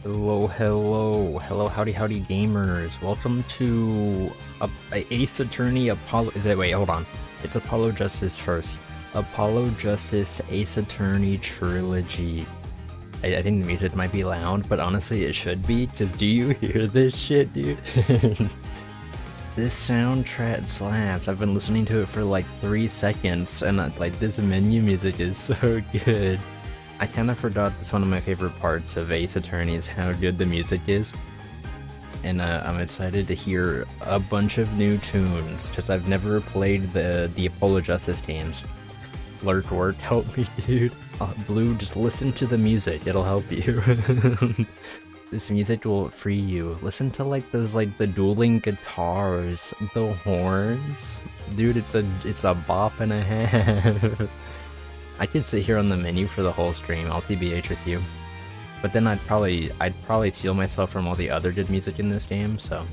Hello, howdy, gamers. Welcome to Ace Attorney Apollo. Wait, hold on. It's Apollo Justice first. Apollo Justice Ace Attorney Trilogy. I think the music might be loud, but honestly, it should be. Just do you hear this shit, dude? This soundtrack slaps. I've been listening to it for like 3 seconds, and like this menu music is so good. I kind of forgot that's one of my favorite parts of Ace Attorney is how good the music is. And I'm excited to hear a bunch of new tunes, because I've never played the Apollo Justice games. Work, help me, dude. Blue, just listen to the music, it'll help you. This music will free you. Listen to like those the dueling guitars, the horns. Dude, it's a bop and a half. I could sit here on the menu for the whole stream, I'll TBH with you. But then I'd probably steal myself from all the other good music in this game, so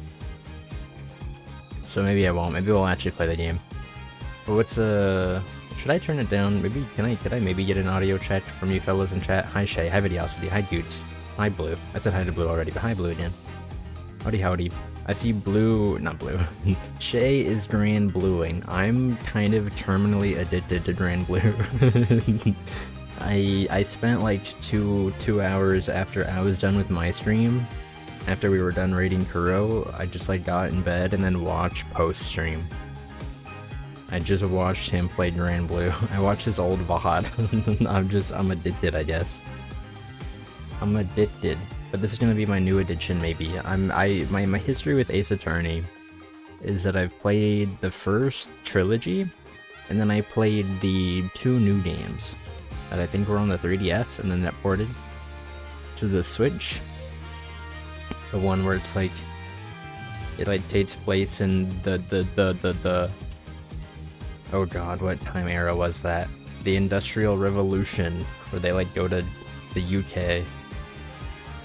maybe I won't. Maybe we'll actually play the game. But what's should I turn it down? Maybe could I maybe get an audio check from you fellas in chat? Hi Shay, hi Videosity, hi Dudes, hi Blue. I said hi to Blue already, but hi Blue again. Howdy. I see Blue, not Blue. Shay is Grand Bluing. I'm kind of terminally addicted to Grand Blue. I spent like two hours after I was done with my stream. After we were done raiding Kuro, I just got in bed and then watched post stream. I just watched him play Grand Blue. I watched his old VOD. I'm addicted, I guess. I'm addicted. But this is gonna be my new addiction, maybe. My history with Ace Attorney is that I've played the first trilogy, and then I played the 2 new games that I think were on the 3DS, and then that ported to the Switch. The one where it's it takes place in the oh god, what time era was that? The Industrial Revolution, where they go to the UK.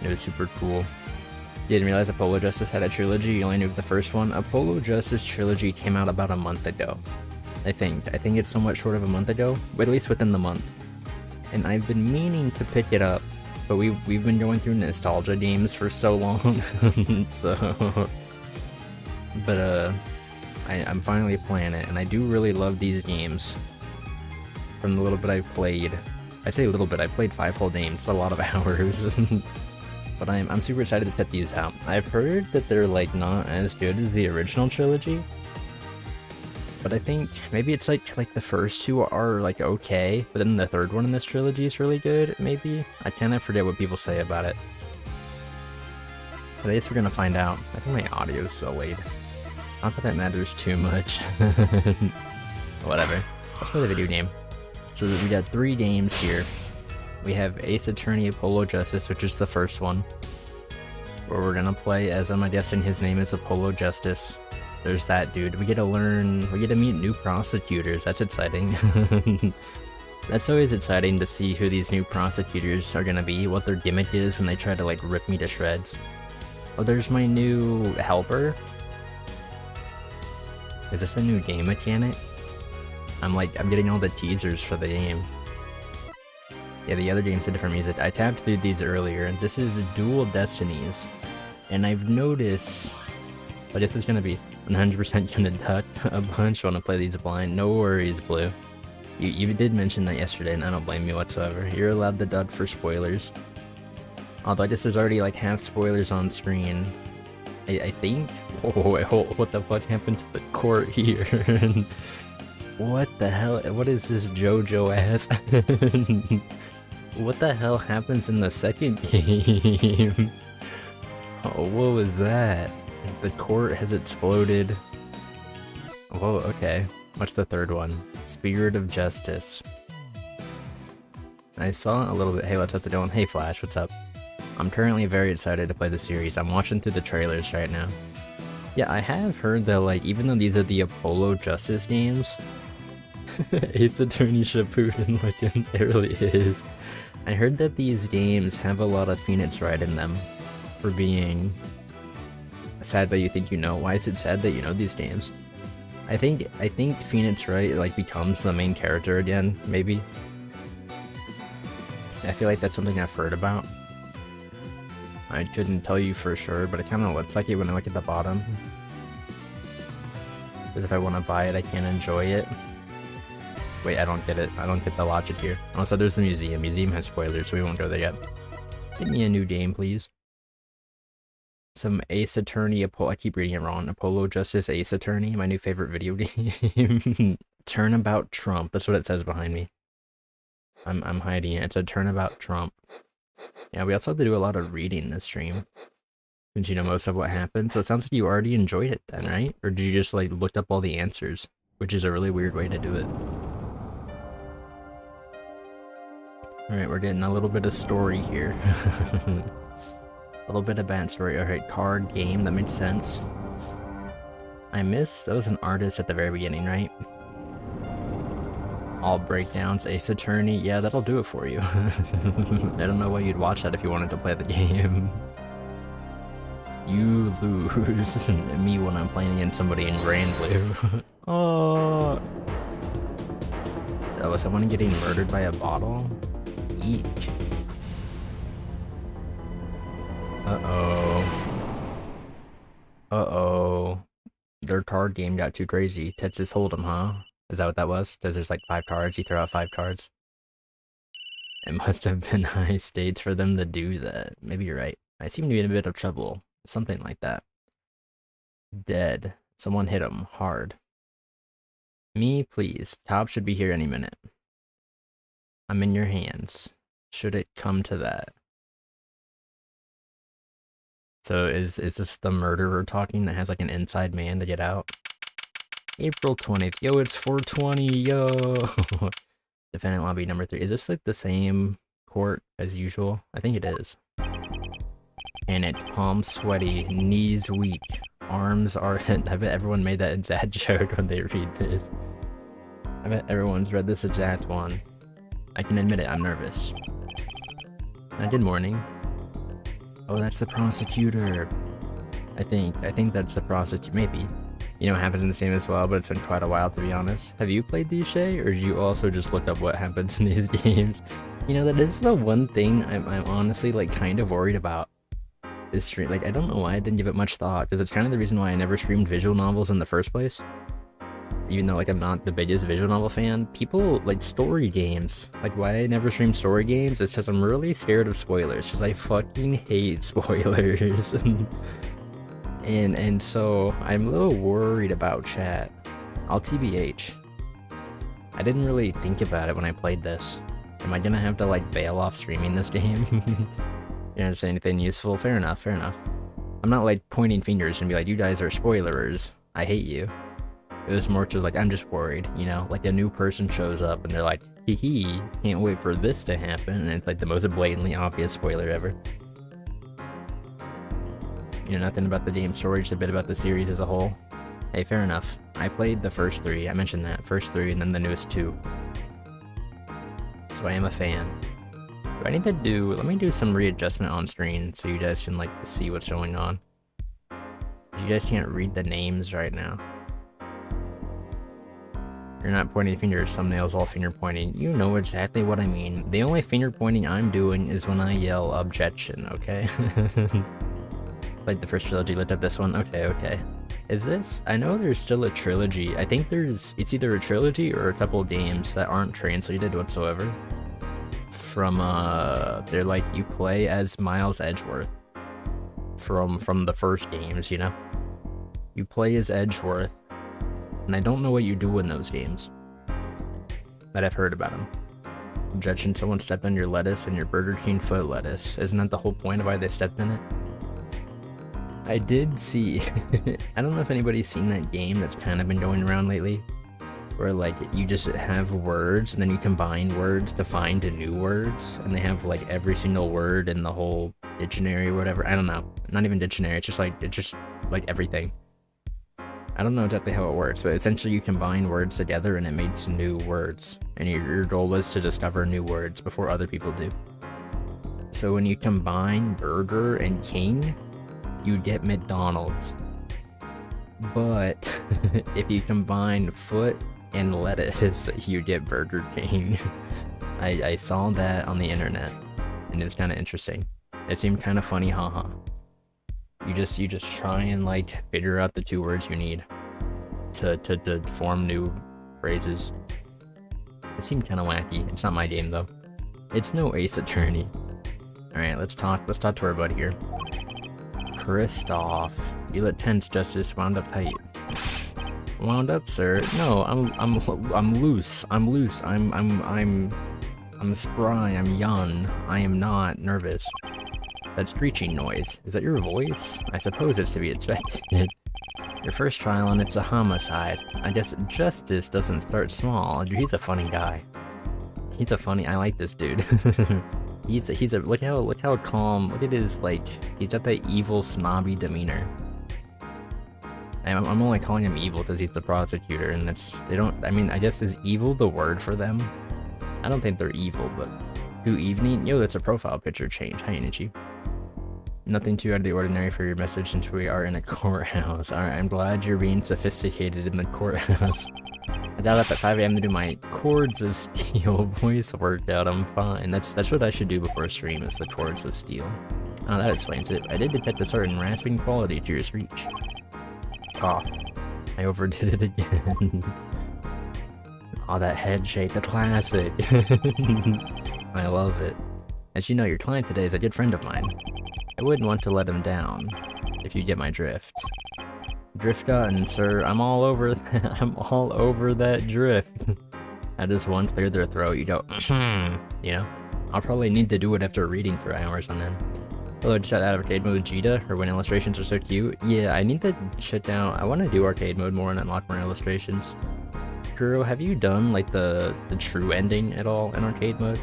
It was super cool. You didn't realize Apollo Justice had a trilogy, you only knew the first one? Apollo Justice Trilogy came out about a month ago. I think it's somewhat short of a month ago, but at least within the month. And I've been meaning to pick it up, but we've been going through nostalgia games for so long, so... But I'm finally playing it, and I do really love these games. From the little bit I've played. I say a little bit, I played 5 whole games, so a lot of hours. But I'm super excited to put these out. I've heard that they're not as good as the original trilogy. But I think maybe it's like the first 2 are okay, but then the third one in this trilogy is really good, maybe? I kind of forget what people say about it. But I guess we're gonna find out. I think my audio is so late. Not that matters too much. Whatever. Let's play the video game. So we got 3 games here. We have Ace Attorney Apollo Justice, which is the first one, where we're gonna play as, I'm guessing his name is Apollo Justice. There's that dude. We get to meet new prosecutors. That's exciting. That's always exciting to see who these new prosecutors are gonna be, what their gimmick is when they try to rip me to shreds. Oh, there's my new helper. Is this a new game mechanic? I'm getting all the teasers for the game. Yeah, the other game's a different music. I tapped through these earlier. This is Dual Destinies. And I've noticed... I guess it's gonna be 100% gonna duck a bunch when I play these blind. No worries, Blue. You did mention that yesterday, and I don't blame you whatsoever. You're allowed to duck for spoilers. Although I guess there's already half spoilers on screen. I think... Oh, wait, what the fuck happened to the court here? What the hell? What is this JoJo ass? What the hell happens in the second game? Oh, what was that? The court has exploded. Whoa, okay. What's the third one? Spirit of Justice. I saw a little bit. Hey, how's it going? Hey, Flash, what's up? I'm currently very excited to play the series. I'm watching through the trailers right now. Yeah, I have heard that, even though these are the Apollo Justice games, Ace Attorney Shippuden, it really is. I heard that these games have a lot of Phoenix Wright in them for being sad that you think you know. Why is it sad that you know these games? I think Phoenix Wright becomes the main character again, maybe. I feel like that's something I've heard about. I couldn't tell you for sure, but it kind of looks like it when I look at the bottom. Because if I want to buy it, I can't enjoy it. Wait, I don't get it. I don't get the logic here. Also, there's the museum. Museum has spoilers, so we won't go there yet. Give me a new game, please. Some Ace Attorney, I keep reading it wrong. Apollo Justice Ace Attorney, my new favorite video game. Turnabout Trump, that's what it says behind me. I'm hiding it. It's a Turnabout Trump. Yeah, we also have to do a lot of reading this stream, since you know most of what happened. So it sounds like you already enjoyed it then, right? Or did you just like look up all the answers, which is a really weird way to do it. Alright, we're getting a little bit of story here. A little bit of backstory. Alright, card game, that makes sense. I missed, that was an artist at the very beginning, right? All breakdowns, Ace Attorney, yeah, that'll do it for you. I don't know why you'd watch that if you wanted to play the game. You lose. Me when I'm playing against somebody in Grand Blue. Oh. Was someone getting murdered by a bottle? Eek. Uh-oh. Uh-oh. Their card game got too crazy. Texas Hold'em, huh? Is that what that was? Because there's like 5 cards, you throw out 5 cards. It must have been high stakes for them to do that. Maybe you're right. I seem to be in a bit of trouble. Something like that. Dead. Someone hit him hard. Me, please. Top should be here any minute. I'm in your hands. Should it come to that? So is this the murderer talking that has like an inside man to get out? April 20th. Yo, it's 420. Yo. Defendant lobby number 3. Is this like the same court as usual? I think it is. And it palms sweaty, knees weak, arms are. I bet everyone made that exact joke when they read this. I bet everyone's read this exact one. I can admit it, I'm nervous. Good morning. Oh, that's the prosecutor. I think that's the prosecutor. Maybe. You know, it happens in this game as well, but it's been quite a while to be honest. Have you played these, Shay, or did you also just look up what happens in these games? You know, that is the one thing I'm honestly like kind of worried about this stream. Like, I don't know why I didn't give it much thought, because it's kind of the reason why I never streamed visual novels in the first place. Even though like I'm not the biggest visual novel fan, people like story games. Like why I never stream story games is because I'm really scared of spoilers, because I fucking hate spoilers. And so I'm a little worried about chat. I'll TBH. I didn't really think about it when I played this. Am I gonna have to like bail off streaming this game? You don't say anything useful? Fair enough, fair enough. I'm not like pointing fingers and be like, you guys are spoilers. I hate you. It was more to like, I'm just worried, you know? Like a new person shows up and they're like, hee hee, can't wait for this to happen. And it's like the most blatantly obvious spoiler ever. You know nothing about the game story, just a bit about the series as a whole. Hey, fair enough. I played the first 3, I mentioned that. First 3 and then the newest 2. So I am a fan. Do I need to do, let me do some readjustment on screen so you guys can like see what's going on. You guys can't read the names right now. You're not pointing fingers, thumbnails all finger pointing. You know exactly what I mean. The only finger pointing I'm doing is when I yell objection, okay? Like the first trilogy, looked up this one. Okay. Is this, I know there's still a trilogy. I think it's either a trilogy or a couple of games that aren't translated whatsoever. From, they're like, you play as Miles Edgeworth. From the first games, you know? You play as Edgeworth. And I don't know what you do in those games, but I've heard about them. Objection, someone stepped on your lettuce and your Burger King foot lettuce. Isn't that the whole point of why they stepped in it? I did see, I don't know if anybody's seen that game that's kind of been going around lately, where like you just have words and then you combine words to find new words, and they have like every single word in the whole dictionary or whatever. I don't know, not even dictionary, it's just like everything. I don't know exactly how it works, but essentially you combine words together and it makes new words. And your goal is to discover new words before other people do. So when you combine burger and king, you get McDonald's. But if you combine foot and lettuce, you get Burger King. I saw that on the internet, and it's kind of interesting. It seemed kind of funny, haha. You just try and like figure out the 2 words you need to form new phrases. It seemed kind of wacky. It's not my game though. It's no Ace Attorney. All right, let's talk to our buddy here. Kristoff, you let tense justice wound up tight. Wound up, sir? No, I'm loose. I'm loose. I'm spry. I'm young. I am not nervous. That screeching noise, is that your voice? I suppose it's to be expected. Your first trial and it's a homicide. I guess justice doesn't start small. He's a funny guy. I like this dude. he's a look how calm, look at his, like, he's got that evil snobby demeanor. And I'm only calling him evil because he's the prosecutor, and I mean, I guess is evil the word for them? I don't think they're evil, but good evening? Yo, that's a profile picture change. Hi, Inichi. Nothing too out of the ordinary for your message since we are in a courthouse. Alright, I'm glad you're being sophisticated in the courthouse. I got up at 5 AM to do my Chords of Steel voice workout. I'm fine. That's what I should do before a stream, is the Chords of Steel. Oh, that explains it. I did detect a certain rasping quality to your speech. Cough. I overdid it again. Oh, that head shake, the classic. I love it. As you know, your client today is a good friend of mine. I wouldn't want to let him down, if you get my drift. Drift gotten, sir. I'm all over that drift. I just one clear their throat, you go, you know? I'll probably need to do it after reading for hours on end. Hello, just got out of arcade mode Jita, or when illustrations are so cute. Yeah, I need to shut down. I want to do arcade mode more and unlock more illustrations. Kuro, have you done like the true ending at all in arcade mode?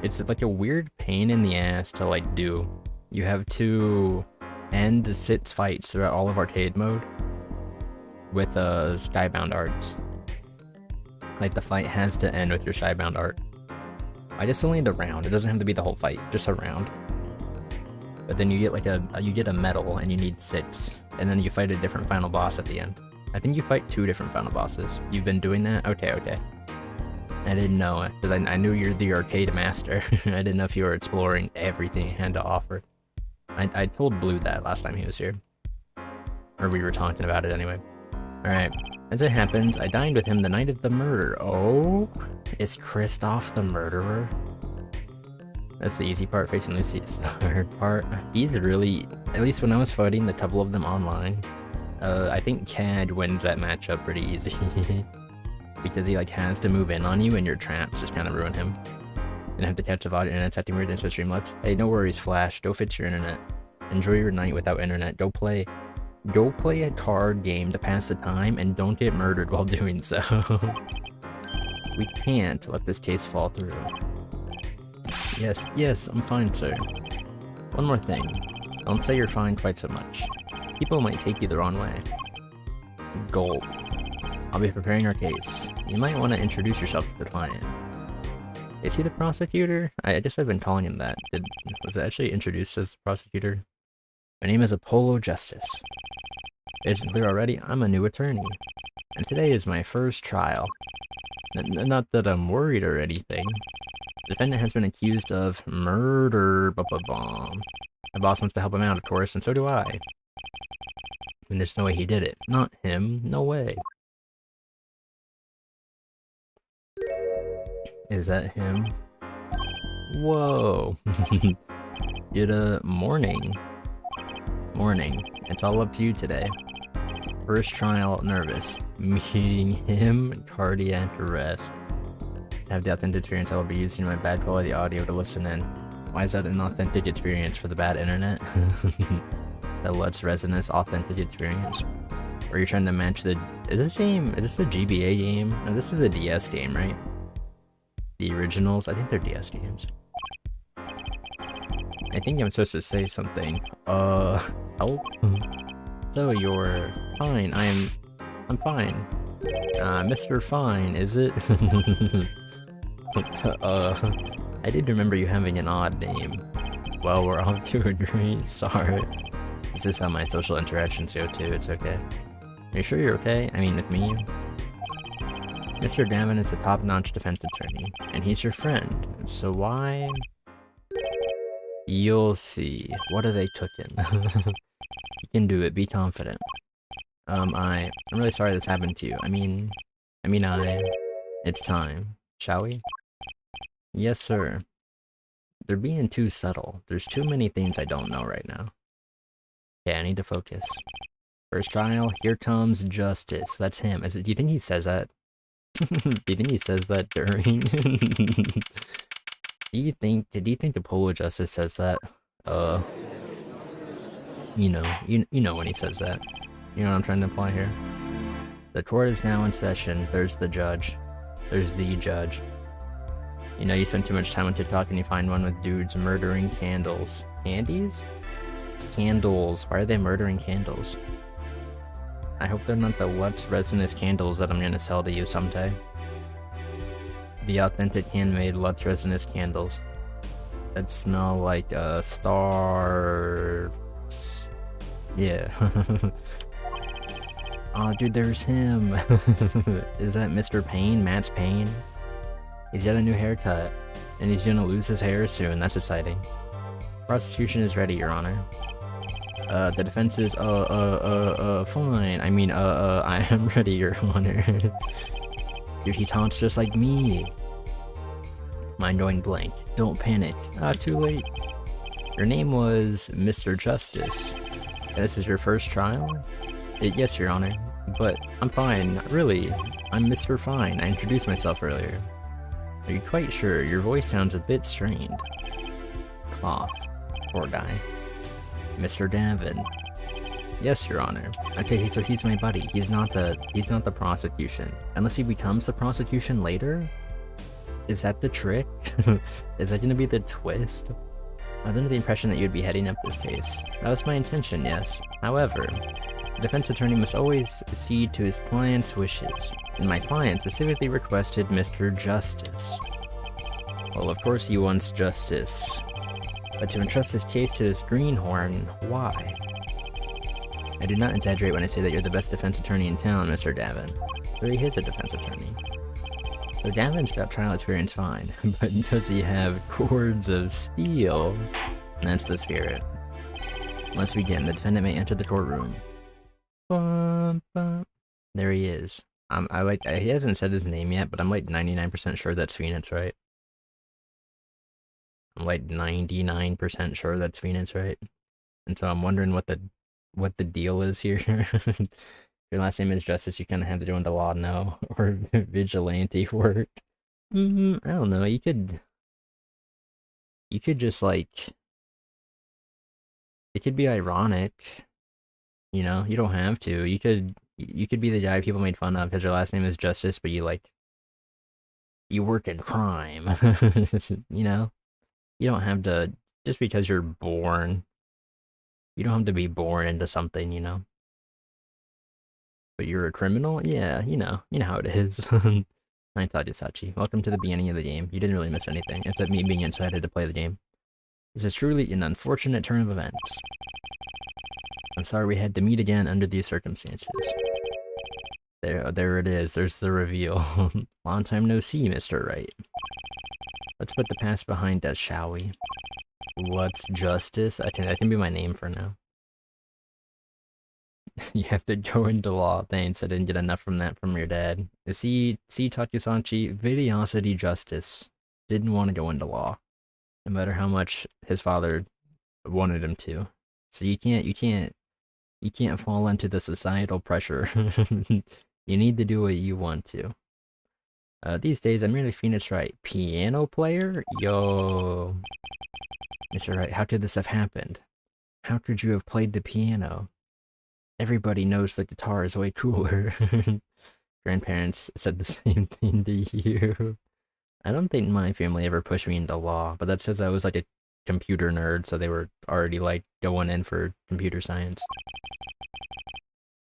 It's like a weird pain in the ass to like do. You have to end the 6 fights throughout all of arcade mode with skybound arts. Like the fight has to end with your skybound art. I just only the round. It doesn't have to be the whole fight, just a round. But then you get like you get a medal and you need 6, and then you fight a different final boss at the end. I think you fight 2 different final bosses. You've been doing that? Okay. I didn't know it, because I knew you're the arcade master. I didn't know if you were exploring everything it had to offer. I told Blue that last time he was here. Or we were talking about it anyway. Alright, as it happens, I dined with him the night of the murder. Oh? Is Kristoff the murderer? That's the easy part, facing Lucy is the hard part. He's really, at least when I was fighting the couple of them online, I think Cad wins that matchup pretty easy. Because he like has to move in on you and your traps just kind of ruin him. And have to catch the VOD internet acting weird into Streamlabs. Hey, no worries, Flash. Go fix your internet. Enjoy your night without internet. Go play a card game to pass the time and don't get murdered while doing so. We can't let this case fall through. Yes, I'm fine, sir. One more thing. Don't say you're fine quite so much. People might take you the wrong way. Gulp. I'll be preparing our case. You might want to introduce yourself to the client. Is he the prosecutor? I guess I've been calling him that. Was it actually introduced as the prosecutor? My name is Apollo Justice. It's clear already, I'm a new attorney. And today is my first trial. Not that I'm worried or anything. The defendant has been accused of murder. My boss wants to help him out, of course, and so do I. And there's no way he did it. Not him. No way. Is that him? Whoa. Good morning. It's all up to you today. First trial, nervous. Meeting him, cardiac arrest. To have the authentic experience, I will be using my bad quality audio to listen in. Why is that an authentic experience for the bad internet? That lets Resonus authentic experience. Or you're trying to match the... Is this a GBA game? No, this is a DS game, right? The originals? I think they're DS games. I think I'm supposed to say something. Help? So you're fine. I'm fine. Mr. Fine, is it? I did remember you having an odd name. Well, we're off to a great start. This is how my social interactions go too, it's okay. Are you sure you're okay? I mean, with me? Mr. Gavin is a top-notch defense attorney, and he's your friend, so why... You'll see. What are they cooking? You can do it. Be confident. I'm really sorry this happened to you. It's time. Shall we? Yes, sir. They're being too subtle. There's too many things I don't know right now. Okay, I need to focus. First trial, here comes justice. That's him. Do you think he says that? Do you think he says that during? Do you think the Polo Justice says that? You know when he says that. You know what I'm trying to imply here? The court is now in session. There's the judge. There's the judge. You know, you spend too much time on TikTok and you find one with dudes murdering candles. Candies? Candles. Why are they murdering candles? I hope they're not the What's Resonus candles that I'm gonna sell to you someday. The authentic handmade Lutz Resonus candles that smell like stars. Yeah. Oh, dude, there's him. Is that Mr. Payne? Matt's Payne? He's got a new haircut, and he's gonna lose his hair soon. That's exciting. Prosecution is ready, Your Honor. The defense is, fine. I am ready, Your Honor. Dude, he taunts just like me. Mind going blank. Don't panic. Ah, too late. Your name was Mr. Justice. This is your first trial? Yes, Your Honor. But I'm fine. Really. I'm Mr. Fine. I introduced myself earlier. Are you quite sure? Your voice sounds a bit strained. Cough. Poor guy. Mr. Davin. Yes, Your Honor. Okay, so he's my buddy. He's not the prosecution. Unless he becomes the prosecution later? Is that the trick? Is that gonna be the twist? I was under the impression that you'd be heading up this case. That was my intention, yes. However, the defense attorney must always accede to his client's wishes, and my client specifically requested Mr. Justice. Well, of course he wants justice. But to entrust this case to this greenhorn, why? I do not exaggerate when I say that you're the best defense attorney in town, Mr. Davin. But he is a defense attorney. So Davin's got trial experience fine, but does he have cords of steel? That's the spirit. Let's begin. The defendant may enter the courtroom. Bum, bum. There he is. He hasn't said his name yet, but I'm like 99% sure that's Phoenix, right? I'm like 99% sure that's Phoenix, right? And so I'm wondering what the deal is here. Your last name is Justice, you kind of have to do into law now, or vigilante work. I don't know, you could just like, it could be ironic, you know, you don't have to. You could be the guy people made fun of because your last name is Justice, but you work in crime, you know? You don't have to, just because you're born, you don't have to be born into something, you know? But you're a criminal? Yeah, you know how it is. I thought Sachi. Welcome to the beginning of the game. You didn't really miss anything, except me being excited to play the game. This is truly an unfortunate turn of events. I'm sorry we had to meet again under these circumstances. There it is. There's the reveal. Long time no see, Mr. Wright. Let's put the past behind us, shall we? What's justice? That can be my name for now. You have to go into law. Thanks, I didn't get enough from that from your dad. See Takusanchi, Videosity Justice didn't want to go into law, no matter how much his father wanted him to. So you can't fall into the societal pressure. You need to do what you want to. These days I'm merely Phoenix Wright. Piano player? Yo. Mr. Wright, how could this have happened? How could you have played the piano? Everybody knows the guitar is way cooler. Grandparents said the same thing to you. I don't think my family ever pushed me into law, but that's because I was like a computer nerd, so they were already like going in for computer science.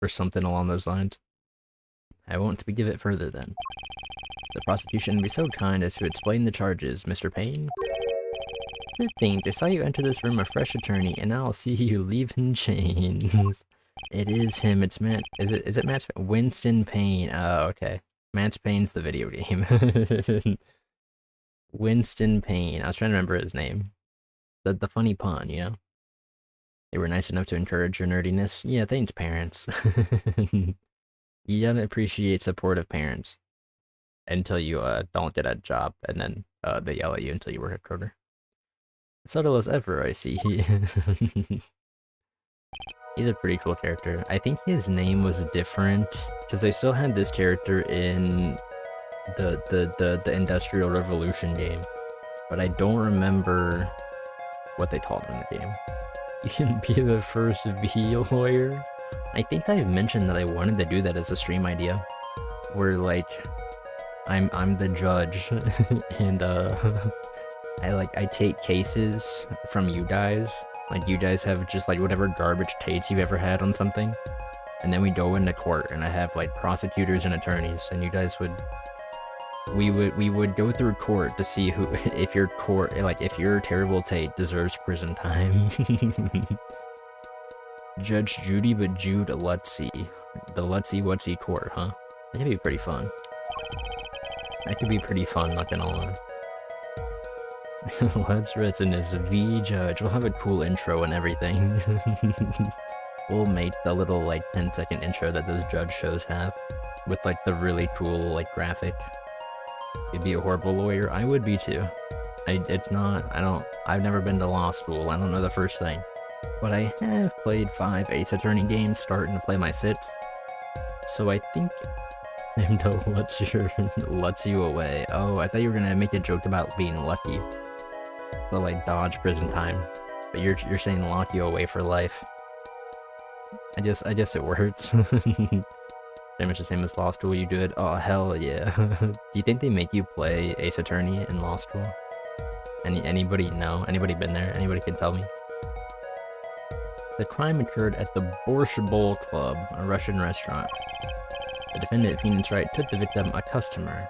Or something along those lines. I won't speak of it further then. The prosecution be so kind as to explain the charges, Mr. Payne. To think, I saw you enter this room a fresh attorney, and now I'll see you leave in chains. It is him, it's Matt, is it Matt, Winston Payne, oh, okay. Matt Payne's the video game. Winston Payne, I was trying to remember his name. The funny pun, you know? They were nice enough to encourage your nerdiness. Yeah, thanks, parents. You gotta appreciate supportive parents until you don't get a job, and then they yell at you until you work at Kroger. Subtle as ever, I see. He's a pretty cool character. I think his name was different because they still had this character in the Industrial Revolution game, but I don't remember what they called him in the game. You can be the first V lawyer. I think I've mentioned that I wanted to do that as a stream idea, where like I'm the judge and I take cases from you guys. Like you guys have just like whatever garbage takes you've ever had on something, and then we go into court and I have like prosecutors and attorneys, and you guys would we would go through court to see who if your terrible take deserves prison time. Judge Judy, but Jude Lutzy. The Lutzy Wutsy court, huh? That could be pretty fun. That could be pretty fun, not gonna lie. Let's Resonus V Judge. We'll have a cool intro and everything. We'll make the little like 10-second intro that those judge shows have, with like the really cool like graphic. You'd be a horrible lawyer. I would be too. I've never been to law school. I don't know the first thing. But I have played 5 Ace Attorney games, starting to play my 6th. So I think Nimdo lets you away. Oh, I thought you were gonna make a joke about being lucky. So like dodge prison time. But you're saying lock you away for life. I guess it works. Pretty much the same as law school, you do it. Oh hell yeah. Do you think they make you play Ace Attorney in law school? Anybody know? Anybody been there? Anybody can tell me? The crime occurred at the Borscht Bowl Club, a Russian restaurant. The defendant, Phoenix Wright, took the victim, a customer.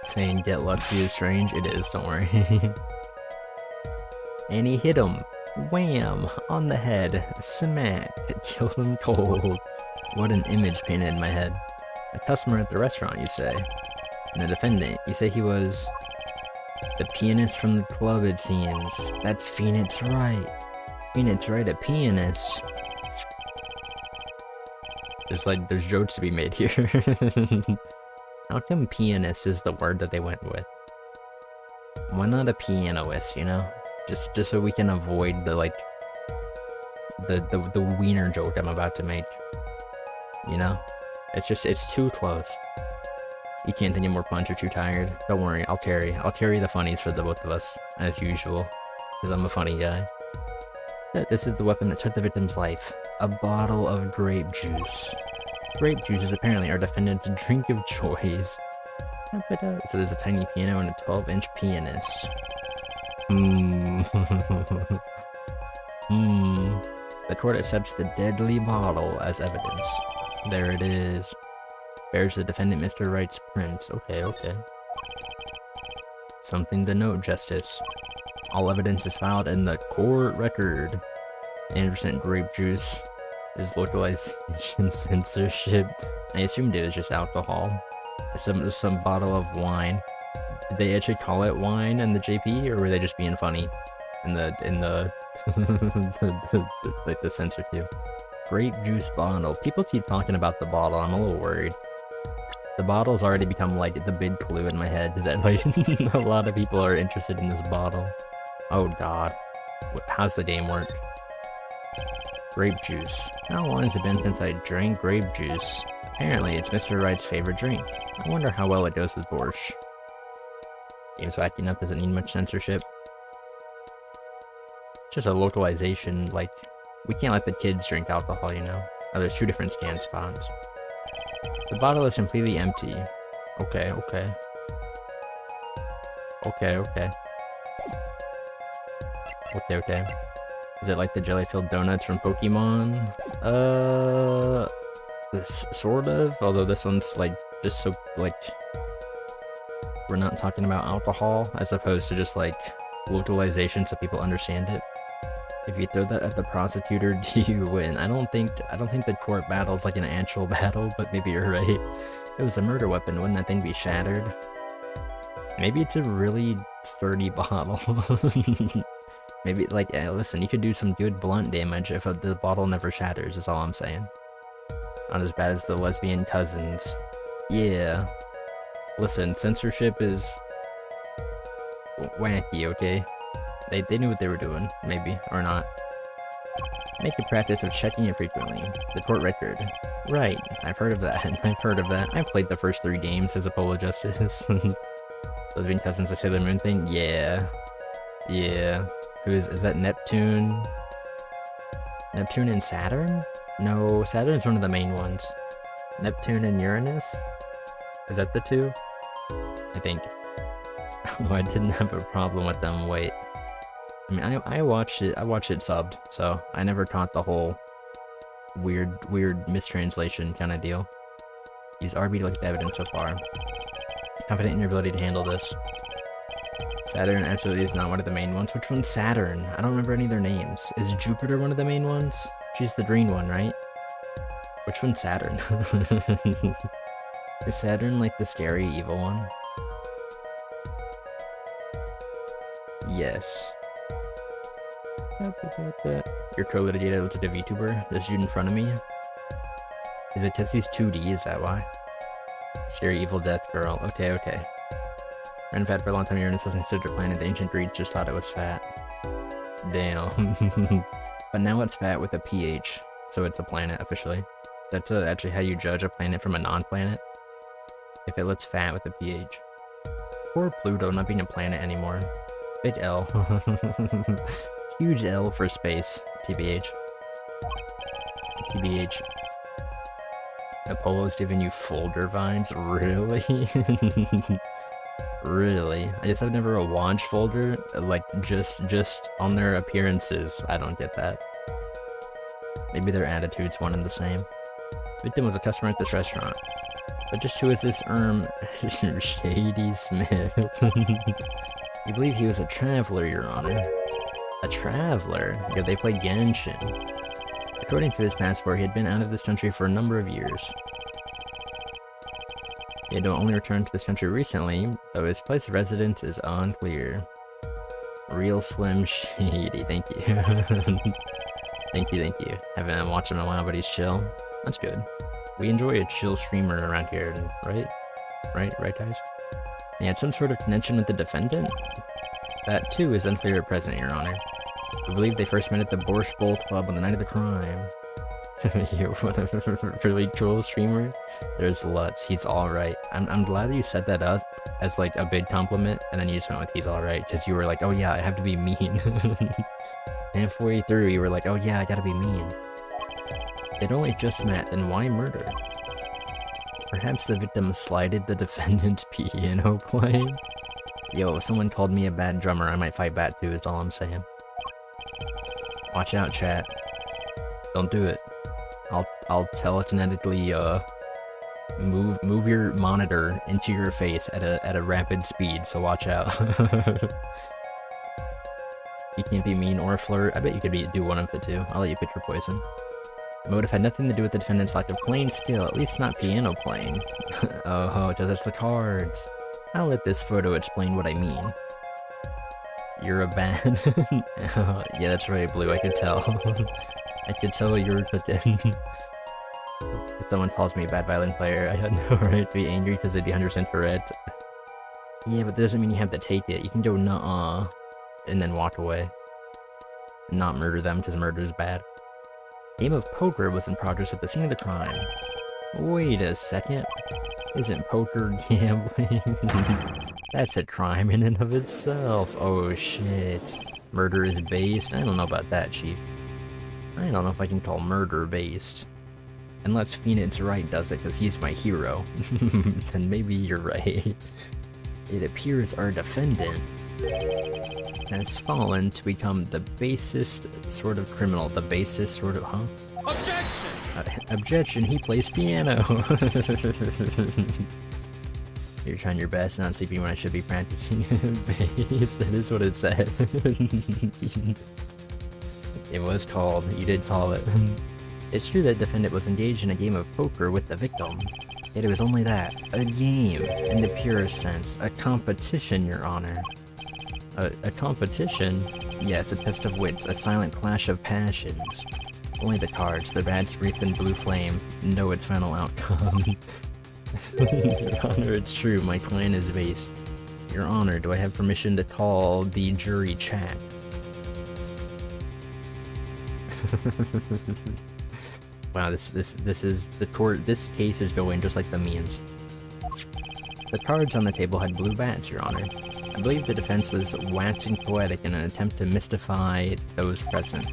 Saying get Lutzy is strange? It is, don't worry. And he hit him. Wham! On the head. Smack. Killed him cold. What an image painted in my head. A customer at the restaurant, you say. And the defendant, you say he was... the pianist from the club, it seems. That's Phoenix Wright. Phoenix Wright, a pianist. There's jokes to be made here. How come pianist is the word that they went with? Why not a pianoist, you know? Just so we can avoid the like the wiener joke I'm about to make. You know? It's too close. You can't take any more punch, you're too tired. Don't worry, I'll carry the funnies for the both of us, as usual. Because I'm a funny guy. This is the weapon that took the victim's life. A bottle of grape juice. Grape juice is apparently our defendant's drink of choice. So there's a tiny piano and a 12-inch pianist. The court accepts the deadly bottle as evidence. There it is. Bears the defendant Mr. Wright's prints. Okay. Something to note, Justice. All evidence is filed in the court record. 90% grape juice is localization censorship. I assumed it was just alcohol. Some bottle of wine. Did they actually call it wine in the JP, or were they just being funny in the like the censor queue? Grape juice bottle. People keep talking about the bottle. I'm a little worried. The bottle's already become like the big clue in my head. Is that like a lot of people are interested in this bottle? Oh god. How's the game work? Grape juice. How long has it been since I drank grape juice? Apparently, it's Mr. Wright's favorite drink. I wonder how well it goes with borscht. Game's backing up, doesn't need much censorship. It's just a localization, like, we can't let the kids drink alcohol, you know? Oh, there's 2 different scan spots. The bottle is completely empty. Okay. Is it like the jelly-filled donuts from Pokemon? This sort of. Although this one's like just so like we're not talking about alcohol as opposed to just like localization so people understand it. If you throw that at the prosecutor, do you win? I don't think the court battle's like an actual battle, but maybe you're right. It was a murder weapon. Wouldn't that thing be shattered? Maybe it's a really sturdy bottle. Maybe, like, listen, you could do some good blunt damage if the bottle never shatters, is all I'm saying. Not as bad as the lesbian cousins. Yeah. Listen, censorship is wacky, okay? They knew what they were doing, maybe, or not. Make a practice of checking it frequently. The court record. Right, I've heard of that. I've heard of that. I've played the first 3 games as a Polo Justice. Lesbian cousins of Sailor Moon thing? Yeah. Yeah. Is that Neptune? Neptune and Saturn? No, Saturn's one of the main ones. Neptune and Uranus? Is that the 2? I think. Oh, I didn't have a problem with them, wait. I mean, I watched it subbed, so I never caught the whole weird mistranslation kind of deal. Use RB to look at the evidence so far. Confident in your ability to handle this. Saturn absolutely is not one of the main ones. Which one's Saturn? I don't remember any of their names. Is Jupiter one of the main ones? She's the green one, right? Which one's Saturn? Is Saturn like the scary evil one? Yes. Your co-litigator looks like a VTuber. This dude in front of me. Is it Tessie's 2D? Is that why? Scary evil death girl. Okay, okay. Ran fat for a long time. Uranus wasn't considered a planet. The ancient Greeks just thought it was fat. Damn. But now it's fat with a pH, so it's a planet officially. That's actually how you judge a planet from a non-planet. If it looks fat with a pH. Poor Pluto not being a planet anymore. Big L. Huge L for space. TBH. TBH. Apollo's giving you folder vibes? Really? Really? I guess I've never watched Folder, like, just on their appearances. I don't get that. Maybe their attitude's one and the same. Victim was a customer at this restaurant. But just who is this, Shady Smith? You believe he was a traveler, Your Honor. A traveler? Yeah, they play Genshin. According to his passport, he had been out of this country for a number of years. He had only returned to this country recently, though his place of residence is unclear. Real Slim Shady, thank you. Thank you. Haven't watched him in a while, but he's chill. That's good. We enjoy a chill streamer around here, right? Right, guys? He had some sort of connection with the defendant? That, too, is unclear at present, Your Honor. We believe they first met at the Borscht Bowl Club on the night of the crime. You, what a really cool streamer. There's Lutz, he's alright. I'm glad that you set that up as like a big compliment, and then you just went with he's alright, because you were like, oh yeah, I have to be mean. Halfway through, you were like, oh yeah, I gotta be mean. They'd only just met, then why murder? Perhaps the victim slighted the defendant's piano playing? Yo, if someone called me a bad drummer, I might fight back too, is all I'm saying. Watch out, chat. Don't do it. I'll telekinetically move your monitor into your face at a rapid speed, so watch out. You can't be mean or flirt. I bet you could do one of the two. I'll let you pick your poison. The motive had nothing to do with the defendant's lack of playing skill, at least not piano playing. Oh, because it's the cards. I'll let this photo explain what I mean. You're a bad... Yeah, that's right, Blue, I could tell. I could tell you were cooking. If someone calls me a bad violin player, I had no right to be angry because they'd be 100% correct. Yeah, but that doesn't mean you have to take it. You can go nuh-uh, and then walk away. Not murder them, because murder is bad. Game of poker was in progress at the scene of the crime. Wait a second. Isn't poker gambling? That's a crime in and of itself. Oh shit. Murder is based? I don't know about that, Chief. I don't know if I can call murder based. Unless Phoenix Wright does it, because he's my hero. Then maybe you're right. It appears our defendant has fallen to become the basest sort of criminal. The basest sort of, huh? Objection! Objection, he plays piano. You're trying your best, not sleeping when I should be practicing bass. That is what it said. It was called. You did call it. It's true that the defendant was engaged in a game of poker with the victim. Yet it was only that. A game, in the purest sense. A competition, Your Honor. A competition? Yes, a test of wits, a silent clash of passions. Only the cards, their bad wreath in blue flame, know its final outcome. Your Honor, it's true, my client is based. Your Honor, do I have permission to call the jury chat? Wow, this is the court. This case is going just like the memes. The cards on the table had blue bats, Your Honor. I believe the defense was waxing poetic in an attempt to mystify those present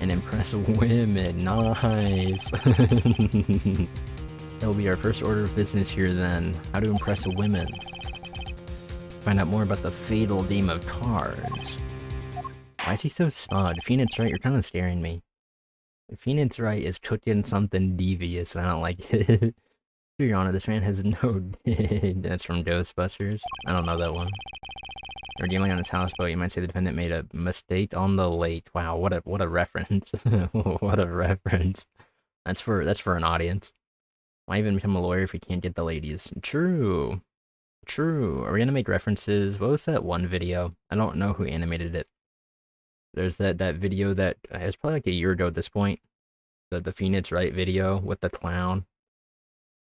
and impress women. Nice. That'll be our first order of business here then. How to impress women. Find out more about the fatal game of cards. Why is he so smug? Phoenix Wright, you're kind of scaring me. Phoenix Wright is cooking something devious and I don't like it. Your Honor, this man has no That's from Ghostbusters. I don't know that one. Or dealing on his houseboat, you might say the defendant made a mistake on the lake. Wow, what a reference. What a reference. That's for an audience. Why even become a lawyer if you can't get the ladies? True. True. Are we gonna make references? What was that one video? I don't know who animated it. There's that video that it's probably like a year ago at this point. The Phoenix Wright video with the clown.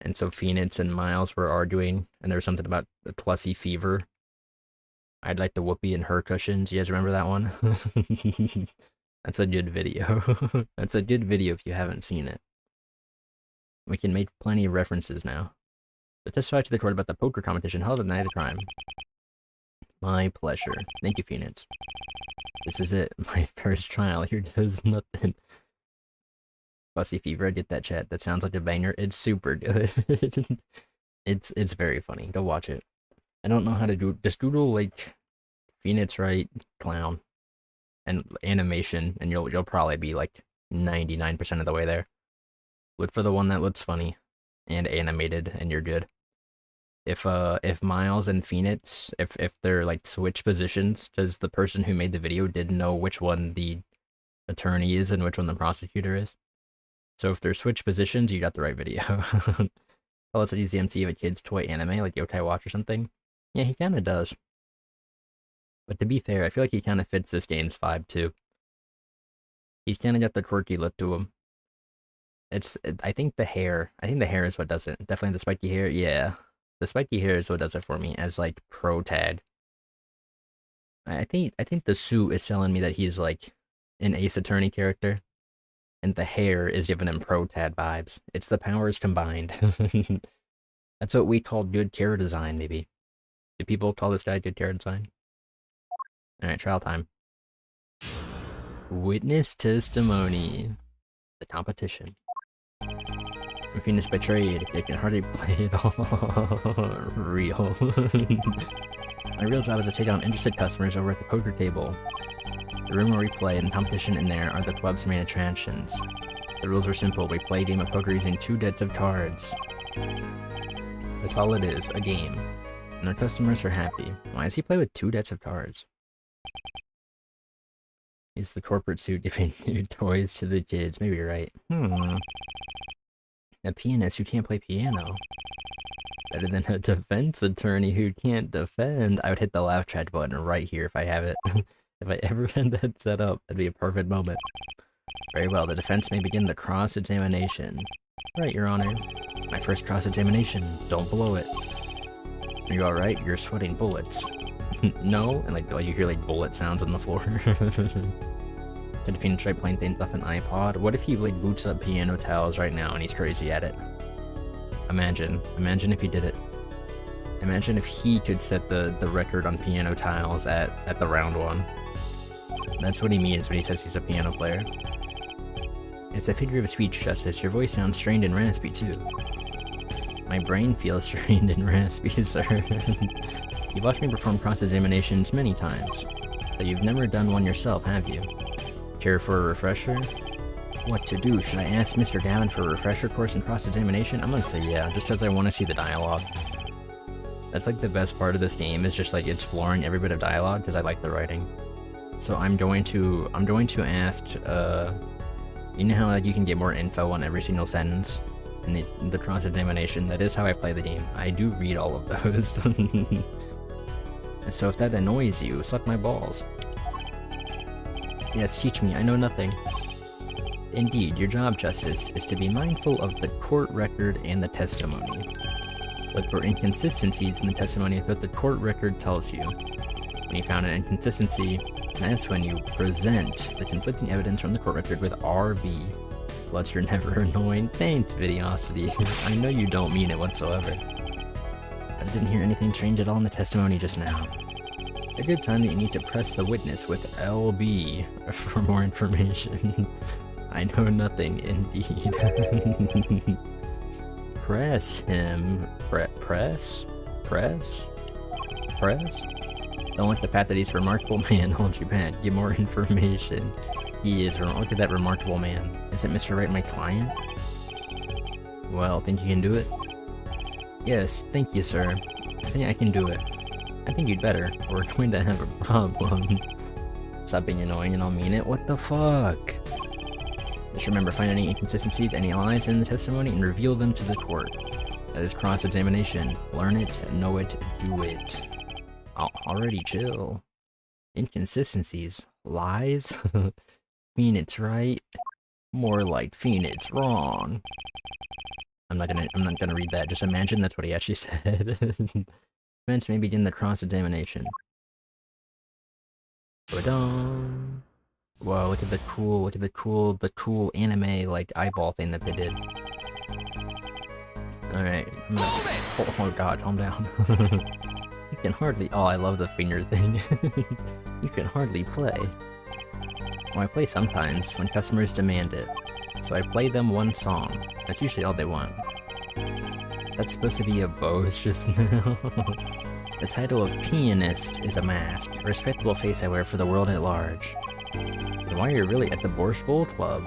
And so Phoenix and Miles were arguing, and there was something about the Plessy fever. I'd like the Whoopi and her cushions. You guys remember that one? That's a good video. That's a good video if you haven't seen it. We can make plenty of references now. To testify to the court about the poker competition held at the night of the crime. My pleasure. Thank you, Phoenix. This is it. My first trial. Here does nothing. Fussy Fever, I get that chat. That sounds like a banger. It's super good. It's very funny. Go watch it. I don't know how to do it. Just Google like Phoenix Wright clown and animation, and you'll probably be like 99% of the way there. Look for the one that looks funny and animated, and you're good. If Miles and Phoenix, if they're like switch positions, because the person who made the video didn't know which one the attorney is and which one the prosecutor is. So if they're switch positions, you got the right video. Oh, it's he's the MC of a kid's toy anime, like Yokai Watch or something. Yeah, he kind of does. But to be fair, I feel like he kind of fits this game's vibe too. He's kind of got the quirky look to him. I think the hair is what does it. Definitely the spiky hair, yeah. The spiky hair is what does it for me as like pro tag. I think the suit is telling me that he's like an Ace Attorney character. And the hair is giving him pro-tad vibes. It's the powers combined. That's what we call good character design, maybe. Do people call this guy good character design? Alright, trial time. Witness testimony. The competition. When Phoenix betrayed, they can hardly play it all real. My real job is to take on interested customers over at the poker table. The room where we play and the competition in there are the club's main attractions. The rules are simple. We play a game of poker using 2 decks of cards. That's all it is, a game. And our customers are happy. Why does he play with 2 decks of cards? Is the corporate suit giving new toys to the kids? Maybe you're right. A pianist who can't play piano. Better than a defense attorney who can't defend. I would hit the laugh track button right here if I have it. If I ever had that set up, that'd be a perfect moment. Very well, the defense may begin the cross-examination. Right, Your Honor. My first cross-examination. Don't blow it. Are you alright? You're sweating bullets. No? And like you hear like bullet sounds on the floor. Did Phoenix try playing things off an iPod? What if he like boots up piano tiles right now and he's crazy at it? Imagine if he did it. Imagine if he could set the record on piano tiles at the round 1. That's what he means when he says he's a piano player. It's a figure of speech, Justice. Your voice sounds strained and raspy, too. My brain feels strained and raspy, sir. You've watched me perform cross-examinations many times, but you've never done one yourself, have you? Care for a refresher? What to do? Should I ask Mr. Gavin for a refresher course in cross-examination? I'm gonna say yeah, just because I want to see the dialogue. That's like the best part of this game, is just like exploring every bit of dialogue, because I like the writing. So I'm going to ask, you know how like you can get more info on every single sentence? in the cross-examination. That is how I play the game. I do read all of those. And so if that annoys you, suck my balls. Yes, teach me, I know nothing. Indeed, your job, Justice, is to be mindful of the court record and the testimony. Look for inconsistencies in the testimony of what the court record tells you. When you found an inconsistency, that's when you present the conflicting evidence from the court record with RB. Plus, you're never annoying. Thanks, Videosity. I know you don't mean it whatsoever. I didn't hear anything strange at all in the testimony just now. A good sign that you need to press the witness with LB for more information. I know nothing, indeed. Press him. Press? Don't let the fact that he's a remarkable man hold you back. Get more information. He is. Look at that remarkable man. Isn't Mr. Wright my client? Well, think you can do it? Yes, thank you, sir. I think I can do it. I think you'd better. We're going to have a problem. Stop being annoying and I'll mean it. What the fuck? Just remember, find any inconsistencies, any lies in the testimony, and reveal them to the court. That is cross-examination. Learn it, know it, do it. Already chill. Inconsistencies. Lies? Phoenix right? More like Phoenix wrong. I'm not gonna read that. Just imagine that's what he actually said. Defense may begin the cross-examination. Ba-dum. Whoa, look at the cool anime, like, eyeball thing that they did. Alright, oh god, calm down. You can hardly- oh, I love the finger thing. You can hardly play. Well, I play sometimes, when customers demand it. So I play them one song. That's usually all they want. That's supposed to be a boast just now. The title of pianist is a mask, a respectable face I wear for the world at large. Then why are you really at the Borscht Bowl Club?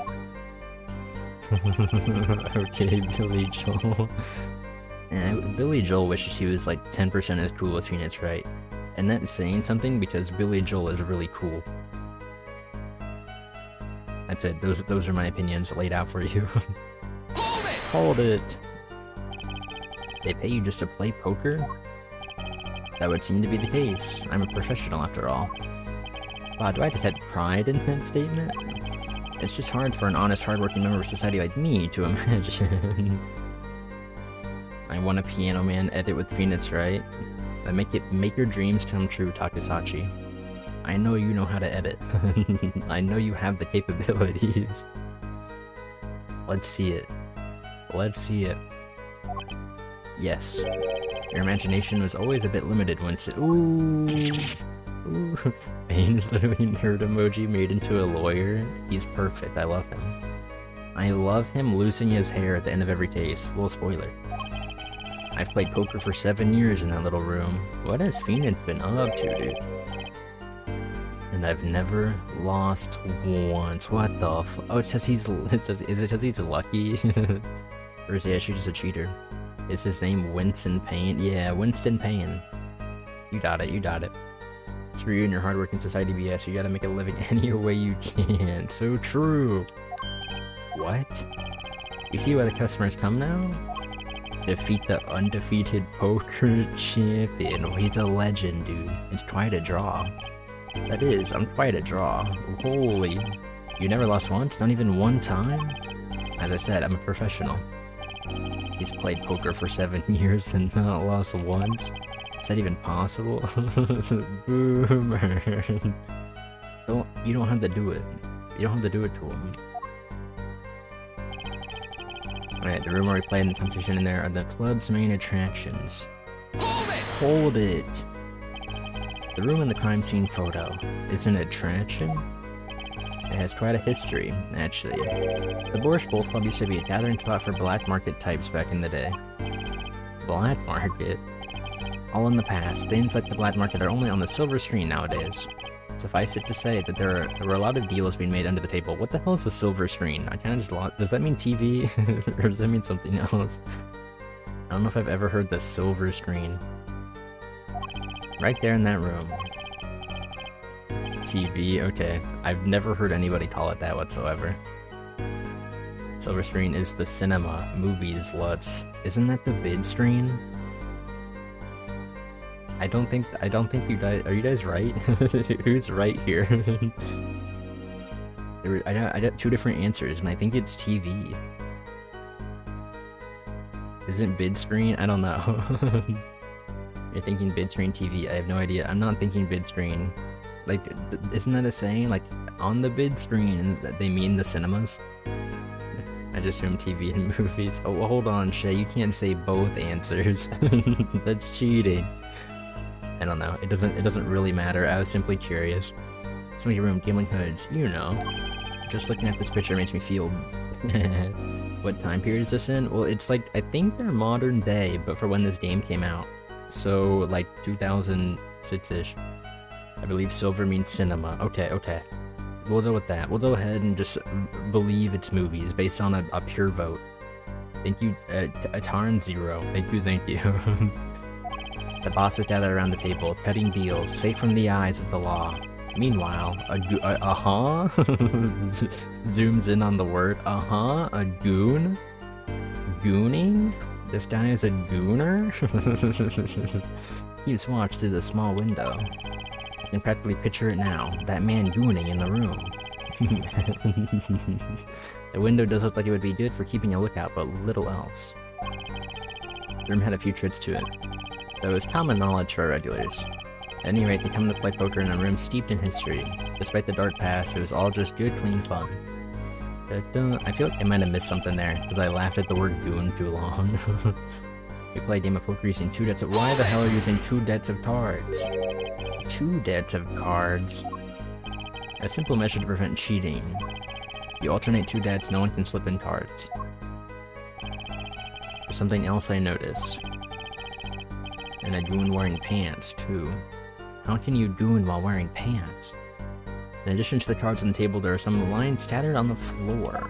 Okay, Billy Joel. Billy Joel wishes he was like 10% as cool as Phoenix Wright. And that's saying something because Billy Joel is really cool. That's it, those are my opinions laid out for you. Hold it! They pay you just to play poker? That would seem to be the case. I'm a professional after all. Wow, do I detect pride in that statement? It's just hard for an honest, hardworking member of society like me to imagine. I want a Piano Man edit with Phoenix, right? Make your dreams come true, Takusachi. I know you know how to edit. I know you have the capabilities. Let's see it. Let's see it. Yes. Your imagination was always a bit limited once it- ooh! Ooh. Bane's literally nerd emoji made into a lawyer. He's perfect, I love him. I love him losing his hair at the end of every case. Little spoiler. I've played poker for 7 years in that little room. What has Phoenix been up to, dude? And I've never lost once. What the f- oh, it says he's- is it because he's lucky? Or is he actually just a cheater? Is his name Winston Payne? Yeah, Winston Payne. You got it, you got it. Screw you and your hardworking society BS, you gotta make a living any way you can. So true. What? You see why the customers come now? Defeat the undefeated poker champion. Oh, he's a legend, dude. It's quite a draw. That is, I'm quite a draw. Holy. You never lost once? Not even one time? As I said, I'm a professional. He's played poker for 7 years and not lost once? Is that even possible? Boomer. You don't have to do it. You don't have to do it to him. Alright, the room where we play in the competition in there are the club's main attractions. Hold it! The room in the crime scene photo is an attraction? It has quite a history, actually. The Borscht Bowl Club used to be a gathering spot for black market types back in the day. Black market? All in the past, things like the black market are only on the silver screen nowadays. Suffice it to say that there were a lot of deals being made under the table. What the hell is a silver screen? I kinda just lost. Does that mean TV? Or does that mean something else? I don't know if I've ever heard the silver screen. Right there in that room. TV, okay. I've never heard anybody call it that whatsoever. Silver screen is the cinema, movies, LUTs. Isn't that the bid screen? I don't think you guys, are you guys right? Who's right here? I got two different answers, and I think it's TV. Isn't bid screen? I don't know. You're thinking bid screen TV, I have no idea. I'm not thinking bid screen. Like, isn't that a saying? Like, on the bid screen, that they mean the cinemas? I just assume TV and movies. Oh, well, hold on, Shay, you can't say both answers. That's cheating. I don't know, it doesn't really matter, I was simply curious. Somebody room, gambling hoods, you know. Just looking at this picture makes me feel... What time period is this in? Well, it's like, I think they're modern day, but for when this game came out. So, like, 2006-ish. I believe silver means cinema. Okay, okay. We'll go with that. We'll go ahead and just believe it's movies, based on a pure vote. Thank you, Tarn Zero. Thank you, thank you. The bosses gather around the table, cutting deals, safe from the eyes of the law. Meanwhile, zooms in on the word, a goon? Gooning? This guy is a gooner? Keeps watch through the small window. I can practically picture it now, that man gooning in the room. The window does look like it would be good for keeping a lookout, but little else. The room had a few tricks to it, though it was common knowledge for our regulars. At any rate, they come to play poker in a room steeped in history. Despite the dark past, it was all just good, clean fun. I feel like I might have missed something there, because I laughed at the word goon too long. We play a game of poker using 2 decks of— Why the hell are you using 2 decks of cards? 2 decks of cards? A simple measure to prevent cheating. You alternate 2 decks, no one can slip in cards. There's something else I noticed. And a goon wearing pants, too. How can you goon while wearing pants? In addition to the cards on the table, there are some lines scattered on the floor.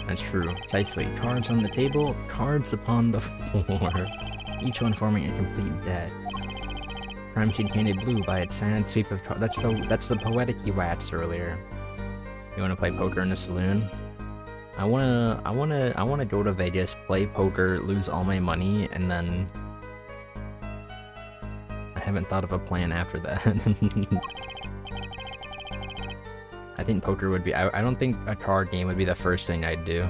That's true, precisely. Cards on the table, cards upon the floor. Each one forming a complete deck. Crime scene painted blue by its sad sweep of cards. That's the poetic you waxed earlier. You wanna play poker in a saloon? I wanna go to Vegas, play poker, lose all my money, and then I haven't thought of a plan after that. I think poker would be— I don't think a card game would be the first thing I'd do.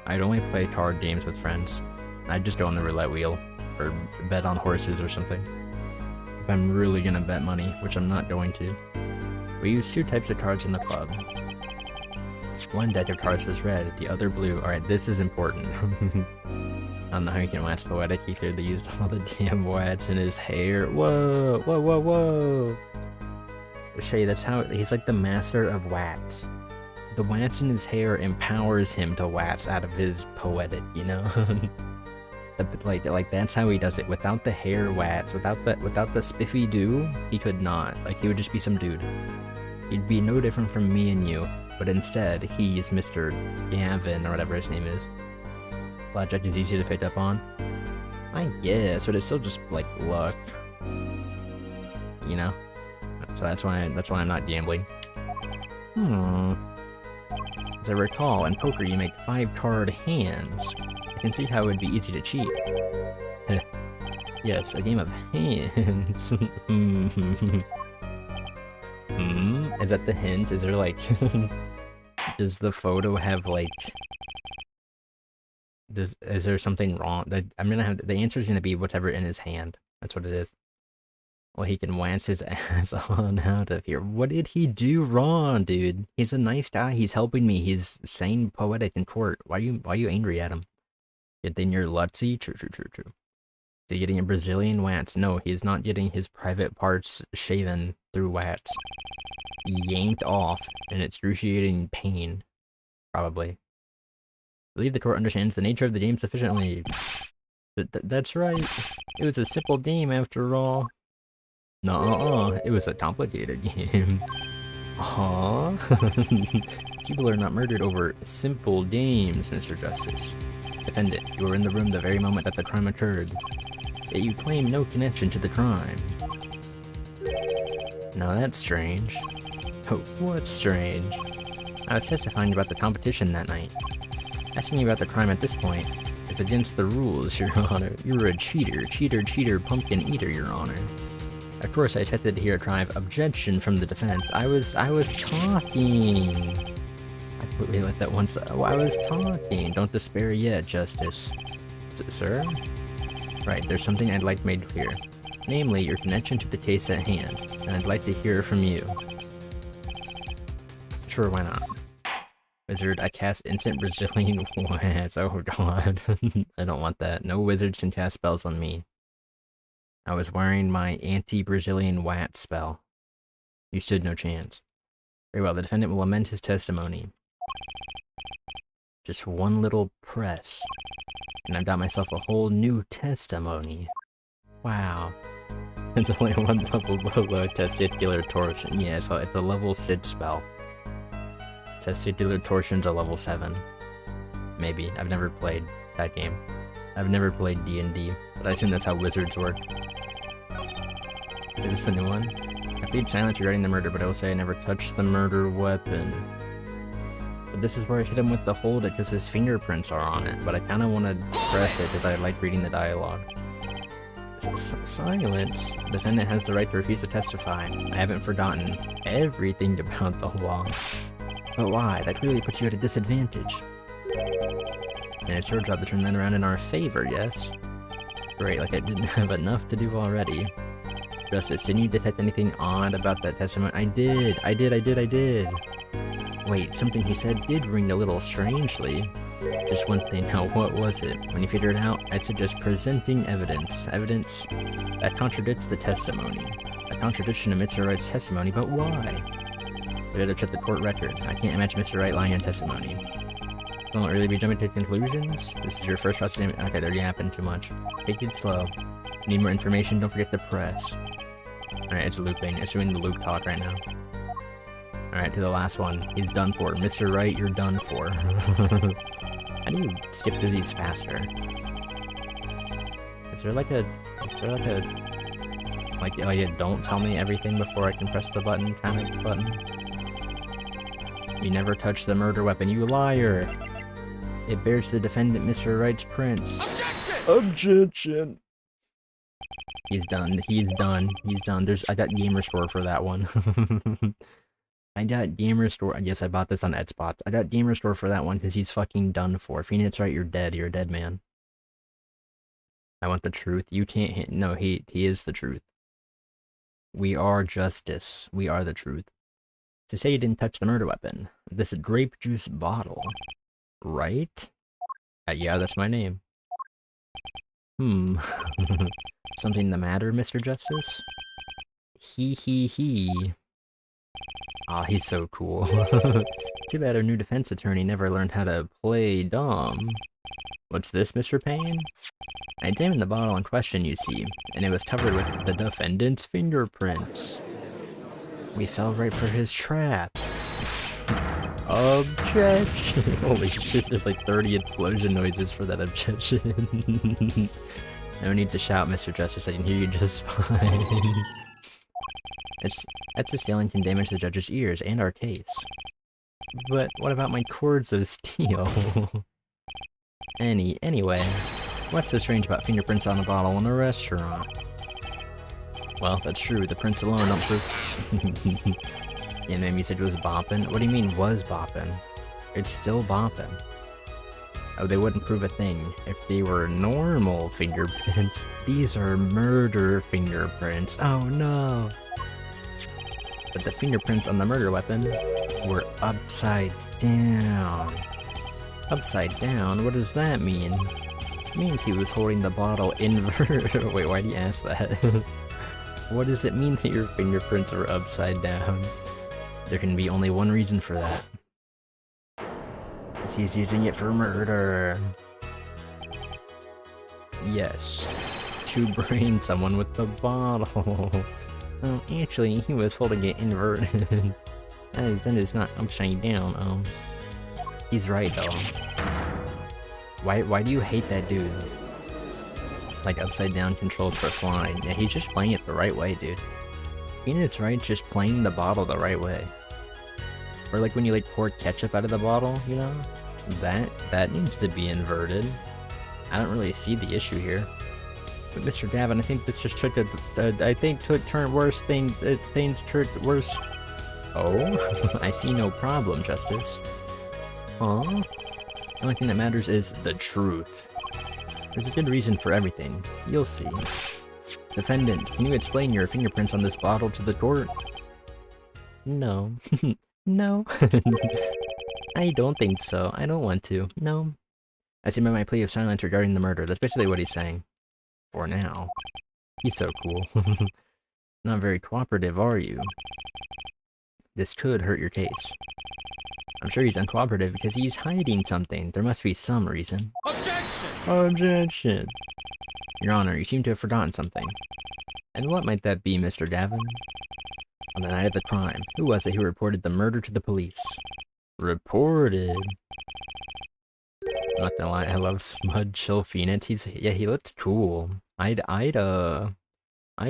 I'd only play card games with friends. I'd just go on the roulette wheel, or bet on horses or something. If I'm really gonna bet money, which I'm not going to. We use 2 types of cards in the club. One deck of cards is red, the other blue. Alright, this is important. I don't know how you can wax poetic, he clearly used all the damn wax in his hair. Whoa, whoa, whoa, whoa! Shay, that's how— he's like the master of wax. The wax in his hair empowers him to wax out of his poetic, you know? like that's how he does it. Without the hair wax, without the spiffy do, he could not. Like, he would just be some dude. He'd be no different from me and you, but instead, he's Mr. Gavin, or whatever his name is. Blackjack is easy to pick up on. I guess, but it's still just, like, luck. You know? So that's why I'm not gambling. As I recall, in poker you make 5-card hands. I can see how it would be easy to cheat. Yes, a game of hands. Is that the hint? Is there like... Does the photo have like... Is there something wrong? I'm gonna have— the answer is gonna be whatever in his hand. That's what it is. Well, he can wax his ass on out of here. What did he do wrong, dude? He's a nice guy. He's helping me. He's saying poetic in court. Why are you angry at him? Yet then you're Lutsy? True. Is he getting a Brazilian wax? No, he's not getting his private parts shaven through wax. Yanked off in excruciating pain. Probably. I believe the court understands the nature of the game sufficiently. That's right. It was a simple game after all. No, it was a complicated game. People are not murdered over simple games, Mr. Justice. Defendant, you were in the room the very moment that the crime occurred. Yet you claim no connection to the crime. Now that's strange. Oh, what's strange? I was testifying about the competition that night. Asking you about the crime at this point is against the rules, Your Honor. You're a cheater, cheater, pumpkin eater, Your Honor. Of course, I expected to hear a cry of objection from the defense. I was talking. I completely let that once. Oh, I was talking. Don't despair yet, Justice. Sir? Right, there's something I'd like made clear. Namely, your connection to the case at hand, and I'd like to hear from you. Sure, why not? Wizard, I cast instant Brazilian Wats. Oh god. I don't want that. No wizards can cast spells on me. I was wearing my anti-Brazilian Wat spell. You stood no chance. Very well, the defendant will amend his testimony. Just one little press, and I've got myself a whole new testimony. Wow. It's only one level below Testicular Torsion. Yeah, so it's a level 6 spell. Testicular Torsion's a level 7. Maybe. I've never played that game. I've never played D&D, but I assume that's how wizards work. Is this the new one? I plead silence regarding the murder, but I will say I never touched the murder weapon. But this is where I hit him with the hold it because his fingerprints are on it, but I kind of want to press it because I like reading the dialogue. Silence. The defendant has the right to refuse to testify. I haven't forgotten everything about the law. But why? That clearly puts you at a disadvantage. And it's your job to turn that around in our favor, yes? Great, like I didn't have enough to do already. Justice, didn't you detect anything odd about that testimony? I did. Wait, something he said did ring a little strangely. Just one thing, now what was it? When you figure it out, I'd suggest presenting evidence. Evidence that contradicts the testimony. A contradiction of Mr. Wright's testimony, but why? We better check the court record. I can't imagine Mr. Wright lying in testimony. Don't really be jumping to conclusions? This is your first shot statement. Okay, they're yapping too much. Take it slow. Need more information, don't forget to press. Alright, it's looping. It's doing the loop talk right now. Alright, to the last one. He's done for. Mr. Wright, you're done for. How do you skip through these faster? Is there like a don't tell me everything before I can press the button kind of button? You never touched the murder weapon, you liar! It bears the defendant Mr. Wright's prints. Objection! He's done. I got Gamerscore for that one. I got Gamerscore. I guess I bought this on Etspots. I got Gamerscore for that one because he's fucking done for. If Phoenix Wright, you're dead. You're a dead man. I want the truth. You can't hit. No, he is the truth. We are justice. We are the truth. To say you didn't touch the murder weapon. This grape juice bottle. Right? Yeah, that's my name. Something the matter, Mr. Justice? He. Aw, he's so cool. Too bad our new defense attorney never learned how to play dumb. What's this, Mr. Payne? I examined the bottle in question, you see, and it was covered with the defendant's fingerprints. We fell right for his trap. Objection! Holy shit, there's like 30 explosion noises for that objection. No need to shout, Mr. Justice, I can hear you just fine. That's scaling can damage the judge's ears and our case. But what about my cords of steel? Anyway, what's so strange about fingerprints on a bottle in a restaurant? Well, that's true, the prints alone don't prove... Yeah, man, you said it was bopping? What do you mean was bopping? It's still bopping. Oh, they wouldn't prove a thing if they were normal fingerprints. These are murder fingerprints. Oh no! But the fingerprints on the murder weapon were upside down. Upside down? What does that mean? It means he was holding the bottle inverted. Wait, why do you ask that? What does it mean that your fingerprints are upside down? There can be only one reason for that. He's using it for murder. Yes. To brain someone with the bottle. Oh, actually, he was holding it inverted. Then it's not upside down. He's right though. Why do you hate that dude? Like upside down controls for flying. Yeah, he's just playing it the right way, dude. Phoenix Wright just playing the bottle the right way. Or like when you like pour ketchup out of the bottle, you know? That needs to be inverted. I don't really see the issue here. But Mr. Davin, I think this just took I think took turn worse things turned worse. Oh, I see no problem, Justice. Huh? The only thing that matters is the truth. There's a good reason for everything. You'll see. Defendant, can you explain your fingerprints on this bottle to the court? No. No. I don't think so. I don't want to. No. I submit my plea of silence regarding the murder. That's basically what he's saying. For now. He's so cool. Not very cooperative, are you? This could hurt your case. I'm sure he's uncooperative because he's hiding something. There must be some reason. Objection! Objection! Your Honor, you seem to have forgotten something. And what might that be, Mr. Davin? On the night of the crime, who was it who reported the murder to the police? Reported? I'm not gonna lie, I love Smud Chill Phoenix. He looks cool. I'd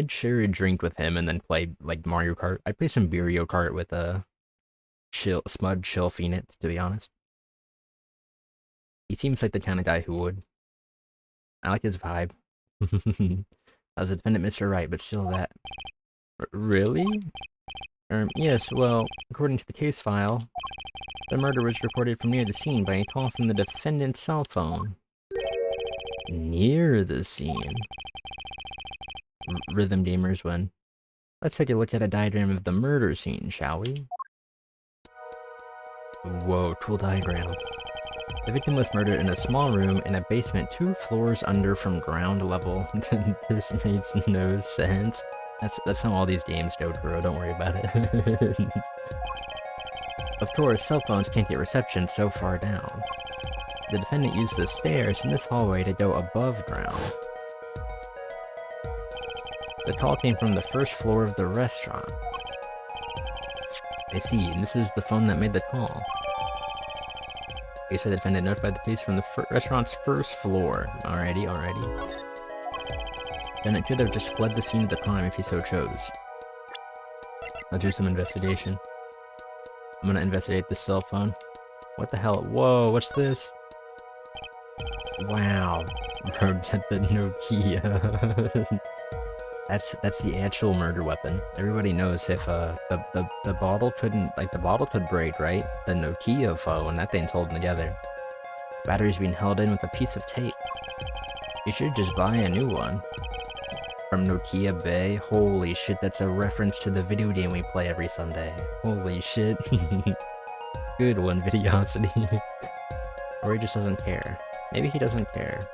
share a drink with him and then play like Mario Kart. I'd play some Mario Kart with Smud Chill Phoenix, to be honest. He seems like the kind of guy who would. I like his vibe. I was a defendant, Mr. Right, but still that. Really? Yes, well, according to the case file, the murder was reported from near the scene by a call from the defendant's cell phone. Near the scene? Rhythm gamers win. Let's take a look at a diagram of the murder scene, shall we? Whoa, cool diagram. The victim was murdered in a small room in a basement 2 floors under from ground level. This makes no sense. That's how all these games go, bro. Don't worry about it. Of course, cell phones can't get reception so far down. The defendant used the stairs in this hallway to go above ground. The call came from the first floor of the restaurant. I see, and this is the phone that made the call. Case for the defendant notified the police from the restaurant's first floor. Alrighty. Defendant could have just fled the scene of the crime if he so chose. Let's do some investigation. I'm gonna investigate this cell phone. What the hell? Whoa, what's this? Wow. Bro, get the Nokia. That's the actual murder weapon. Everybody knows if the bottle couldn't, like, the bottle could break, right? The Nokia phone, that thing's holding together. The battery's being held in with a piece of tape. You should just buy a new one. From Nokia Bay. Holy shit, that's a reference to the video game we play every Sunday. Holy shit. Good one, Videosity. Or he just doesn't care. Maybe he doesn't care.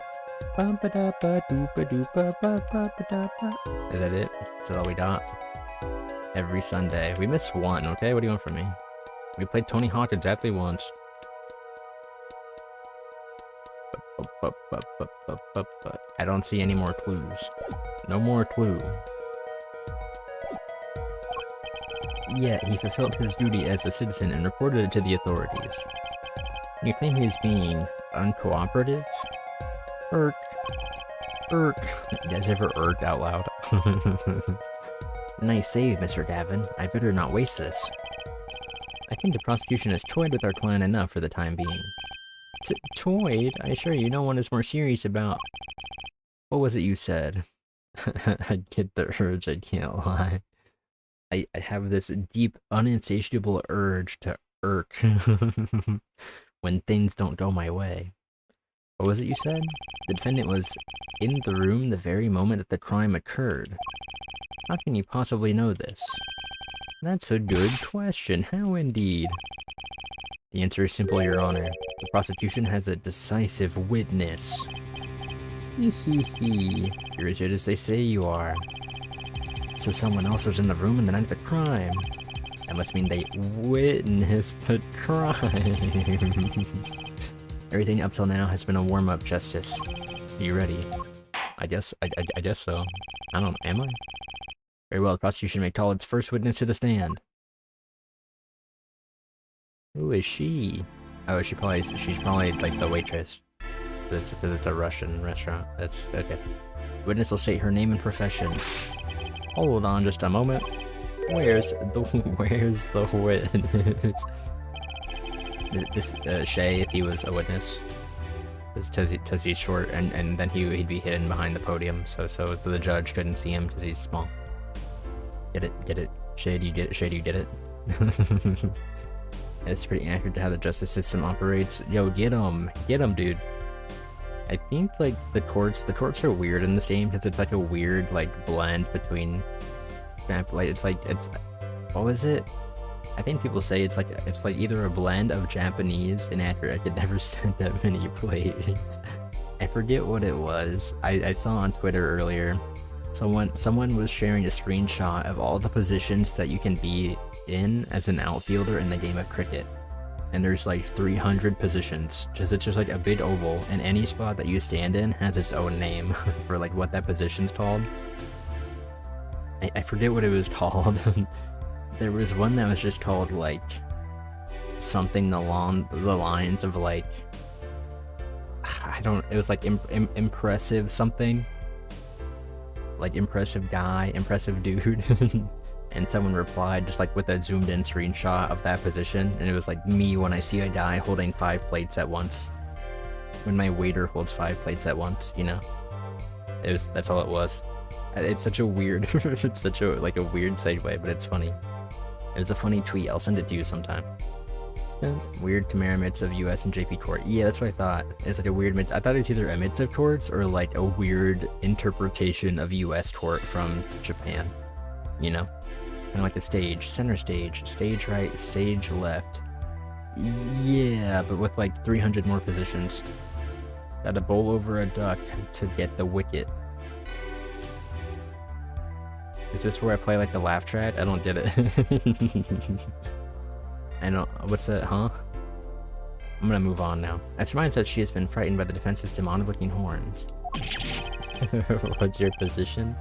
Is that it? Is that all we got? Every Sunday. We missed one, okay? What do you want from me? We played Tony Hawk exactly once. I don't see any more clues. No more clue. Yet, he fulfilled his duty as a citizen and reported it to the authorities. You claim he is being uncooperative? Irk. You guys ever irk out loud? Nice save, Mr. Davin. I'd better not waste this. I think the prosecution has toyed with our client enough for the time being. Toyed? I assure you, no one is more serious about... What was it you said? I get the urge, I can't lie. I have this deep, uninsatiable urge to irk when things don't go my way. What was it you said? The defendant was in the room the very moment that the crime occurred. How can you possibly know this? That's a good question. How indeed? The answer is simple, Your Honor. The prosecution has a decisive witness. Hee. You're as good as they say you are. So someone else was in the room on the night of the crime. That must mean they witnessed the crime. Everything up till now has been a warm-up, Justice. Are you ready? I guess so. I don't know, am I? Very well, the prosecution may call its first witness to the stand. Who is she? Oh, she's probably like the waitress. Because it's a Russian restaurant. That's okay. The witness will state her name and profession. Hold on just a moment. Where's the witness? this Shay if he was a witness. Because he's short, and then he'd be hidden behind the podium, so the judge couldn't see him because he's small. Get it? Shade, you get it? Shade, you get it? It's pretty accurate to how the justice system operates. Yo, get him, dude. I think like the courts are weird in this game because it's like a weird like blend between, like it's what was it? I think people say it's like either a blend of Japanese and accurate. I could never stand that many plates. I forget what it was. I saw on Twitter earlier. Someone was sharing a screenshot of all the positions that you can be in as an outfielder in the game of cricket. And there's like 300 positions. It's just like a big oval, and any spot that you stand in has its own name for like what that position's called. I forget what it was called. There was one that was just called like something along the lines of like, it was like impressive something, like impressive guy, impressive dude. And someone replied just like with a zoomed in screenshot of that position, and it was like me when I see a guy holding 5 plates at once, when my waiter holds 5 plates at once, you know. That's all it was. It's such a weird it's such a like a weird segue, but it's funny. It's a funny tweet. I'll send it to you sometime. Weird Chimera myths of US and JP Court. Yeah, that's what I thought. It's like a weird myth. I thought it was either a myth of torts or like a weird interpretation of US tort from Japan. You know? Kind of like a stage. Center stage. Stage right. Stage left. Yeah, but with like 300 more positions. Gotta bowl over a duck to get the wicket. Is this where I play like the laugh track? I don't get it. I know. What's that, huh? I'm gonna move on now. As mine says, she has been frightened by the defense's demonic looking horns. What's your position?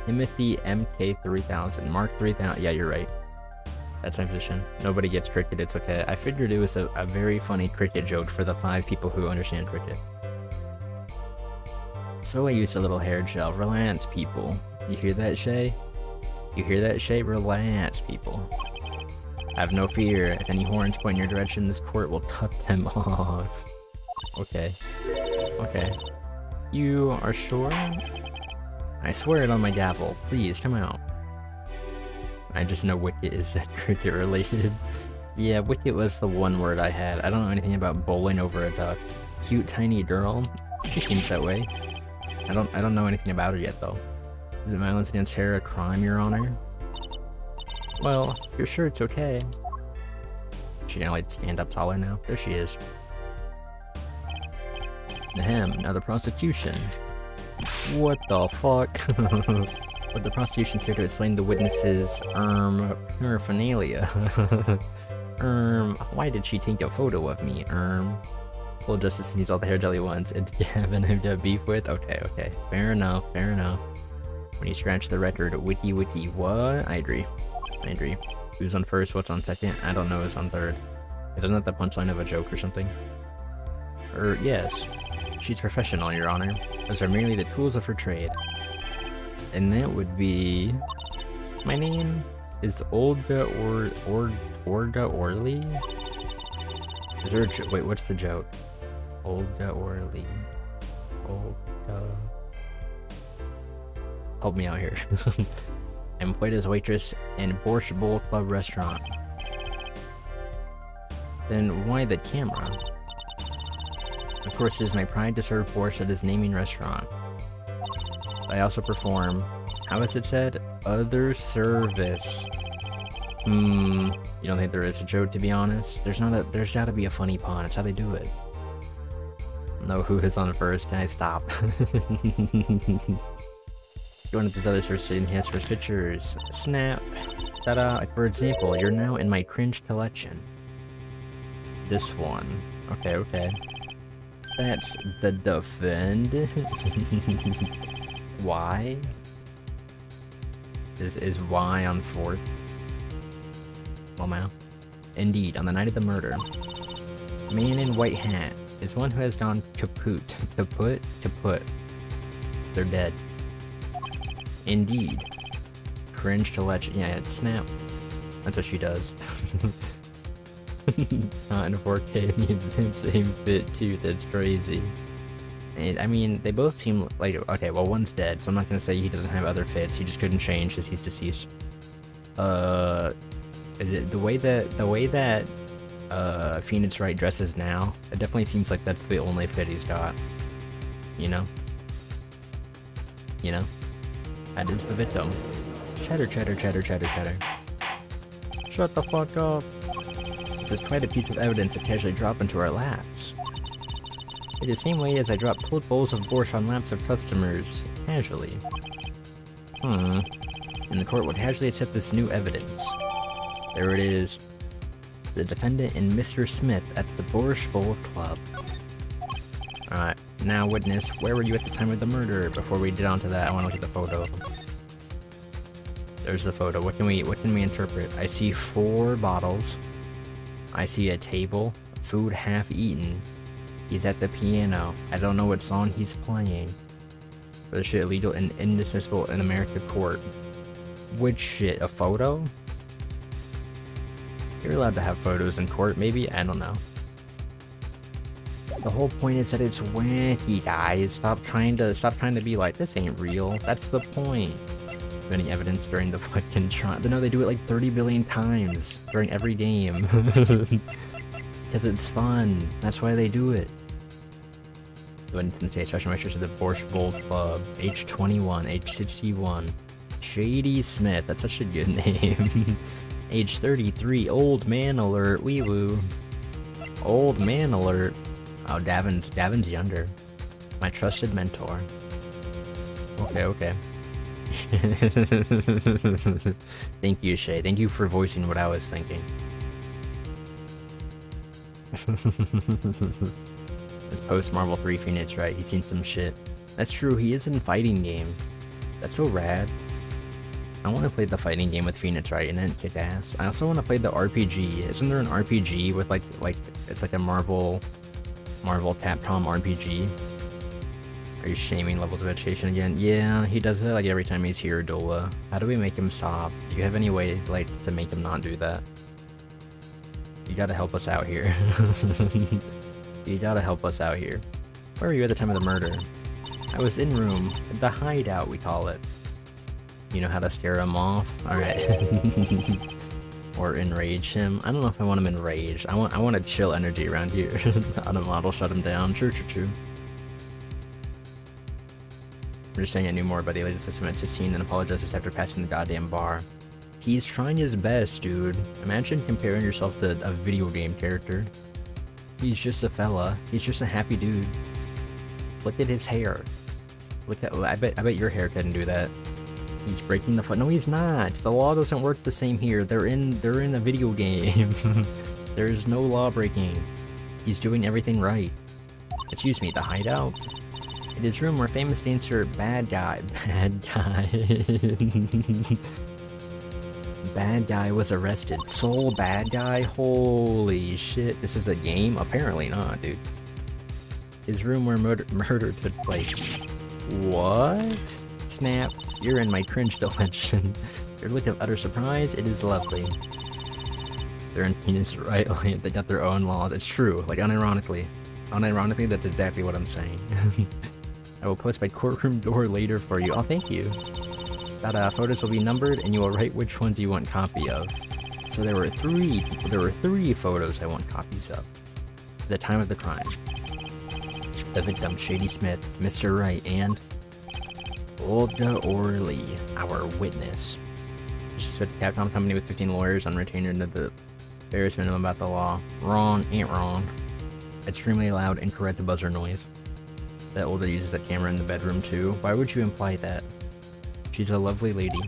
Timothy MK3000. Mark 3000. Yeah, you're right. That's my position. Nobody gets cricket, it's okay. I figured it was a very funny cricket joke for the 5 people who understand cricket. So I used a little hair gel. Relax, people. You hear that, Shay? You hear that, Shay? Relax, people. Have no fear. If any horns point in your direction, this court will cut them off. Okay. Okay. You are sure? I swear it on my gavel. Please, come out. I just know Wicket is cricket related. Yeah, Wicket was the one word I had. I don't know anything about bowling over a duck. Cute tiny girl? She seems that way. I don't know anything about her yet, though. Is it violence against terror a crime, Your Honor? Well, you're sure it's okay. She gonna like stand up taller now? There she is. Ahem, now the prosecution. What the fuck? Would the prosecution care to explain the witness's, paraphernalia? Why did she take a photo of me? Full justice needs all the hair jelly ones. It's Gavin I have beef with? Okay, okay. Fair enough, fair enough. When you scratch the record, wiki, what? I agree. I agree. Who's on first, what's on second? I don't know who's on third. Isn't that the punchline of a joke or something? Yes. She's professional, Your Honor. Those are merely the tools of her trade. And that would be... My name is Olga Olga Orly? Is there a wait, what's the joke? Olga Orly. Olga... Help me out here. I'm employed as waitress in Borscht Bowl Club restaurant. Then why the camera? Of course, it is my pride to serve borscht at his naming restaurant. I also perform, how is it said? Other service. You don't think there is a joke, to be honest? There's gotta be a funny pun. It's how they do it. No, who is on first? Guys, stop. Going to this other source to enhance first pictures. Snap. Ta-da. For example, you're now in my cringe collection. This one. Okay, okay. That's the defend. Y? Is Y on fourth? Well, now. Indeed, on the night of the murder. Man in white hat is one who has gone kaput. Kaput. They're dead. Indeed. Cringe to legend. Yeah, snap. That's what she does. Not in 4K, needs the same fit too, that's crazy. And, I mean, they both seem like, okay, well one's dead, so I'm not gonna say he doesn't have other fits, he just couldn't change because he's deceased. The way that Phoenix Wright dresses now, it definitely seems like that's the only fit he's got. You know? You know? That is the victim. Chatter, chatter, chatter, chatter, chatter. Shut the fuck up. There's quite a piece of evidence to casually drop into our laps. In the same way as I drop cold bowls of borscht on laps of customers, casually. And the court would casually accept this new evidence. There it is. The defendant and Mr. Smith at the Borscht Bowl Club. Alright, now witness, where were you at the time of the murder? Before we get onto that, I want to look at the photo. There's the photo. What can we interpret? I see 4 bottles. I see a table, food half eaten. He's at the piano. I don't know what song he's playing. For the shit illegal and inadmissible in America court. Which shit? A photo? You're allowed to have photos in court, maybe? I don't know. The whole point is that it's wacky, guys. Stop trying to be like, this ain't real. That's the point. Any evidence during the fucking trial? No, they do it like 30 billion times during every game. Because it's fun. That's why they do it. Winston State Special Measures to the Borscht Bowl Club. Age 21, age 61. Shady Smith, that's such a good name. Age 33, old man alert, wee woo. Old man alert. Oh, Davin's younger. My trusted mentor. Okay. Thank you, Shay. Thank you for voicing what I was thinking. This post Marvel 3 Phoenix, right? He's seen some shit. That's true, he is in fighting game. That's so rad. I want to play the fighting game with Phoenix Wright and then kick ass. I also want to play the RPG. Isn't there an RPG with like it's like a Marvel Capcom RPG? Are you shaming levels of education again? Yeah, he does it like every time he's here, Dola. How do we make him stop? Do you have any way like to make him not do that? You gotta help us out here. You gotta help us out here. Where were you at the time of the murder? I was in room, the hideout we call it. You know how to scare him off? Alright. Or enrage him. I don't know if I want him enraged. I want a chill energy around here. On a model, shut him down. True. I'm just saying I knew more about the latest system at 16 and apologizes after passing the goddamn bar. He's trying his best, dude. Imagine comparing yourself to a video game character. He's just a fella. He's just a happy dude. Look at his hair. Look at. I bet your hair couldn't do that. He's breaking the foot. No, he's not. The law doesn't work the same here. They're in a video game. There's no law breaking. He's doing everything right. Excuse me, the hideout? It is room where famous dancer Bad Guy Bad Guy was arrested. Soul Bad Guy? Holy shit. This is a game? Apparently not, dude. His room where murder took place. What? Snap. You're in my cringe dimension. Your look of utter surprise, it is lovely. They're in Phoenix, right? They got their own laws. It's true, like unironically. Unironically, that's exactly what I'm saying. I will post my courtroom door later for you. Oh, thank you. That photos will be numbered, and you will write which ones you want copy of. So there were three photos I want copies of. At the time of the crime. The victim, Shady Smith, Mr. Wright, and Olga Orley, our witness. Just with the Capcom company with 15 lawyers on retainer to the barest minimum about the law. Wrong, ain't wrong. Extremely loud, incorrect buzzer noise. That Olga uses that camera in the bedroom too. Why would you imply that? She's a lovely lady.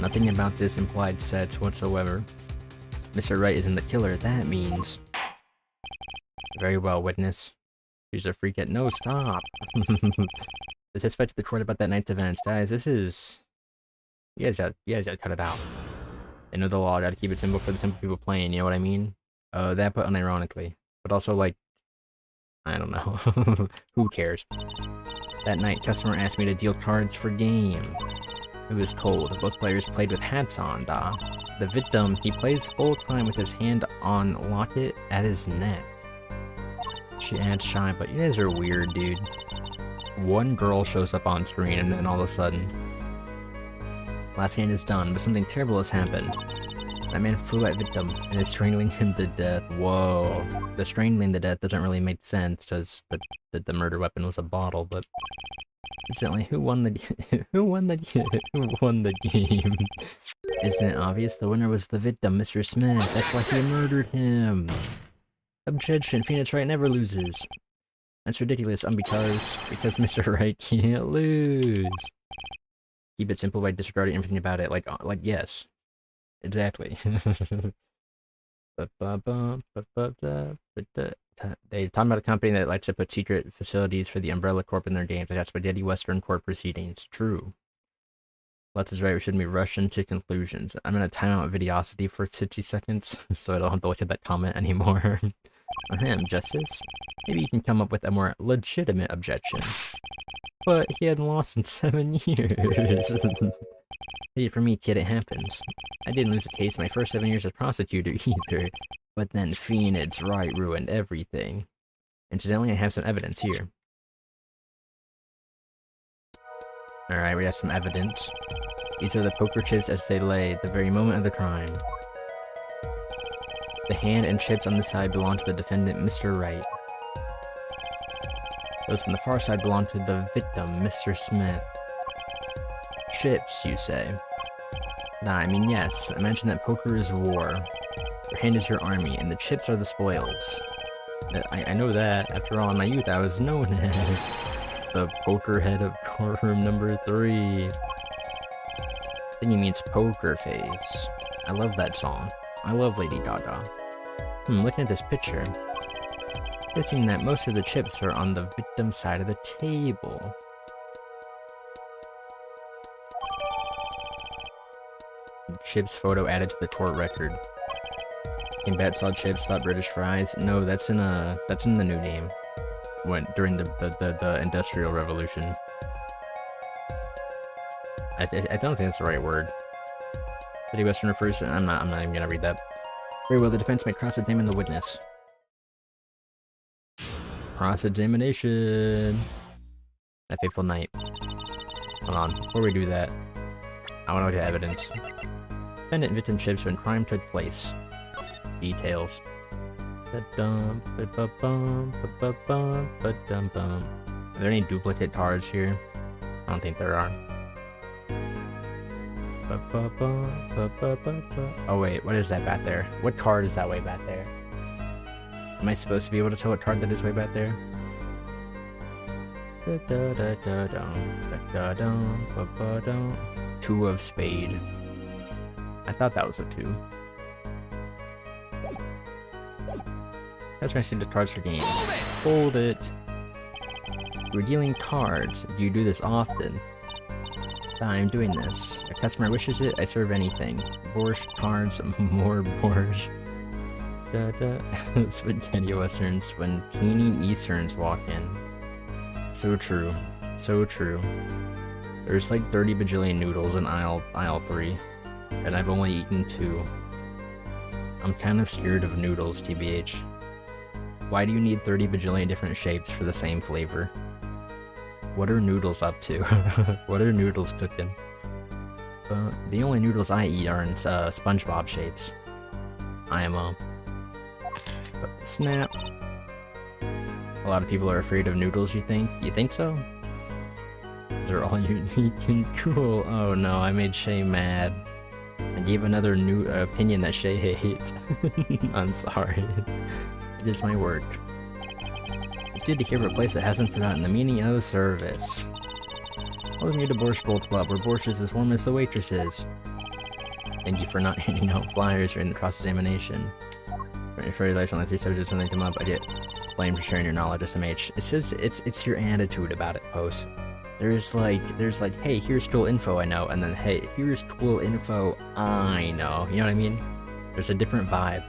Nothing about this implied sets whatsoever. Mr. Wright isn't the killer, that means... Very well, witness. She's a freak at- No, stop! The suspect to the court about that night's events. Guys, this is... You guys gotta cut it out. I know the law, gotta keep it simple for the simple people playing, you know what I mean? That but unironically. But also, like... I don't know. Who cares? That night, customer asked me to deal cards for game. It was cold. Both players played with hats on, da. The victim, he plays full time with his hand on locket at his neck. She adds shy, but you guys are weird, dude. One girl shows up on screen and then all of a sudden, last hand is done, but something terrible has happened. That man flew at victim and is strangling him to death. Whoa. The strangling to death doesn't really make sense because the murder weapon was a bottle, but incidentally, who won the game? Isn't it obvious? The winner was the victim, Mr. Smith. That's why he murdered him. Objection, Phoenix Wright never loses. That's ridiculous, because Mr. Wright can't lose. Keep it simple by disregarding everything about it. Like yes. Exactly. They talk about a company that likes to put secret facilities for the Umbrella Corp in their games. Like that's spaghetti Western Court proceedings. True. Let's is right, we shouldn't be rushing to conclusions. I'm gonna time out Videosity for 60 seconds, so I don't have to look at that comment anymore. Ahem, Justice. Maybe you can come up with a more legitimate objection. But he hadn't lost in 7 years. Hey, for me, kid, it happens. I didn't lose a case my first 7 years as prosecutor either, but then Phoenix Wright ruined everything. Incidentally, I have some evidence here. Alright, we have some evidence. These are the poker chips as they lay at the very moment of the crime. The hand and chips on the side belong to the defendant, Mr. Wright. Those on the far side belong to the victim, Mr. Smith. Chips, you say? Nah, I mean yes. Imagine that poker is war. Your hand is your army, and the chips are the spoils. I know that. After all, in my youth, I was known as the poker head of courtroom number 3. I think he means poker face. I love that song. I love Lady Gaga. Looking at this picture, noticing that most of the chips are on the victim's side of the table. Chips photo added to the court record. King Bat saw chips, thought British fries. No, that's in the new game. During the Industrial Revolution. I don't think that's the right word. City Western refers to, I'm not even gonna read that. Very well, the defense may cross-examine the witness. Cross-examination. That fateful night. Hold on, before we do that, I want to look at evidence. Defendant and victim chips when crime took place. Details. Are there any duplicate cards here? I don't think there are. Oh wait, what is that back there? What card is that way back there? Am I supposed to be able to tell what card that is way back there? Two of spade. I thought that was a 2. That's when I see the cards for games. Hold it! We're dealing cards. Do you do this often? I'm doing this. A customer wishes it, I serve anything. Borscht cards, more borscht. Spaghetti westerns when Keeney Easterns walk in. So true. So true. There's like 30 bajillion noodles in aisle 3. And I've only eaten 2. I'm kind of scared of noodles, TBH. Why do you need 30 bajillion different shapes for the same flavor? What are noodles up to? What are noodles cooking? The only noodles I eat are in SpongeBob shapes. IMO. Snap. A lot of people are afraid of noodles, you think? You think so? They're all unique and cool. Oh no, I made Shay mad. I gave another new opinion that Shay hates. I'm sorry. It is my work. It's good to hear of a place that hasn't forgotten the meaning of service. Welcome you to Borscht Bowl Club, where borscht is as warm as the waitresses. Thank you for not handing out flyers during the cross-examination. For your life on the 3 subjects when they come up, I get blamed for sharing your knowledge, SMH. It's just, it's your attitude about it, Post. There's like, hey, here's cool info I know, and then, hey, here's cool info I know. You know what I mean? There's a different vibe.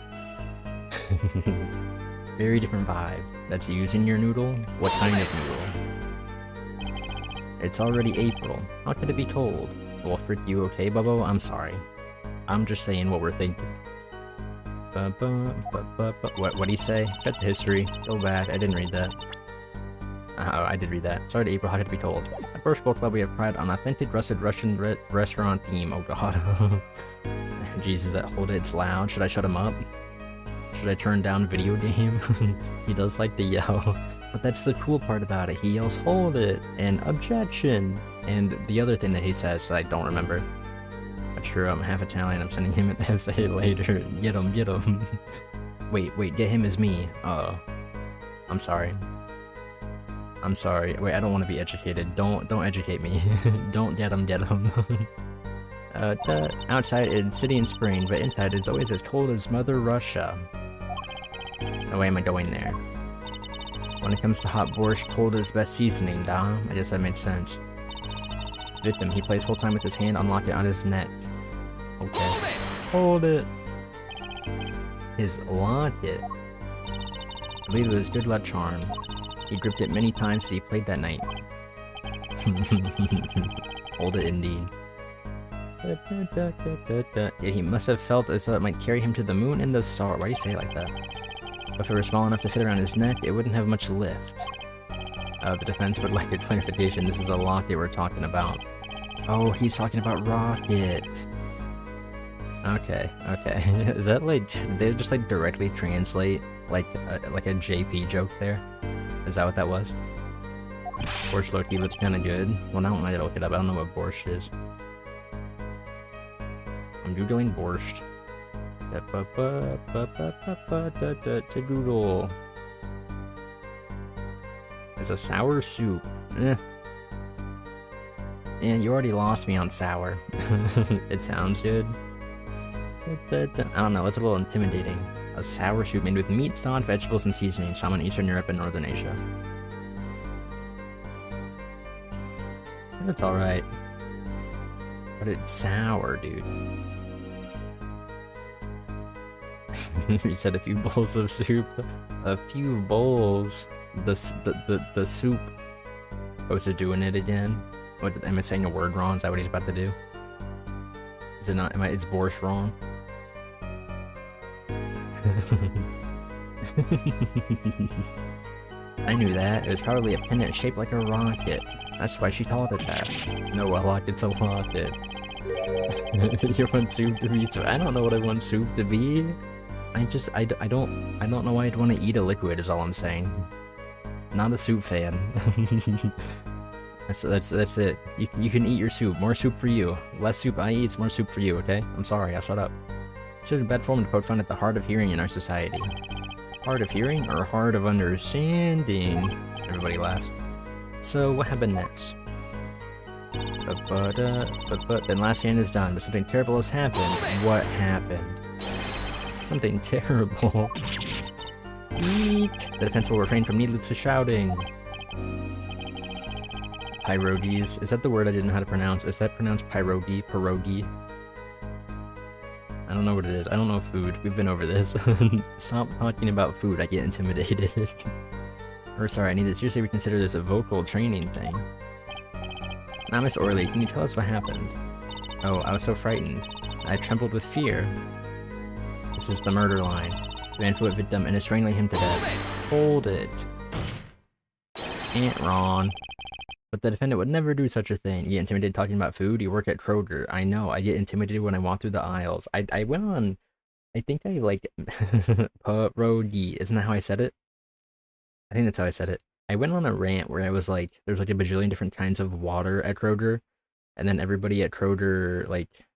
Very different vibe. That's using your noodle? What kind of noodle? It's already April. How could it be cold? Well, frick you, okay, Bubbo? I'm sorry. I'm just saying what we're thinking. What do you say? Cut the history. Go back. I didn't read that. Oh, I did read that. Sorry to April, how could it be told? At Birch Bowl Club, we have pride on authentic rusted Russian restaurant theme. Oh god. Jesus, that hold it's loud. Should I shut him up? Should I turn down video game? He does like to yell. But that's the cool part about it. He yells, hold it, and objection. And the other thing that he says, I don't remember. But true, I'm half Italian. I'm sending him an essay later. Get him, get him. Wait, get him as me. I'm sorry. I'm sorry. Wait, I don't want to be educated. Don't educate me. Don't get him, get him. Outside it's city in spring, but inside it's always as cold as Mother Russia. No way am I going there. When it comes to hot borscht, cold is best seasoning, duh? I guess that makes sense. Victim, he plays full time with his hand on locket on his neck. Okay. Hold it! His locket. I believe it was good luck charm. He gripped it many times as he played that night. Hold it indeed. Yeah, he must have felt as though it might carry him to the moon and the star. Why do you say it like that? If it were small enough to fit around his neck, it wouldn't have much lift. The defense would like a clarification. This is a locket we're talking about. Oh, he's talking about Rocket. Okay. Is that like, they just like directly translate like a JP joke there? Is that what that was? Borscht Loki looks kinda good. Well, now I gotta look it up. I don't know what borscht is. I'm doodling borscht. To Google. It's a sour soup. And you already lost me on sour. It sounds good. I don't know, it's a little intimidating. A sour soup made with meat, stock, vegetables, and seasonings found in Eastern Europe and Northern Asia. That's alright. But it's sour, dude. You said a few bowls of soup. A few bowls. The soup. Oh, is it doing it again? What, am I saying a word wrong? Is that what he's about to do? Is it not? It's borscht wrong? I knew that. It was probably a pennant shaped like a rocket. That's why she called it that. No, a locket's a locket. You want soup to be? So I don't know what I want soup to be. I don't know why I'd want to eat a liquid. Is all I'm saying. Not a soup fan. That's it. You can eat your soup. More soup for you. Less soup I eat, more soup for you. Okay? I'm sorry. I'll shut up. It's a bad form to poke fun at the hard of hearing in our society. Hard of hearing or hard of understanding? Everybody laughs. So what happened next? Then last hand is done, but something terrible has happened. What happened? Something terrible. Eek. The defense will refrain from needless shouting. Pierogies. Is that the word I didn't know how to pronounce? Is that pronounced pierogi? Pierogi? I don't know what it is. I don't know food. We've been over this. Stop talking about food. I get intimidated. Or sorry, I need to seriously reconsider this a vocal training thing. Now, Miss Orley, can you tell us what happened? Oh, I was so frightened. I trembled with fear. This is the murder line. The man flew at victim and is strangling him to death. Hold it. Ain't wrong. But the defendant would never do such a thing. You get intimidated talking about food? You work at Kroger. I know. I get intimidated when I walk through the aisles. I went on... I think I like... Pierogi. Isn't that how I said it? I think that's how I said it. I went on a rant where I was like... There's like a bajillion different kinds of water at Kroger. And then everybody at Kroger, like...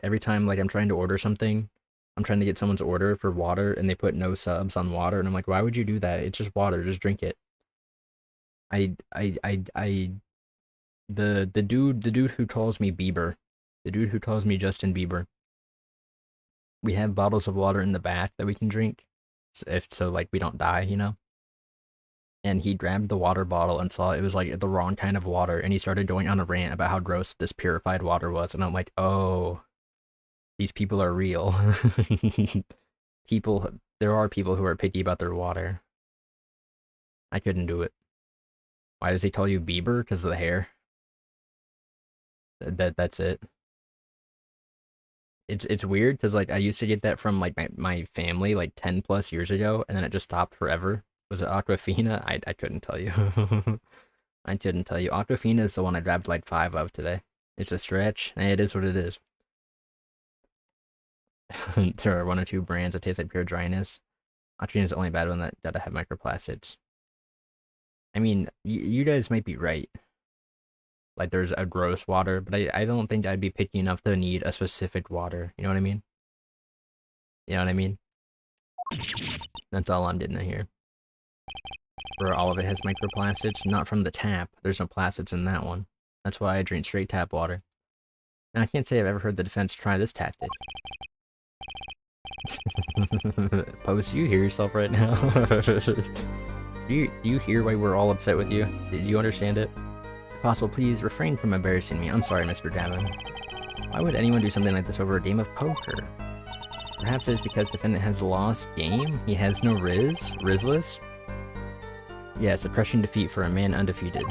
every time like I'm trying to order something... I'm trying to get someone's order for water and they put no subs on water. And I'm like, why would you do that? It's just water. Just drink it. The dude who calls me Bieber, the dude who calls me Justin Bieber, we have bottles of water in the back that we can drink, so like we don't die, you know? And he grabbed the water bottle and saw it was like the wrong kind of water, and he started going on a rant about how gross this purified water was, and I'm like, oh, these people are real. There are people who are picky about their water. I couldn't do it. Why does he call you Bieber? Because of the hair? That's it. It's weird because like I used to get that from like my family like 10 plus years ago, and then it just stopped forever. Was it Aquafina? I couldn't tell you. I couldn't tell you. Aquafina is the one I grabbed like 5 of today. It's a stretch. It is what it is. There are 1 or 2 brands that taste like pure dryness. Aquafina is the only bad one that have microplastics. I mean, you guys might be right. Like there's a gross water, but I don't think I'd be picky enough to need a specific water. You know what I mean? You know what I mean? That's all I'm getting at here. Where all of it has microplastics, not from the tap. There's no plastics in that one. That's why I drink straight tap water. And I can't say I've ever heard the defense try this tactic. Post, do you hear yourself right now? do you hear why we're all upset with you? Did you understand it? If possible, please refrain from embarrassing me. I'm sorry, Mr. Gavin. Why would anyone do something like this over a game of poker? Perhaps it is because defendant has lost game? He has no Rizless? Yes, a crushing defeat for a man undefeated.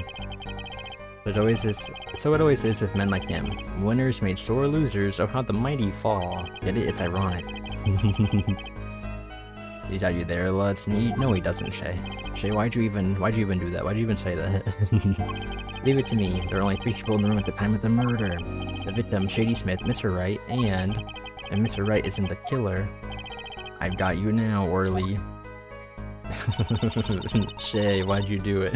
So it always is with men like him. Winners made sore losers, oh how the mighty fall. Get it? It's ironic. He's out you there, Lutz. No, he doesn't, Shay. Shay, why'd you even do that? Why'd you even say that? Leave it to me. There were only 3 people in the room at the time of the murder. The victim, Shady Smith, Mr. Wright, and Mr. Wright isn't the killer. I've got you now, Orly. Shay, why'd you do it?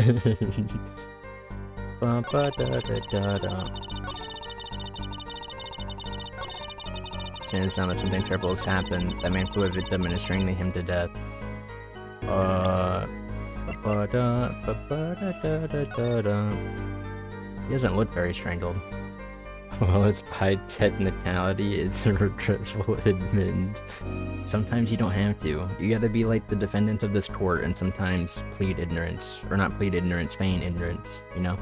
Chances now that something terrible has happened. That man flew a victim and is strangling him to death. He doesn't look very strangled. Well, it's by technicality, it's a regretful admittance. Sometimes you don't have to. You gotta be like the defendant of this court and sometimes plead ignorance. Or not plead ignorance, feign ignorance, you know?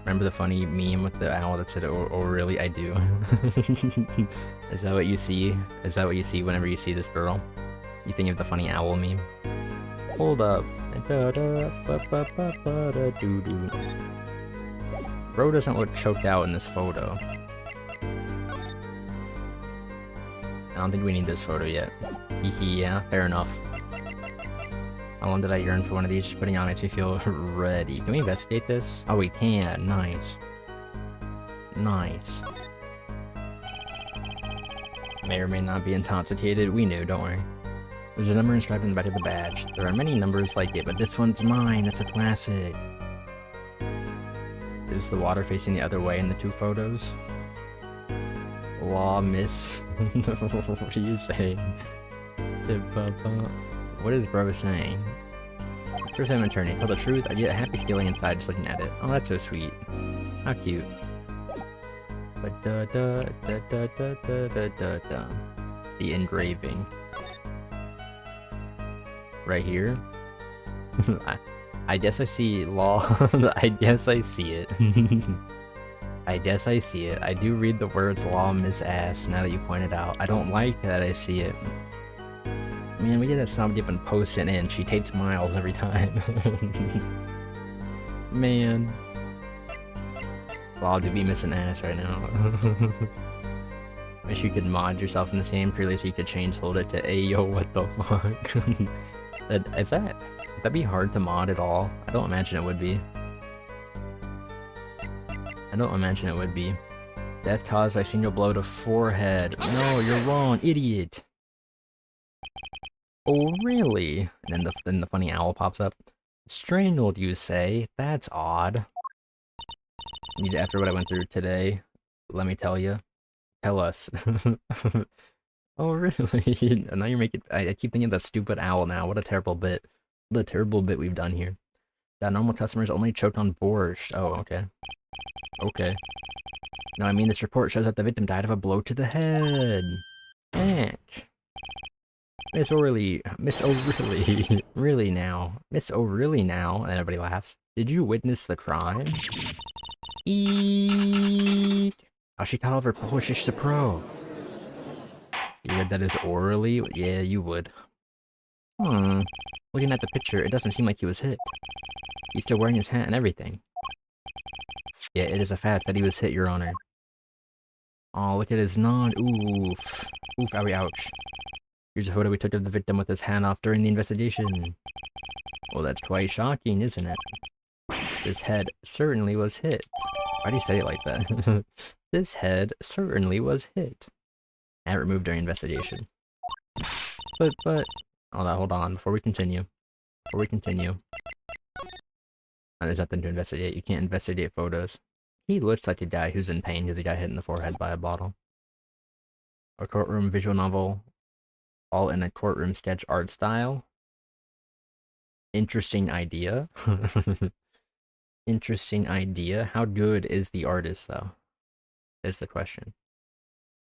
Remember the funny meme with the owl that said, oh really, I do? Is that what you see? Is that what you see whenever you see this girl? You think of the funny owl meme? Hold up. Bro doesn't look choked out in this photo. I don't think we need this photo yet. Yeah, fair enough. How long did I yearn for one of these? Just putting on makes me feel ready. Can we investigate this? Oh, we can. Nice. Nice. May or may not be intoxicated. We knew, don't worry. There's a number inscribed in the back of the badge. There are many numbers like it, but this one's mine. That's a classic. Is the water facing the other way in the 2 photos? Law, miss. What are you saying? What is bro saying? First time attorney, tell the truth, I get a happy feeling inside just looking at it. Oh, that's so sweet. How cute. The engraving. Right here. I guess I see law. I guess I see it. I guess I see it. I do read the words law, miss ass, now that you pointed out. I don't like that I see it. Man, we get that snob given posting in. She takes miles every time. Man. Law, do be missing ass right now. Wish you could mod yourself in this game purely so you could hold it to Ayo, what the fuck? Would that be hard to mod at all? I don't imagine it would be. I don't imagine it would be. Death caused by single blow to forehead. No, you're wrong, idiot. Oh, really? And then the funny owl pops up. Strangled, you say? That's odd. After what I went through today, let me tell you. Tell us. Oh, really? Now you're making... I keep thinking of that stupid owl now. What a terrible bit. What a terrible bit we've done here. That normal customers only choked on borscht. Oh, okay. Okay. No, I mean, this report shows that the victim died of a blow to the head. Heck. Miss O'Reilly, really now? Miss O'Reilly now? And everybody laughs. Did you witness the crime? Eek. Oh, she cut off her Polish to pro. You read that as orally? Yeah, you would. Looking at the picture, it doesn't seem like he was hit. He's still wearing his hat and everything. Yeah, it is a fact that he was hit, Your Honor. Oh, look at his oof. Oof, owie, ouch. Here's a photo we took of the victim with his hand off during the investigation. Well, that's quite shocking, isn't it? This head certainly was hit. Why do you say it like that? This head certainly was hit. And removed during investigation. But, hold on, before we continue. Oh, there's nothing to investigate. You can't investigate photos. He looks like a guy who's in pain because he got hit in the forehead by a bottle. A courtroom visual novel, all in a courtroom sketch art style. Interesting idea. Interesting idea. How good is the artist, though? Is the question.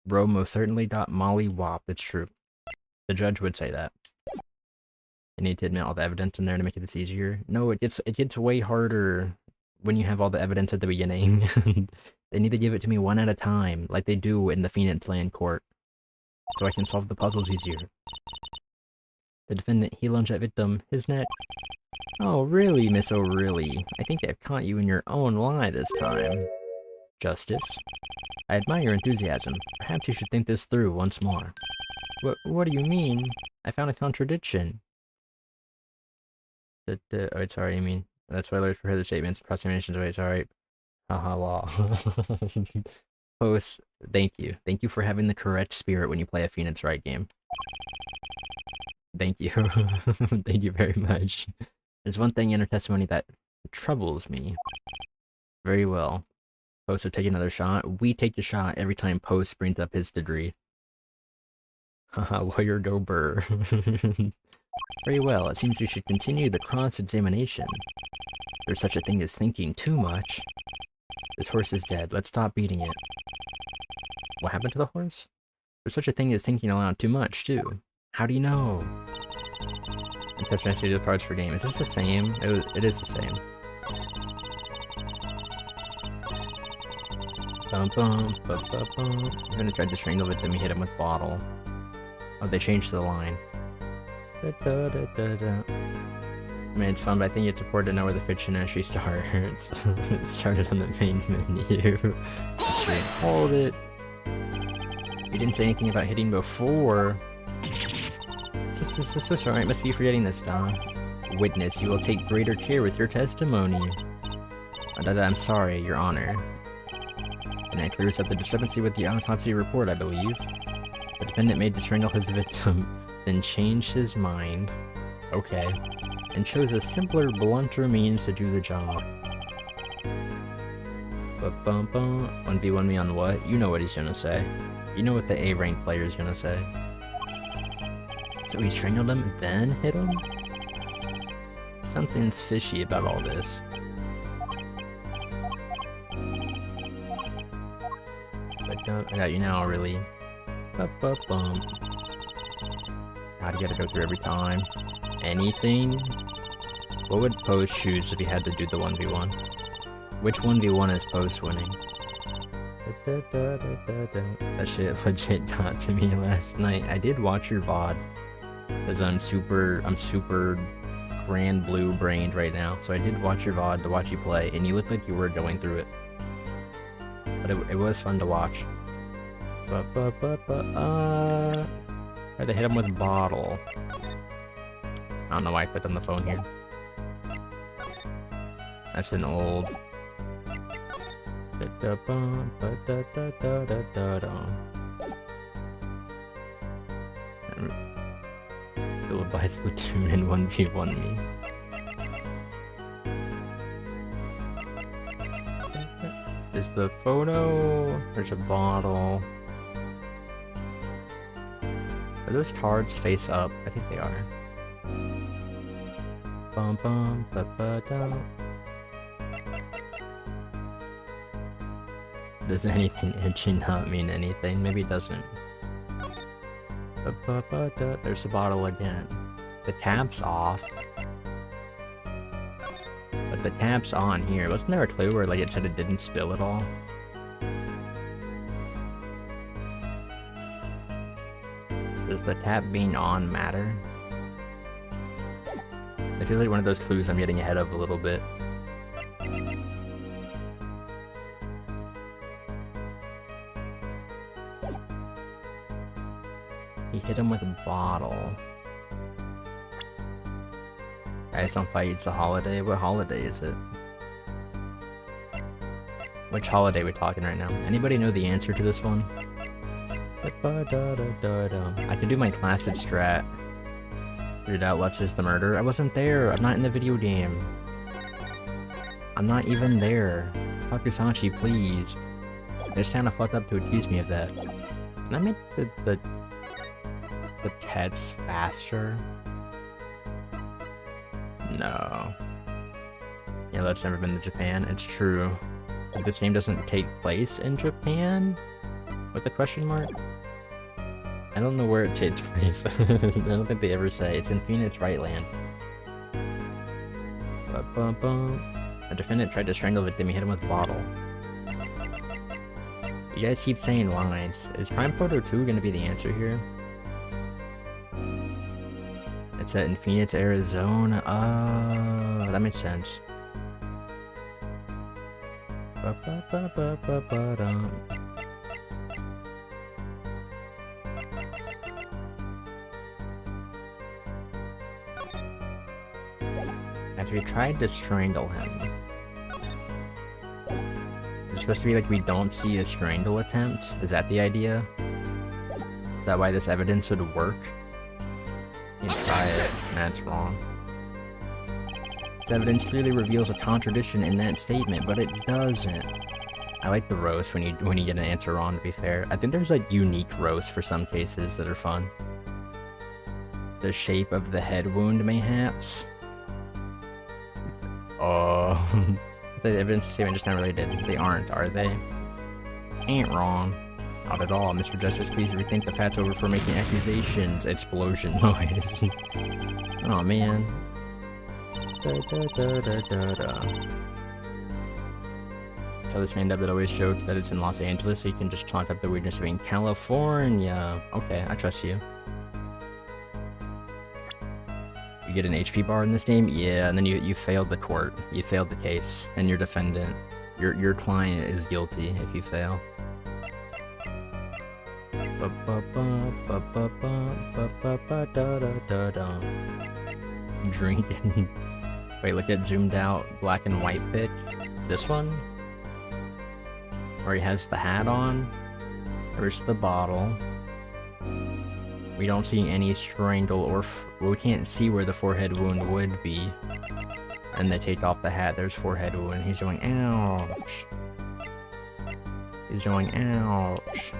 Bro most certainly got molly-whopped. It's true. The judge would say that. I need to admit all the evidence in there to make this easier. No, it gets way harder when you have all the evidence at the beginning. They need to give it to me one at a time, like they do in the Phoenix Land court, so I can solve the puzzles easier. The defendant, he lunged at victim, his neck. Oh, really, Miss O'Reilly? I think I've caught you in your own lie this time. Justice? I admire your enthusiasm. Perhaps you should think this through once more. What do you mean? I found a contradiction. Oh, sorry, you mean. That's why lawyers prohibit statements, approximations, wait, sorry. Haha, law. Post, thank you. Thank you for having the correct spirit when you play a Phoenix Wright game. Thank you. Thank you very much. There's one thing in her testimony that troubles me. Very well. Post will take another shot. We take the shot every time Post brings up his degree. Haha, lawyer go burr. Very well, it seems we should continue the cross-examination. There's such a thing as thinking too much. This horse is dead, let's stop beating it. What happened to the horse? There's such a thing as thinking aloud too much, too. How do you know? And test message the parts for game. Is this the same? It is the same. Bum bum, bum bum bum. I'm gonna try to strangle victim, hit him with bottle. Oh, they changed the line. Da, da, da, da, da. I mean, it's fun, but I think it's important to know where the fiction actually starts. It started on the main menu. Straight hold it. You didn't say anything about hitting before. So sorry, I must be forgetting this, Don. Witness, you will take greater care with your testimony. I'm sorry, Your Honor. And that clears up the discrepancy with the autopsy report, I believe. The defendant made to strangle his victim, then changed his mind. Okay. And chose a simpler, blunter means to do the job. Ba-bum-bum. 1v1 me on what? You know what he's gonna say. You know what the A-rank player is gonna say. So he strangled him, then hit him? Something's fishy about all this. But I got you now, really. Ba-ba-bum. God, you gotta go through every time. Anything? What would Post choose if he had to do the 1v1? Which 1v1 is Post winning? That shit legit got to me last night. I did watch your VOD. Because I'm super grand blue brained right now. So I did watch your VOD to watch you play, and you looked like you were going through it. But it was fun to watch. Try to hit him with a bottle. I don't know why I clicked on the phone here. That's an old. Bill buys Splatoon and 1v1 me. There's the photo. There's a bottle. Are those cards face up? I think they are. Bum bum ba ba da. Does anything itchy not mean anything? Maybe it doesn't. Ba ba ba da. There's the bottle again. The cap's off. But the cap's on here. Wasn't there a clue where like it said it didn't spill at all? Does the tap being on matter? I feel like one of those clues I'm getting ahead of a little bit. hit him with a bottle. Guys, don't fight, it's a holiday. What holiday is it? Which holiday are we talking right now? Anybody know the answer to this one? I can do my classic strat. Figured out Lutz is the murderer. I wasn't there. I'm not in the video game. I'm not even there. Hakusashi, please. I just kinda fucked up to accuse me of that. Can I make the pets faster? No. Yeah, Lutz never been to Japan. It's true. But this game doesn't take place in Japan? With a question mark? I don't know where it takes place. I don't think they ever say. It's in Phoenix Rightland. A defendant tried to strangle a victim. He hit him with a bottle. You guys keep saying lines. Is Prime Photo 2 gonna be the answer here? It's set in Phoenix, Arizona. Oh, that makes sense. After we tried to strangle him. It's supposed to be like we don't see a strangle attempt? Is that the idea? Is that why this evidence would work? You can try it. That's wrong. This evidence clearly reveals a contradiction in that statement, but it doesn't. I like the roast when you get an answer wrong, to be fair. I think there's like unique roasts for some cases that are fun. The shape of the head wound, mayhaps? Oh, the evidence statement just not related. They aren't, are they? Ain't wrong. Not at all. Mr. Justice, please rethink the fat's over for making accusations. Explosion noise. Oh man. Tell this fan dub that always jokes that it's in Los Angeles, so you can just chalk up the weirdness of being California. Okay, I trust you. You get an HP bar in this game? Yeah, and then you failed the court. You failed the case, and your defendant, your client is guilty if you fail. Drinking. Wait, look at zoomed out black and white pic. This one? Where he has the hat on. Where's the bottle? We don't see any strangle or well, we can't see where the forehead wound would be. And they take off the hat, there's forehead wound. He's going, ouch. He's going, ouch.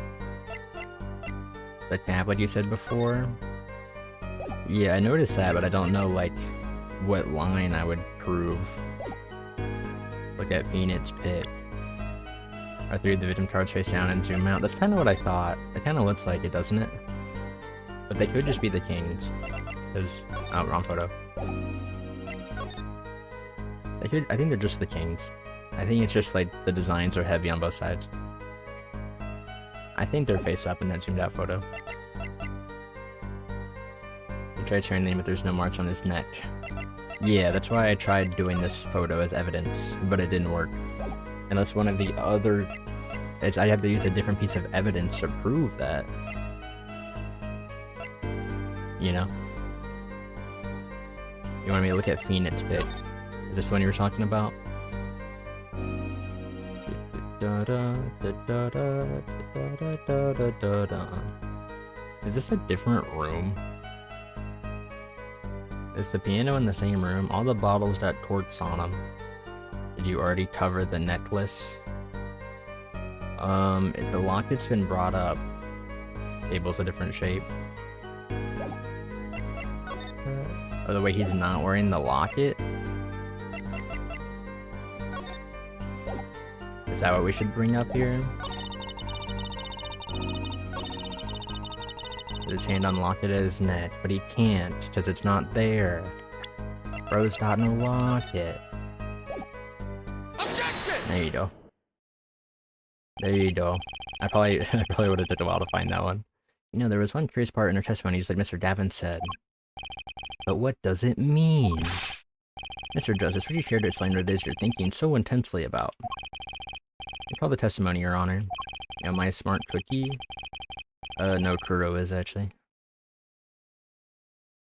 The tablet you said before? Yeah, I noticed that, but I don't know, like, what line I would prove. Look at Phoenix pick. Are three of the victim cards face down and zoom out? That's kind of what I thought. It kind of looks like it, doesn't it? But they could just be the kings. Because, oh, wrong photo. They could, I think they're just the kings. I think it's just like the designs are heavy on both sides. I think they're face up in that zoomed out photo. I tried sharing the name, but there's no marks on his neck. Yeah, that's why I tried doing this photo as evidence, but it didn't work. Unless one of the other... I had to use a different piece of evidence to prove that. You know? You want me to look at Phoenix pic? Is this the one you were talking about? Is this a different room? Is the piano in the same room? All the bottles got corks on them. Did you already cover the necklace? The locket's been brought up. Table's a different shape. Oh, the way he's not wearing the locket? Is that what we should bring up here? Put his hand on locket at his neck, but he can't, because it's not there. Bro's got no locket. Objection! There you go. There you go. I probably would have took a while to find that one. You know, there was one curious part in her testimony, just like Mr. Davin said. But what does it mean? Mr. Justice, would you care to explain what it is you're thinking so intensely about? Recall the testimony, Your Honor. Am I a smart cookie? No, Kuro is, actually.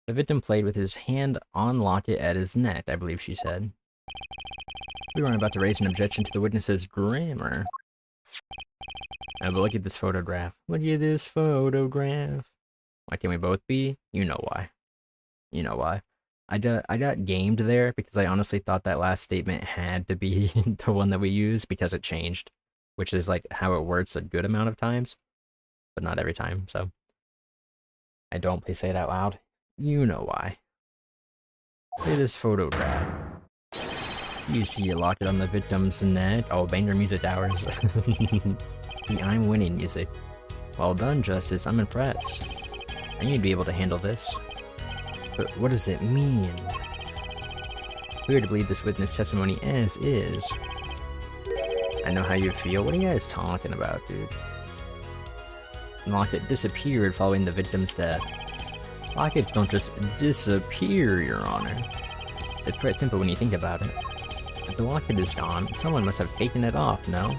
The victim played with his hand on locket at his neck, I believe she said. We weren't about to raise an objection to the witness's grammar. But look at this photograph. Look at this photograph. Why can't we both be? You know why. You know why. I got gamed there because I honestly thought that last statement had to be the one that we use because it changed. Which is like how it works a good amount of times. But not every time, so. I don't please say it out loud. You know why. Look at this photograph. You see a locket on the victim's neck. Oh, banger music hours. The I'm winning music. Well done, Justice. I'm impressed. I need to be able to handle this. But what does it mean? We are to believe this witness testimony as is. I know how you feel. What are you guys talking about, dude? Locket disappeared following the victim's death. Lockets don't just disappear, Your Honor. It's quite simple when you think about it. If the locket is gone, someone must have taken it off, no?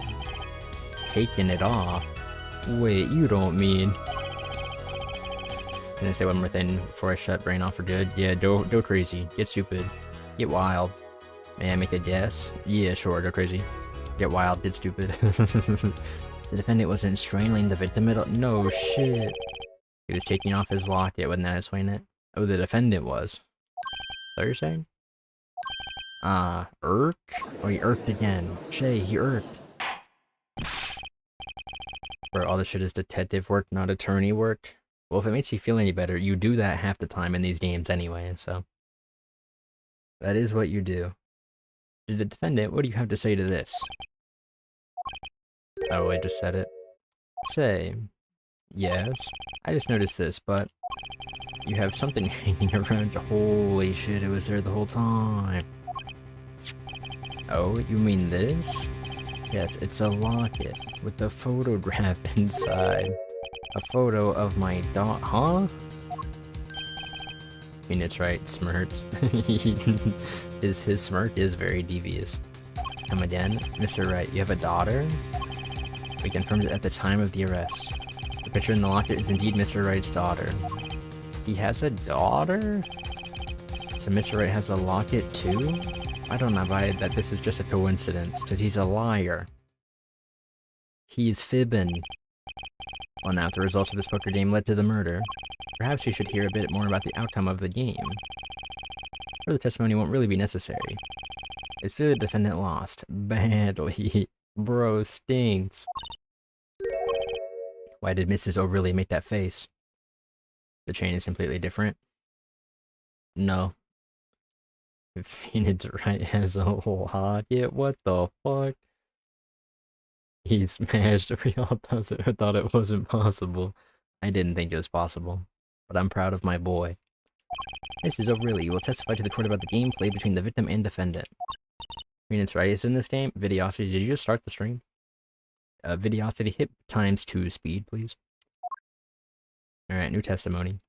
Taken it off? Wait, you don't mean... Can I say one more thing before I shut brain off for good? Yeah, go crazy. Get stupid. Get wild. May I make a guess? Yeah, sure, go crazy. Get wild, get stupid. The defendant wasn't strangling the victim at all. No shit. He was taking off his locket, wouldn't that explain it? Oh, the defendant was. Is that what you're saying? Irk? Oh, he irked again. Shay, he irked. Bro, all this shit is detective work, not attorney work. Well, if it makes you feel any better, you do that half the time in these games anyway, so. That is what you do. To the defendant, what do you have to say to this? Oh, I just said it. Say. Yes. I just noticed this, but you have something hanging around. Holy shit, it was there the whole time. Oh, you mean this? Yes, it's a locket with a photograph inside. A photo of my dog. Huh? I mean, it's right, smirks. His smirk is very devious. Come again? Mr. Wright, you have a daughter? We confirmed it at the time of the arrest. The picture in the locket is indeed Mr. Wright's daughter. He has a daughter? So Mr. Wright has a locket too? I don't know that this is just a coincidence, because he's a liar. He's fibbing. Well, now, if the results of this poker game led to the murder, perhaps we should hear a bit more about the outcome of the game. Further testimony won't really be necessary. It's clear the defendant lost. Badly. Bro, stinks. Why did Mrs. O'Reilly make that face? The chain is completely different? No. Phoenix Wright has a whole locket? What the fuck? He smashed. We all thought it wasn't possible. I didn't think it was possible. But I'm proud of my boy. Mrs. O'Reilly will testify to the court about the gameplay between the victim and defendant. Phoenix Wright is in this game. Videosity, did you just start the stream? Videosity, hit ×2 speed, please. Alright, new testimony.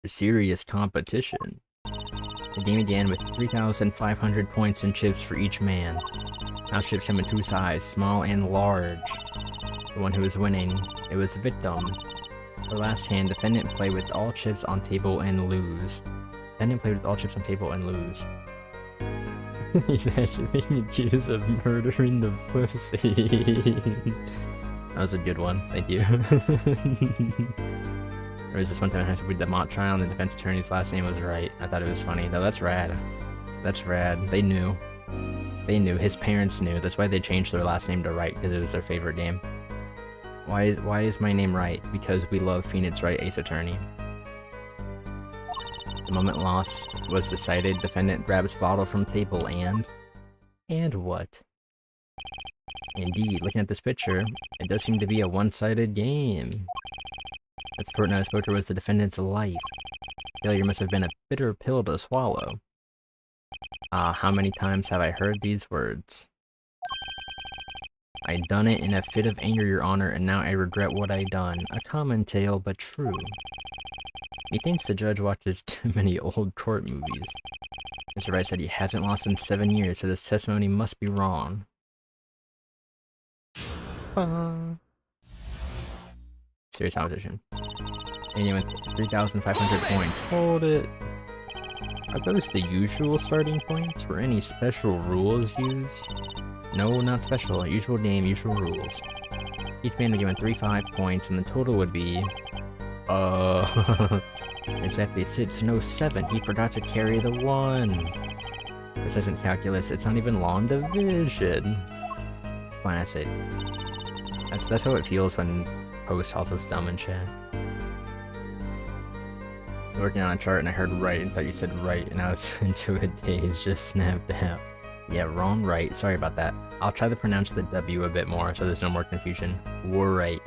Serious competition. The game began with 3,500 points and chips for each man. House chips come in two sizes, small and large. The one who was winning, it was victim. For last hand, defendant play with all chips on table and lose. Defendant played with all chips on table and lose. He's actually being accused of murdering the pussy. That was a good one, thank you. Or is this one time I have to read the mock trial and the defense attorney's last name was right? I thought it was funny. No, that's rad. That's rad. They knew. They knew. His parents knew. That's why they changed their last name to Wright, because it was their favorite game. Why is my name Wright? Because we love Phoenix Wright, Ace Attorney. The moment lost was decided. Defendant grabs bottle from table and... And what? Indeed, looking at this picture, it does seem to be a one-sided game. Let's court now, poker was the defendant's life. Failure must have been a bitter pill to swallow. How many times have I heard these words? I done it in a fit of anger, Your Honor, and now I regret what I done. A common tale, but true. Methinks the judge watches too many old court movies. Mr. Wright said he hasn't lost in 7 years, so this testimony must be wrong. serious competition. And you went 3,500 points. Hold it. Are those the usual starting points? Were any special rules used? No, not special. Usual game, usual rules. Each man would give 35 points, and the total would be... exactly 6, no 7. He forgot to carry the 1. This isn't calculus, it's not even long division. Classic. That's how it feels when host calls us dumb in chat. Working on a chart and I heard right and thought you said right, and I was into a daze, just snapped out. Yeah, wrong right. Sorry about that. I'll try to pronounce the W a bit more so there's no more confusion. War right.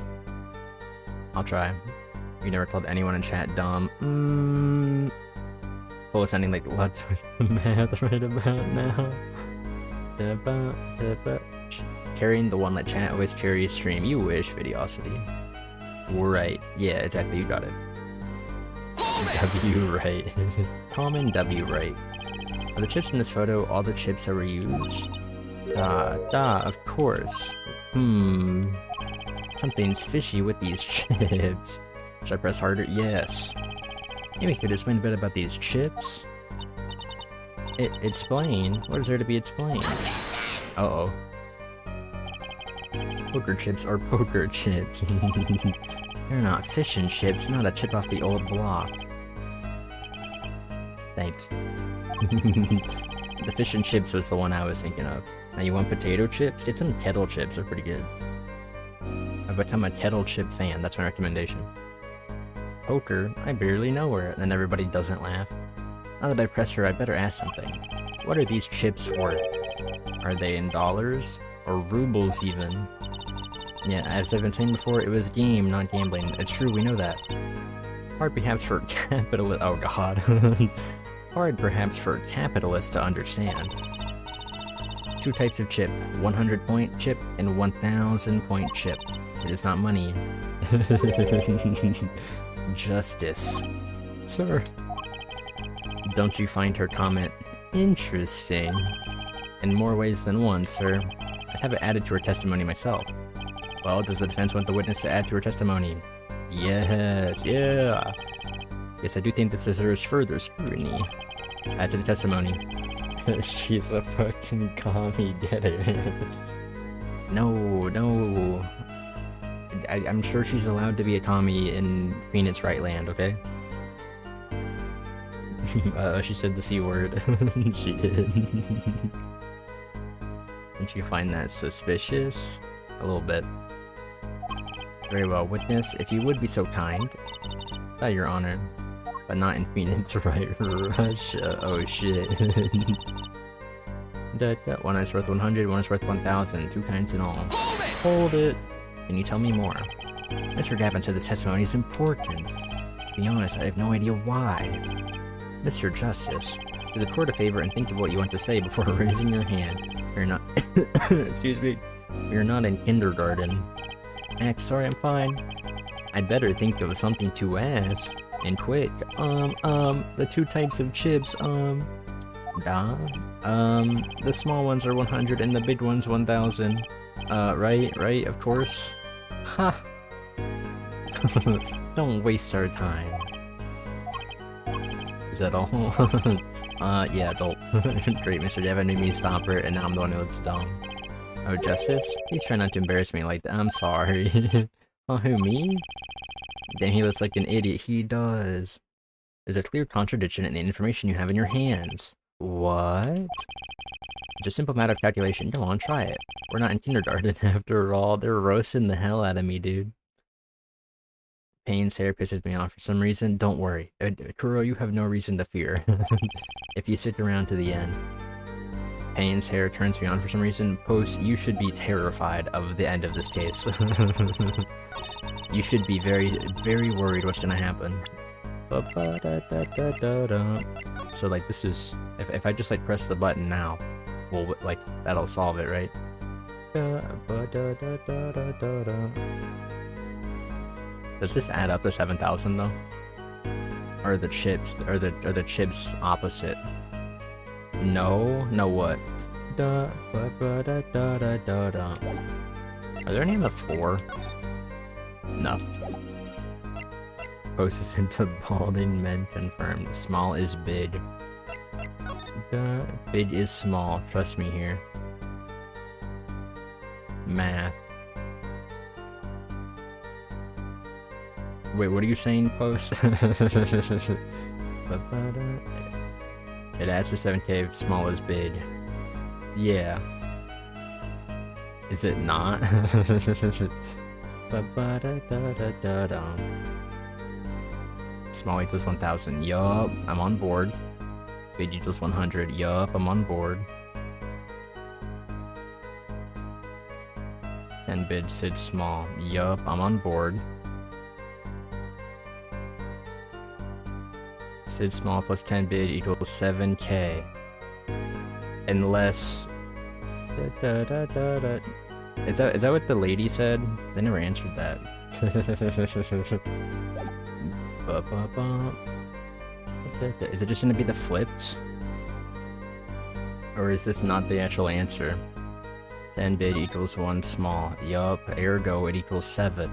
I'll try. You never told anyone in chat dumb. Full sounding like lots of math right about now. Carrying the one let chat always carry stream. You wish, Videosity. War right. Yeah, exactly. You got it. W right. Common W right. Are the chips in this photo all the chips that were used? Of course. Something's fishy with these chips. Should I press harder? Yes. Maybe you could explain a bit about these chips? Explain? What is there to be explained? Uh-oh. Poker chips are poker chips. They're not fish and chips, not a chip off the old block. Thanks. The fish and chips was the one I was thinking of. Now you want potato chips? Get some kettle chips, they're pretty good. I've become a kettle chip fan, that's my recommendation. Poker? I barely know her, and then everybody doesn't laugh. Now that I press her, I better ask something. What are these chips worth? Are they in dollars? Or rubles even? Yeah, as I've been saying before, it was game, not gambling. It's true, we know that. Hard perhaps for capitalist— oh god. Hard perhaps for capitalists to understand. 2 types of chip, 100-point chip and 1,000-point chip. It is not money. Justice. Sir. Don't you find her comment interesting? In more ways than one, sir. I have it added to her testimony myself. Well, does the defense want the witness to add to her testimony? Yes, yeah. Yes, I do think this deserves further scrutiny. Add to the testimony. She's a fucking commie, get it? No. I'm sure she's allowed to be a commie in Phoenix Right Land, okay? She said the C word. She did. Didn't you find that suspicious? A little bit. Very well, witness, if you would be so kind. Your honor. But not in Phoenix, right? Russia. Oh shit. One is worth 100, one is worth 1,000. 2 kinds in all. Hold it! Can you tell me more? Mr. Gavin said this testimony is important. To be honest, I have no idea why. Mr. Justice, do the court a favor and think of what you want to say before raising your hand. You're not— excuse me. You're not in kindergarten. Sorry, I'm fine. I'd better think of something to ask. And quick. The 2 types of chips, the small ones are 100 and the big ones 1,000. Right, of course. Ha! Don't waste our time. Is that all? Yeah, adult. Great, Mr. Devin made me stop her, and now I'm the one who looks dumb. Oh, Justice? Please try not to embarrass me like that. I'm sorry. Oh, who, me? Damn, he looks like an idiot. He does. There's a clear contradiction in the information you have in your hands. What? It's a simple matter of calculation. Go on, try it. We're not in kindergarten after all. They're roasting the hell out of me, dude. Payne's hair pisses me off for some reason. Don't worry. Kuro, you have no reason to fear. If you stick around to the end. Payne's hair turns me on for some reason. Post, you should be terrified of the end of this case. You should be very, very worried what's gonna happen. So like this is, if I just like press the button now, well, like that'll solve it, right? Does this add up to 7,000 though? Or are the chips, are the chips opposite? No what? Are there any on the floor? No. Post is into balding men confirmed. Small is big. Big is small. Trust me here. Math. Wait, what are you saying, Post? It adds to 7k if small is big. Yeah. Is it not? Small equals 1000. Yup, I'm on board. Big equals 100. Yup, I'm on board. 10 bid Sid small. Yup, I'm on board. Sid small plus 10 bid equals 7k. Unless... Is that what the lady said? They never answered that. Is it just gonna be the flipped? Or is this not the actual answer? 10 bid equals 1 small. Yup, ergo it equals 7.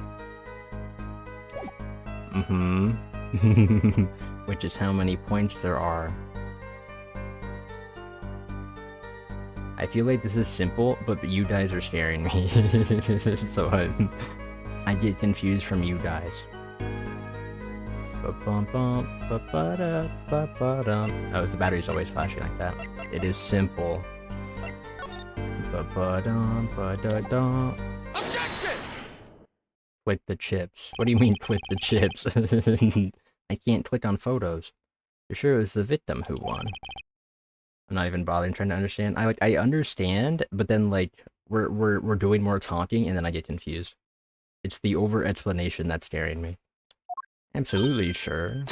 Which is how many points there are. I feel like this is simple, but you guys are scaring me. So I get confused from you guys. Oh, the battery's always flashing like that. It is simple. Objection! Click the chips. What do you mean click the chips? I can't click on photos. You're sure it was the victim who won? I'm not even bothering trying to understand. I understand, but then like we're doing more talking and then I get confused. It's the over explanation that's scaring me. Absolutely sure.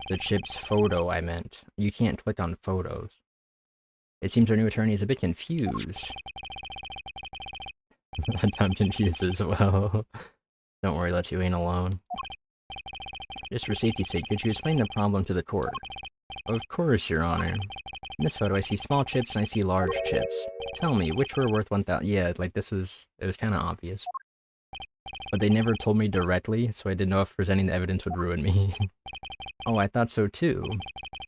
The chip's photo, I meant. You can't click on photos. It seems our new attorney is a bit confused. I'm confused as well. Don't worry, let you ain't alone. Just for safety's sake, could you explain the problem to the court? Of course, Your Honor. In this photo, I see small chips and I see large chips. Tell me, which were worth 1,000? Yeah, like it was kind of obvious. But they never told me directly, so I didn't know if presenting the evidence would ruin me. Oh, I thought so too.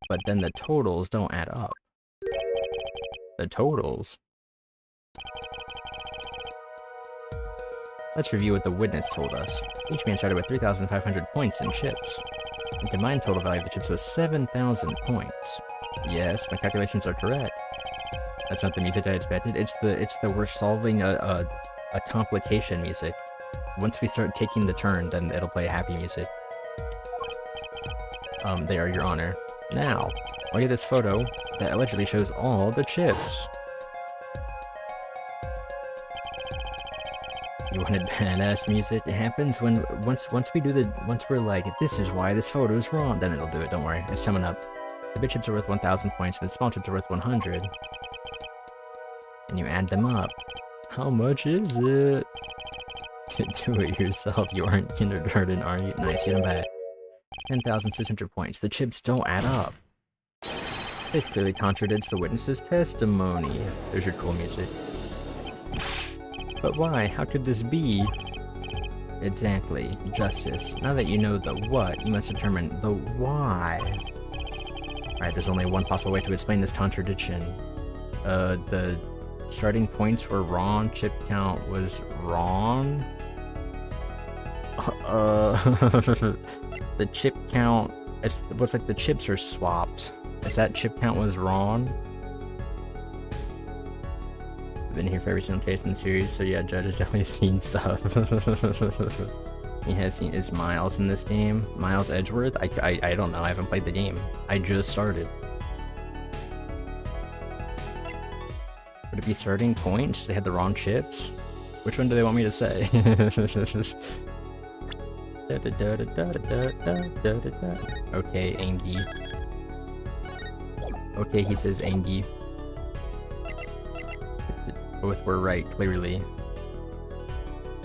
But then the totals don't add up. The totals? Let's review what the witness told us. Each man started with 3,500 points in chips. The combined total value of the chips was 7,000 points. Yes, my calculations are correct. That's not the music I expected. It's the we're solving a complication music. Once we start taking the turn, then it'll play happy music. They are, Your Honor. Now, look at this photo that allegedly shows all the chips. You wanted badass music? It happens when once we're like, this is why this photo is wrong, then it'll do it, don't worry. It's coming up. The big chips are worth 1,000 points, and the small chips are worth 100. And you add them up. How much is it? Do it yourself. You aren't kindergarten, are you? Nice, get them back. 10,600 points. The chips don't add up. This clearly contradicts the witness's testimony. There's your cool music. But why? How could this be? Exactly. Justice. Now that you know the what, you must determine the why. Alright, there's only one possible way to explain this contradiction. The starting points were wrong, chip count was wrong? The chip count... Looks like the chips are swapped. Is that chip count was wrong? I've been here for every single case in the series, so yeah, Judge has definitely seen stuff. He has seen... Is Miles in this game? Miles Edgeworth? I don't know, I haven't played the game. I just started. Would it be starting points? They had the wrong chips? Which one do they want me to say? Okay, Angie. Okay, he says Angie. Both were right, clearly.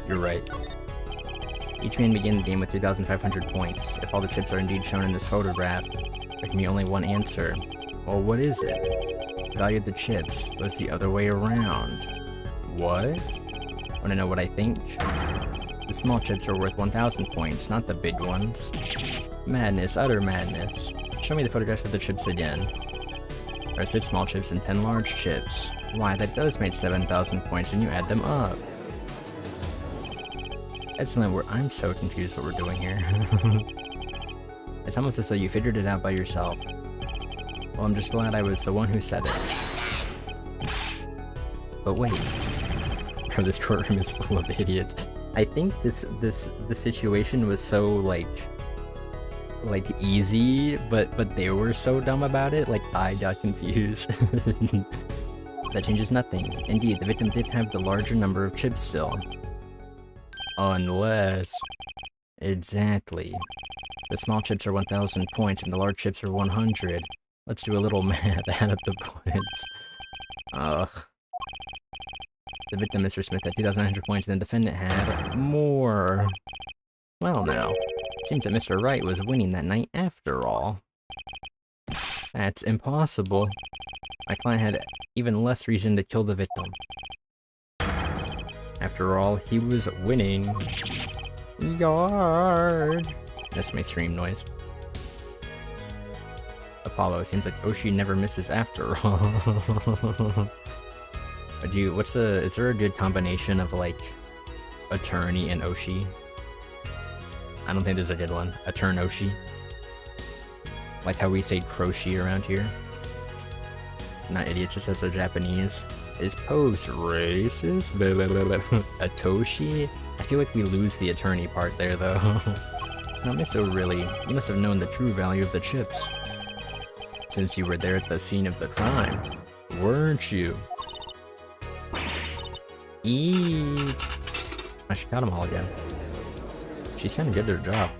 You're right. Each man began the game with 3,500 points. If all the chips are indeed shown in this photograph, there can be only one answer. Well, what is it? The value of the chips was the other way around. What? Wanna know what I think? The small chips are worth 1,000 points, not the big ones. Madness, utter madness. Show me the photograph of the chips again. There are 6 small chips and 10 large chips. Why, that does make 7,000 points when you add them up. Excellent, I'm so confused what we're doing here. It's almost as though you figured it out by yourself. Well, I'm just glad I was the one who said it. But wait. Bro, this courtroom is full of idiots. I think the situation was so like easy, but they were so dumb about it, like I got confused. That changes nothing. Indeed, the victim did have the larger number of chips still. Unless... Exactly. The small chips are 1,000 points and the large chips are 100. Let's do a little math, add up the points. Ugh. The victim, Mr. Smith, had 2,900 points and the defendant had more. Well now, it seems that Mr. Wright was winning that night after all. That's impossible. My client had even less reason to kill the victim. After all, he was winning. Yard. That's my stream noise. Apollo, it seems like Oshi never misses after all. Is there a good combination of, like, attorney and Oshi? I don't think there's a good one. Attorn Oshi. Like how we say crochet around here. Not idiots, just as they're Japanese. Is post racist? Atoshi? I feel like we lose the attorney part there, though. Now, Miss O'Reilly, you must have known the true value of the chips. Since you were there at the scene of the crime, weren't you? Eee. I should got them all again. She's kinda good at her job.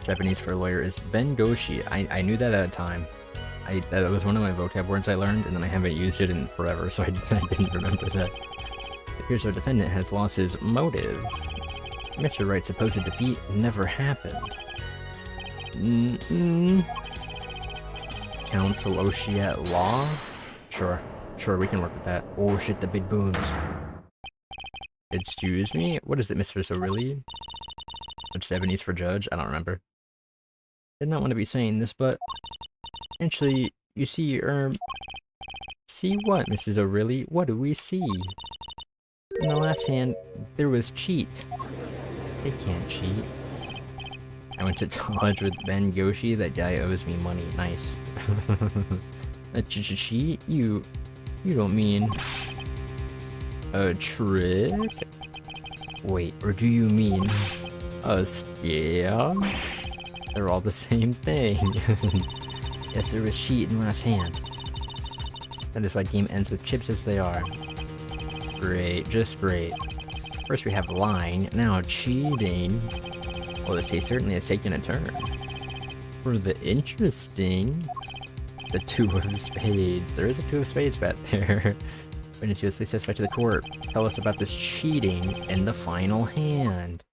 Japanese for a lawyer is bengoshi. I knew that at a time. That was one of my vocab words I learned, and then I haven't used it in forever, so I didn't remember that. It appears our defendant has lost his motive. Mr. Wright's supposed defeat never happened. Counsel Oshi at law? Sure, we can work with that. Oh shit, the big booms. Excuse me? What is it, Mr. O'Reilly? What's Japanese for judge? I don't remember. Did not want to be saying this, but... Actually, you see, see what, Mrs. O'Reilly? What do we see? In the last hand, there was cheat. They can't cheat. I went to college with Ben Goshi. That guy owes me money. Nice. A cheat? You don't mean... a trick? Wait, or do you mean... a scam? They're all the same thing. Yes, there was cheat in last hand. That is why game ends with chips as they are. Great, just great. First we have lying, now cheating. Well, this case certainly has taken a turn. For the interesting... the 2 of spades. There is a 2 of spades back there. Witness, please testify to the court. Tell us about this cheating in the final hand.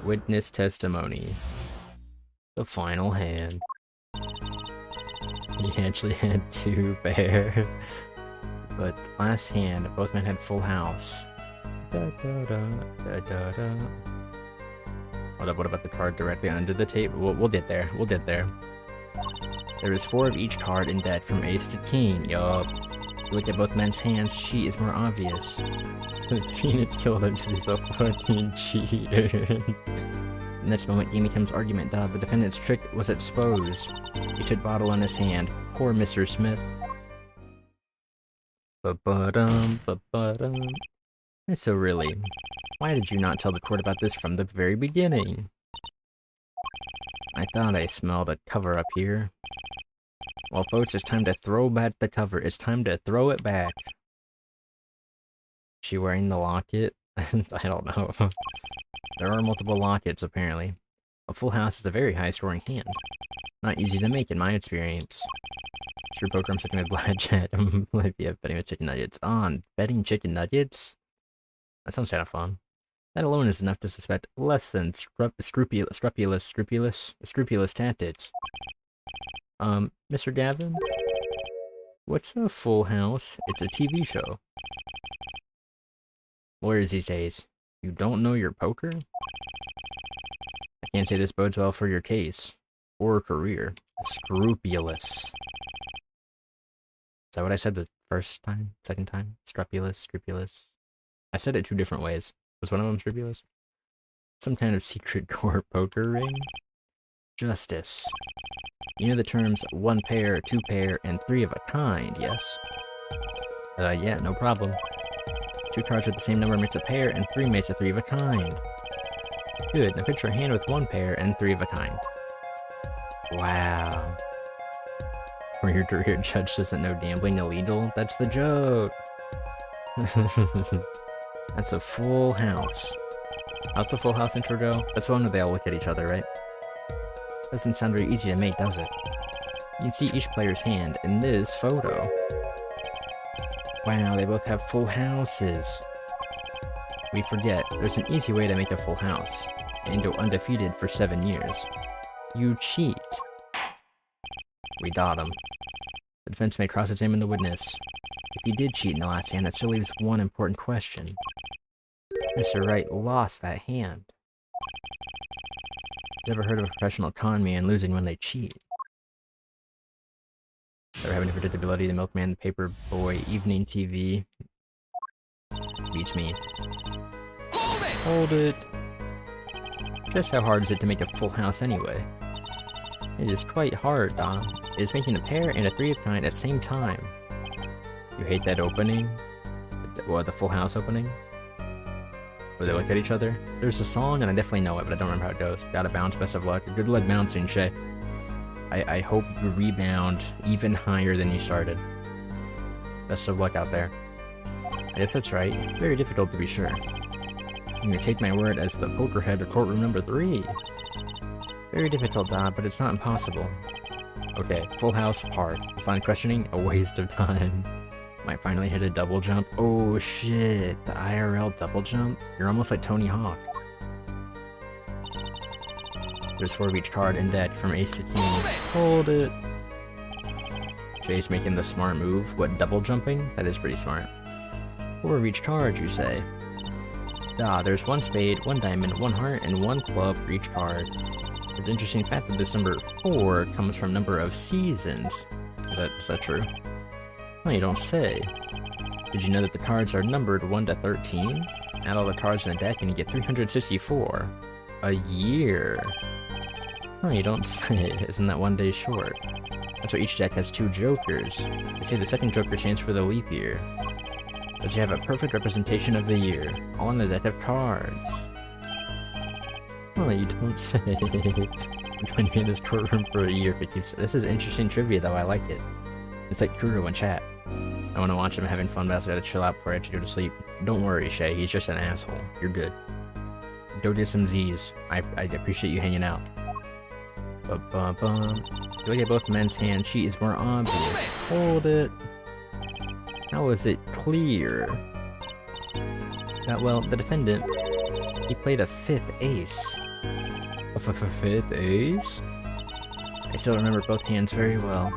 Witness testimony. The final hand. He actually had 2 pair. But last hand, both men had full house. Da, da, da, da, da, da. What about the card directly under the table? We'll get there. We'll get there. There is 4 of each card in deck from ace to king. Yup. Look at both men's hands. Cheat is more obvious. Phoenix killed him because he's a fucking cheater. Next moment, game becomes argument. The defendant's trick was exposed. He took bottle in his hand. Poor Mr. Smith. Ba-ba-dum. So really, why did you not tell the court about this from the very beginning? I thought I smelled a cover up here. Well, folks, it's time to throw back the cover. It's time to throw it back. She wearing the locket? I don't know. There are multiple lockets, apparently. A full house is a very high-scoring hand. Not easy to make, in my experience. True poker, I'm sticking with blackjack. Might be betting with chicken nuggets. On betting chicken nuggets? That sounds kind of fun. That alone is enough to suspect less than scrupulous tactics. Mr. Gavin? What's a full house? It's a TV show. Lawyers these days. You don't know your poker? I can't say this bodes well for your case. Or career. Scrupulous. Is that what I said the first time? Second time? Scrupulous. I said it 2 different ways. Was one of them scrupulous? Some kind of secret core poker ring? Justice. You know the terms 1 pair, 2 pair, and 3 of a kind, yes? Yeah, no problem. 2 cards with the same number makes a pair, and 3 makes a 3 of a kind. Good, now picture a hand with 1 pair and 3 of a kind. Wow. Or your judge doesn't know gambling illegal? That's the joke! That's a full house. How's the full house intro go? That's the one where they all look at each other, right? Doesn't sound very easy to make, does it? You can see each player's hand in this photo. Wow, they both have full houses. We forget, there's an easy way to make a full house, and go undefeated for 7 years. You cheat. We dot him. The defense may cross-examine the witness. If he did cheat in the last hand, that still leaves one important question. Mr. Wright lost that hand. Ever heard of a professional con man losing when they cheat? Ever have any predictability? The milkman, the paper boy, evening TV. Beats me. Hold it! Just how hard is it to make a full house anyway? It is quite hard, Don. It is making a pair and a 3 of kind at the same time. You hate that opening? What, the full house opening? Where they look at each other? There's a song, and I definitely know it, but I don't remember how it goes. Gotta bounce, best of luck. Good luck bouncing, Shay. I hope you rebound even higher than you started. Best of luck out there. I guess that's right. Very difficult to be sure. I'm gonna take my word as the poker head of courtroom number 3. Very difficult, Dodd, but it's not impossible. Okay, full house, hard. Assign questioning, a waste of time. Might finally hit a double jump. Oh shit, the IRL double jump? You're almost like Tony Hawk. There's 4 of each card in deck from ace to king. Hold it! Jay's making the smart move. What, double jumping? That is pretty smart. 4 of each card, you say? Ah, there's 1 spade, 1 diamond, 1 heart, and 1 club for each card. It's an interesting fact that this number 4 comes from number of seasons. Is that true? No, you don't say. Did you know that the cards are numbered 1 to 13? Add all the cards in a deck and you get 364. A year. No, you don't say. Isn't that 1 day short? That's why each deck has 2 jokers. They say the second joker stands for the leap year. But you have a perfect representation of the year, all in the deck of cards. Well, you don't say. I've been in this courtroom for a year if it keeps. This is interesting trivia, though. I like it. It's like Kuro in chat. I want to watch him having fun, but I also gotta chill out before I have to go to sleep. Don't worry, Shay. He's just an asshole. You're good. Go get some Z's. I appreciate you hanging out. Ba-ba-bum. If you look at both men's hands, she is more obvious. Hold it. How is it clear? Well, the defendant, he played a 5th ace. A 5th ace? I still remember both hands very well.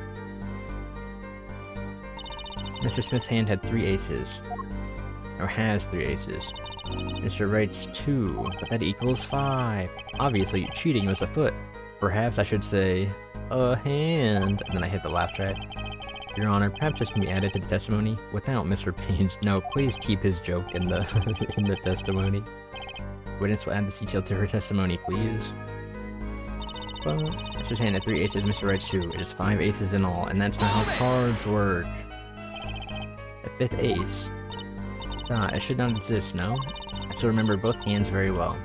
Mr. Smith's hand had 3 aces. Or has 3 aces. Mr. Wright's 2, but that equals 5. Obviously, cheating was afoot. Perhaps I should say, a hand. And then I hit the laugh track. Your Honor, perhaps this can be added to the testimony without Mr. Payne's note. Please keep his joke in the in the testimony. Witness will add this detail to her testimony, please. Well, Mr. hand had 3 aces, Mr. Wright's 2. It is 5 aces in all, and that's not how cards work. A 5th ace. Ah, it should not exist, no? I still remember both hands very well.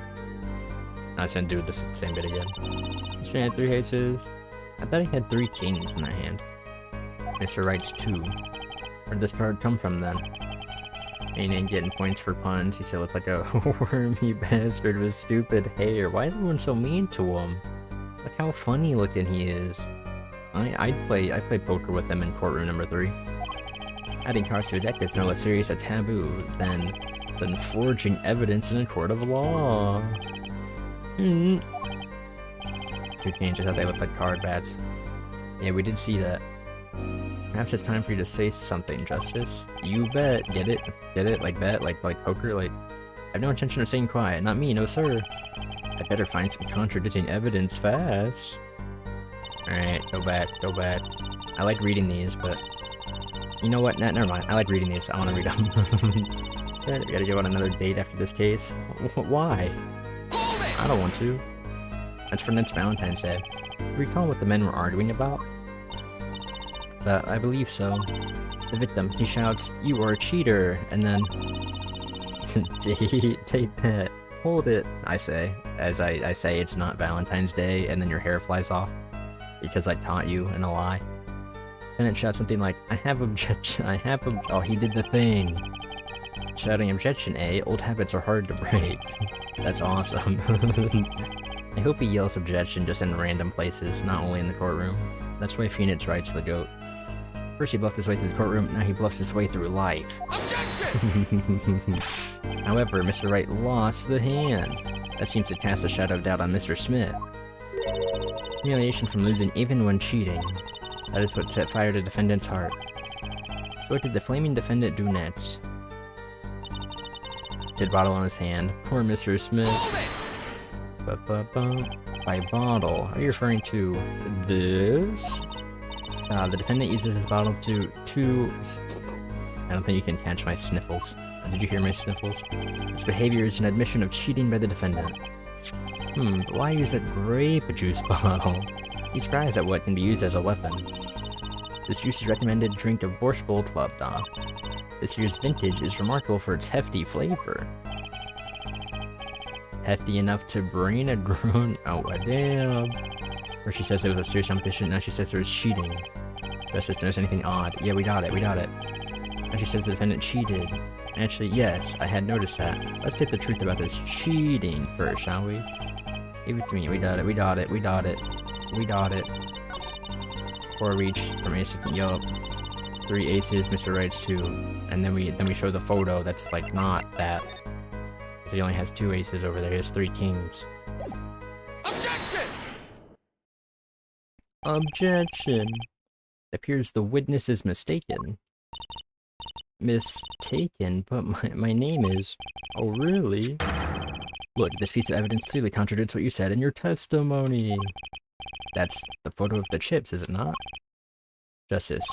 I was gonna do this same bit again. Mr. hand had 3 aces. I thought he had 3 kings in that hand. Mr. Wright's 2. Where'd this card come from then? He ain't getting points for puns. He still looked like a wormy bastard with stupid hair. Why is everyone so mean to him? Look how funny looking he is. I play poker with him in courtroom number 3. Adding cards to a deck is no less serious a taboo than forging evidence in a court of law. 2 kings, I thought they looked like card bats. Yeah, we did see that. Perhaps it's time for you to say something, Justice. You bet. Get it? Get it? Like bet? Like poker? Like I have no intention of staying quiet. Not me, no sir. I better find some contradicting evidence fast. Alright, go back, go back. I like reading these, but... You know what? Nah, never mind. I like reading these. I want to read them. Gotta go on another date after this case. Why? I don't want to. That's for next Valentine's Day. Recall what the men were arguing about? I believe so. The victim, he shouts, "You are a cheater," and then... Take that. Hold it, I say. As I say it's not Valentine's Day, and then your hair flies off. Because I taught you in a lie. And it shouts something like, I have objection, oh, he did the thing. Shouting objection, eh? Old habits are hard to break. That's awesome. I hope he yells objection just in random places, not only in the courtroom. That's why Phoenix writes the GOAT. First he bluffed his way through the courtroom, now he bluffs his way through life. However, Mr. Wright lost the hand. That seems to cast a shadow of doubt on Mr. Smith. Humiliation from losing even when cheating. That is what set fire to defendant's heart. So what did the flaming defendant do next? Did bottle on his hand. Poor Mr. Smith. By bottle, are you referring to this? The defendant uses his bottle to... I don't think you can catch my sniffles. Did you hear my sniffles? This behavior is an admission of cheating by the defendant. But why use a grape juice bottle? He cries at what can be used as a weapon. This juice is recommended drink of Borscht Bowl Club, Doc. This year's vintage is remarkable for its hefty flavor. Hefty enough to brain a grown... Oh, damn. Where she says it was a serious competition, now she says there was cheating. Justice knows anything odd. Yeah, we got it, we got it. Now she says the defendant cheated. Actually, yes, I had noticed that. Let's get the truth about this cheating first, shall we? Give it to me. We got it, we got it, we got it. We got it. 4 reach from ace to yup. 3 aces, Mr. Wright's 2. And then we show the photo that's like not that. Because he only has 2 aces over there. He has 3 kings. Objection! Objection! It appears the witness is mistaken. Mistaken? But my name is... Oh, really? Look, this piece of evidence clearly contradicts what you said in your testimony. That's the photo of the chips, is it not? Justice,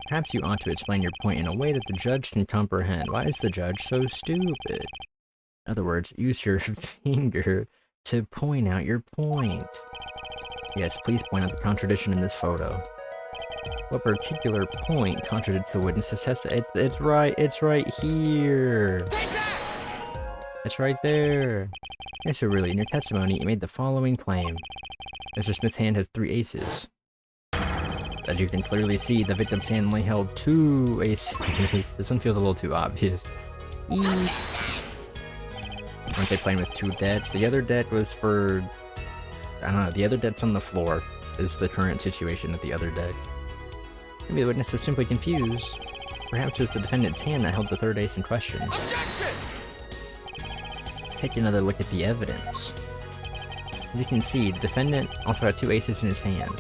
perhaps you ought to explain your point in a way that the judge can comprehend. Why is the judge so stupid? In other words, use your finger to point out your point. Yes, please point out the contradiction in this photo. What particular point contradicts the witness's testimony? It's right here. It's right there. Yes, so really, in your testimony, you made the following claim. Mr. Smith's hand has 3 aces. As you can clearly see, the victim's hand only held 2 aces. This one feels a little too obvious. Aren't they playing with 2 decks? The other deck was for... I don't know, the other deck's on the floor, is the current situation with the other deck. Maybe the witness was simply confused. Perhaps it was the defendant's hand that held the 3rd ace in question. Take another look at the evidence. As you can see, the defendant also had 2 aces in his hand.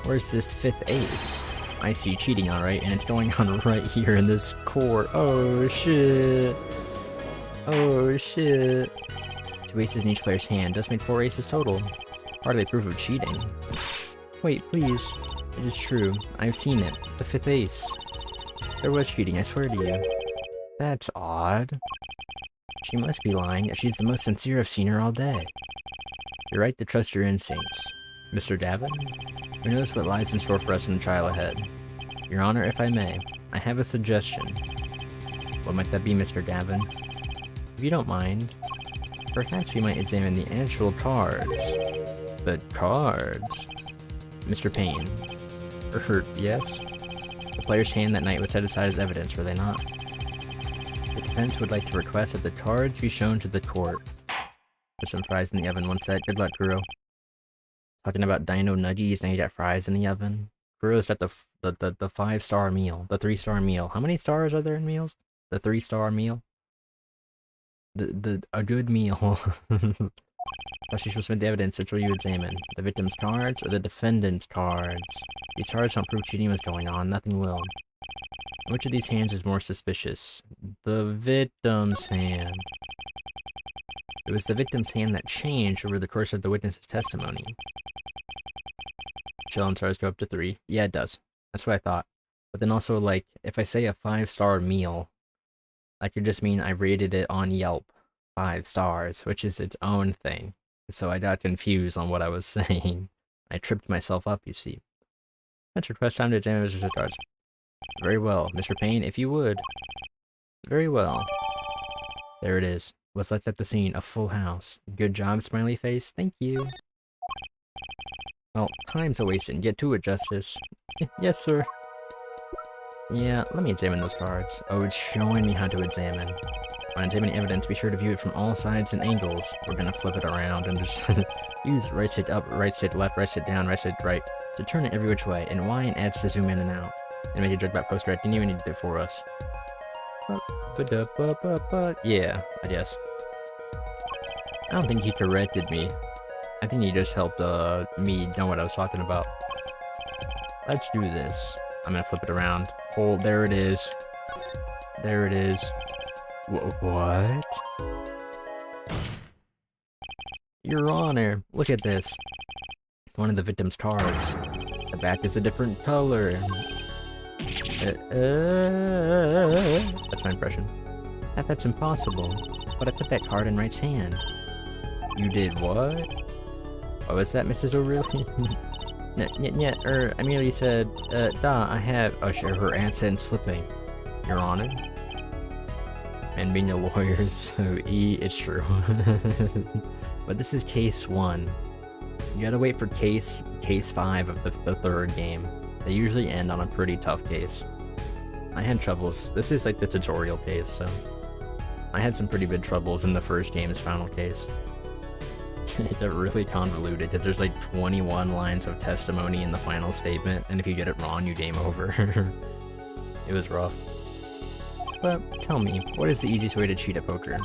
Where's this 5th ace? I see cheating, alright, and it's going on right here in this court. Oh shit. Oh shit. 2 aces in each player's hand does make 4 aces total. Hardly proof of cheating. Wait, please. It is true. I've seen it. The 5th ace. There was cheating, I swear to you. That's odd. She must be lying, if she's the most sincere I've seen her all day. You're right to trust your instincts. Mr. Davin? Who knows what lies in store for us in the trial ahead? Your Honor, if I may, I have a suggestion. What might that be, Mr. Davin? If you don't mind, perhaps we might examine the actual cards. The cards? Mr. Payne. Yes? The player's hand that night was set aside as evidence, were they not? The defense would like to request that the cards be shown to the court. Put some fries in the oven one sec. Good luck, Kuro. Talking about Dino Nuggies, now you got fries in the oven. Kuro's got the 5-star meal. The 3-star meal. How many stars are there in meals? The 3-star meal? A good meal. Prosecution will submit the evidence, which will you examine? The victim's cards or the defendant's cards? These cards don't prove cheating was going on, nothing will. Which of these hands is more suspicious? The victim's hand. It was the victim's hand that changed over the course of the witness's testimony. Chillin' stars go up to 3. Yeah, it does. That's what I thought. But then also, like, if I say a 5-star meal, that could just mean I rated it on Yelp 5 stars, which is its own thing. So I got confused on what I was saying. I tripped myself up, you see. That's request time to examine Mr. cards. Very well, Mr. Payne, if you would. Very well. There it is. What's left at the scene? A full house. Good job, smiley face. Thank you. Well, time's a wasting. Get to it, Justice. Yes, sir. Yeah, let me examine those cards. Oh, it's showing me how to examine. When examining evidence, be sure to view it from all sides and angles. We're gonna flip it around and just use right stick up, right stick left, right stick down, right stick right to turn it every which way, and Y and X to zoom in and out. And make a joke about post-red. Didn't even need to do it for us. Yeah, I guess. I don't think he corrected me. I think he just helped me know what I was talking about. Let's do this. I'm gonna flip it around. Oh, there it is. There it is. What? Your Honor, look at this. One of the victim's cards. The back is a different color. That's my impression. That's impossible. But I put that card in Wright's hand. You did what? Oh, is that Mrs. O'Reilly? I merely said, I have. Oh, sure, her accent slipping. Your Honor? And being a lawyer is so it's true. But this is case 1. You gotta wait for case 5 of the third game. They usually end on a pretty tough case. I had troubles. This is like the tutorial case, so I had some pretty big troubles in the first game's final case. It got really convoluted because there's like 21 lines of testimony in the final statement, and if you get it wrong, you game over. It was rough. But tell me, what is the easiest way to cheat at poker?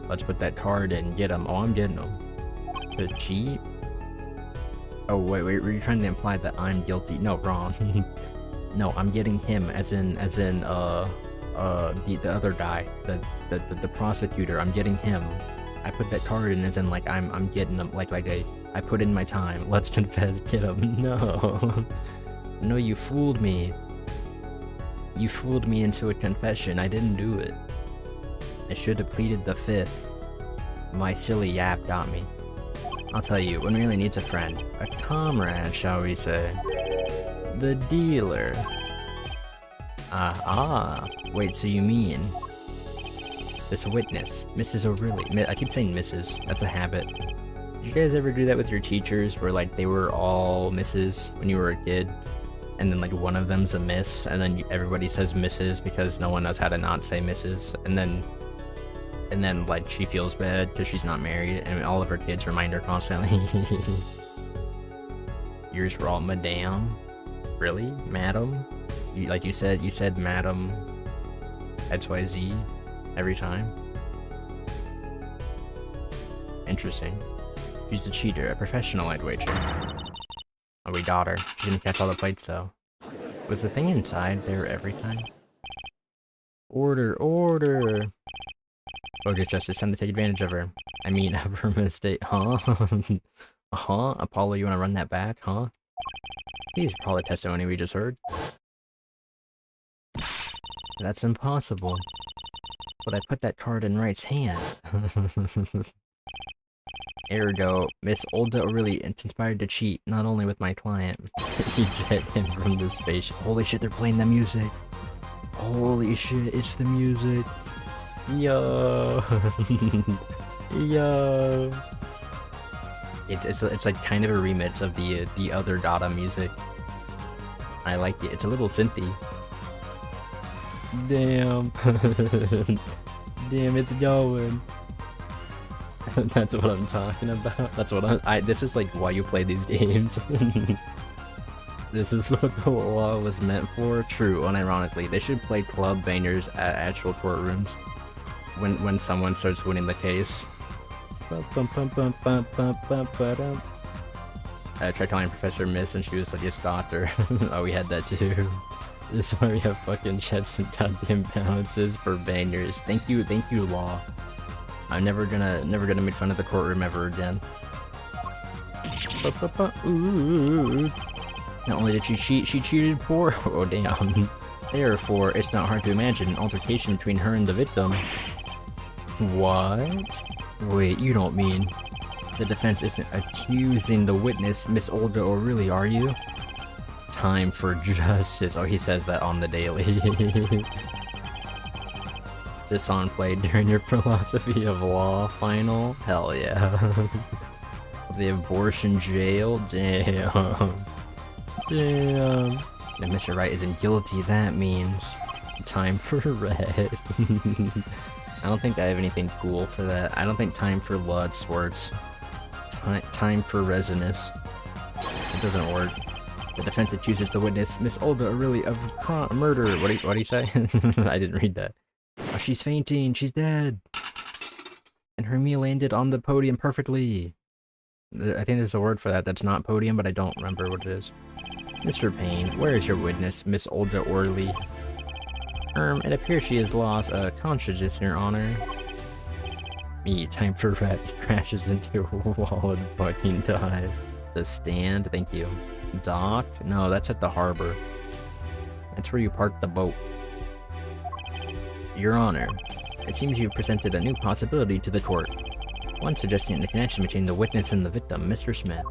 Let's put that card in. Get him. Oh, I'm getting him. To cheat? Oh, wait, were you trying to imply that I'm guilty? No, wrong. No, I'm getting him as in the other guy, the prosecutor. I'm getting him. I put that card in as in like I'm getting them, like I put in my time. Let's confess, get him. No. No, you fooled me. You fooled me into a confession. I didn't do it. I should have pleaded the 5th. My silly yap got me. I'll tell you, one really needs a friend. A comrade, shall we say. The dealer. Wait, so you mean this witness, Mrs. O'Reilly. I keep saying Mrs. That's a habit. Did you guys ever do that with your teachers where like they were all Mrs. when you were a kid? And then like one of them's a miss, and then everybody says Mrs. because no one knows how to not say Mrs. And then like she feels bad because she's not married, and all of her kids remind her constantly. Yours were all Madame? Really? Madam? You said Madam XYZ every time? Interesting. She's a cheater, a professional, I'd wager. Oh, we got her. She didn't catch all the plates, though. Was the thing inside there every time? Order, order! Bogus Justice, time to take advantage of her. I mean, of her mistake. Huh? Huh? Apollo, you wanna run that back, huh? Please recall the testimony we just heard. That's impossible. But I put that card in Wright's hand. Ergo, Miss Olda O'Reilly conspired to cheat, not only with my client, eject him from the spaceship. Holy shit, they're playing the music! Holy shit, it's the music! Yo! Yo! It's like kind of a remix of the other Dada music. I like it. It's a little synthy. Damn. Damn, it's going. That's what I'm talking about. That's what this is like why you play these games. This is what the law was meant for. True, unironically. They should play club bangers at actual courtrooms when someone starts winning the case. I tried calling Professor Miss and she was like, yes, doctor. Oh, we had that too. This is why we have fucking chats and goddamn balances for bangers. Thank you, Law. I'm never gonna make fun of the courtroom ever again. Ooh. Not only did she cheat, she cheated poor. Oh damn. Therefore, it's not hard to imagine an altercation between her and the victim. What? Wait, you don't mean the defense isn't accusing the witness, Miss Olga O'Reilly, are you? Time for justice. Oh, he says that on the daily. This song played during your philosophy of law final? Hell yeah. The abortion jail? Damn. Damn. If Mr. Wright isn't guilty, that means time for red. I don't think I have anything cool for that. I don't think time for Lutz works. Time for Resonus. It doesn't work. The defense accuses the witness, Miss Olga O'Reilly, of murder. What do you say? I didn't read that. Oh, she's fainting. She's dead. And her meal landed on the podium perfectly. I think there's a word for that that's not podium, but I don't remember what it is. Mr. Payne, where is your witness, Miss Olga O'Reilly? It appears she has lost consciousness, Your Honor. Me, time for red, crashes into a wall and fucking dies. The stand, thank you. Dock? No, that's at the harbor. That's where you park the boat. Your Honor, it seems you've presented a new possibility to the court. One suggesting a connection between the witness and the victim, Mr. Smith.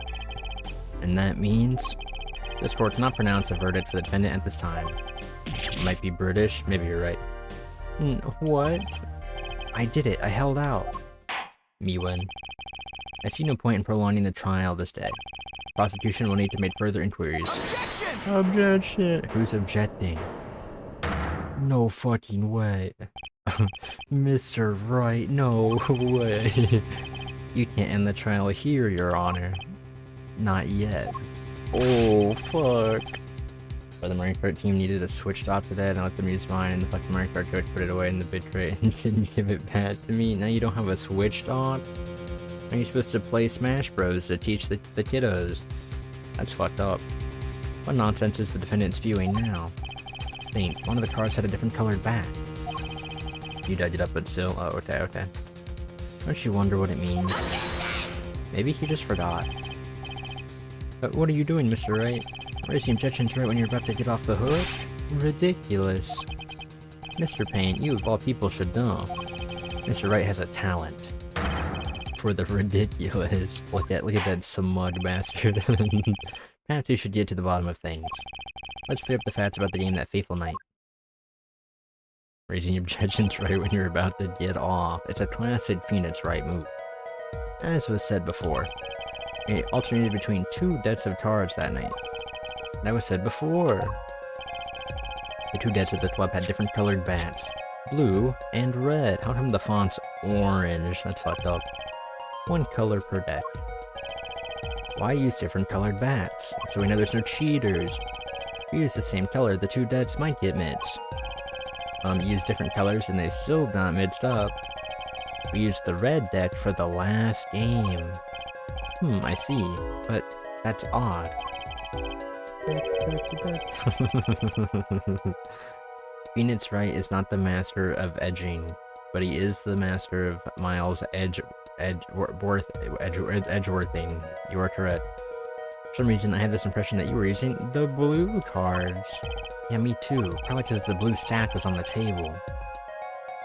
And that means this court cannot pronounce a verdict for the defendant at this time. It might be British, maybe you're right. What? I did it, I held out. Me win. I see no point in prolonging the trial this day. Prosecution will need to make further inquiries. Objection! Objection! Who's objecting? No fucking way. Mr. Wright, no way. You can't end the trial here, Your Honor. Not yet. Oh, fuck. But the Mario Kart team needed a switch stop to that and let them use mine, and the fucking Mario Kart coach put it away in the bitrate and didn't give it back to me. Now you don't have a switch stop? Are you supposed to play Smash Bros to teach the kiddos? That's fucked up. What nonsense is the defendant spewing now? Think, one of the cars had a different colored back. You dug it up, but still. Oh, okay. Don't you wonder what it means? Maybe he just forgot. But what are you doing, Mr. Wright? Raise the objections right when you're about to get off the hook? Ridiculous. Mr. Payne, you of all people should know. Mr. Wright has a talent for the ridiculous. Look at that smug bastard. Perhaps we should get to the bottom of things. Let's clear up the facts about the game that fateful night. Raising objections right when you're about to get off. It's a classic Phoenix Wright move. As was said before, it alternated between two decks of cards that night. That was said before. The two decks of the club had different colored bats. Blue and red. How come the font's orange? That's fucked up. One color per deck. Why use different colored bats? So we know there's no cheaters. If we use the same color, the two decks might get mixed. Use different colors and they still not mixed up. We used the red deck for the last game. I see. But that's odd. Phoenix Wright is not the master of edging, but he is the master of Miles' edgeworthing. You are correct. For some reason, I had this impression that you were using the blue cards. Yeah, me too. Probably because the blue stack was on the table.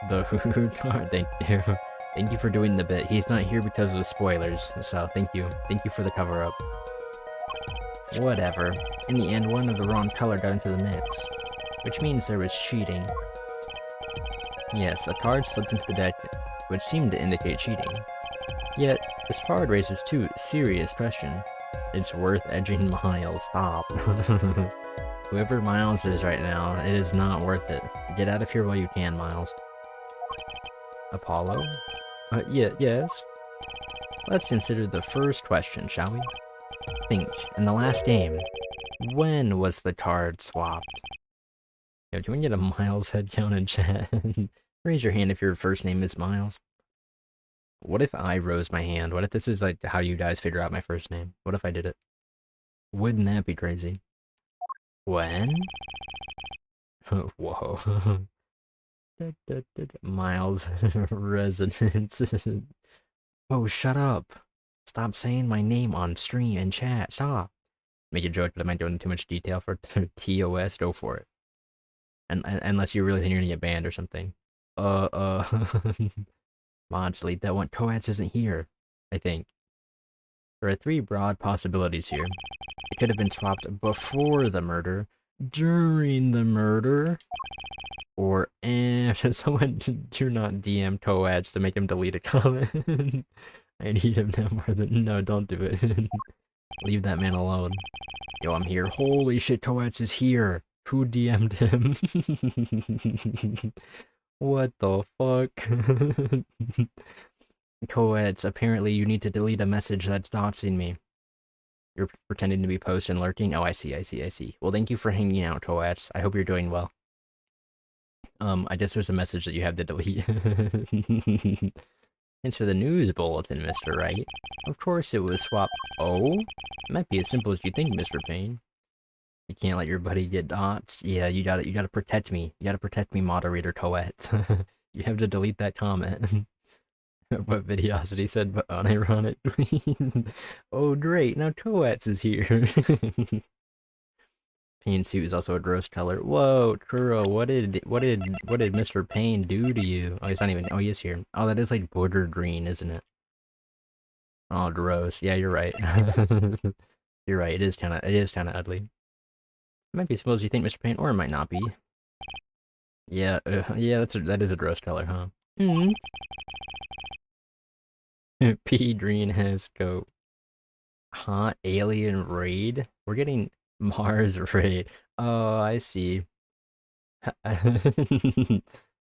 The blue card, thank you. Thank you for doing the bit. He's not here because of spoilers, so thank you. Thank you for the cover-up. Whatever. In the end, one of the wrong color got into the mix, which means there was cheating. Yes, a card slipped into the deck, which seemed to indicate cheating. Yet, this card raises two serious questions. It's worth edging Miles. Stop. Whoever Miles is right now, it is not worth it. Get out of here while you can, Miles. Apollo? Yes. Let's consider the first question, shall we? Think, in the last game, when was the card swapped? Yo, can we get a Miles head count in chat? Raise your hand if your first name is Miles. What if I rose my hand? What if this is like how you guys figure out my first name? What if I did it? Wouldn't that be crazy? When? Whoa. Miles Resonance. Oh, shut up. Stop saying my name on stream and chat. Stop. Make a joke, but am I going into too much detail for TOS? Go for it. And unless you really think you're gonna get banned or something. Mods, delete that one. Coax isn't here, I think. There are three broad possibilities here. It could have been swapped before the murder, during the murder, or someone do not DM Coads to make him delete a comment. I need him now more than— no, don't do it. Leave that man alone. Yo, I'm here. Holy shit, Coads is here. Who DM'd him? What the fuck? Coads, apparently you need to delete a message that's doxing me. You're pretending to be post and lurking? Oh, I see. Well, thank you for hanging out, Coads. I hope you're doing well. I guess there's a message that you have to delete. Thanks for the news bulletin, Mr. Wright. Of course it was swap— oh? It might be as simple as you think, Mr. Payne. You can't let your buddy get dots. Yeah, you gotta protect me. You gotta protect me, moderator Coads. You have to delete that comment. What Videosity said, but unironically. Oh great, now Coads is here. Payne suit is also a gross color. Whoa, Kuro, what did Mr. Payne do to you? Oh, he's not even— oh, he is here. Oh, that is like border green, isn't it? Oh, gross. Yeah, you're right. You're right. It is kind of ugly. It might be supposed you think, Mr. Payne, or it might not be. Yeah, yeah, that is a gross color, huh? Hmm. P green has scope. Hot alien raid? We're getting Mars raid. Oh, I see.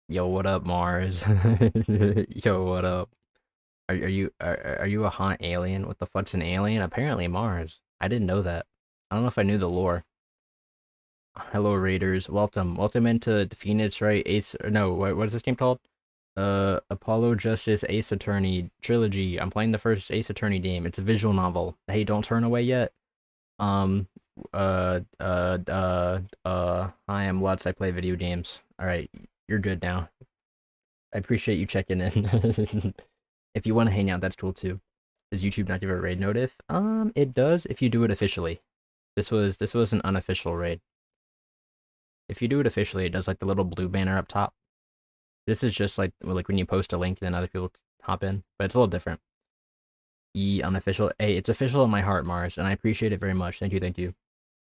Yo, what up, Mars? Yo, what up? Are you a hot alien? What the fuck's an alien? Apparently Mars. I didn't know that. I don't know if I knew the lore. Hello Raiders, welcome into Phoenix Wright Ace— no, what is this game called? Apollo Justice Ace Attorney Trilogy. I'm playing the first Ace Attorney game. It's a visual novel. Hey, don't turn away yet. Hi, I'm Lutz. I play video games. Alright, you're good now. I appreciate you checking in. If you want to hang out, that's cool too. Does YouTube not give a raid notif? It does if you do it officially. This was an unofficial raid. If you do it officially, it does like the little blue banner up top. This is just like when you post a link, then other people hop in, but it's a little different. Unofficial. Hey, it's official in my heart, Mars, and I appreciate it very much. Thank you.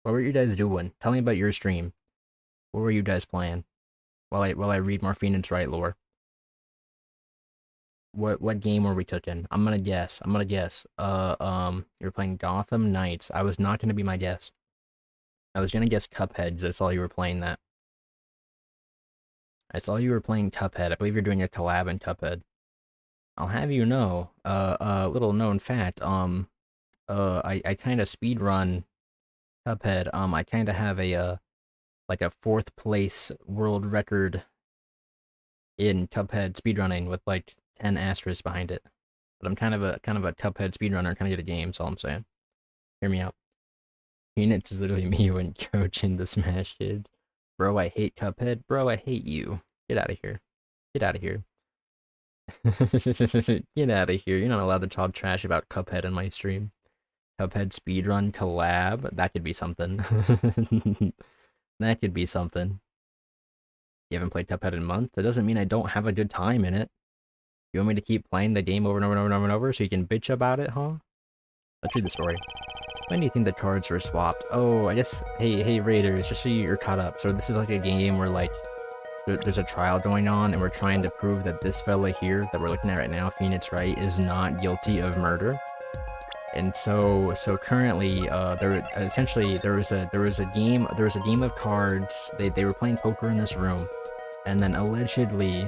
What were you guys doing? Tell me about your stream. What were you guys playing? While I read more Phoenix Wright lore. What game were we cooking? I'm gonna guess. You're playing Gotham Knights. I was not gonna be my guess. I was gonna guess Cuphead, because I saw you were playing that. I saw you were playing Cuphead. I believe you're doing a collab in Cuphead. I'll have you know, little known fact, I kind of speedrun Cuphead. I kind of have a, like a 4th place world record in Cuphead speedrunning with like 10 asterisks behind it. But I'm kind of a Cuphead speedrunner, kind of get a game, that's all I'm saying. Hear me out. Phoenix is literally me when coaching the Smash Kids. Bro, I hate Cuphead. Bro, I hate you. Get out of here. Get out of here. Get out of here. You're not allowed to talk trash about Cuphead in my stream. Cuphead speedrun collab? That could be something. That could be something. You haven't played Cuphead in a month? That doesn't mean I don't have a good time in it. You want me to keep playing the game over and over and over and over so you can bitch about it, huh? Let's read the story. When do you think the cards were swapped? Oh, I guess— hey Raiders, just so you're caught up. So this is like a game where like there's a trial going on and we're trying to prove that this fella here that we're looking at right now, Phoenix Wright, is not guilty of murder. And so currently there was a game of cards. They were playing poker in this room, and then allegedly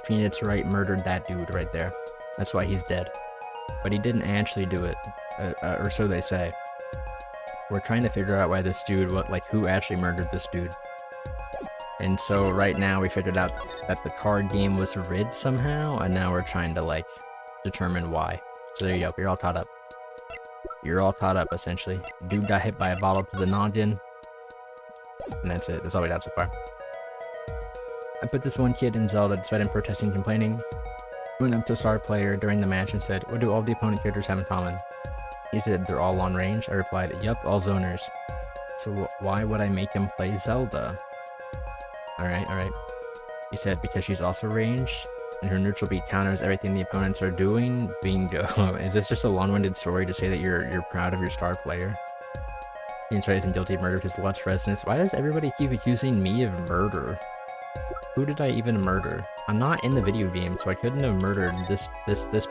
Phoenix Wright murdered that dude right there. That's why he's dead. But he didn't actually do it, or so they say. We're trying to figure out why this dude— who actually murdered this dude. And so right now we figured out that the card game was rigged somehow, and now we're trying to like determine why. So there you go, you're all caught up. You're all caught up, essentially. Dude got hit by a bottle to the noggin. And that's it, that's all we got so far. I put this one kid in Zelda despite him protesting and complaining. Went up to star player during the match and said, "What do all the opponent characters have in common?" He said, "They're all long range." I replied, "Yup, all zoners." "So why would I make him play Zelda?" Alright. He said, "Because she's also ranged, and her neutral beat counters everything the opponents are doing." Bingo. Is this just a long-winded story to say that you're proud of your star player? He tries and guilty of murder because lots Resonus. Why does everybody keep accusing me of murder? Who did I even murder? I'm not in the video game, so I couldn't have murdered this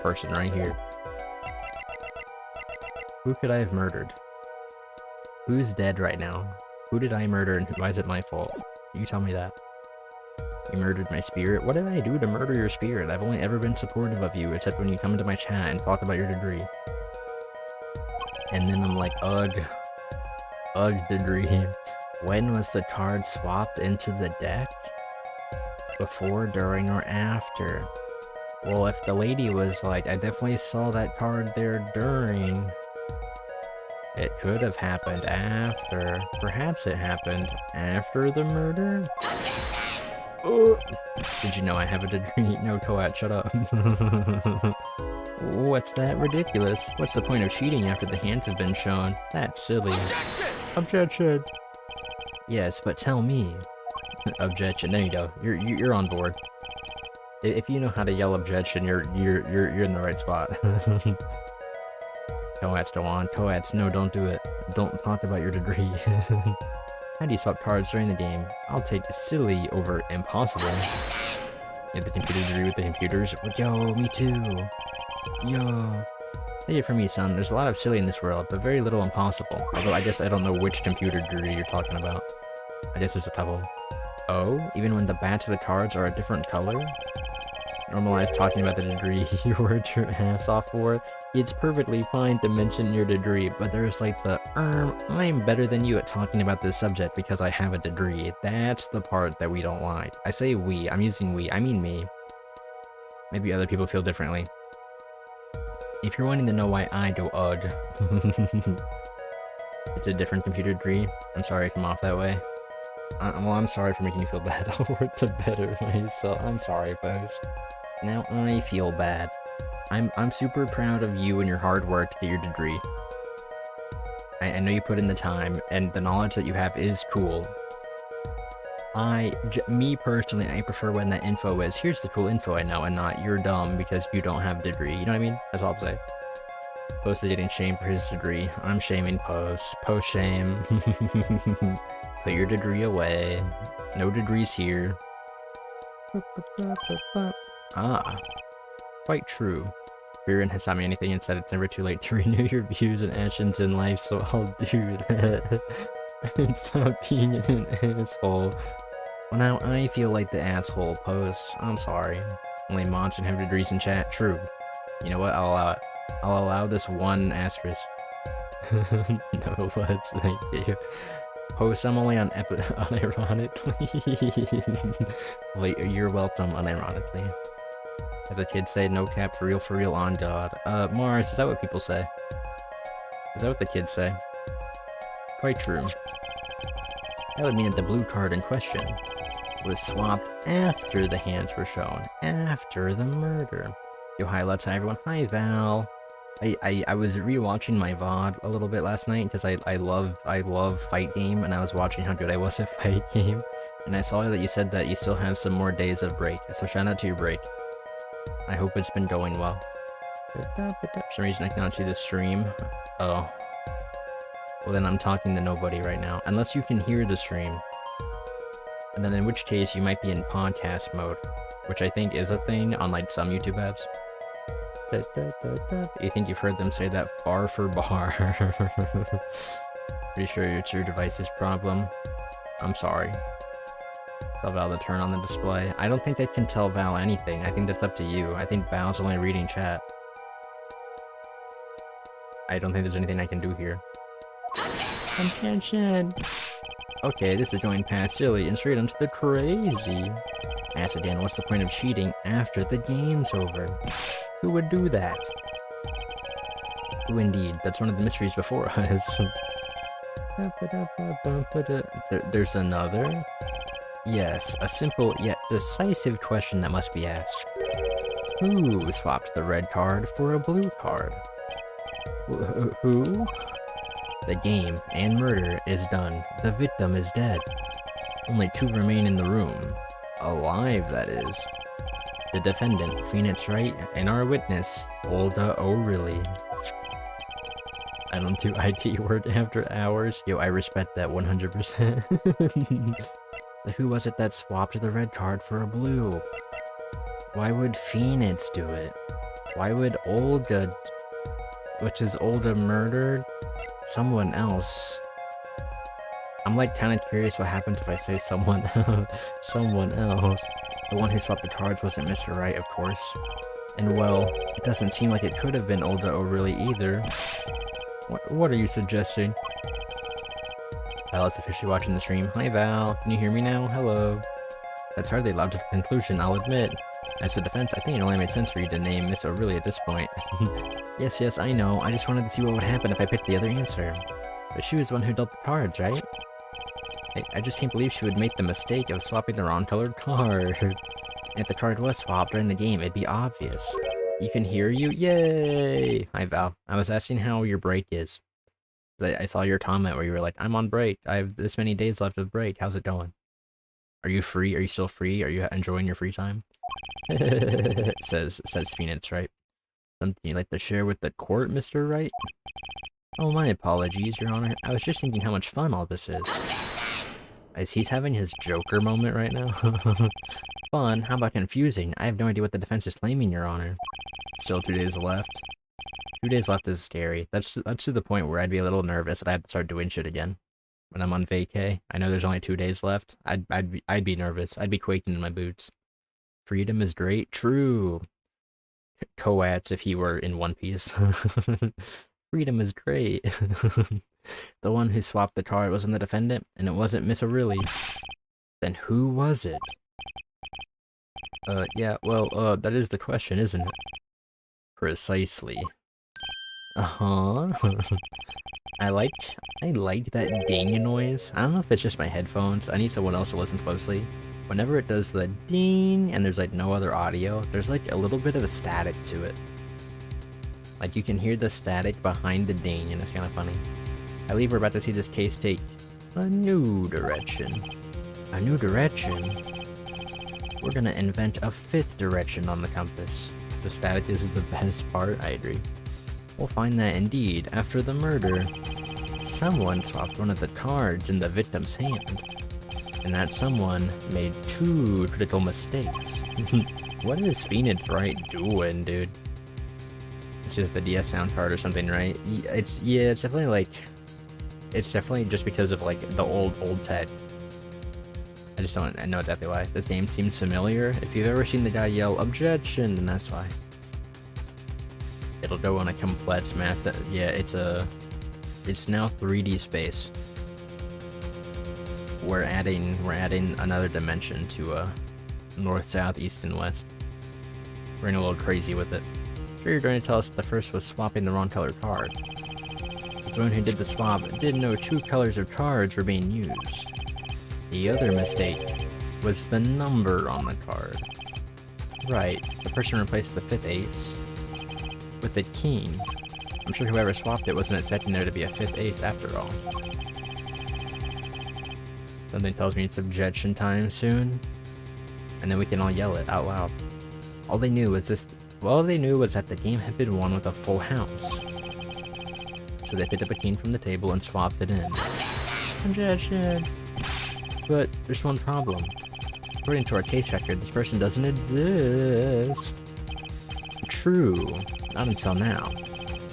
person right here. Who could I have murdered? Who's dead right now? Who did I murder and why is it my fault? You tell me that. You murdered my spirit? What did I do to murder your spirit? I've only ever been supportive of you, except when you come into my chat and talk about your degree. And then I'm like, ugh degree. When was the card swapped into the deck? Before, during, or after? Well, if the lady was like, I definitely saw that card there during. It could have happened after. Perhaps it happened after the murder? Oh. Did you know I have a degree? No, Toad, shut up. What's that ridiculous? What's the point of cheating after the hands have been shown? That's silly. Objection! Yes, but tell me. Objection. There you go. You're on board. If you know how to yell objection, you're in the right spot. Toads don't want. Toads, no, don't do it. Don't talk about your degree. How do you swap cards during the game? I'll take silly over impossible. You have the computer degree with the computers? Yo, me too. Yo. Take it from me, son. There's a lot of silly in this world, but very little impossible. Although I guess I don't know which computer degree you're talking about. I guess there's a couple. Oh, even when the bats of the cards are a different color? Normalize talking about the degree you worked your ass off for. It's perfectly fine to mention your degree, but there's like the, I'm better than you at talking about this subject because I have a degree. That's the part that we don't like. I say we, I'm using we, I mean me. Maybe other people feel differently. If you're wanting to know why I do UD, it's a different computer degree. I'm sorry I come off that way. Well, I'm sorry for making you feel bad. I'll work to better myself. I'm sorry, folks. Now I feel bad. I'm super proud of you and your hard work to get your degree. I know you put in the time, and the knowledge that you have is cool. Me personally, I prefer when that info is, here's the cool info I know, and not, you're dumb because you don't have a degree. You know what I mean? That's all I'm saying. Post is getting shamed for his degree. I'm shaming Post. Post shame. Put your degree away. No degrees here. Ah. Quite true. Viren has taught me anything and said it's never too late to renew your views and actions in life, so I'll do that. And stop being an asshole. Well, now I feel like the asshole, Post. I'm sorry. Only mods can have degrees in chat. True. You know what? I'll allow it. I'll allow this one asterisk. No, let's thank you. Post, I'm only on unironically. Wait, you're welcome unironically. As the kids say, no cap, for real, on God. Mars, is that what people say? Is that what the kids say? Quite true. That would mean that the blue card in question was swapped after the hands were shown, after the murder. Yo, hi, let's hi everyone. Hi, Val. I was rewatching my VOD a little bit last night because I love fight game, and I was watching how good I was at fight game, and I saw that you said that you still have some more days of break, so shout out to your break. I hope it's been going well. For some reason I cannot see the stream. Oh. Well then I'm talking to nobody right now. Unless you can hear the stream. And then in which case you might be in podcast mode. Which I think is a thing on like some YouTube apps. You think you've heard them say that bar for bar. Pretty sure it's your device's problem. I'm sorry. Tell Val to turn on the display. I don't think I can tell Val anything. I think that's up to you. I think Val's only reading chat. I don't think there's anything I can do here. Objection! Okay, this is going past silly and straight onto the crazy. Ask again, what's the point of cheating after the game's over? Who would do that? Who indeed? That's one of the mysteries before us. There's another? Yes, a simple yet decisive question that must be asked. Who swapped the red card for a blue card? Who? The game and murder is done. The victim is dead. Only 2 remain in the room. Alive, that is. The defendant, Phoenix Wright, and our witness, Olda O'Reilly. I don't do IT work after hours. Yo, I respect that 100%. Who was it that swapped the red card for a blue? Why would Phoenix do it? Why would Olga, which is Olga, murdered someone else? I'm like kind of curious what happens if I say someone someone else. The one who swapped the cards wasn't Mr. Wright, of course. And well, it doesn't seem like it could have been Olga O'Reilly either. What are you suggesting? Val is officially watching the stream. Hi Val, can you hear me now? Hello. That's hardly a logical conclusion, I'll admit. As the defense, I think it only made sense for you to name Miss O'Reilly at this point. Yes, I know. I just wanted to see what would happen if I picked the other answer. But she was the one who dealt the cards, right? I just can't believe she would make the mistake of swapping the wrong colored card. If the card was swapped during the game, it'd be obvious. You can hear you? Yay! Hi Val. I was asking how your break is. I saw your comment where you were like, I'm on break. I have this many days left of break. How's it going? Are you free? Are you still free? Are you enjoying your free time? says Phoenix, right? Something you'd like to share with the court, Mr. Wright? Oh, my apologies, Your Honor. I was just thinking how much fun all this is. He's having his Joker moment right now. Fun? How about confusing? I have no idea what the defense is claiming, Your Honor. Still 2 days left. 2 days left is scary. That's to the point where I'd be a little nervous that I have to start doing shit again. When I'm on vacay, I know there's only 2 days left. I'd be nervous. I'd be quaking in my boots. Freedom is great. True. Coats if he were in One Piece. Freedom is great. The one who swapped the card wasn't the defendant, and it wasn't Miss O'Reilly. Then who was it? Yeah, well, that is the question, isn't it? Precisely. Uh-huh. I like that ding noise. I don't know if it's just my headphones. I need someone else to listen closely. Whenever it does the ding and there's like no other audio, there's like a little bit of a static to it. Like you can hear the static behind the ding and it's kind of funny. I believe we're about to see this case take a new direction. A new direction? We're gonna invent a 5th direction on the compass. The static is the best part, I agree. We'll find that indeed, after the murder, someone swapped one of the cards in the victim's hand. And that someone made 2 critical mistakes. What is Phoenix Wright doing, dude? It's just the DS sound card or something, right? It's definitely like... It's definitely just because of like the old tech. I just don't know exactly why. This game seems familiar. If you've ever seen the guy yell, "Objection!" then that's why. It'll go on a complex map that, yeah, it's now 3D space. We're adding another dimension to north, south, east, and west. We're getting a little crazy with it. Sure, you're going to tell us that the first was swapping the wrong color card. The one who did the swap didn't know 2 colors of cards were being used. The other mistake was the number on the card. Right, the person replaced the 5th ace with a king. I'm sure whoever swapped it wasn't expecting there to be a 5th ace after all. Something tells me it's objection time soon, and then we can all yell it out loud. All they knew was that the game had been won with a full house. So they picked up a king from the table and swapped it in. Objection! But there's one problem. According to our case record, this person doesn't exist. True, not until now.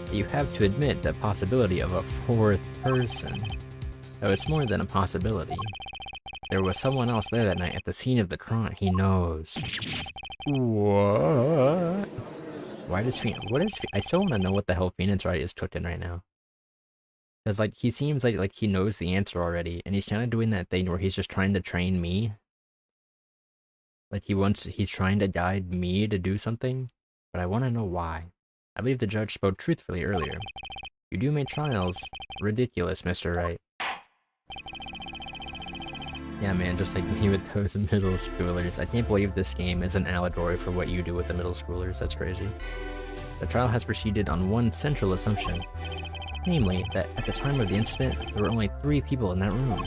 But you have to admit the possibility of a 4th person. Though it's more than a possibility. There was someone else there that night at the scene of the crime. He knows. What? Why does I still want to know what the hell Phoenix Wright is cooking right now. Because, like, he seems like he knows the answer already, and he's kind of doing that thing where he's just trying to train me. Like, he's trying to guide me to do something, but I want to know why. I believe the judge spoke truthfully earlier. You do make trials. Ridiculous, Mr. Wright. Yeah, man, just like me with those middle schoolers. I can't believe this game is an allegory for what you do with the middle schoolers. That's crazy. The trial has proceeded on one central assumption, namely that at the time of the incident, there were only 3 people in that room.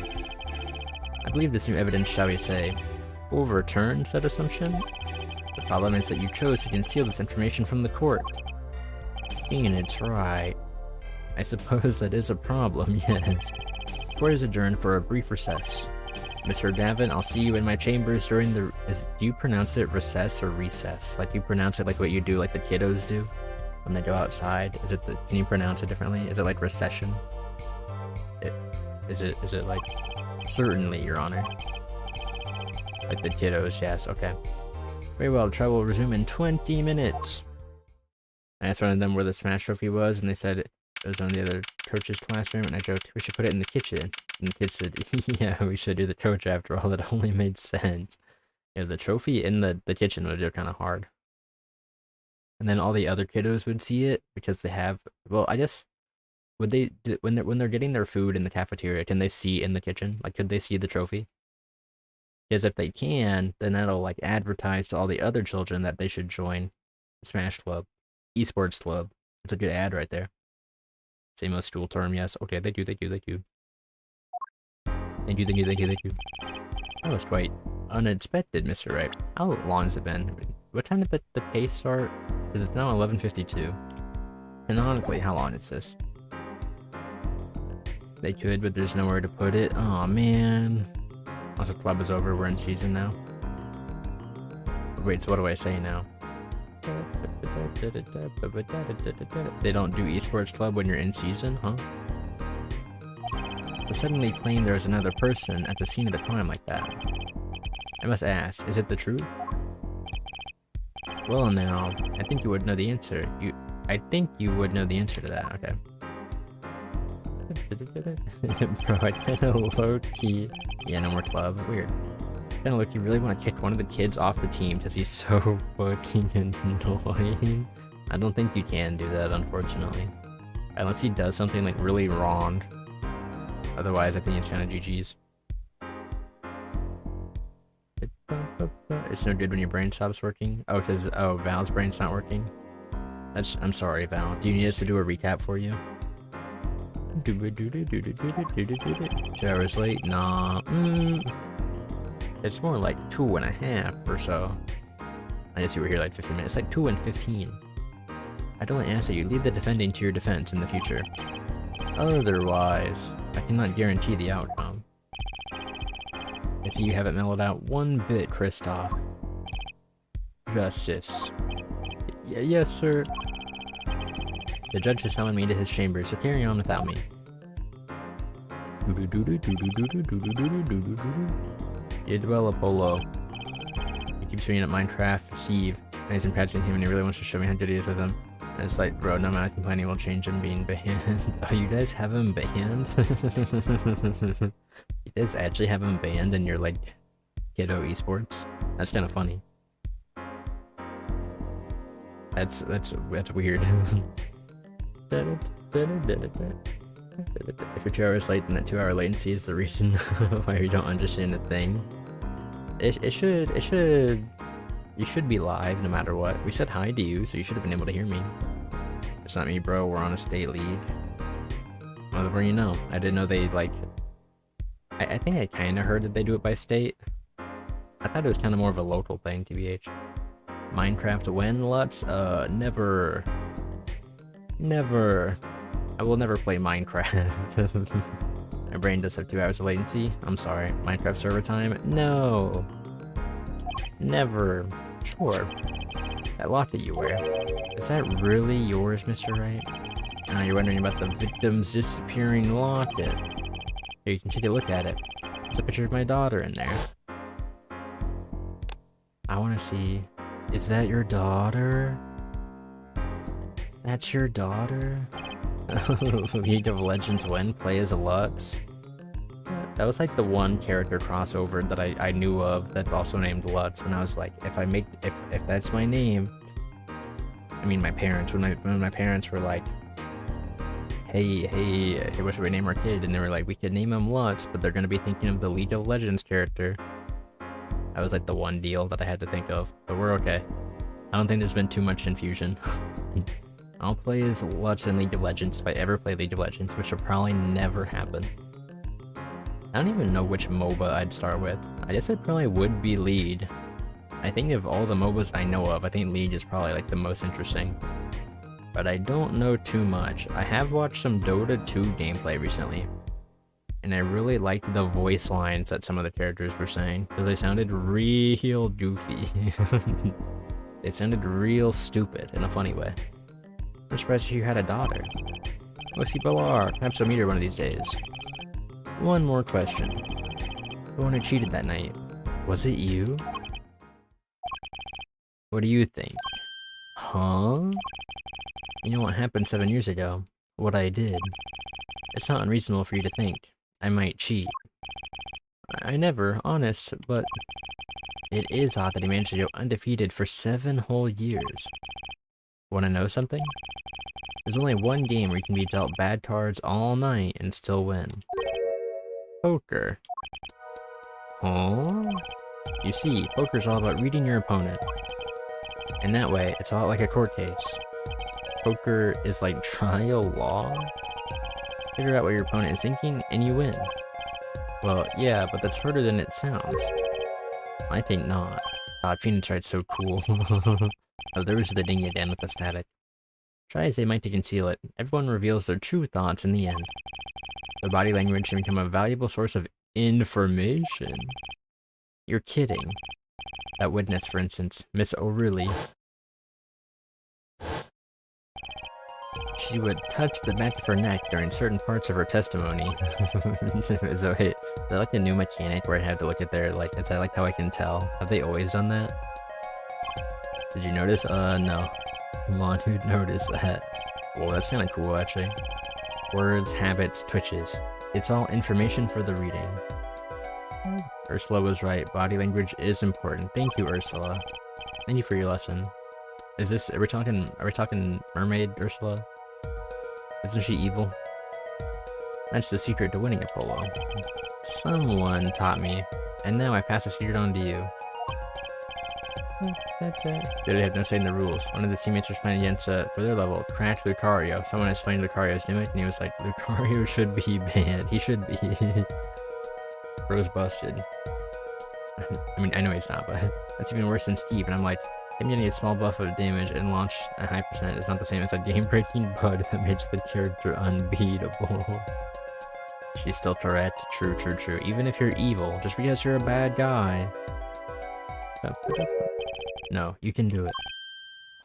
I believe this new evidence, shall we say, overturns that assumption. The problem is that you chose to conceal this information from the court. And it's right. I suppose that is a problem, yes. Court is adjourned for a brief recess. Mr. Davin, I'll see you in my chambers during the... do you pronounce it recess or recess? Like, do you pronounce it like what you do, like the kiddos do when they go outside? Is it the... Can you pronounce it differently? Is it like recession? Is it like... Certainly, Your Honor. Like the kiddos, yes, okay. Very well, trial will resume in 20 minutes. I asked one of them where the Smash Trophy was, and they said it was on the other coach's classroom, and I joked, we should put it in the kitchen. And the kid said, yeah, we should do the coach after all, that only made sense. Yeah, the trophy in the kitchen would be kind of hard. And then all the other kiddos would see it, because they have, well, I guess, would they, when they're getting their food in the cafeteria, can they see in the kitchen? Like, could they see the trophy? Because if they can, then that'll, like, advertise to all the other children that they should join the Smash Club. Esports Club. It's a good ad right there. Same as school term, yes. Okay, they do. Thank you. That was quite unexpected, Mr. Wright. How long has it been? What time did the case start? Because it's now 11:52. Canonically, how long is this? They could, but there's nowhere to put it. Aw, man. Once the club is over, we're in season now. Wait, so what do I say now? They don't do esports club when you're in season, huh? But suddenly claim there was another person at the scene of the crime like that. I must ask, is it the truth? Well now, I think you would know the answer. I think you would know the answer to that, okay. Bro, I kinda low-key... Yeah, no more club. Weird. Kinda look, you really want to kick one of the kids off the team because he's so fucking annoying. I don't think you can do that, unfortunately. Unless he does something like really wrong. Otherwise, I think it's kind of GG's. It's no good when your brain stops working. Oh, because Val's brain's not working. I'm sorry, Val. Do you need us to do a recap for you? 2 hours late? Nah. It's more like 2.5 or so. I guess you were here like 15 minutes. It's like 2 and 15. I'd only ask that you leave the defending to your defense in the future. Otherwise, I cannot guarantee the outcome. I see you haven't mellowed out one bit, Kristoff. Justice. Yes, sir. The judge has summoned me to his chamber, so carry on without me. You develop Polo. He keeps reading up Minecraft, Steve, and he's been practicing him and he really wants to show me how good he is with him. And it's like, bro, no amount of complaining will change him being banned. Oh, you guys have him banned? You guys actually have him banned in your, like, kiddo esports? That's kind of funny. That's weird. If you're 2 hours late, then that 2-hour latency is the reason why you don't understand a thing. You should be live no matter what. We said hi to you, so you should have been able to hear me. It's not me, bro. We're on a state league. Well, the more you know. I didn't know they, like... I think I kind of heard that they do it by state. I thought it was kind of more of a local thing, TBH. Minecraft when, Lutz? Never. Never. I will never play Minecraft. My brain does have 2 hours of latency. I'm sorry. Minecraft server time? No. Never. Sure. That locket you wear. Is that really yours, Mr. Wright? Now you're wondering about the victim's disappearing locket. Here, you can take a look at it. There's a picture of my daughter in there. I want to see... Is that your daughter? That's your daughter? League of Legends when? Play as a Lux? That was like the one character crossover that I knew of that's also named Lutz, and I was like, if that's my name... I mean my parents, when my parents were like, hey, what should we name our kid? And they were like, we could name him Lux, but they're gonna be thinking of the League of Legends character. That was like the one deal that I had to think of, but we're okay. I don't think there's been too much confusion. I'll play as Lux in League of Legends if I ever play League of Legends, which will probably never happen. I don't even know which MOBA I'd start with. I guess it probably would be League. I think of all the MOBAs I know of, I think League is probably like the most interesting. But I don't know too much. I have watched some Dota 2 gameplay recently, and I really liked the voice lines that some of the characters were saying, because they sounded real goofy. They sounded real stupid in a funny way. I'm surprised you had a daughter. Most people are. Perhaps I'll meet her one of these days. One more question. The one who cheated that night, was it you? What do you think? Huh? You know what happened 7 years ago? What I did. It's not unreasonable for you to think I might cheat. I never, honest, but it is odd that he managed to go undefeated for 7 whole years. Wanna know something? There's only one game where you can be dealt bad cards all night and still win. Poker. Huh? You see, poker's all about reading your opponent. And that way, it's a lot like a court case. Poker is like trial law. Figure out what your opponent is thinking, and you win. Well, yeah, but that's harder than it sounds. I think not. God, Phoenix Wright's so cool. Oh, there was the ding again with the static. Try as they might to conceal it, everyone reveals their true thoughts in the end. Their body language can become a valuable source of information. You're kidding. That witness, for instance, Miss O'Reilly. She would touch the back of her neck during certain parts of her testimony. So, hey, is that like a new mechanic where I have to look at their, like, is that like how I can tell? Have they always done that? Did you notice? No. Come on, who noticed that? Well, that's kind of cool, actually. Words, habits, twitches. It's all information for the reading. Ursula was right. Body language is important. Thank you, Ursula. Thank you for your lesson. Is this, are we talking mermaid Ursula? Isn't she evil? That's the secret to winning a polo. Someone taught me, and now I pass the secret on to you. They have no say in the rules. One of the teammates was playing against, for their level, cracked Lucario. Someone explained Lucario's gimmick, and he was like, Lucario should be banned. He should be. Bro's busted. I mean, I know he's not, but that's even worse than Steve, and I'm like, him getting a small buff of damage and launch a high percent is not the same as a game-breaking bug that makes the character unbeatable. She's still correct. True, true, true. Even if you're evil, just because you're a bad guy. No, you can do it.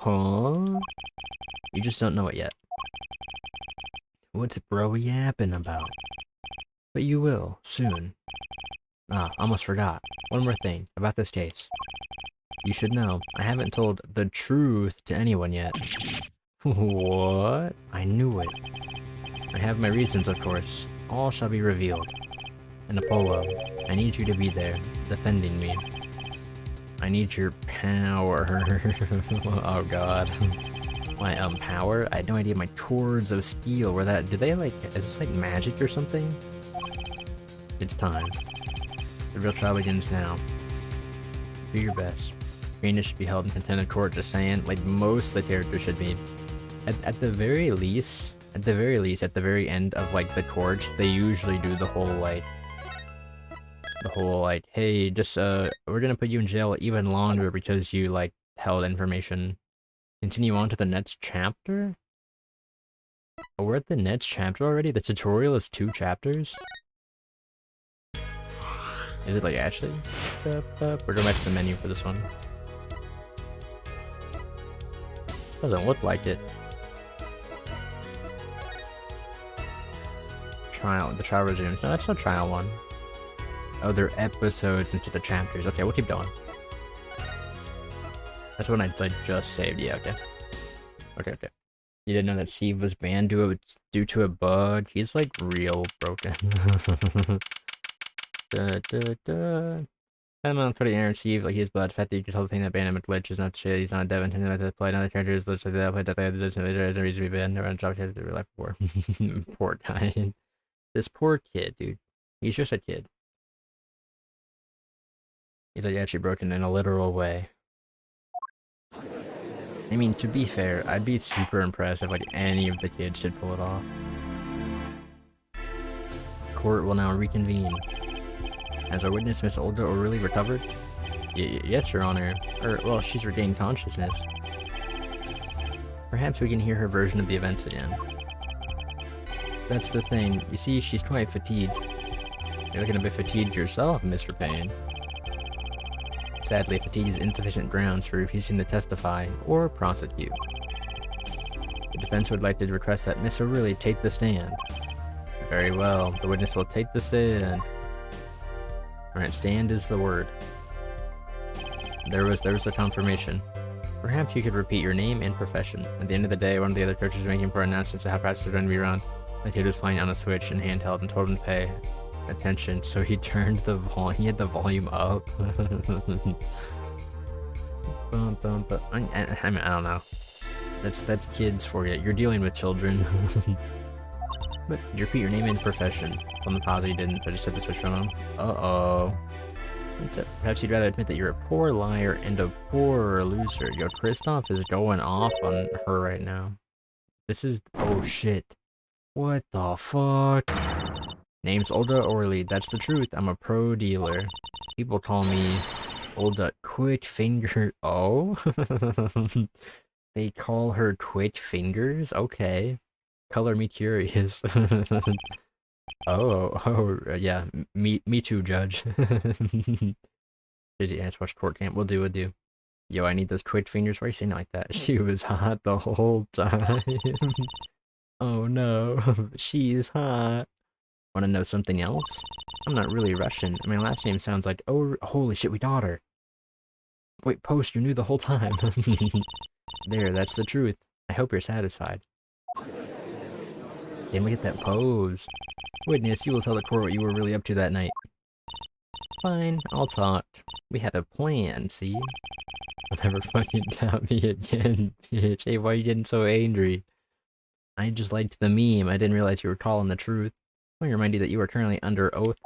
Huh? You just don't know it yet. What's bro yapping about? But you will, soon. Ah, almost forgot. One more thing, about this case. You should know, I haven't told the truth to anyone yet. What? I knew it. I have my reasons, of course. All shall be revealed. And Apollo, I need you to be there, defending me. I need your power. Oh god. My power? I had no idea my cords of steel were that. Do they like, is this like magic or something? It's time. The real trial begins now. Do your best. Venus should be held in contempt of court, just saying. Like most of the characters should be. At the very least, at the very end of like the courts, they usually do the whole like, hey, just we're gonna put you in jail even longer because you like held information. Continue on to the next chapter? Oh, we're at the next chapter already? The tutorial is 2 chapters? Is it like actually? We're going back to the menu for this one. Doesn't look like it. Trial, the trial resumes. No, that's not trial 1. Oh, they're episodes instead of chapters. Okay, we'll keep going. That's what I just saved. Yeah, okay. Okay. You didn't know that Steve was banned due to a bug? He's like real broken. I'm on pretty received, like his blood fat. You can tell the thing that banned him a glitch is not shit. He's not a dev intended to play another characters. Looks like that play that they had there's no reason to be banned. Never on job to real life before. Poor guy. This poor kid, dude. He's just a kid. He's like actually broken in a literal way. I mean, to be fair, I'd be super impressed if like any of the kids did pull it off. Court will now reconvene. Has our witness, Miss Olga, really recovered? Yes, Your Honor. Well, she's regained consciousness. Perhaps we can hear her version of the events again. That's the thing. You see, she's quite fatigued. You're looking a bit fatigued yourself, Mr. Payne. Sadly, fatigue is insufficient grounds for refusing to testify or prosecute. The defense would like to request that Miss O'Reilly take the stand. Very well, the witness will take the stand. Alright, stand is the word. There was the confirmation. Perhaps you could repeat your name and profession. At the end of the day, one of the other coaches was making important announcements to how practice was going to be run. The kid was playing on a Switch and handheld and told him to pay attention, so he turned the he had the volume up. I mean, I don't know. That's kids for you. You're dealing with children. But did you repeat your name and profession? On the pause, you didn't. I just took the Switch from him. Uh-oh. Perhaps you'd rather admit that you're a poor liar and a poor loser. Yo, Kristoff is going off on her right now. This is... oh shit. What the fuck? Name's Olga Orley. That's the truth. I'm a pro dealer. People call me Olga Quick Finger. Oh? They call her Quick Fingers? Okay. Color me curious. Oh, yeah. Me too, Judge. Busy ass watch court camp. We'll do. Yo, I need those quick fingers. Why are you saying it like that? She was hot the whole time. Oh no, she's hot. Wanna know something else? I'm not really Russian. My last name sounds like, oh, holy shit, we got her. Wait, Post, you knew the whole time. There, that's the truth. I hope you're satisfied. Then we get that pose. Witness, you will tell the court what you were really up to that night. Fine, I'll talk. We had a plan, see? You'll never fucking doubt me again, bitch. Hey, why are you getting so angry? I just liked the meme. I didn't realize you were calling the truth. Let me remind you that you are currently under oath.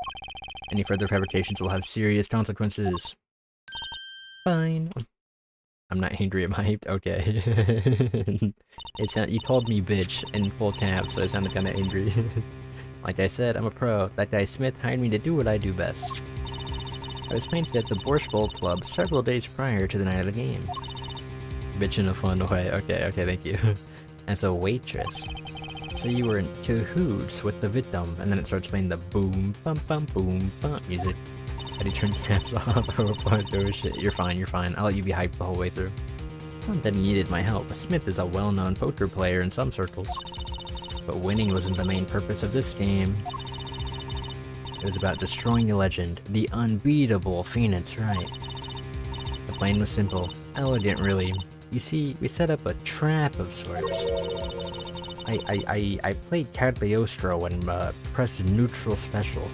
Any further fabrications will have serious consequences. Fine. I'm not angry, am I hyped? Okay. You called me bitch in full caps, so I sounded kinda angry. Like I said, I'm a pro. That guy Smith hired me to do what I do best. I was painted at the Borscht Bowl Club several days prior to the night of the game. Bitch in a fun way. Okay, thank you. As a waitress. So you were in cahoots with the victim, and then it starts playing the boom, bum, bum, boom, bum music. How do you turn caps off? Oh shit. You're fine. I'll let you be hyped the whole way through. Not that he needed my help. Smith is a well-known poker player in some circles. But winning wasn't the main purpose of this game. It was about destroying the legend, the unbeatable Phoenix Wright. The plan was simple, elegant really. You see, we set up a trap of sorts. I played Cagliostro and pressed neutral special.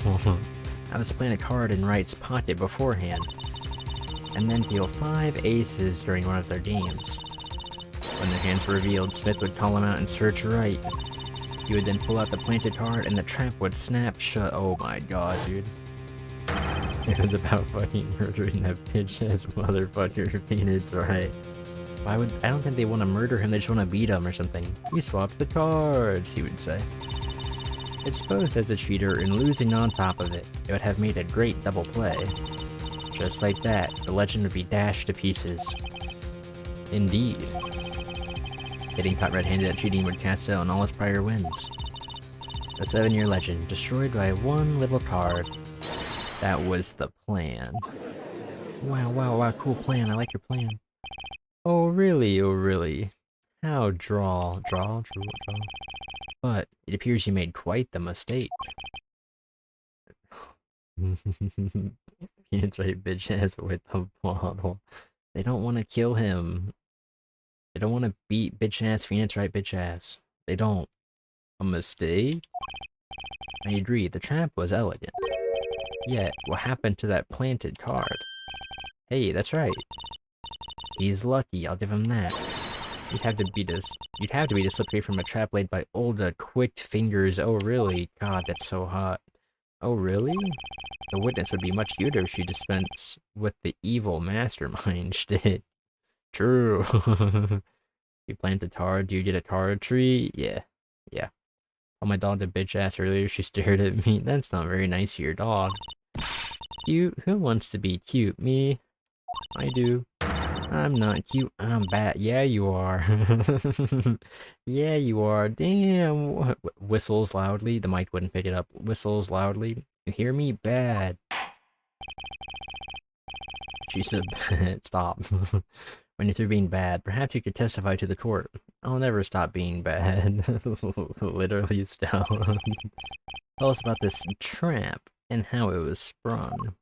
I was to plant a card in Wright's pocket beforehand, and then deal 5 aces during one of their games. When their hands were revealed, Smith would call him out and search Wright. He would then pull out the planted card and the trap would snap shut. Oh my god, dude. It was about fucking murdering that bitch-ass motherfucker. Phoenix Wright. I don't think they want to murder him, they just want to beat him or something. We swapped the cards, he would say. It's posed as a cheater and losing on top of it. It would have made a great double play. Just like that, the legend would be dashed to pieces. Indeed. Getting caught red-handed at cheating would cast out on all his prior wins. A 7-year legend, destroyed by one little card. That was the plan. Wow, cool plan, I like your plan. Oh really? How draw. But it appears you made quite the mistake. Phoenix Wright bitch ass with the bottle. They don't want to kill him. They don't want to beat bitch ass Phoenix Wright bitch ass. They don't. A mistake? I agree, the trap was elegant. Yet, what happened to that planted card? Hey, that's right. He's lucky, I'll give him that. You'd have to be to slip away from a trap laid by old, quick fingers. Oh, really? God, that's so hot. Oh, really? The witness would be much cuter if she dispensed with the evil mastermind shit. True. You planted tar, do you get a tar tree? Yeah. Yeah. Oh, my dog did bitch ass earlier, she stared at me. That's not very nice to your dog. Cute? Who wants to be cute? Me? I do. I'm not cute, I'm bad. Yeah, you are. Yeah, you are. Damn. Whistles loudly. The mic wouldn't pick it up. Whistles loudly. You hear me? Bad. She said, stop. When you're through being bad, perhaps you could testify to the court. I'll never stop being bad. Literally stop. Tell us about this trap and how it was sprung.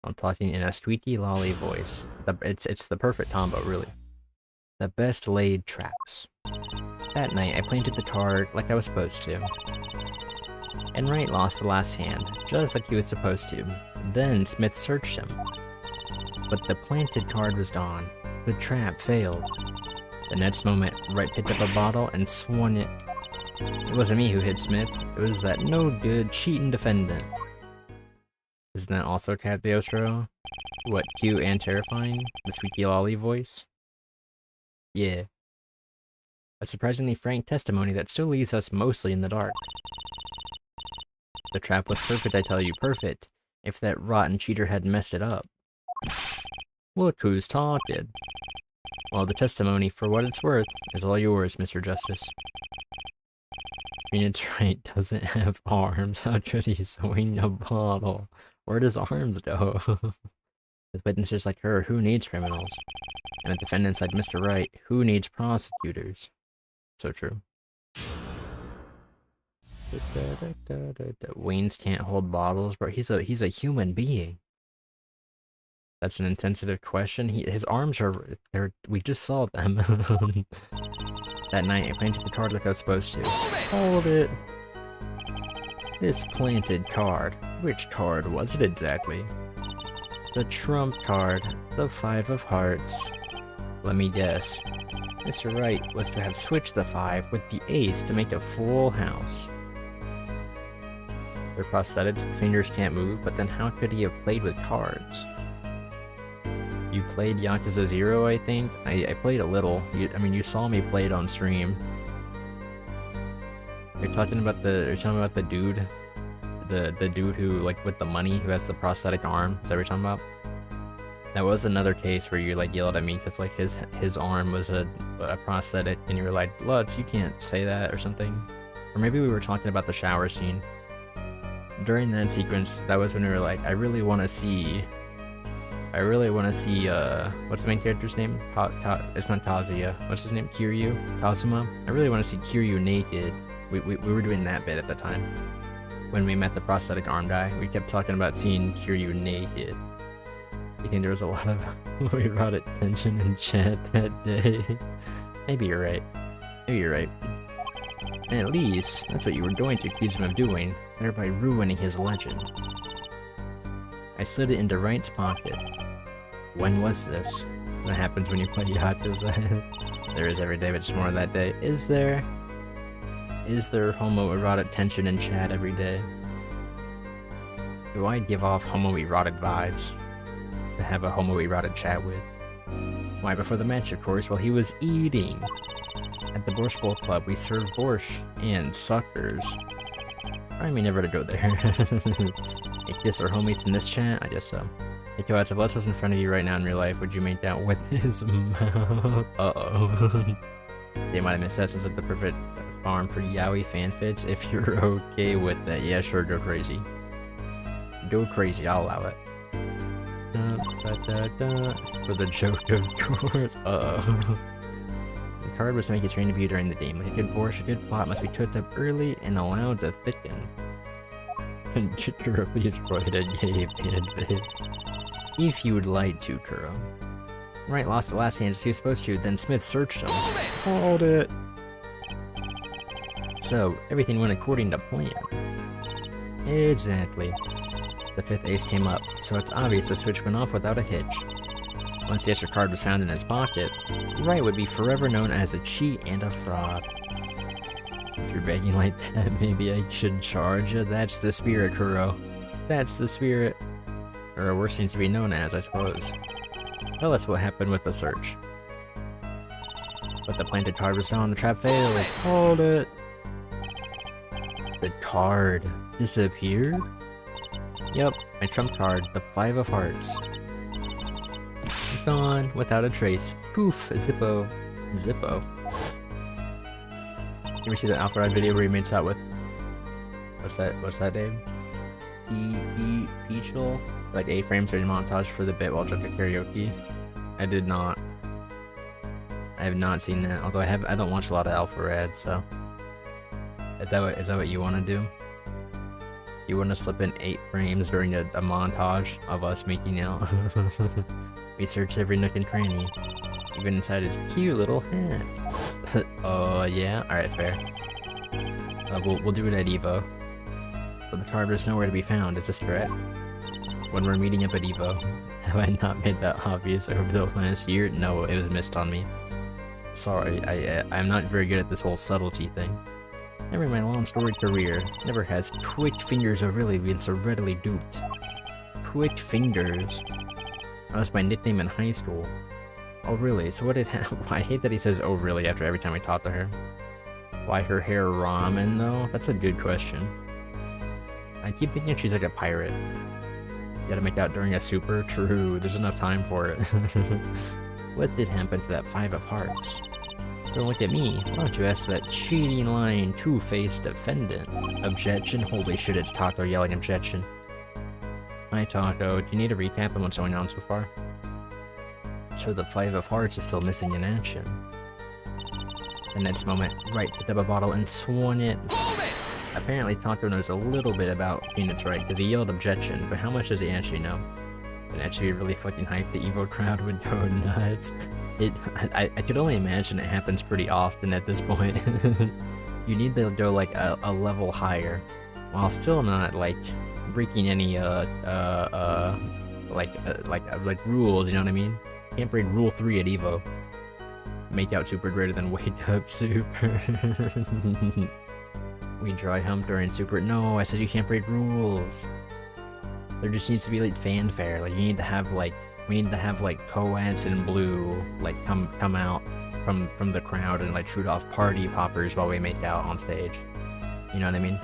I'm talking in a squeaky lolly voice. It's the perfect combo, really. The best laid traps. That night, I planted the card like I was supposed to. And Wright lost the last hand, just like he was supposed to. Then Smith searched him. But the planted card was gone. The trap failed. The next moment, Wright picked up a bottle and swung it. It wasn't me who hit Smith, it was that no-good, cheating defendant. Isn't that also Cagliostro? What, cute and terrifying? The squeaky lolly voice? Yeah. A surprisingly frank testimony that still leaves us mostly in the dark. The trap was perfect, I tell you, perfect. If that rotten cheater had messed it up. Look who's talking. Well, the testimony, for what it's worth, is all yours, Mr. Justice. Phoenix Wright doesn't have arms. How could he swing a bottle? Where does arms go? With witnesses like her, who needs criminals? And with defendants like Mr. Wright, who needs prosecutors? So true. Waynes can't hold bottles, bro. He's a human being. That's an insensitive question. His arms are we just saw them. That night I planted the card like I was supposed to. Hold it. This planted card. Which card was it exactly? The trump card. The 5 of hearts. Let me guess. Mr. Wright was to have switched the 5 with the ace to make a full house. They're prosthetics, the fingers can't move, but then how could he have played with cards? You played Yakuza 0, I think? I played a little. You saw me play it on stream. You're talking about the dude? The dude who, like, with the money, who has the prosthetic arm? Is that what you're talking about? That was another case where you, like, yelled at me because, like, his arm was a prosthetic, and you were like, Lutz, you can't say that, or something. Or maybe we were talking about the shower scene. During that sequence, that was when we were like, I really want to see, what's the main character's name? It's not Kazuya. What's his name? Kiryu? Kazuma? I really want to see Kiryu naked. We were doing that bit at the time. When we met the prosthetic arm guy, we kept talking about seeing Kiryu naked. You think there was a lot of erotic tension in chat that day? Maybe you're right. Maybe you're right. At least, that's what you were going to accuse him of doing, thereby ruining his legend. I slid it into Wright's pocket. When was this? What happens when you play Yakuza? There is every day, but just more that day. Is there homoerotic tension in chat every day? Do I give off homoerotic vibes to have a homoerotic chat with? Why, before the match, of course, while he was eating. At the Borscht Bowl Club, we serve borscht and suckers. I mean, never to go there. Hey, kiss our homies in this chat? I guess so. Hey, Koats, if Les was in front of you right now in real life, would you make out with his mouth? Uh-oh. They might have missed that since it's the perfect farm for yaoi fanfits. If you're okay with that, yeah, sure, go crazy. Go crazy, I'll allow it. For the joke, of course. Uh-oh. The card was to make its reign debut during the game. Like a good borscht, a good plot must be cooked up early and allowed to thicken. And Kuro, please write a gay fanfic. If you would like to, Kuro. Wright lost the last hand as he was supposed to, then Smith searched him. Hold it! So, everything went according to plan. Exactly. The 5th ace came up, so it's obvious the switch went off without a hitch. Once the extra card was found in his pocket, Wright would be forever known as a cheat and a fraud. If you're begging like that, maybe I should charge you. That's the spirit, Kuro. That's the spirit. Or worse seems to be known as, I suppose. Tell us what happened with the search. But the planted card was gone, the trap failed. Hold it! The card disappeared? Yep, my trump card, the 5 of hearts. Gone, without a trace. Poof, Zippo. Zippo. You ever see the Alpha Ride video where he makes out with... What's that name? Peachel? Like A-frames during montage for the bit while drunk at karaoke? I did not. I have not seen that, although I don't watch a lot of Alpha Red, so... Is that what you want to do? You want to slip in 8 frames during a montage of us making out? We searched every nook and cranny, even inside his cute little hat. Oh yeah? Alright, fair. We'll do it at Evo. But the card is nowhere to be found, is this correct? When we're meeting up at Evo, have I not made that obvious over the last year? No, it was missed on me. Sorry, I'm not very good at this whole subtlety thing. Never in my long storied career, never has Quick Fingers really been so readily duped. Quick Fingers? That was my nickname in high school. Oh really? So what did I hate that he says oh really after every time I talk to her. Why her hair ramen though? That's a good question. I keep thinking she's like a pirate. You gotta make out during a super? True, there's enough time for it. What did happen to that 5 of hearts? Don't look at me. Why don't you ask that cheating, lying, two-faced defendant? Objection? Holy shit, it's Taco yelling objection. Hi Taco, do you need a recap on what's going on so far? So the 5 of hearts is still missing in action. The next moment, Wright picked up a bottle and swung it. Apparently Taco knows a little bit about Peanuts Wright, because he yelled objection, but how much does he actually know? And actually really fucking hyped, the Evo crowd would go nuts. I could only imagine it happens pretty often at this point. You need to go like a level higher, while still not like breaking any like rules, you know what I mean? Can't break rule 3 at Evo. Make out super greater than wake up super. We dry hump during super. No, I said you can't break rules. There just needs to be like fanfare. Like you need to have like we need to have like Coads and Blue like come out from the crowd and like shoot off party poppers while we make out on stage. You know what I mean?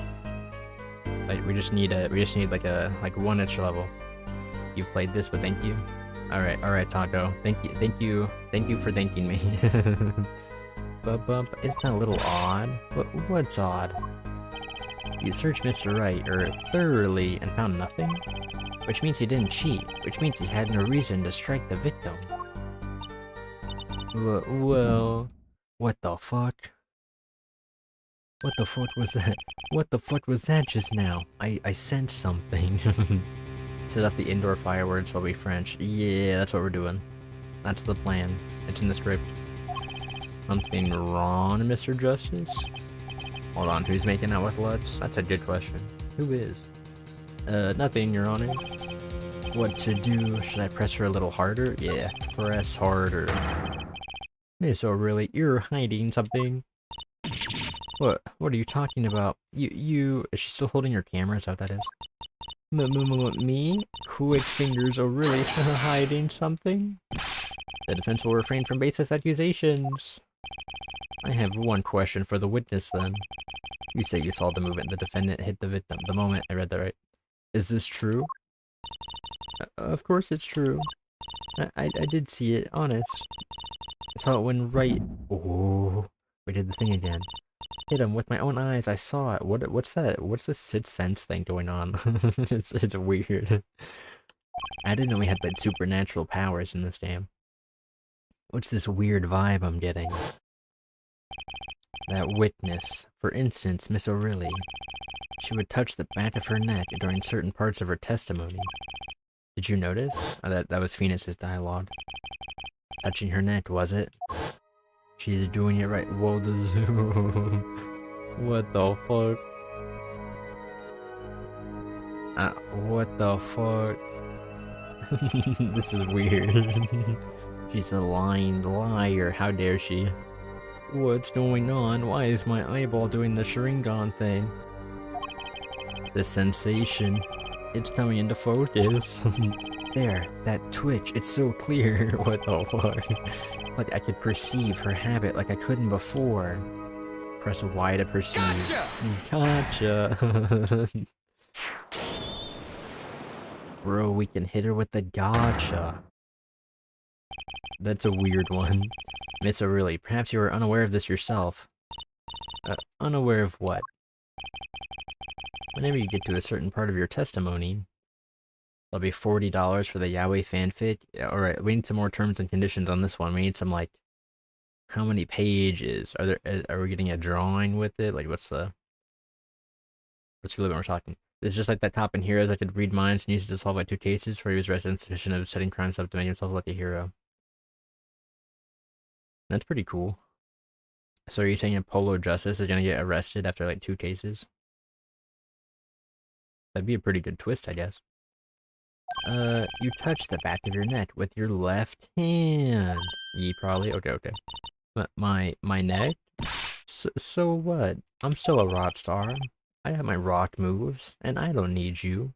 Like we just need like a one extra level. You've played this, but thank you. Alright, Taco. Thank you for thanking me. Bump. Isn't that a little odd? What's odd? You searched Mr. Wright thoroughly and found nothing? Which means he didn't cheat, which means he had no reason to strike the victim. Well, what the fuck? What the fuck was that? What the fuck was that just now? I sensed something. Set off the indoor fireworks while we French. Yeah, that's what we're doing. That's the plan. It's in the script. Something wrong, Mr. Justice? Hold on, who's making out with Lutz? That's a good question. Who is? Nothing, Your Honor. What to do? Should I press her a little harder? Yeah, press harder. Miss O'Reilly, you're hiding something. What are you talking about? Is she still holding your camera? Is that what that is? Me? Quick Fingers O'Reilly hiding something? The defense will refrain from baseless accusations. I have one question for the witness then. You say you saw the movement the defendant hit the victim. The moment, I read that right. Is this true? Of course it's true. I did see it, honest. I saw it when right... Oh, we did the thing again. Hit him with my own eyes, I saw it. What's that? What's this sixth sense thing going on? It's weird. I didn't know we had like supernatural powers in this game. What's this weird vibe I'm getting? That witness, for instance, Miss O'Reilly. She would touch the back of her neck during certain parts of her testimony. Did you notice? Oh, that was Phoenix's dialogue. Touching her neck, was it? She's doing it right. Whoa, the zoom. What the fuck? What the fuck? This is weird. She's a lying liar, how dare she? What's going on? Why is my eyeball doing the Sharingan thing? The sensation. It's coming into focus. There, that twitch, it's so clear. What the fuck? Like I could perceive her habit like I couldn't before. Press Y to perceive. Gotcha! Bro, we can hit her with the gotcha. That's a weird one. Miss O'Reilly, perhaps you are unaware of this yourself. Unaware of what? Whenever you get to a certain part of your testimony, there'll be $40 for the Yaoi fanfic. Alright, we need some more terms and conditions on this one. We need some, like, how many pages? Are we getting a drawing with it? Like, what's really what we're talking? It's just like that cop in Heroes. I could read minds and use it to solve like 2 cases for he was arrested in suspicion of setting crimes up to make himself like a hero. That's pretty cool. So are you saying Apollo Justice is gonna get arrested after like 2 cases? That'd be a pretty good twist, I guess. You touch the back of your neck with your left hand. Ye probably. Okay. But my neck? So what? I'm still a rock star. I have my rock moves, and I don't need you.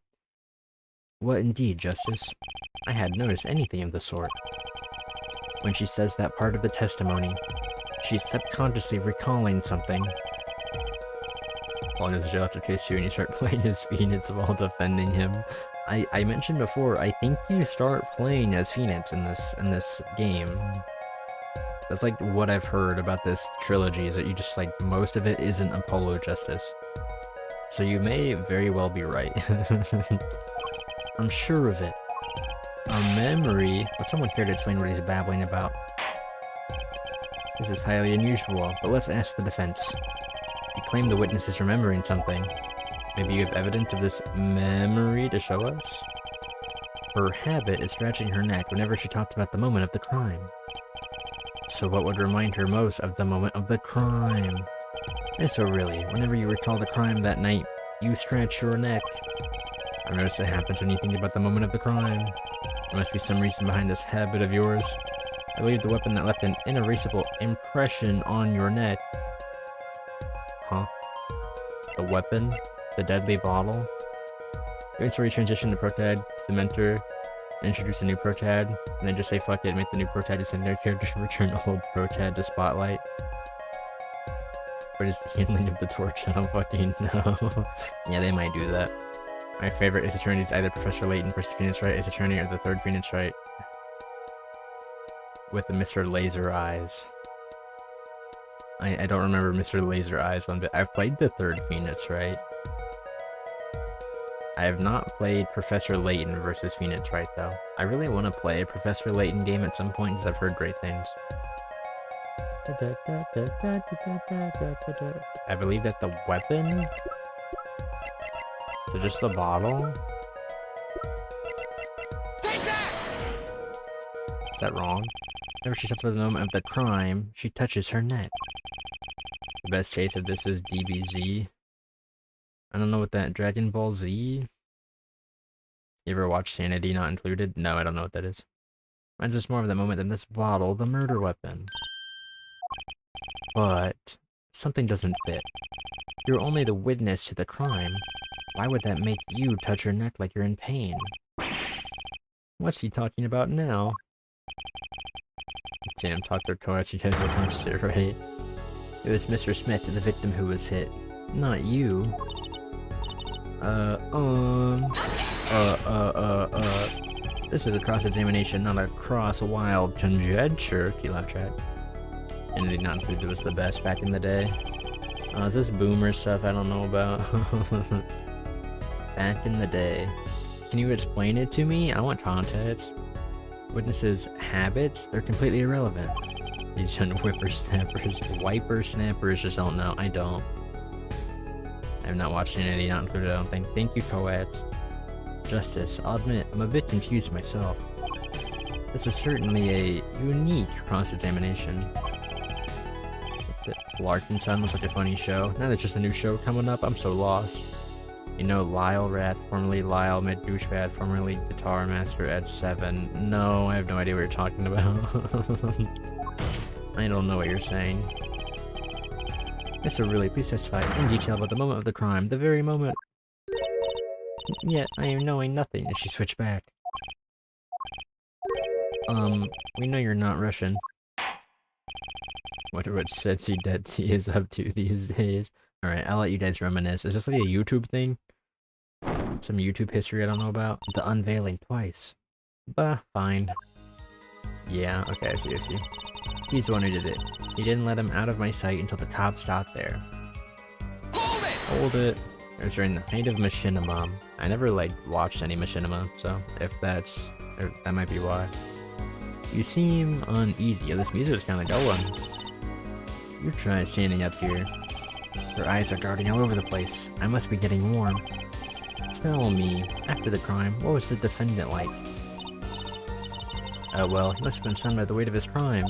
What indeed, Justice? I hadn't noticed anything of the sort. When she says that part of the testimony, she's subconsciously recalling something. Long as you have to chase you and you start playing as Phoenix while defending him. I mentioned before, I think you start playing as Phoenix in this game. That's like what I've heard about this trilogy, is that you just like, most of it isn't Apollo Justice. So you may very well be right. I'm sure of it. A memory? Would someone care to explain what he's babbling about? This is highly unusual, but let's ask the defense. You claim the witness is remembering something. Maybe you have evidence of this memory to show us? Her habit is scratching her neck whenever she talks about the moment of the crime. So what would remind her most of the moment of the crime? So really, whenever you recall the crime that night, you scratch your neck. I've noticed it happens when you think about the moment of the crime. There must be some reason behind this habit of yours. I believe the weapon that left an inerasable impression on your neck. Huh? The weapon? The deadly bottle? It's where you transition the protag to the mentor, and introduce a new protag, and then just say fuck it and make the new protag a secondary character and return the old protag to spotlight. What is the handling of the torch? I don't fucking know. Yeah, they might do that. My favorite Ace Attorney is either Professor Layton versus Phoenix Wright Ace Attorney or the third Phoenix Wright with the Mr. Laser Eyes. I don't remember Mr. Laser Eyes one bit. I've played the third Phoenix Wright. I have not played Professor Layton versus Phoenix Wright though. I really want to play a Professor Layton game at some point because I've heard great things. I believe that the weapon? So just the bottle? Take that! Is that wrong? Whenever she talks about the moment of the crime, she touches her neck. The best case of this is DBZ. I don't know what that Dragon Ball Z. You ever watch Sanity Not Included? No, I don't know what that is. Reminds us more of that moment than this bottle, the murder weapon. But something doesn't fit. You're only the witness to the crime. Why would that make you touch your neck like you're in pain? What's he talking about now? Damn, Dr. Torres, you guys have watched it, right? It was Mr. Smith, the victim, who was hit. Not you. This is a cross-examination, not a cross-wild conjecture. Key laugh track. And it did not include it was the best back in the day. Is this boomer stuff I don't know about? Back in the day. Can you explain it to me? I want context. Witnesses' habits? They're completely irrelevant. These young whippersnappers just don't know. I don't. I have not watched any, not included, I don't think. Thank you, Coats. Justice, I'll admit, I'm a bit confused myself. This is certainly a unique cross-examination. Larkin Son looks like a funny show. Now there's just a new show coming up, I'm so lost. You know Lyle Rath, formerly Lyle Mid Douchebag, formerly Guitar Master at 7. No, I have no idea what you're talking about. I don't know what you're saying. Mr. Really, please testify in detail about the moment of the crime, the very moment. Yet, I am knowing nothing, and she switched back. We know you're not Russian. Wonder what Setsy Detsy is up to these days. Alright, I'll let you guys reminisce. Is this like a YouTube thing? Some YouTube history I don't know about? The unveiling twice. Bah, fine. Yeah, okay, I see. He's the one who did it. He didn't let him out of my sight until the cops got there. Hold it! It was during the height of machinima. I never, like, watched any machinima, so if that's... that might be why. You seem uneasy. Yeah, this music is kinda going. You try standing up here. Her eyes are darting all over the place. I must be getting warm. Tell me, after the crime, what was the defendant like? Well, he must have been stunned by the weight of his crime.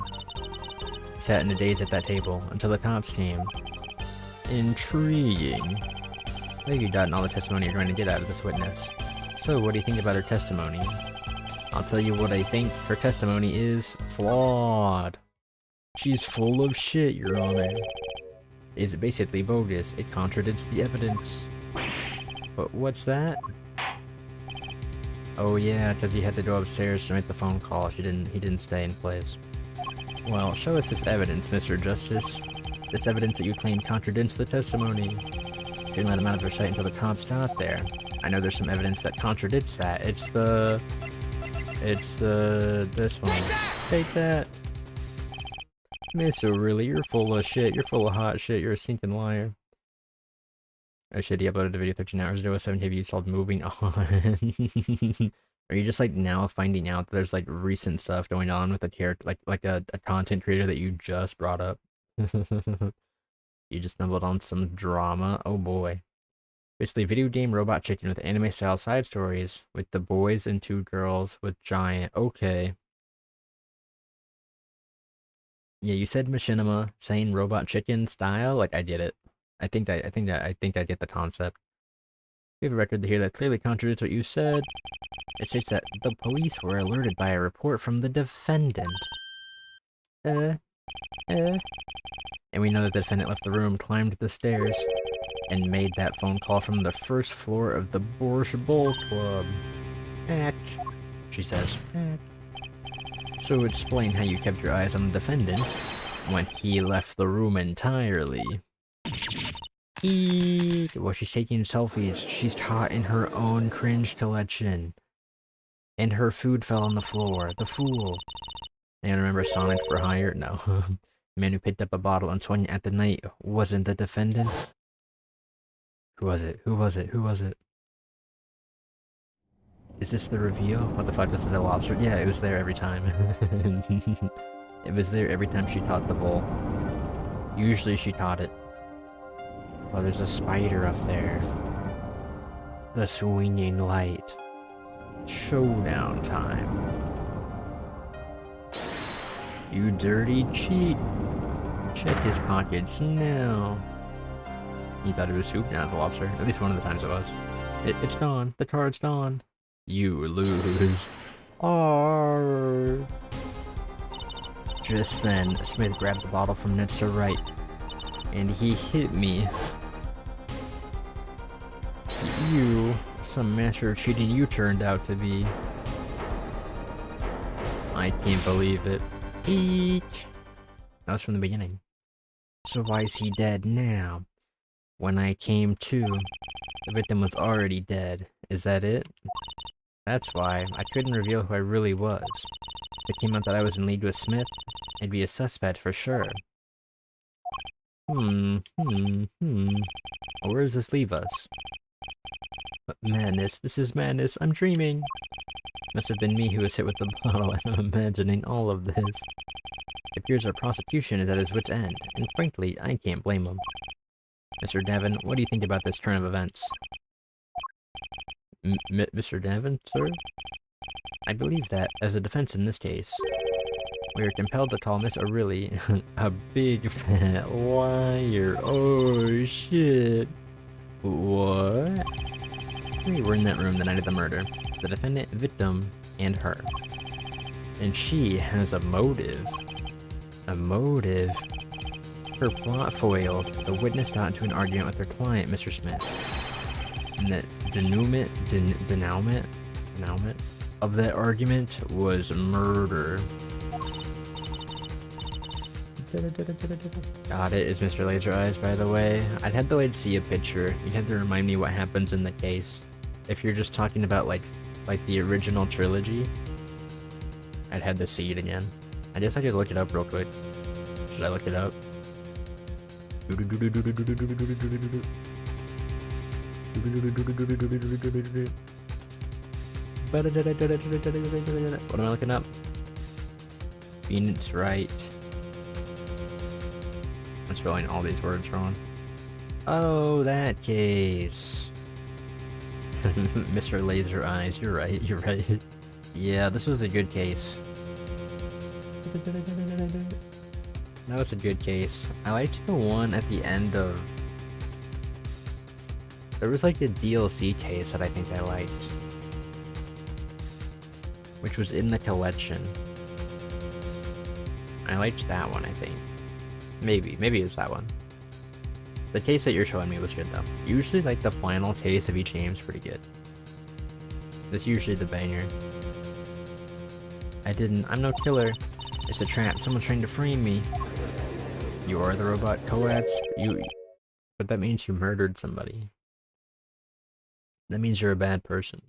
He sat in a daze at that table, until the cops came. Intriguing. I think you gotten all the testimony you're going to get out of this witness. So, what do you think about her testimony? I'll tell you what I think. Her testimony is flawed. She's full of shit, Your Honor. Is basically bogus. It contradicts the evidence. But what's that? Oh yeah, because he had to go upstairs to make the phone call. He didn't stay in place. Well, show us this evidence, Mr. Justice. This evidence that you claim contradicts the testimony. Didn't let him out of her sight until the cops got there. I know there's some evidence that contradicts that. It's this one. Take that! Miss O'Reilly, you're full of shit. You're full of hot shit. You're a stinking liar. Oh shit, he uploaded the video 13 hours ago with 17 views called Moving On. Are you just like now finding out that there's like recent stuff going on with a character, like a content creator that you just brought up? You just stumbled on some drama? Oh boy. Basically, video game Robot Chicken with anime-style side stories with the boys and 2 girls with giant. Okay. Yeah, you said machinima, saying Robot Chicken style. Like I get it. I think I get the concept. We have a record here that clearly contradicts what you said. It states that the police were alerted by a report from the defendant. And we know that the defendant left the room, climbed the stairs, and made that phone call from the first floor of the Borscht Bowl Club. She says. So explain how you kept your eyes on the defendant when he left the room entirely. Well, she's taking selfies. She's caught in her own cringe collection. And her food fell on the floor. The fool. Anyone remember Sonic for Hire? No. The man who picked up a bottle and swung at the night wasn't the defendant. Who was it? Who was it? Who was it? Is this the reveal? What the fuck, this is a lobster? Yeah, it was there every time. It was there every time she caught the bowl. Usually she caught it. Oh, there's a spider up there. The swinging light. Showdown time. You dirty cheat. Check his pockets now. He thought it was soup, now it's a lobster. At least one of the times it was. It's gone. The card's gone. You lose. Arr. Just then, Smith grabbed the bottle from next to right, and he hit me. You, some master of cheating you turned out to be. I can't believe it. Eek. That was from the beginning. So why is he dead now? When I came to, the victim was already dead. Is that it? That's why I couldn't reveal who I really was. If it came out that I was in league with Smith, I'd be a suspect for sure. Well, where does this leave us? But madness, this is madness, I'm dreaming! Must have been me who was hit with the bottle, and I'm imagining all of this. It appears our prosecution is at his wit's end, and frankly, I can't blame him. Mr. Davin, what do you think about this turn of events? Mr. Davin, sir? I believe that, as a defense in this case, we are compelled to call Miss O'Reilly a big fat liar. Oh shit. What? three were in that room the night of the murder. The defendant, victim, and her. And she has a motive. A motive? Her plot foiled. The witness got into an argument with her client, Mr. Smith. And the denouement of that argument was murder. Got it, is Mr. Laser Eyes, by the way. I'd have to like see a picture. You'd have to remind me what happens in the case. If you're just talking about like the original trilogy, I'd have to see it again. I guess I could look it up real quick. Should I look it up? What am I looking up? Phoenix Wright. I'm spelling all these words wrong. Oh, that case. Mr. Laser Eyes, you're right, you're right. Yeah, this was a good case. That was a good case. I liked the one at the end of... There was like a DLC case that I think I liked. Which was in the collection. I liked that one, I think. Maybe it's that one. The case that you're showing me was good though. Usually like the final case of each game is pretty good. That's usually the banger. I'm no killer. It's a trap, someone's trying to frame me. You are the robot coax, but that means you murdered somebody. That means you're a bad person.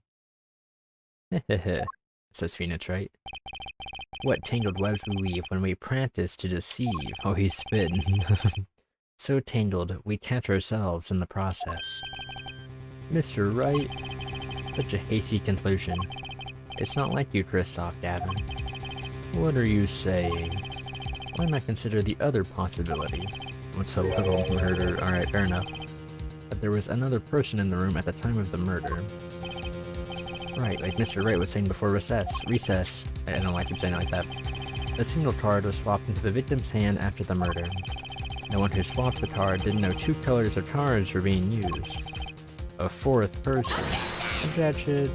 Heh says Phoenix, right? What tangled webs we weave when we practice to deceive. Oh, he's spitting. So tangled, we catch ourselves in the process. Mr. Wright. Such a hasty conclusion. It's not like you, Kristoff, Gavin. What are you saying? Why not consider the other possibility? What's a little murder? Alright, fair enough. But there was another person in the room at the time of the murder. Right, like Mr. Wright was saying before recess. I don't know why I keep saying it like that. The single card was swapped into the victim's hand after the murder. No one who swapped the card didn't know two colors of cards were being used. A fourth person. Objection.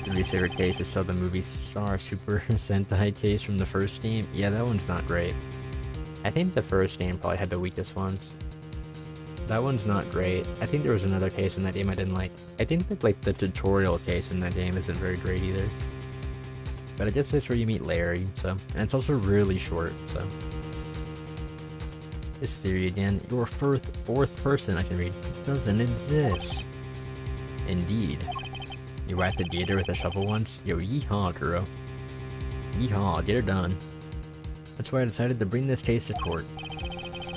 My least favorite case is still the movie star Super Sentai case from the first game. Yeah, that one's not great. I think the first game probably had the weakest ones. That one's not great. I think there was another case in that game I didn't like. I think that like the tutorial case in that game isn't very great either. But I guess that's where you meet Larry, so. And it's also really short, so. This theory again, your fourth person I can read doesn't exist. Indeed. You whacked a gator with a shovel once? Yo, yeehaw, Kuro. Yeehaw, get her done. That's why I decided to bring this case to court.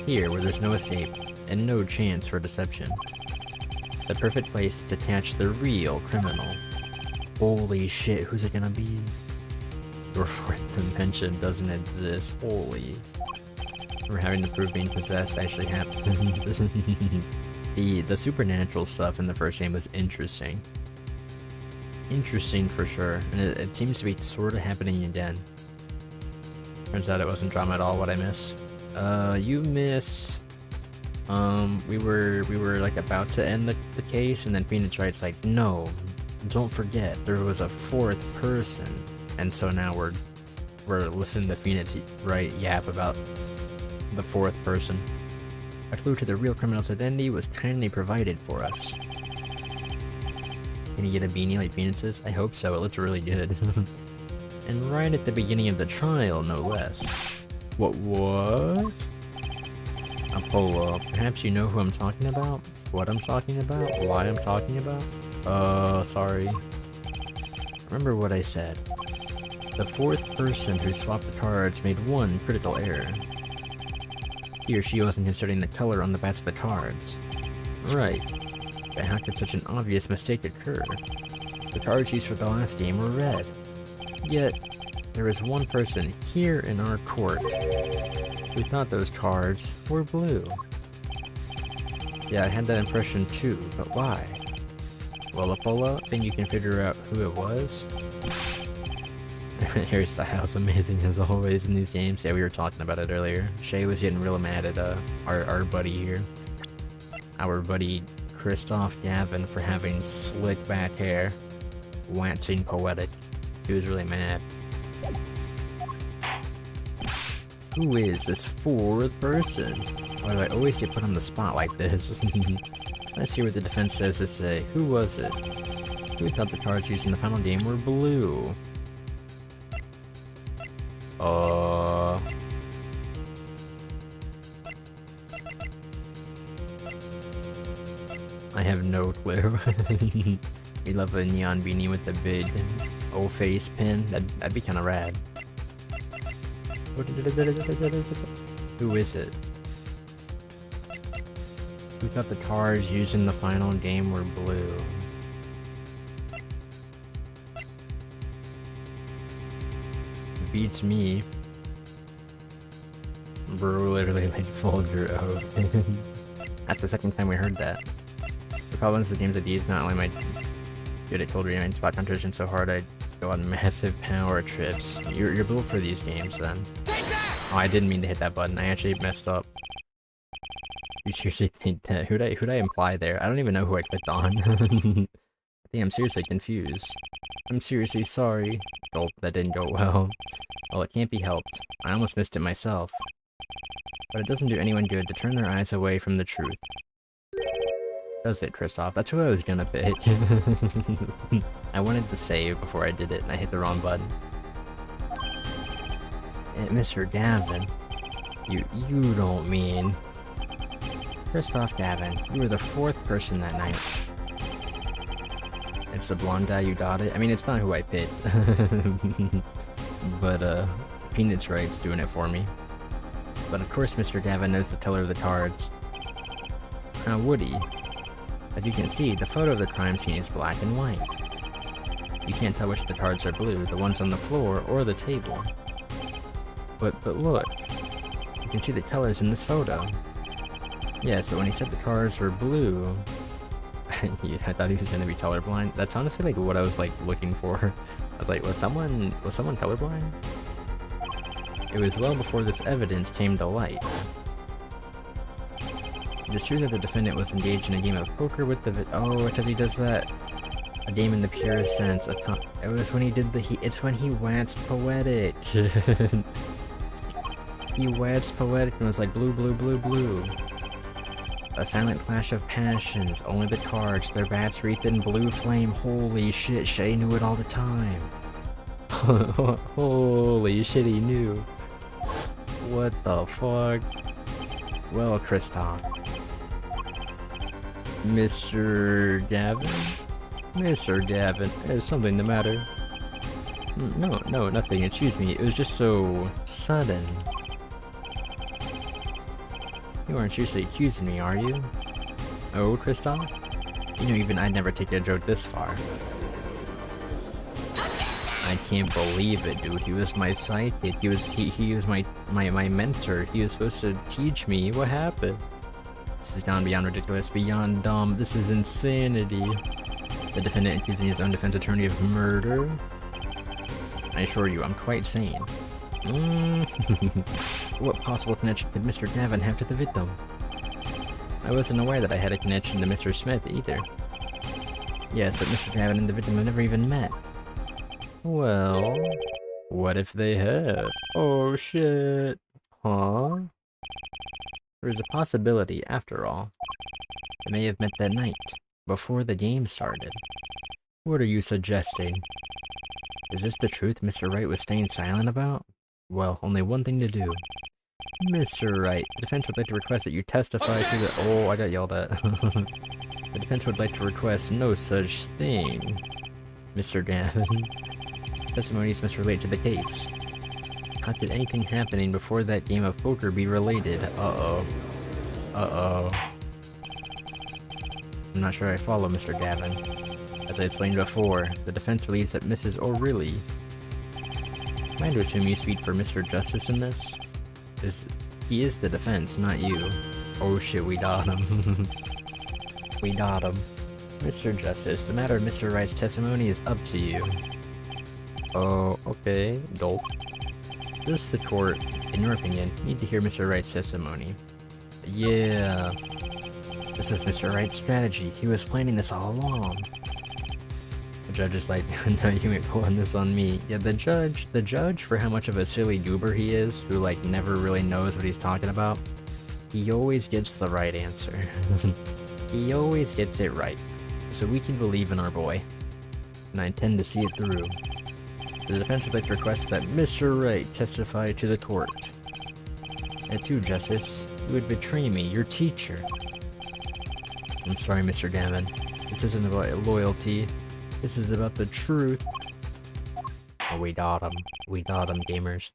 Here, where there's no escape, and no chance for deception. The perfect place to catch the real criminal. Holy shit, who's it gonna be? Your fourth dimension doesn't exist, holy. We're having to prove being possessed actually happened. The supernatural stuff in the first game was interesting. Interesting for sure, and it seems to be sort of happening again. Turns out it wasn't drama at all what I missed. You miss... we were like about to end the case, and then Phoenix Wright's like, no, don't forget, there was a fourth person. And so now we're listening to Phoenix Wright yap about the fourth person. A clue to the real criminal's identity was kindly provided for us. Can you get a beanie like Phoenix's? I hope so, it looks really good. And right at the beginning of the trial, no less. What? Apollo, perhaps you know who I'm talking about? What I'm talking about? Why I'm talking about? Sorry. Remember what I said. The fourth person who swapped the cards made one critical error. He or she wasn't inserting the color on the backs of the cards. Right. But how could such an obvious mistake occur? The cards used for the last game were red. Yet, there is one person here in our court who thought those cards were blue. Yeah, I had that impression too, but why? Well, Apollo, think you can figure out who it was? Hairstyle's amazing as always in these games. Yeah, we were talking about it earlier. Shay was getting real mad at our buddy here. Our buddy Christoph Gavin for having slick back hair. Waxing poetic. He was really mad. Who is this fourth person? Why do I always get put on the spot like this? Let's hear what the defense says to say. Who was it? Who thought the cards used in the final game were blue? I have no clue. We love a neon beanie with a big O-face pin. That'd be kind of rad. Who is it? Who thought the cards used in the final game were blue? Beats me. Bro literally like Folger out. That's the second time we heard that. The problems with games like these, not only am I good at cold reading spot concentration so hard I go on massive power trips. You're built for these games then. Oh, I didn't mean to hit that button. I actually messed up. You seriously think that? Who'd I imply there? I don't even know who I clicked on. I think I'm seriously confused. I'm seriously sorry. Oh, that didn't go well. Well, it can't be helped. I almost missed it myself. But it doesn't do anyone good to turn their eyes away from the truth. Does it, Christoph? That's who I was gonna pick. I wanted to save before I did it, and I hit the wrong button. Mr. Gavin, you don't mean... Christoph Gavin, you were the fourth person that night. It's the blonde guy, you got it? I mean, it's not who I picked. But, Peanut's right's doing it for me. But of course Mr. Gavin knows the color of the cards. How would he? As you can see, the photo of the crime scene is black and white. You can't tell which of the cards are blue, the ones on the floor or the table. But look, you can see the colors in this photo. Yes, but when he said the cards were blue, yeah, I thought he was gonna be colorblind. That's honestly like what I was like looking for. I was like, was someone colorblind? It was well before this evidence came to light. It is true that the defendant was engaged in a game of poker with the oh, because he does that. A game in the purest sense. It was when he did it's when he waxed poetic. He waxed poetic and was like blue, blue, blue, blue. A silent clash of passions. Only the cards, their bats wreathed in blue flame. Holy shit, Shay knew it all the time. Holy shit, he knew. What the fuck? Well, Christoph. Mr. Gavin? Mr. Gavin, is something the matter? No, nothing, excuse me, it was just so... sudden. You aren't seriously accusing me, are you? Oh, Christoph? You know, even I'd never take a joke this far. I can't believe it, dude. He was my sidekick. He was my mentor. He was supposed to teach me what happened. This has gone beyond ridiculous, beyond dumb. This is insanity. The defendant accusing his own defense attorney of murder? I assure you, I'm quite sane. What possible connection could Mr. Gavin have to the victim? I wasn't aware that I had a connection to Mr. Smith either. Yes, but Mr. Gavin and the victim have never even met. Well, what if they have? Oh shit. Huh? There's a possibility, after all. They may have met that night, before the game started. What are you suggesting? Is this the truth Mr. Wright was staying silent about? Well, only one thing to do. Mr. Wright, the defense would like to request that you testify to the- Oh, I got yelled at. The defense would like to request no such thing. Mr. Gavin. Testimonies must relate to the case. How could anything happening before that game of poker be related? Uh-oh. Uh-oh. I'm not sure I follow, Mr. Gavin. As I explained before, the defense believes that Mrs. O'Reilly... Am I to assume you speak for Mr. Justice in this? He is the defense, not you. Oh shit, we got him. We got him. Mr. Justice, the matter of Mr. Wright's testimony is up to you. Oh, okay. Dope. Does the court, in your opinion, need to hear Mr. Wright's testimony? Yeah. This is Mr. Wright's strategy. He was planning this all along. The judge is like, no, you ain't pulling this on me. Yeah, the judge, for how much of a silly goober he is, who like never really knows what he's talking about, he always gets the right answer. He always gets it right. So we can believe in our boy. And I intend to see it through. The defense would like to request that Mr. Wright testify to the court. And too, Justice, you would betray me, your teacher. I'm sorry, Mr. Gammon. This isn't about loyalty. This is about the truth. Oh, we got him. We got him, gamers.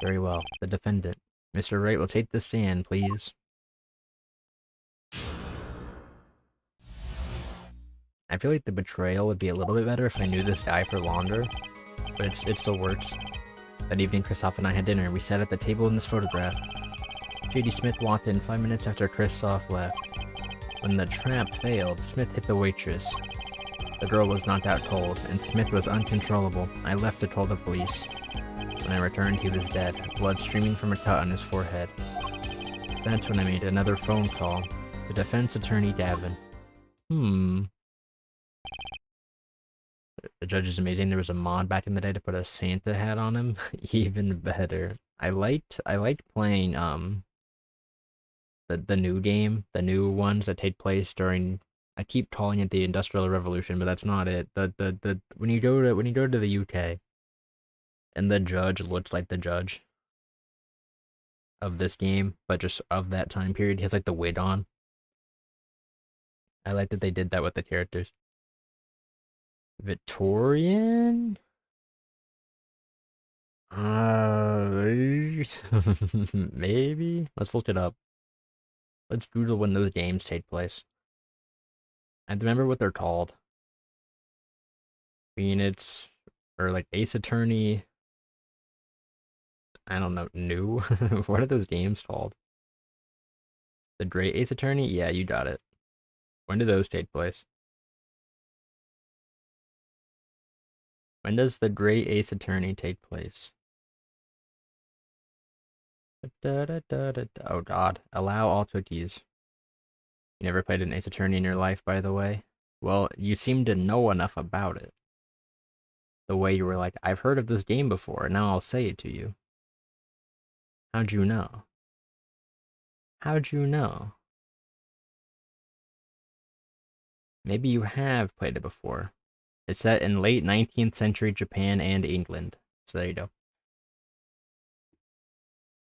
Very well. The defendant. Mr. Wright will take the stand, please. I feel like the betrayal would be a little bit better if I knew this guy for longer, but it still works. That evening, Christoph and I had dinner. We sat at the table in this photograph. J.D. Smith walked in 5 minutes after Christoph left. When the trap failed, Smith hit the waitress. The girl was knocked out cold, and Smith was uncontrollable. I left to call the police. When I returned, he was dead, blood streaming from a cut on his forehead. That's when I made another phone call. The defense attorney, Gavin. The judge is amazing. There was a mod back in the day to put a Santa hat on him. Even better. I liked playing the new game, the new ones that take place during, I keep calling it the Industrial Revolution, but that's not it. When you go to the UK and the judge looks like the judge of this game, but just of that time period, he has like the wig on. I like that they did that with the characters. Victorian? Maybe? Let's look it up. Let's Google when those games take place. I remember what they're called. Phoenix, or like Ace Attorney. I don't know, new? What are those games called? The Great Ace Attorney? Yeah, you got it. When do those take place? When does the Great Ace Attorney take place? Oh god. Allow all cookies. You never played an Ace Attorney in your life, by the way? Well, you seem to know enough about it. The way you were like, I've heard of this game before, and now I'll say it to you. How'd you know? How'd you know? Maybe you have played it before. It's set in late 19th century Japan and England. So there you go.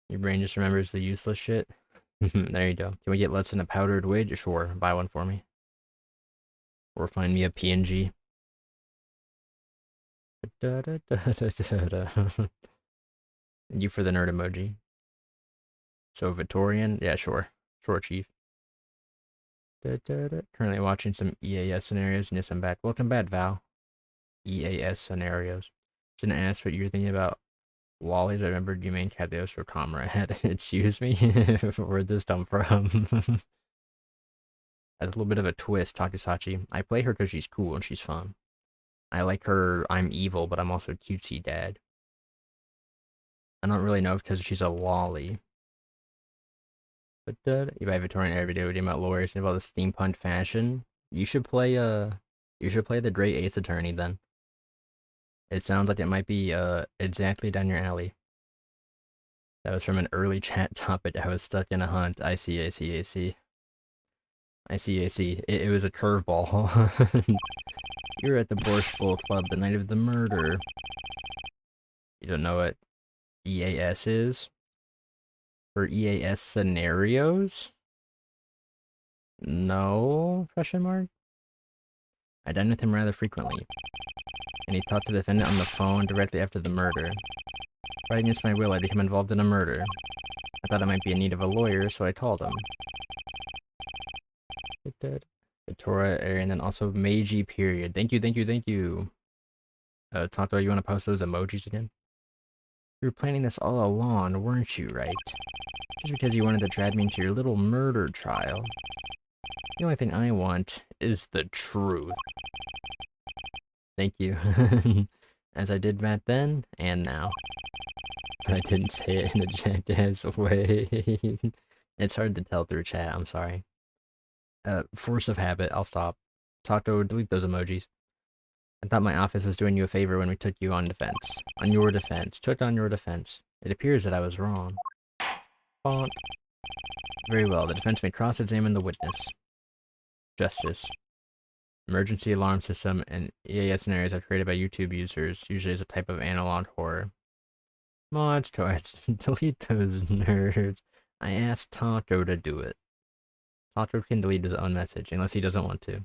Your brain just remembers the useless shit. There you go. Can we get Let's in a powdered wig? Sure, buy one for me. Or find me a PNG. Thank you for the nerd emoji. So Victorian? Yeah, sure. Sure, Chief. Currently watching some EAS scenarios. Yes, I'm back. Welcome back, Val. EAS scenarios. Didn't ask what you're thinking about Wally's. I remembered you main cat those for comrade. Excuse me? Where'd this come from? That's a little bit of a twist, Takusachi. I play her because she's cool and she's fun. I like her, I'm evil, but I'm also a cutesy dad. I don't really know if because she's a lolly. But you buy Victorian era video game about lawyers and about the steampunk fashion. You should play the Great Ace Attorney then. It sounds like it might be exactly down your alley. That was from an early chat topic. I was stuck in a hunt. I see. It was a curveball. You're at the Borscht Bowl Club the night of the murder. You don't know what EAS is? For EAS scenarios? No? Question mark? I dined with him rather frequently, and he talked to the defendant on the phone directly after the murder. Right against my will, I became involved in a murder. I thought I might be in need of a lawyer, so I called him. Victoria area, and then also Meiji period. Thank you. Tato, you want to post those emojis again? You were planning this all along, weren't you, right? Just because you wanted to drag me into your little murder trial. The only thing I want is the truth. Thank you. As I did back then, and now. But I didn't say it in a jackass way. It's hard to tell through chat, I'm sorry. Force of habit, I'll stop. Taco, delete those emojis. I thought my office was doing you a favor when we took you on defense. On your defense. Took on your defense. It appears that I was wrong. Bonk. Very well, the defense may cross-examine the witness. Justice. Emergency alarm system and EAS scenarios are created by YouTube users, usually as a type of analog horror. Mods, coeds, delete those nerds. I asked Taco to do it. Taco can delete his own message, unless he doesn't want to.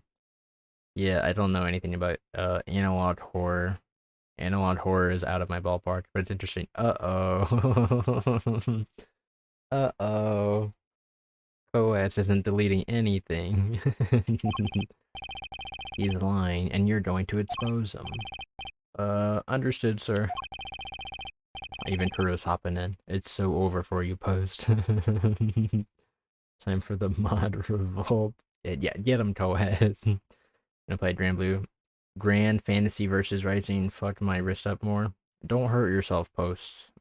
Yeah, I don't know anything about analog horror. Analog horror is out of my ballpark, but it's interesting. Uh-oh. Uh-oh. Coeds isn't deleting anything. He's lying, and you're going to expose him. Understood, sir. Even Kuro's hopping in. It's so over for you, post. Time for the mod revolt. Yeah, get him, Coeds. Gonna play Grand Blue. Grand Fantasy versus Rising. Fuck my wrist up more. Don't hurt yourself, posts.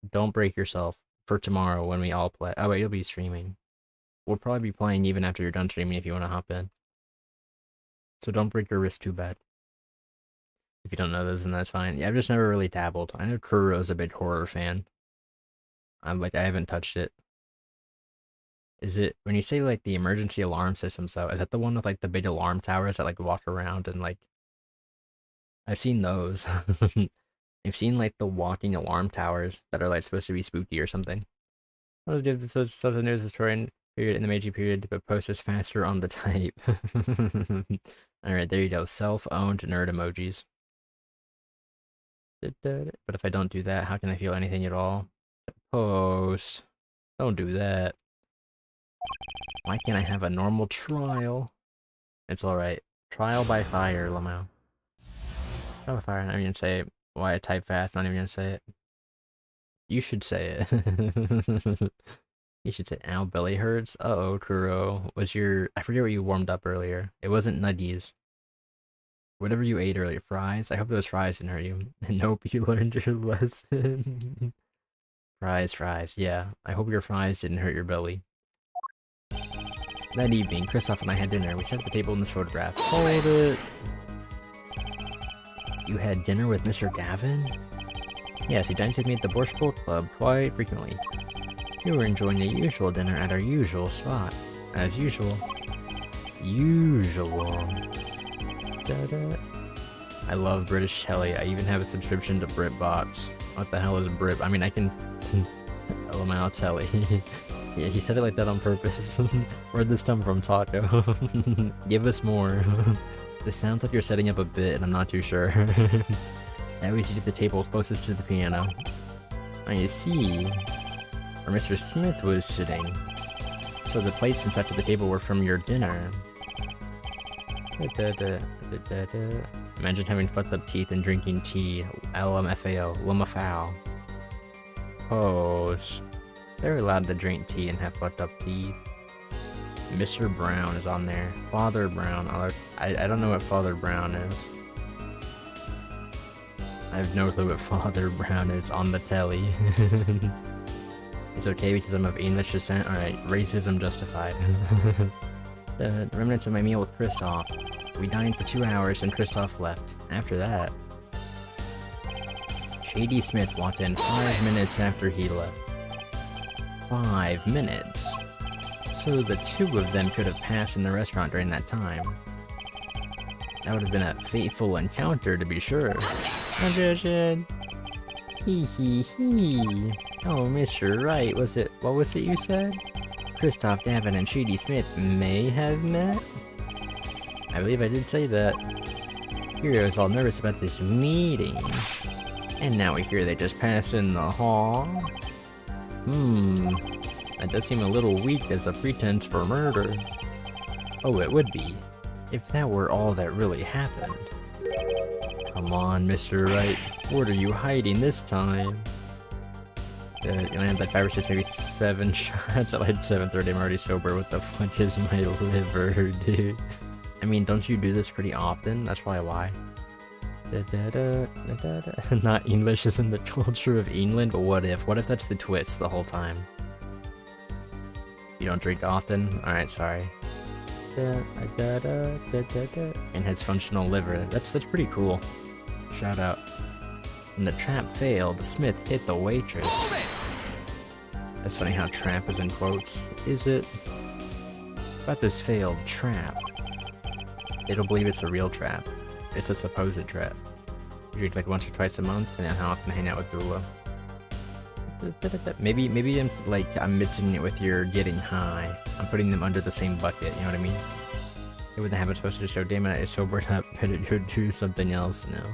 Don't break yourself for tomorrow when we all play. Oh wait, you'll be streaming. We'll probably be playing even after you're done streaming if you want to hop in. So don't break your wrist too bad. If you don't know those, then that's fine. Yeah, I've just never really dabbled. I know Kuro's a big horror fan. I haven't touched it. Is it, when you say like the emergency alarm systems though, is that the one with like the big alarm towers that like walk around and like, I've seen those. I've seen like the walking alarm towers that are like supposed to be spooky or something. Let's give this stuff the news historian period in the Meiji period, but post is faster on the type. Alright, there you go. Self-owned nerd emojis. But if I don't do that, how can I feel anything at all? Post. Don't do that. Why can't I have a normal trial? It's alright. Trial by fire, Lamau. Trial by fire, I'm not even gonna say it. Why I type fast, I'm not even gonna say it. You should say it. You should say, ow, belly hurts. Uh-oh, Kuro. Was your... I forget what you warmed up earlier. It wasn't nuggies. Whatever you ate earlier. Fries? I hope those fries didn't hurt you. And hope you learned your lesson. Fries. Yeah. I hope your fries didn't hurt your belly. That evening, Kristoff and I had dinner. We set the table in this photograph. Hold it! You had dinner with Mr. Gavin? Yes, he dines with me at the Borscht Bowl Club quite frequently. We were enjoying the usual dinner at our usual spot. As usual. I love British telly. I even have a subscription to BritBox. What the hell is Brit? I mean, I can... LMAO telly. Yeah, he said it like that on purpose. Where'd this come from, Taco? Give us more. This sounds like you're setting up a bit, and I'm not too sure. I always eat at the table closest to the piano. I see. Where Mr. Smith was sitting. So the plates inside to the table were from your dinner. Imagine having fucked up teeth and drinking tea. LMFAO. Lumafao. Pose. They're allowed to drink tea and have fucked up teeth. Mr. Brown is on there. Father Brown. I don't know what Father Brown is. I have no clue what Father Brown is on the telly. It's okay because I'm of English descent? Alright, racism justified. The remnants of my meal with Kristoff. We dined for 2 hours and Kristoff left. After that, Shady Smith walked in 5 minutes after he left. 5 minutes? So the two of them could have passed in the restaurant during that time. That would have been a fateful encounter to be sure. Magician! Hee hee hee. Oh, Mr. Right, what was it you said? Kristoff Davin and Shady Smith may have met? I believe I did say that. Hero's all nervous about this meeting. And now we hear they just passed in the hall. That does seem a little weak as a pretense for murder. Oh, it would be, if that were all that really happened. Come on, Mr. Right, what are you hiding this time? You only have like 5 or 6, maybe 7 shots at like 7:30. I'm already sober. What the fuck is my liver, dude? I mean, don't you do this pretty often? That's probably why. Not English isn't the culture of England, but what if? What if that's the twist the whole time? You don't drink often? Alright, sorry. And his functional liver. That's pretty cool. Shout out. When the trap failed, Smith hit the waitress. That's funny how trap is in quotes. Is it? About this failed trap. It'll believe it's a real trap. It's a supposed trap. Usually like once or twice a month, and then how often I hang out with Dula. Maybe I'm mixing it with your getting high. I'm putting them under the same bucket, you know what I mean? It wouldn't have it supposed to just show, damn it, I sobered up, but it would do something else now.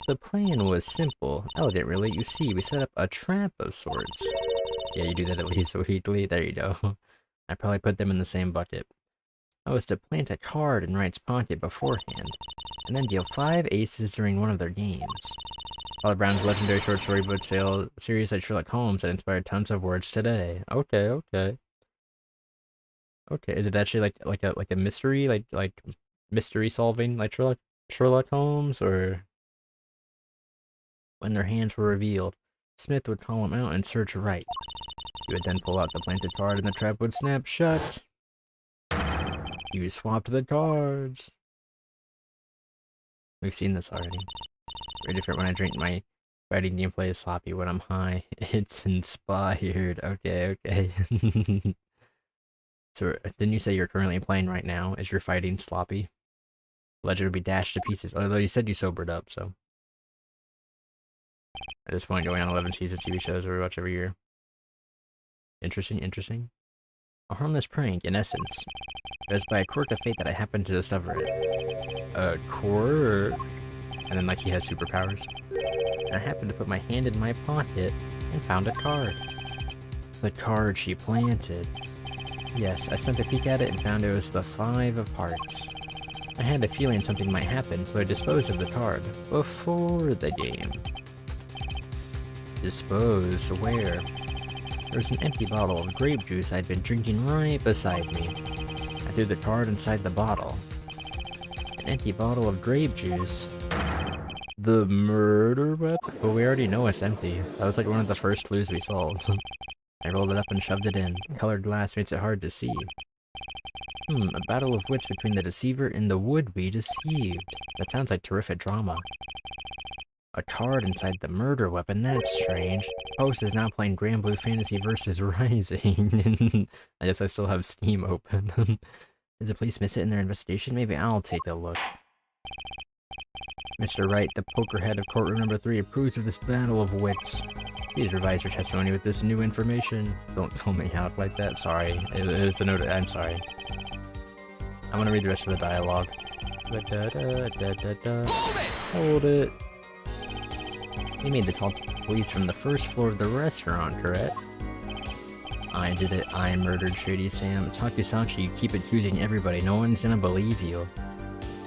The plan was simple. Elegant, really. You see, we set up a trap of sorts. Yeah, you do that at least weekly. There you go. I probably put them in the same bucket. I was to plant a card in Wright's pocket beforehand, and then deal 5 aces during one of their games. Father Brown's legendary short story book sale series like Sherlock Holmes that inspired tons of words today. Okay. Is it actually like a mystery, like mystery solving, like Sherlock Holmes, or when their hands were revealed, Smith would call him out and search Wright. He would then pull out the planted card and the trap would snap shut. You swapped the cards. We've seen this already. Very different when I drink. My fighting gameplay is sloppy when I'm high. It's inspired. Okay. So, didn't you say you're currently playing right now? Is your fighting sloppy? Legend would be dashed to pieces. Although you said you sobered up, so. At this point, going on 11 seasons TV shows that we watch every year. Interesting. A harmless prank, in essence. It was by a quirk of fate that I happened to discover it. A quirk? And then, like, he has superpowers. And I happened to put my hand in my pocket and found a card. The card she planted. Yes, I sent a peek at it and found it was the 5 of Hearts. I had a feeling something might happen, so I disposed of the card before the game. Dispose where? There was an empty bottle of grape juice I'd been drinking right beside me. I threw the card inside the bottle. An empty bottle of grape juice. The murder weapon? But we already know it's empty. That was like one of the first clues we solved. I rolled it up and shoved it in. Colored glass makes it hard to see. A battle of wits between the deceiver and the would-be deceived. That sounds like terrific drama. A card inside the murder weapon, that's strange. Post is now playing Grand Blue Fantasy vs. Rising. I guess I still have Steam open. Did the police miss it in their investigation? Maybe I'll take a look. Mr. Wright, the poker head of courtroom number 3, approves of this battle of wits. Please revise your testimony with this new information. Don't call me out like that, sorry. It is a note. I'm sorry. I want to read the rest of the dialogue. Hold it. He made the call to the police from the first floor of the restaurant, correct? I did it. I murdered Shady Sam. Takusachi, you keep accusing everybody. No one's gonna believe you.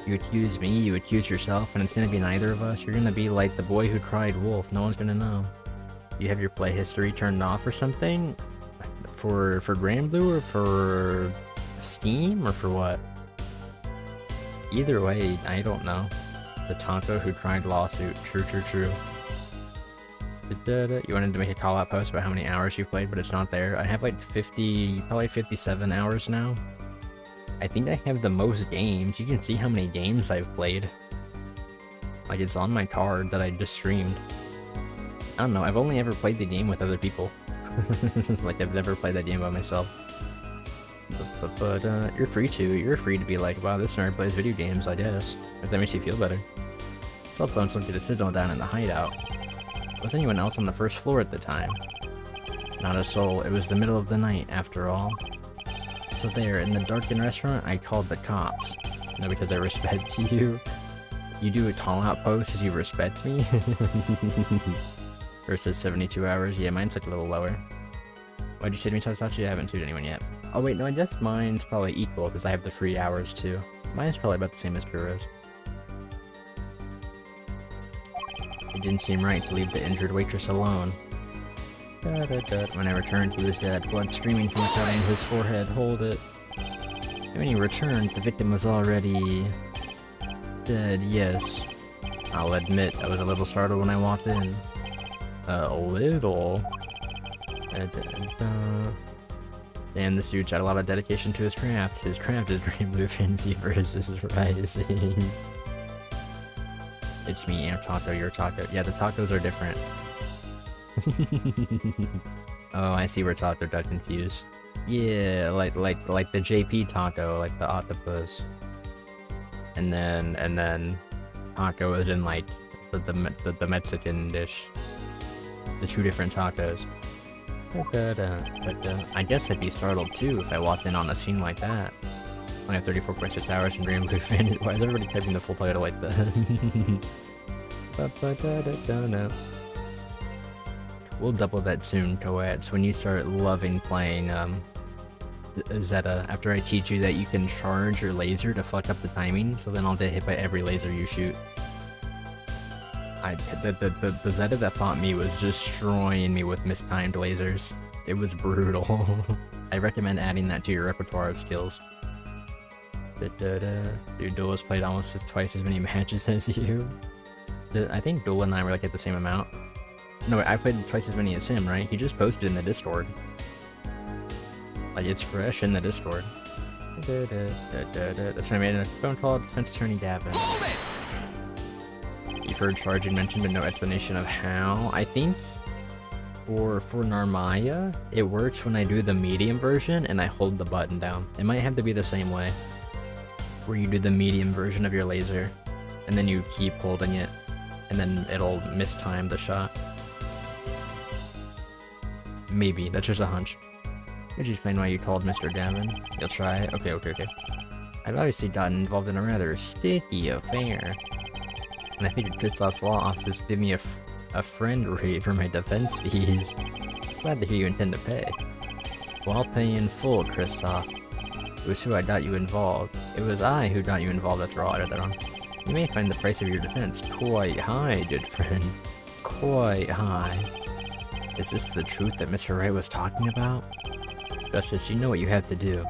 You accuse me, you accuse yourself, and it's gonna be neither of us. You're gonna be like the boy who cried wolf. No one's gonna know. You have your play history turned off or something? For Grand Blue or for Steam or for what? Either way, I don't know. The Taco who cried lawsuit. True. You wanted to make a call-out post about how many hours you've played, but it's not there. I have like 50, probably 57 hours now. I think I have the most games. You can see how many games I've played. Like, it's on my card that I just streamed. I don't know, I've only ever played the game with other people. Like, I've never played that game by myself. But you're free to be like, wow, this nerd plays video games, I guess. If that makes you feel better. Cell phones don't get a signal down in the hideout. Was anyone else on the first floor at the time? Not a soul. It was the middle of the night, after all. So there, in the darkened restaurant, I called the cops. No, because I respect you. You do a call-out post as you respect me? Versus 72 hours. Yeah, mine's like a little lower. Why'd you say to me, Takusachi? I haven't sued anyone yet. Oh wait, no, I guess mine's probably equal, because I have the free hours too. Mine's probably about the same as Kuro's. It didn't seem right to leave the injured waitress alone. When I returned, he was dead, blood streaming from the cutting in his forehead. Hold it. And when he returned, the victim was already dead, yes. I'll admit, I was a little startled when I walked in. A little? And this dude's had a lot of dedication to his craft. His craft is green blue fantasy versus rising. It's me, I'm Taco, you're Taco. Yeah, the tacos are different. Oh, I see where Taco got confused. Yeah, like the JP taco, like the octopus. And then taco is in like the Mexican dish. The two different tacos. I guess I'd be startled too if I walked in on a scene like that. I have 34.6 hours from Grand Blue Fan. Why is everybody typing the full title like that? We'll double that soon, Coads, when you start loving playing Zeta, after I teach you that you can charge your laser to fuck up the timing, so then I'll get hit by every laser you shoot. The Zeta that fought me was destroying me with mistimed lasers. It was brutal. I recommend adding that to your repertoire of skills. Dude, Duel has played almost twice as many matches as you. I think Duel and I were like at the same amount. No, I played twice as many as him, right? He just posted in the Discord. Like, it's fresh in the Discord. That's when I made a phone call to Defense Attorney Gavin. You've heard charging mentioned, but no explanation of how. I think for Narmaya, it works when I do the medium version and I hold the button down. It might have to be the same way, where you do the medium version of your laser, and then you keep holding it, and then it'll mistime the shot. Maybe, that's just a hunch. Could you explain why you called Mr. Gavin? You'll try it? Okay. I've obviously gotten involved in a rather sticky affair, and I figured Kristoff's law offices would give me a friend rate for my defense fees. Glad to hear you intend to pay. Well, I'll pay in full, Kristoff. It was who I got you involved. It was I who got you involved after all. I read that wrong. You may find the price of your defense quite high, good friend. Quite high. Is this the truth that Mr. Wright was talking about? Justice, you know what you have to do.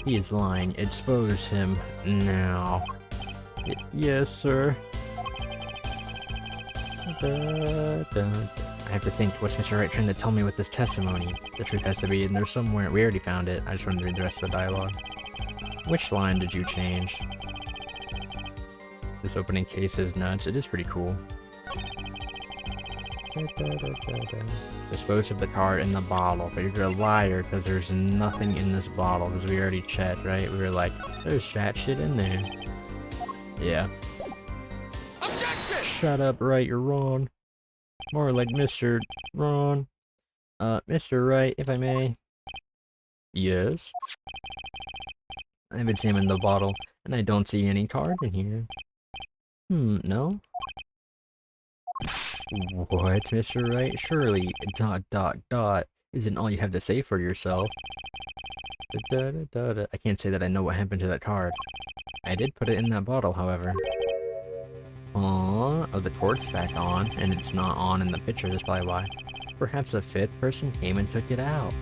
He is lying. Expose him now. Yes, sir. I have to think, what's Mr. Wright trying to tell me with this testimony? The truth has to be in there somewhere. We already found it. I just wanted to read the rest of the dialogue. Which line did you change? This opening case is nuts. It is pretty cool. Dispose of the card in the bottle, but you're a liar because there's nothing in this bottle, because we already checked, right? We were like, there's chat shit in there. Yeah. Objection! Shut up, Wright, you're wrong. More like Mr. Wrong. Mr. Wright, if I may. Yes? I've examined the bottle, and I don't see any card in here. No? What, Mr. Wright? Surely, ... isn't all you have to say for yourself. I can't say that I know what happened to that card. I did put it in that bottle, however. Oh, the cork's back on, and it's not on in the picture, that's probably why. Perhaps a fifth person came and took it out.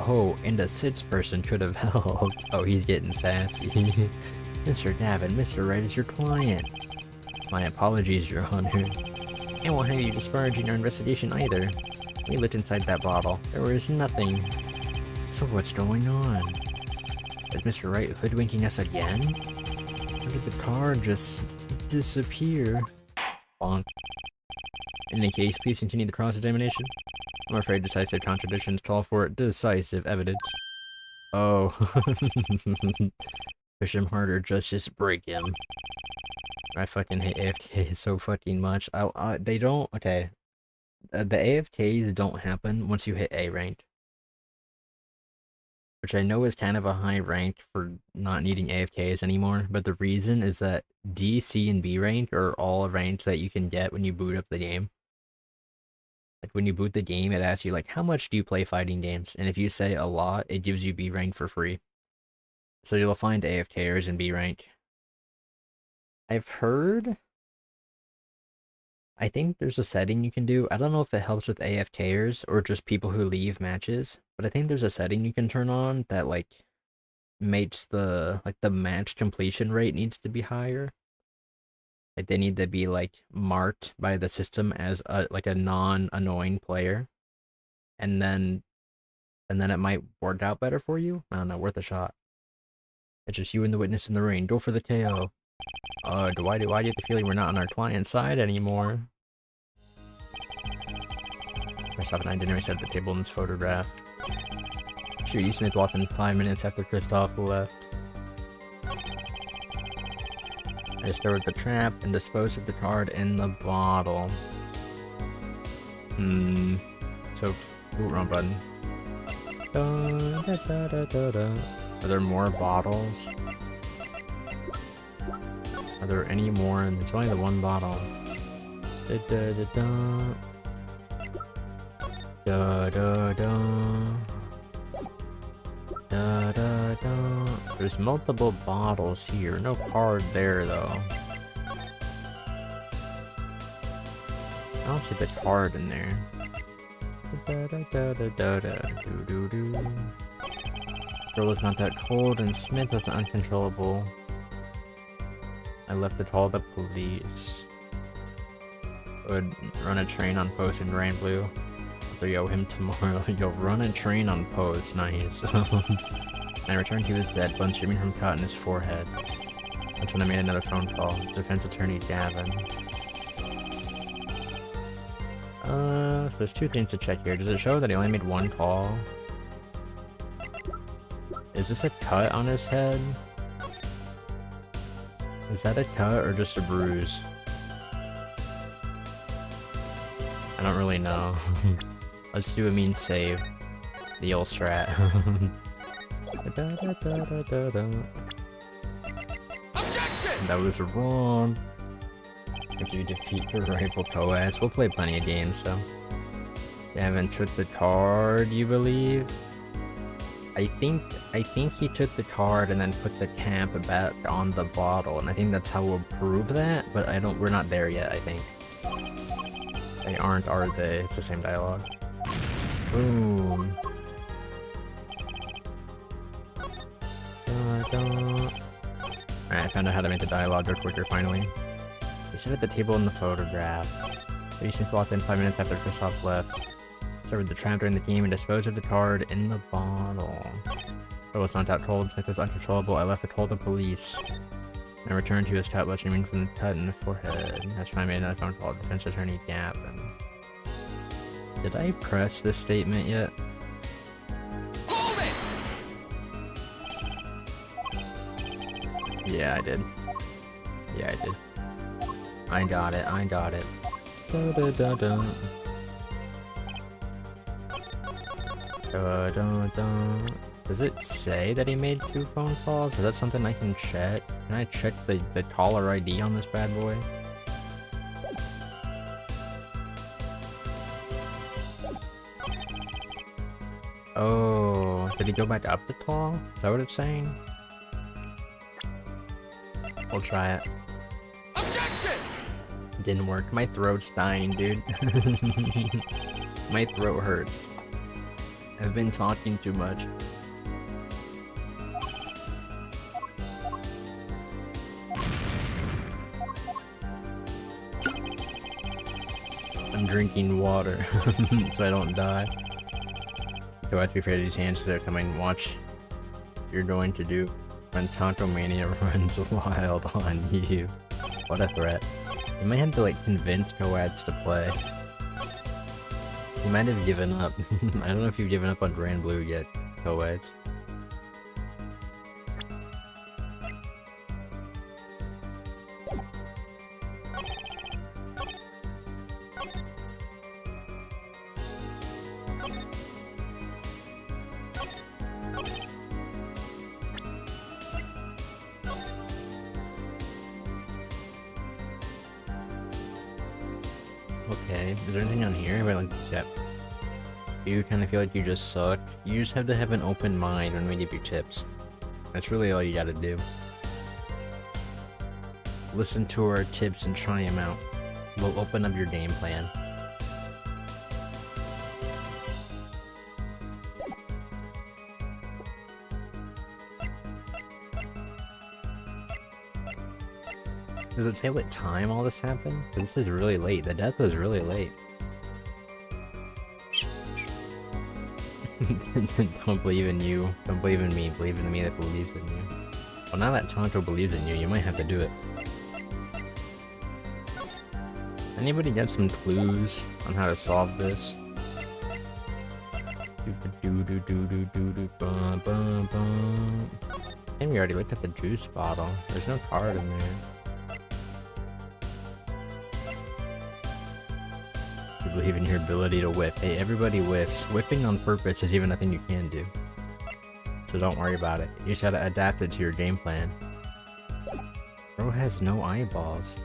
Oh, and a sixth person could have helped. Oh, he's getting sassy. Mr. Gavin, Mr. Wright is your client. My apologies, Your Honor. I won't have you disparaging our investigation either. We looked inside that bottle. There was nothing. So what's going on? Is Mr. Wright hoodwinking us again? Or did the card just disappear? Bonk. In any case, please continue the cross-examination. I'm afraid decisive contradictions call for decisive evidence. Oh. Push him harder, just break him. I fucking hate AFK so fucking much. They don't, okay. The AFKs don't happen once you hit A rank. Which I know is kind of a high rank for not needing AFKs anymore, but the reason is that D, C, and B rank are all ranks that you can get when you boot up the game. Like when you boot the game, it asks you like, how much do you play fighting games? And if you say a lot, it gives you B rank for free. So you'll find AFKers in B rank. I've heard, I think there's a setting you can do. I don't know if it helps with AFKers or just people who leave matches, but I think there's a setting you can turn on that like makes the match completion rate needs to be higher. Like they need to be like marked by the system as a non-annoying player, and then and then it might work out better for you? I don't know, worth a shot. It's just you and the witness in the rain. Go for the KO. Why do you have the feeling we're not on our client's side anymore? Myself and I didn't set at the table in this photograph. Sure, you Smith walked in 5 minutes after Christoph left. I discovered the trap and disposed of the card in the bottle. So, wrong button. Are there more bottles? Are there any more? And it's only the one bottle. There's multiple bottles here. No card there though. I don't see the card in there. Girl was not that cold and Smith was uncontrollable. I left to call the police. Would run a train on post in Grand Blue. I'll yo him tomorrow. Yo, run a train on post. Nice. I returned, he was dead, blood streaming from cut in his forehead. That's when I made another phone call. Defense attorney Gavin. So there's two things to check here. Does it show that he only made one call? Is this a cut on his head? Is that a cut or just a bruise? I don't really know. Let's do a mean save. The old strat. That was wrong. If you defeat the rival co-eds, we'll play plenty of games, so. They haven't took the card, you believe? I think he took the card and then put the cap back on the bottle, and I think that's how we'll prove that, but we're not there yet, I think. They aren't, are they? It's the same dialogue. Boom. Alright, I found out how to make the dialogue go quicker finally. They sit at the table in the photograph. They used to walk in 5 minutes after Christoph left. Served the trap during the game and disposed of the card in the bottle. I was not that cold. Smith was uncontrollable. I left to call the police. I returned to his cut, blood streaming from the cut in the forehead. That's when I made another phone call. Defense attorney Gavin. Did I press this statement yet? Hold it! Yeah, I did. Yeah, I did. I got it. I got it. Da da da da. Da da da. Does it say that he made 2 phone calls? Is that something I can check? Can I check the caller ID on this bad boy? Oh, did he go back up the call? Is that what it's saying? We'll try it. Objection! Didn't work. My throat's dying, dude. My throat hurts. I've been talking too much. I'm drinking water so I don't die. Do I have to be afraid of these hands that are coming? Watch you're going to do when Tonto Mania runs wild on you. What a threat. You might have to like convince co-ads to play. You might have given up. I don't know if you've given up on Grand Blue yet, co-ads. Okay, is there anything on here? Wait, like, yep. Do you kind of feel like you just suck? You just have to have an open mind when we give you tips. That's really all you gotta do. Listen to our tips and try them out. We'll open up your game plan. Does it say what time all this happened? This is really late. The death was really late. Don't believe in you. Don't believe in me. Believe in me that believes in you. Well, now that Tonto believes in you, you might have to do it. Anybody got some clues on how to solve this? And we already looked at the juice bottle. There's no card in there. You believe in your ability to whip. Hey, everybody whips. Whipping on purpose is even a thing you can do. So don't worry about it. You just gotta adapt it to your game plan. Bro has no eyeballs.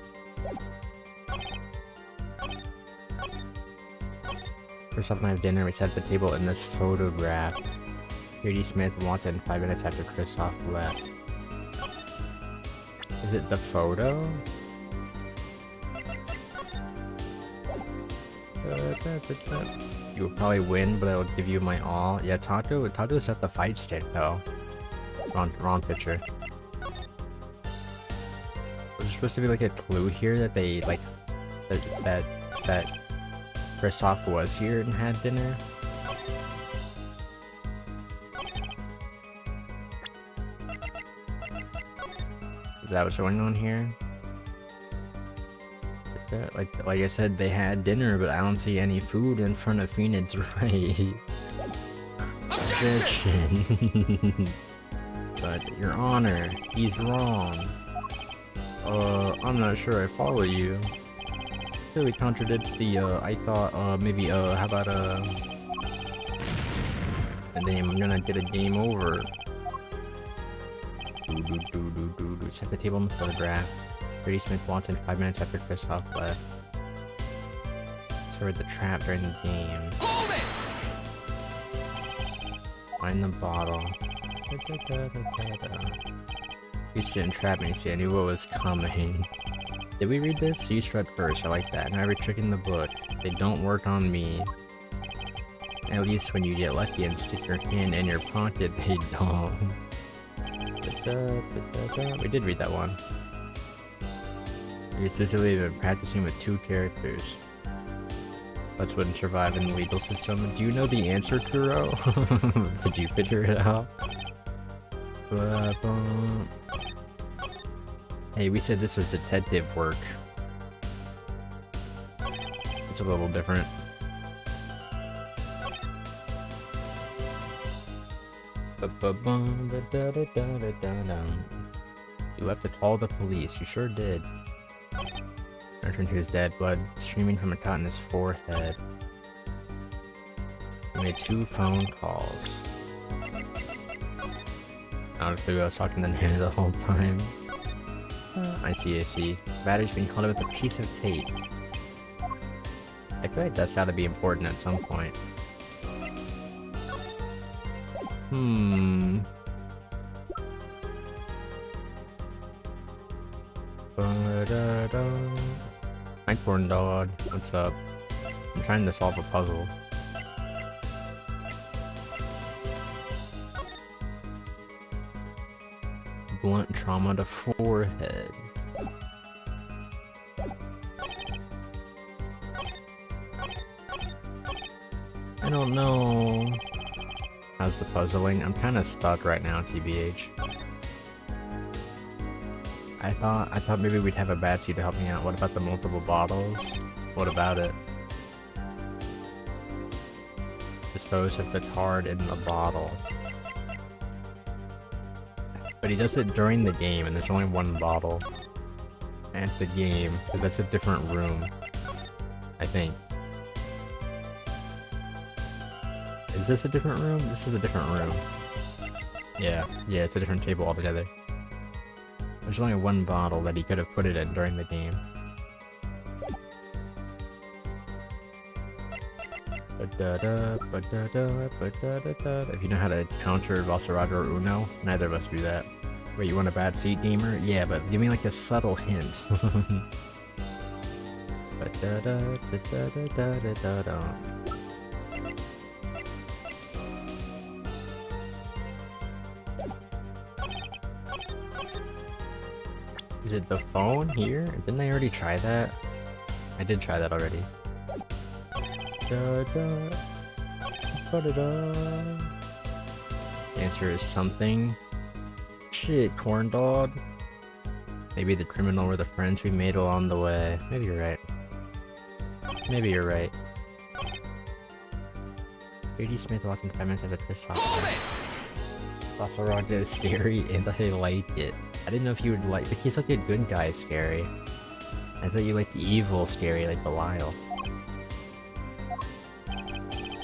For some nice dinner, we sat at the table in this photograph. Katie Smith wanted 5 minutes after Kristoff left. Is it the photo? You will probably win, but I will give you my all. Yeah, Tonto's at the fight stick though. Wrong picture. Was there supposed to be like a clue here that they like that Kristoff was here and had dinner? Is that what's going on here? Like I said, they had dinner, but I don't see any food in front of Phoenix, right? Objection! But, Your Honor, he's wrong. I'm not sure I follow you. Really contradicts the, I thought, maybe, how about, damn, I'm gonna get a game over. Set the table in the photograph. Brady Smith wanted 5 minutes after Kristoff left. Sorted the trap during the game. Hold it! Find the bottle. You didn't trap me, see, I knew what was coming. Did we read this? So you strut first, I like that. Now every trick in the book. They don't work on me. At least when you get lucky and stick your hand in your pocket, they don't. We did read that one. You specifically been practicing with 2 characters. Let's wouldn't survive in the legal system. Do you know the answer, Kuro? Did you figure it out? Hey, we said this was detective work. It's a little different. You left to call the police. You sure did. Returned to his dead blood, streaming from a cut in his forehead. He made 2 phone calls. I don't know if I was talking to him the whole time. I see. Battery's being held up with a piece of tape. I feel like that's gotta be important at some point. Hi, corn dog. What's up? I'm trying to solve a puzzle. Blunt trauma to forehead. I don't know. How's the puzzling? I'm kind of stuck right now, TBH. I thought maybe we'd have a Batsy to help me out. What about the multiple bottles? What about it? Dispose of the card in the bottle. But he does it during the game, and there's only 1 bottle at the game, because that's a different room, I think. Is this a different room? This is a different room. Yeah, it's a different table altogether. There's only 1 bottle that he could have put it in during the game. If you know how to counter Valsarado or Uno, neither of us do that. Wait, you want a bad seat, gamer? Yeah, but give me like a subtle hint. Is it the phone here? Didn't I already try that? I did try that already. The answer is something. Shit, corn dog. Maybe the criminal were the friends we made along the way. Maybe you're right. Maybe you're right. J.D. Smith watching 5 minutes after Chris saw Also wrong is scary and I like it. I didn't know if you would like, but he's like a good guy scary. I thought you liked the evil scary, like Belial.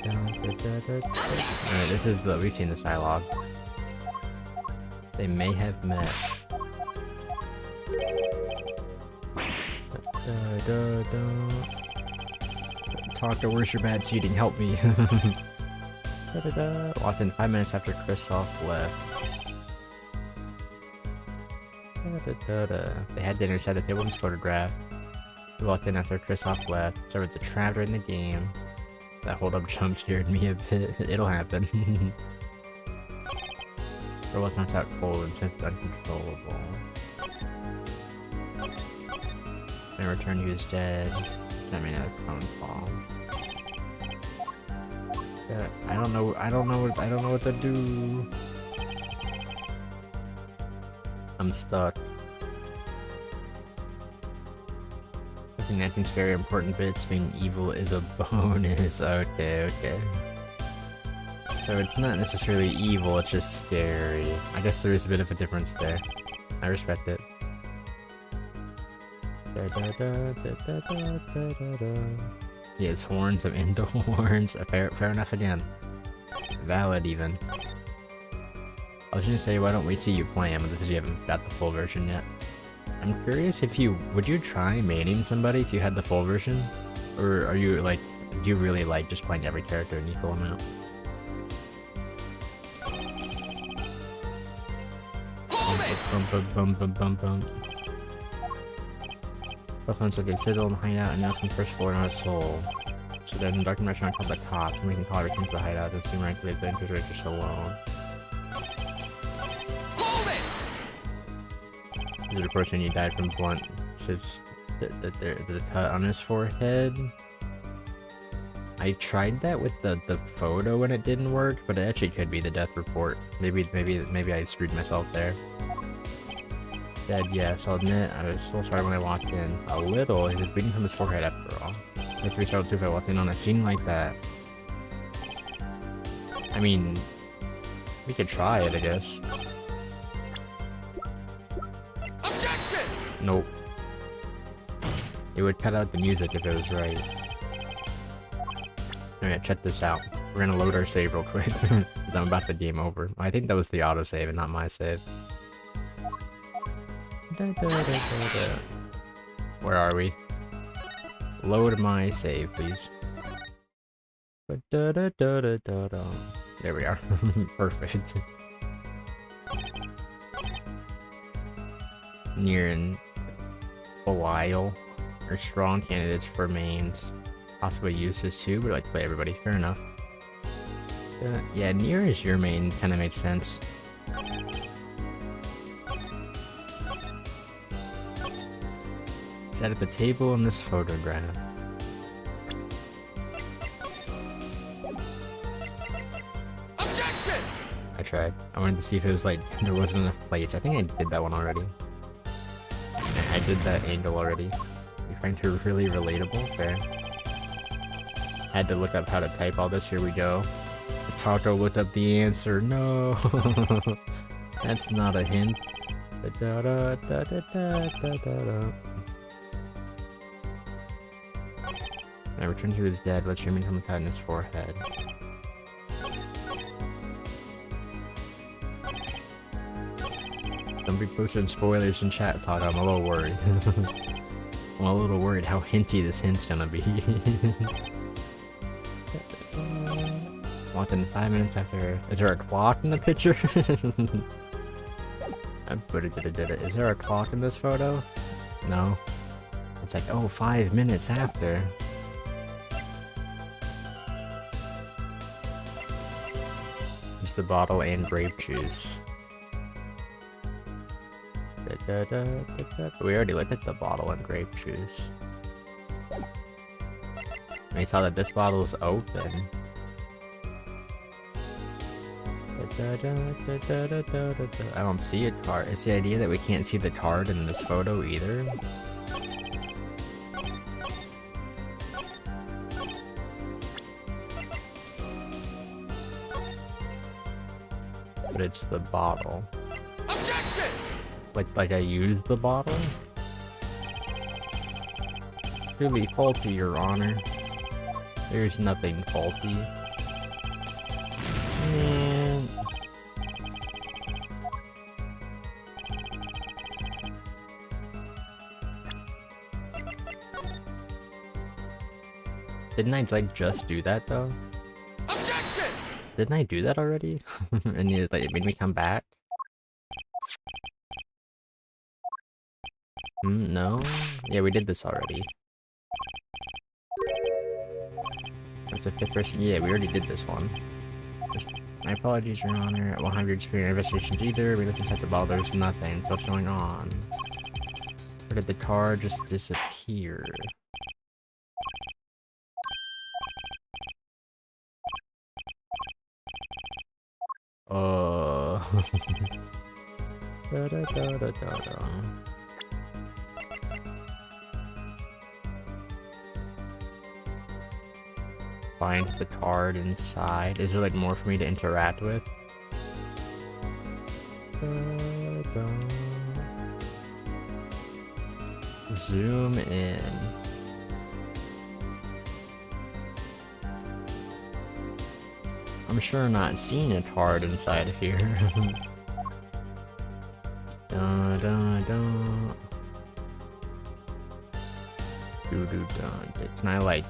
Alright, this is we've seen this dialogue. They may have met. Talker, where's your bad cheating? Help me. Walked in 5 minutes after Kristoff left. They had dinner, sat at the table in his photograph. We walked in after Kristoff left. Started the trap during the game. That hold up jump scared me a bit. It'll happen. Or was not out cold and since it's uncontrollable. In return, he was dead. I mean, a phone call. I don't know what to do. I'm stuck. I think that thing's very important bits. Being evil is a bonus. Okay. So it's not necessarily evil, it's just scary. I guess there is a bit of a difference there. I respect it. He has horns, I'm into horns. Fair enough again. Valid even. I was gonna say, why don't we see you play him, because you haven't got the full version yet. I'm curious if would you try maining somebody if you had the full version? Or are you like, do you really like just playing every character in equal amount? Bum. Both friends look excited and hang out and announced on the first floor in our soul. So then the dark restaurant called the cops, and we can call it to the hideout and seem like the adventures are just alone. This is the person you died from blunt. Says the cut on his forehead. I tried that with the photo and it didn't work, but it actually could be the death report. Maybe I screwed myself there. Dead, yes, I'll admit, I was still sorry when I walked in. A little, he was bleeding from his forehead after all. Let's reach out to if I walked in on a scene like that. I mean, we could try it, I guess. Objection! Nope. It would cut out the music if it was right. Alright, check this out. We're gonna load our save real quick, because I'm about to game over. I think that was the autosave and not my save. Where are we? Load my save, please. There we are. Perfect. Nier and Belial are strong candidates for mains. Possibly uses too, but I like to play everybody. Fair enough. Yeah, Nier is your main. Kind of makes sense. Sat at the table in this photograph. Objection! I tried. I wanted to see if it was like there wasn't enough plates. I think I did that one already. I did that angle already. You find her really relatable? Fair. Had to look up how to type all this. Here we go. The taco looked up the answer. No! That's not a hint. I returned he was dead, but streaming from the cut in his forehead. Don't be posting spoilers in chat talk, I'm a little worried. I'm a little worried how hinty this hint's gonna be. Walked in 5 minutes after. Is there a clock in the picture? Is there a clock in this photo? No. It's like, oh, 5 minutes after. Just the bottle and grape juice. We already looked at the bottle and grape juice. We saw that this bottle is open. I don't see a card. It's the idea that we can't see the card in this photo either. But it's the bottle. Objection! Like I used the bottle? Really faulty, Your Honor. There's nothing faulty. Man. Didn't I like just do that though? Objection! Didn't I do that already? And it made me come back? No? Yeah, we did this already. That's a 5th person. Yeah, we already did this one. My apologies, Your Honor. I won't have your experience investigations either. We looked inside the bottle. There's nothing. So what's going on? Or did the card just disappear? Da, da, da, da, da, da. Find the card inside. Is there like more for me to interact with? Da, da. Zoom in. I'm sure not seeing a card inside of here. Da da da. Do do da. Can I like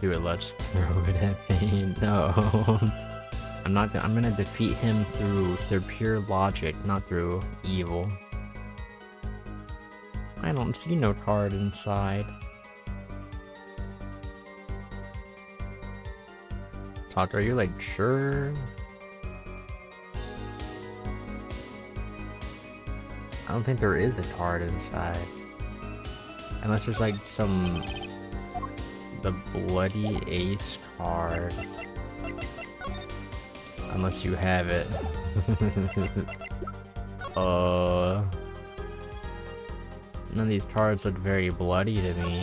do it? Let's throw it at me. No. I'm gonna defeat him through pure logic, not through evil. I don't see no card inside. Talk, are you like sure? I don't think there is a card inside. Unless there's like the bloody ace card. Unless you have it. None of these cards look very bloody to me.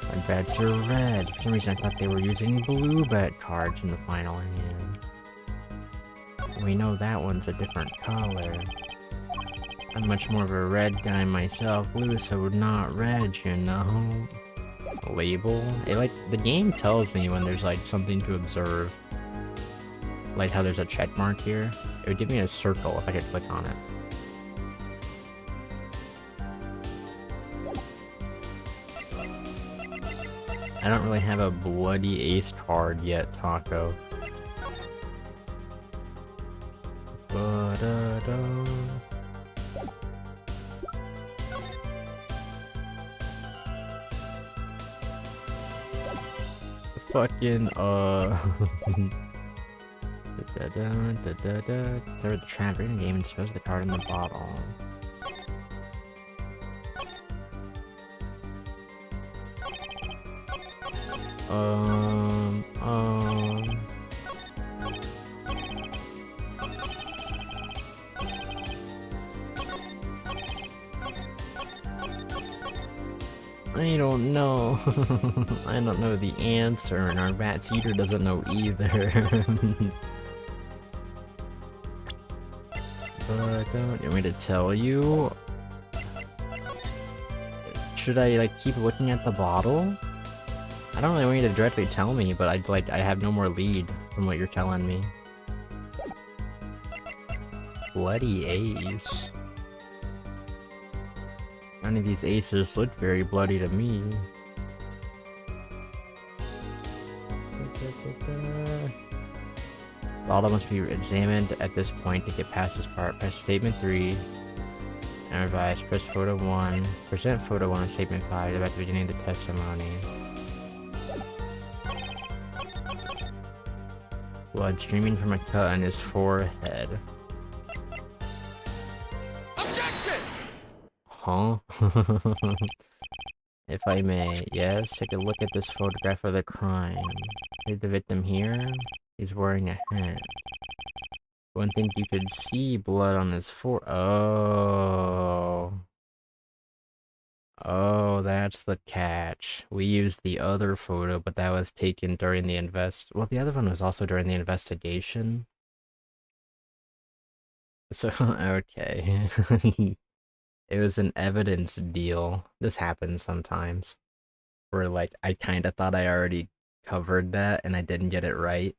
My bets are red. For some reason I thought they were using blue bet cards in the final hand. We know that one's a different color. I'm much more of a red guy myself. Blue, so not red, you know? Label? The game tells me when there's like something to observe. Like how there's a check mark here. It would give me a circle if I could click on it. I don't really have a bloody ace card yet, Taco. Ba-da-da. Fucking, Throw the trap in the game and dispose of the card in the bottle. I don't know. I don't know the answer, and our VTuber doesn't know either. But don't you want me to tell you? Should I like keep looking at the bottle? I don't really want you to directly tell me, but I have no more lead from what you're telling me. Bloody ace. None of these aces look very bloody to me. The bottle must be examined at this point to get past this part. Press statement 3 and revise. Press photo 1. Present photo 1 of statement 5 about the beginning of the testimony. Blood streaming from a cut on his forehead. Objection! Huh? If I may, yes, take a look at this photograph of the crime. See the victim here? He's wearing a hat. One thing you could see blood on his Oh. Oh, that's the catch. We used the other photo, but that was taken during the Well, the other one was also during the investigation. So, okay. It was an evidence deal. This happens sometimes. Where, like, I kinda thought I already covered that and I didn't get it right.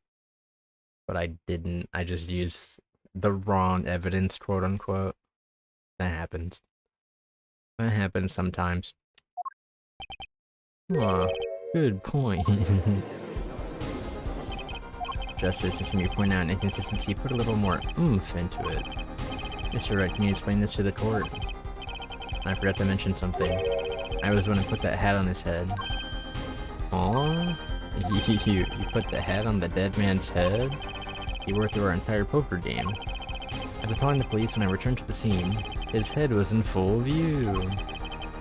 But I didn't. I just used the wrong evidence, quote unquote. That happens. That happens sometimes. Aw, good point. Justice, since you point out an inconsistency, put a little more oomph into it. Mr. Wright, can you explain this to the court? I forgot to mention something. I was the one who put that hat on his head. Aw? You put the hat on the dead man's head? He wore through our entire poker game. After calling the police when I returned to the scene, his head was in full view.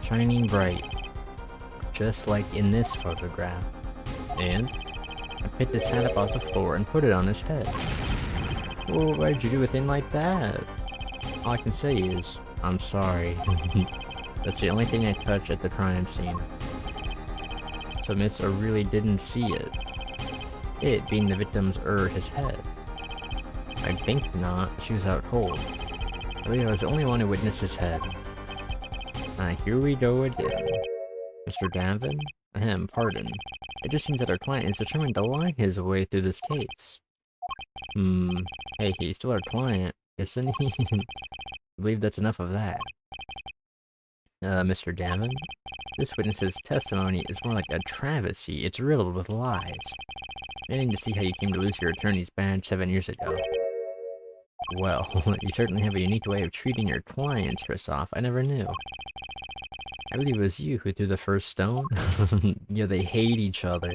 Shining bright. Just like in this photograph. And I picked his hat up off the floor and put it on his head. Well, why'd you do a thing like that? All I can say is, I'm sorry. That's the only thing I touched at the crime scene. So Miss really didn't see it. It being the victim's his head. I think not. She was out cold. I believe I was the only one who witnessed his head. Here we go again. Mr. Davin? Ahem, pardon. It just seems that our client is determined to lie his way through this case. Hey, he's still our client, isn't he? I believe that's enough of that. Mr. Davin? This witness's testimony is more like a travesty. It's riddled with lies. Beginning to see how you came to lose your attorney's badge 7 years ago. Well, you certainly have a unique way of treating your clients, Kristoff. I never knew. I believe it was you who threw the first stone. Yeah, they hate each other.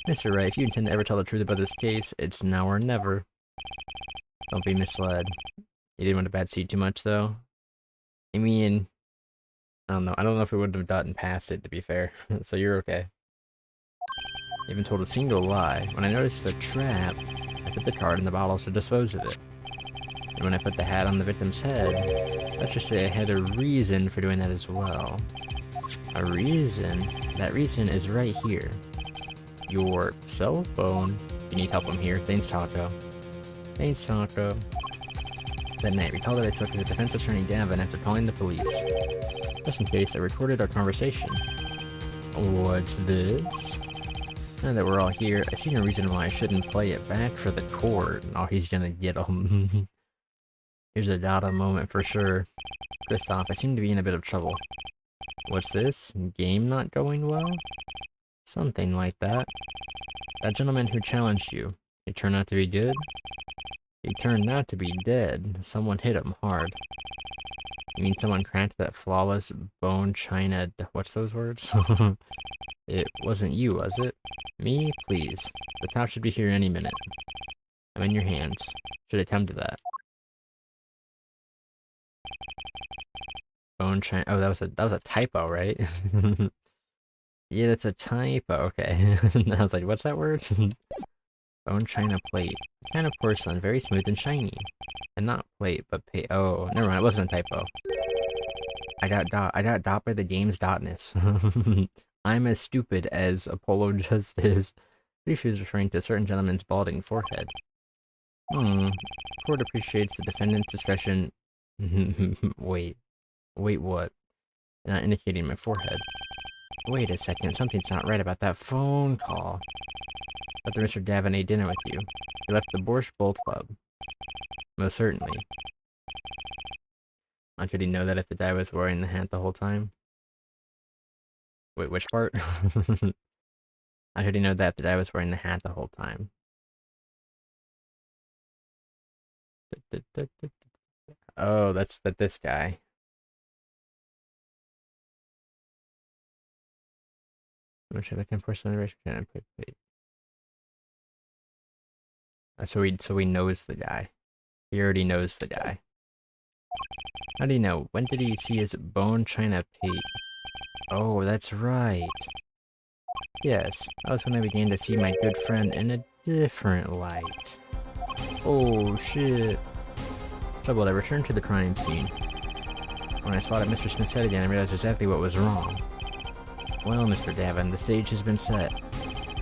Mr. Wright, if you intend to ever tell the truth about this case, it's now or never. Don't be misled. You didn't want to bad seat too much, though? I mean, I don't know. I don't know if we would have gotten past it, to be fair. So you're okay. You haven't told a single lie. When I noticed the trap, I put the card in the bottle to dispose of it. And when I put the hat on the victim's head, let's just say I had a reason for doing that as well. A reason? That reason is right here. Your cell phone. You need help, I'm here. Thanks, Taco. Thanks, Taco. That night, recall that I spoke to the defense attorney Davin after calling the police. Just in case, I recorded our conversation. What's this? Now that we're all here, I see no reason why I shouldn't play it back for the court. Oh, he's gonna get him. Here's a Dada moment for sure. Kristoff, I seem to be in a bit of trouble. What's this? Game not going well? Something like that. That gentleman who challenged you, he turned out to be good? He turned out to be dead. Someone hit him hard. You mean someone cracked that flawless bone china what's those words? It wasn't you, was it? Me? Please. The top should be here any minute. I'm in your hands. Should it come to that. Bone china. Oh, that was a typo, right? Yeah, that's a typo. Okay. I was like, what's that word? Bone china plate. Kind of porcelain, very smooth and shiny. And not plate, but oh, never mind. It wasn't a typo. I got dot by the game's dotness. I'm as stupid as Apollo just is. I believe he was referring to a certain gentleman's balding forehead. Court appreciates the defendant's discretion. Wait, what? Not indicating my forehead. Wait a second, something's not right about that phone call. After Mr. Davin ate dinner with you, he left the Borscht Bowl Club. Most certainly. Could he know that if the guy was wearing the hat the whole time? Wait, which part? How could he know that if the guy was wearing the hat the whole time? Oh, that's this guy. I'm sure I can personally wait. So he knows the guy. He already knows the guy. How do you know? When did he see his bone china plate? Oh, that's right. Yes, that was when I began to see my good friend in a different light. Oh, shit. Troubled, I returned to the crime scene. When I spotted Mr. Smith's head again, I realized exactly what was wrong. Well, Mr. Davin, the stage has been set.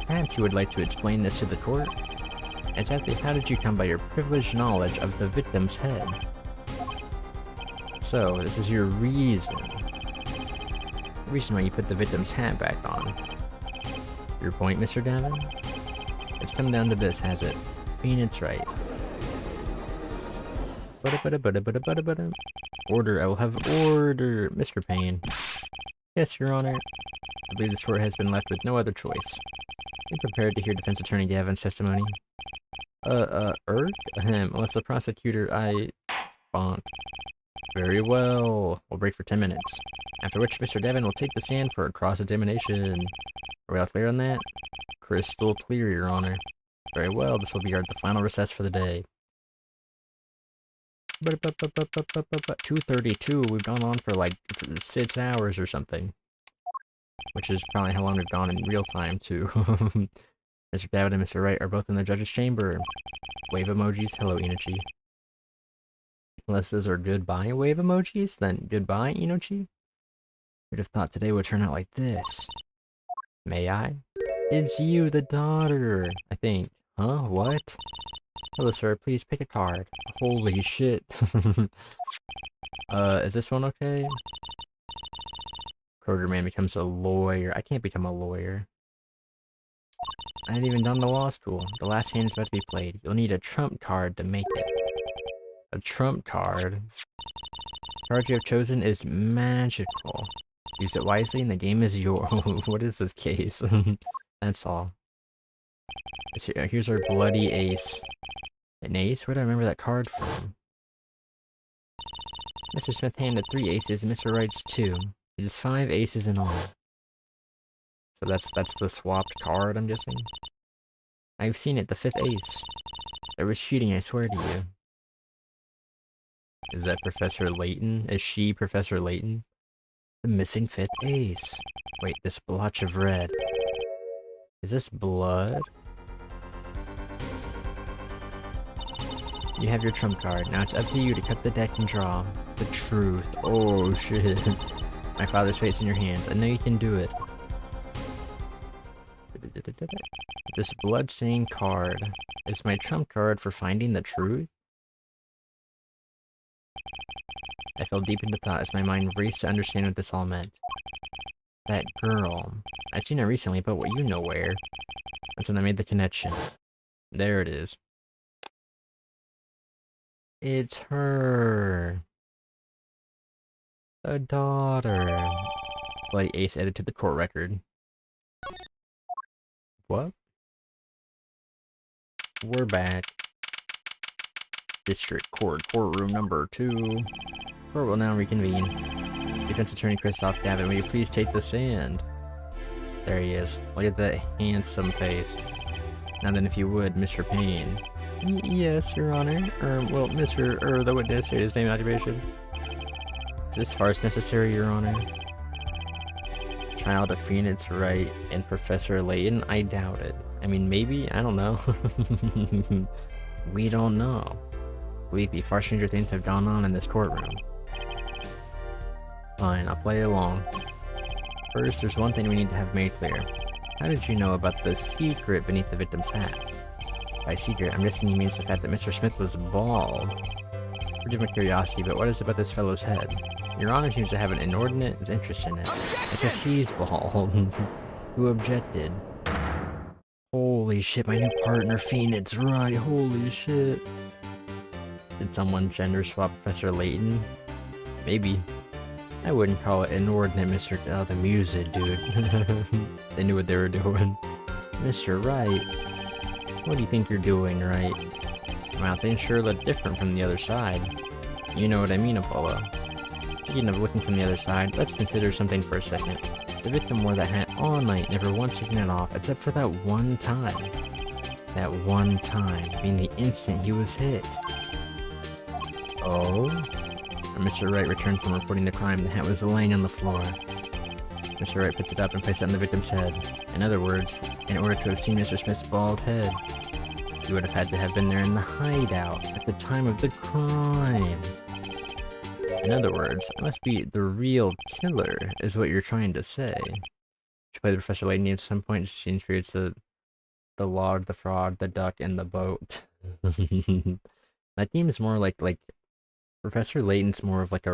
Perhaps you would like to explain this to the court? Exactly how did you come by your privileged knowledge of the victim's head? So, this is your reason. The reason why you put the victim's hat back on. Your point, Mr. Davin? It's come down to this, has it? Phoenix right. Order, I will have order, Mr. Payne. Yes, Your Honor. I believe this court has been left with no other choice. Be prepared to hear Defense Attorney Gavin's testimony. Unless the prosecutor, bonk. Very well. We'll break for 10 minutes. After which, Mr. Devin will take the stand for a cross-examination. Are we all clear on that? Crystal clear, Your Honor. Very well, this will be the final recess for the day. 2:32, we've gone on for like 6 hours or something. Which is probably how long we've gone in real time, too. Mr. David and Mr. Wright are both in the judge's chamber. Wave emojis. Hello, Inochi. Unless those are goodbye wave emojis, then goodbye, Inochi. Who'd have thought today would turn out like this? May I? It's you, the daughter, I think. Huh? What? Hello, sir. Please pick a card. Holy shit. Is this one okay? Kroger Man becomes a lawyer. I can't become a lawyer. I haven't even done the law school. The last hand is about to be played. You'll need a trump card to make it. A trump card? The card you have chosen is magical. Use it wisely and the game is yours. What is this case? That's all. Here's our bloody ace. An ace? Where do I remember that card from? Mr. Smith handed 3 aces and Mr. Wright's 2. It is 5 aces in all. So that's the swapped card, I'm guessing? I've seen it, the 5th ace. There was cheating, I swear to you. Is that Professor Layton? Is she Professor Layton? The missing 5th ace. Wait, this blotch of red. Is this blood? You have your trump card. Now it's up to you to cut the deck and draw. The truth. Oh shit. My father's fate's in your hands. I know you can do it. This blood-stained card is my trump card for finding the truth? I fell deep into thought as my mind raced to understand what this all meant. That girl. I've seen her recently, but you know where. That's when I made the connection. There it is. It's her. The daughter. Bloody ace added to the court record. What? We're back. District Court, courtroom number 2. Court will now reconvene. Defense Attorney Christoph Gavin, will you please take the stand? There he is. Look at that handsome face. Now then, if you would, Mr. Payne. Yes, Your Honor. Well, Mr. the witness, his name and occupation. Is this farce necessary, Your Honor? Child of Phoenix Wright and Professor Layton? I doubt it. I mean, maybe? I don't know. We don't know. Believe me, far stranger things have gone on in this courtroom. Fine, I'll play along. First, there's one thing we need to have made clear. How did you know about the secret beneath the victim's hat? By secret, I'm guessing he means the fact that Mr. Smith was bald. Forgive my curiosity, but what is it about this fellow's head? Your Honor seems to have an inordinate interest in it. It's just he's bald. Who objected? Holy shit, my new partner, Phoenix, right, holy shit. Did someone gender swap Professor Layton? Maybe. I wouldn't call it inordinate, Mr. Oh, the music, dude. They knew what they were doing. Mr. Wright, what do you think you're doing, right? Wow, things sure look different from the other side. You know what I mean, Apollo. Speaking of looking from the other side, let's consider something for a second. The victim wore that hat all night, never once taking it off, except for that one time. That one time, being the instant he was hit. Oh? When Mr. Wright returned from reporting the crime, the hat was laying on the floor. Mr. Wright picked it up and placed it on the victim's head. In other words, in order to have seen Mr. Smith's bald head, you would have had to have been there in the hideout at the time of the crime. In other words, I must be the real killer, is what you're trying to say. She played Professor Layton at some point, just seems periods the log, the frog, the duck, and the boat. That theme is more like Professor Layton's more of like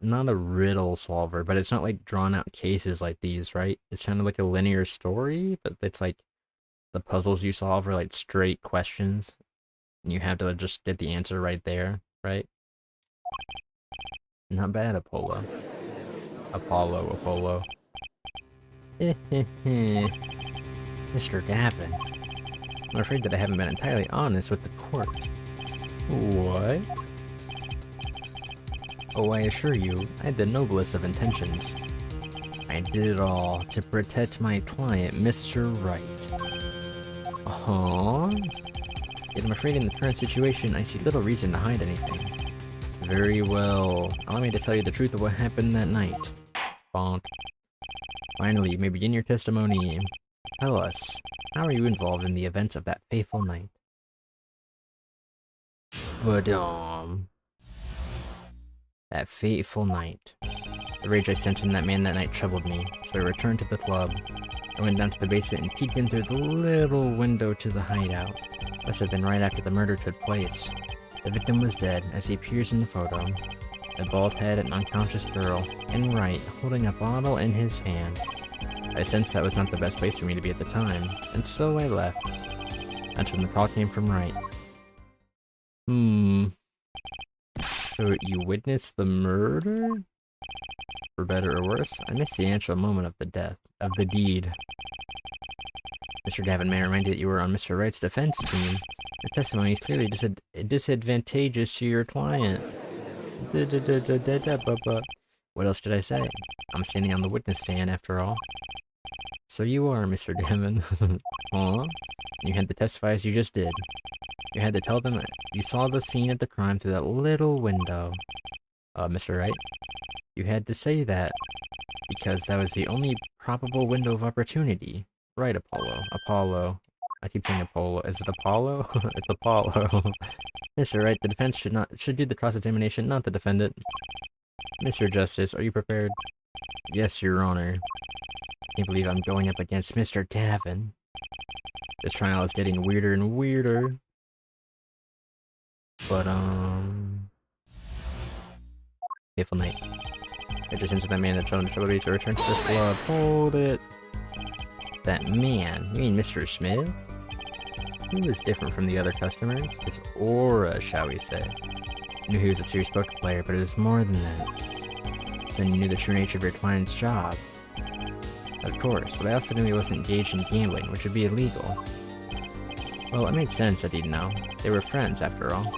not a riddle solver, but it's not like drawn out cases like these, right? It's kind of like a linear story, but it's like the puzzles you solve are like straight questions, and you have to just get the answer right there, right? Not bad, Apollo. Apollo. Mr. Gavin, I'm afraid that I haven't been entirely honest with the court. What? Oh, I assure you, I had the noblest of intentions. I did it all to protect my client, Mr. Wright. Yet I'm afraid in the current situation, I see little reason to hide anything. Very well. Allow me to tell you the truth of what happened that night. Bonk. Finally, you may begin your testimony. Tell us, how are you involved in the events of that fateful night? But, that fateful night. The rage I sensed in that man that night troubled me, so I returned to the club. I went down to the basement and peeked in through the little window to the hideout. Must have been right after the murder took place. The victim was dead, as he appears in the photo. A bald-headed and unconscious girl, and Wright, holding a bottle in his hand. I sensed that was not the best place for me to be at the time, and so I left. That's when the call came from Wright. So you witnessed the murder? For better or worse, I missed the actual moment of the deed. Mr. Gavin, may I remind you that you were on Mr. Wright's defense team. Your testimony is clearly disadvantageous to your client. What else did I say? I'm standing on the witness stand, after all. So you are, Mr. Gavin. Aw. You had to testify as you just did. You had to tell them you saw the scene of the crime through that little window. Mr. Wright? You had to say that, because that was the only probable window of opportunity. Right, Apollo. I keep saying Apollo. Is it Apollo? It's Apollo. Mr. Wright, the defense should do the cross-examination, not the defendant. Mr. Justice, are you prepared? Yes, Your Honor. I can't believe I'm going up against Mr. Gavin. This trial is getting weirder and weirder. But, fateful night. I just hinted that man that showed Trilogy to return to the club. Hold it. That man? You mean Mr. Smith? He was different from the other customers. His aura, shall we say. I knew he was a serious poker player, but it was more than that. Then you knew the true nature of your client's job. Of course, but I also knew he wasn't engaged in gambling, which would be illegal. Well, it made sense that he'd know. They were friends, after all.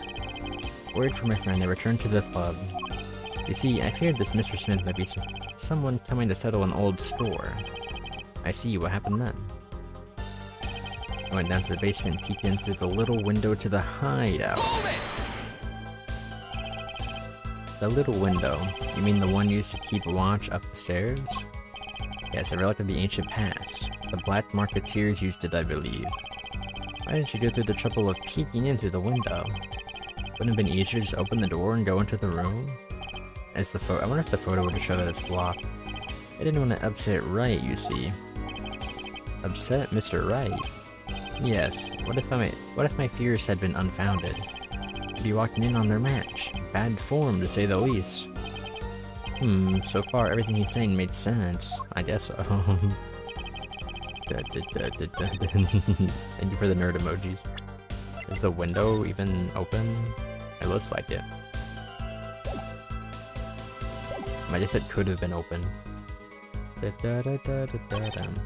Worried for my friend, I returned to the club. You see, I feared this Mr. Smith might be someone coming to settle an old score. I see. What happened then? I went down to the basement and peeked in through the little window to the hideout. The little window? You mean the one used to keep watch up the stairs? Yes, a relic of the ancient past. The Black Marketeers used it, I believe. Why didn't you go through the trouble of peeking in through the window? Wouldn't it have been easier to just open the door and go into the room? As the I wonder if the photo would have showed that it's blocked. I didn't want to upset Wright, you see. Upset Mr. Wright? Yes. What if my fears had been unfounded? I'd be walking in on their match. Bad form, to say the least. So far everything he's saying made sense. I guess so. Thank you for the nerd emojis. Is the window even open? It looks like it. I just said could have been open.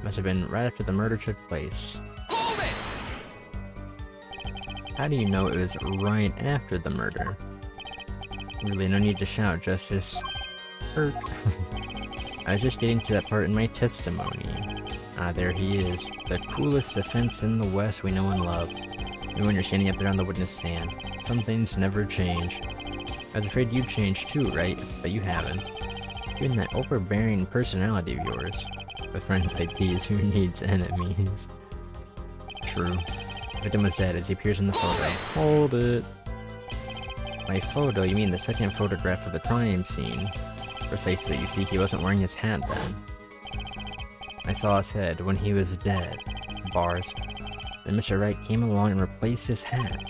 Must have been right after the murder took place. How do you know it was right after the murder? Really, no need to shout, Justice. Hurt. I was just getting to that part in my testimony. Ah, there he is. The coolest defense in the West we know and love. Even when you're standing up there on the witness stand. Some things never change. I was afraid you'd change too, right? But you haven't. You're in that overbearing personality of yours. With friends like these, who needs enemies? True. Victim was dead as he appears in the photo. Hold it. By photo, you mean the second photograph of the crime scene. Precisely, you see he wasn't wearing his hat then. I saw his head when he was dead. Bars. Then Mr. Wright came along and replaced his hat.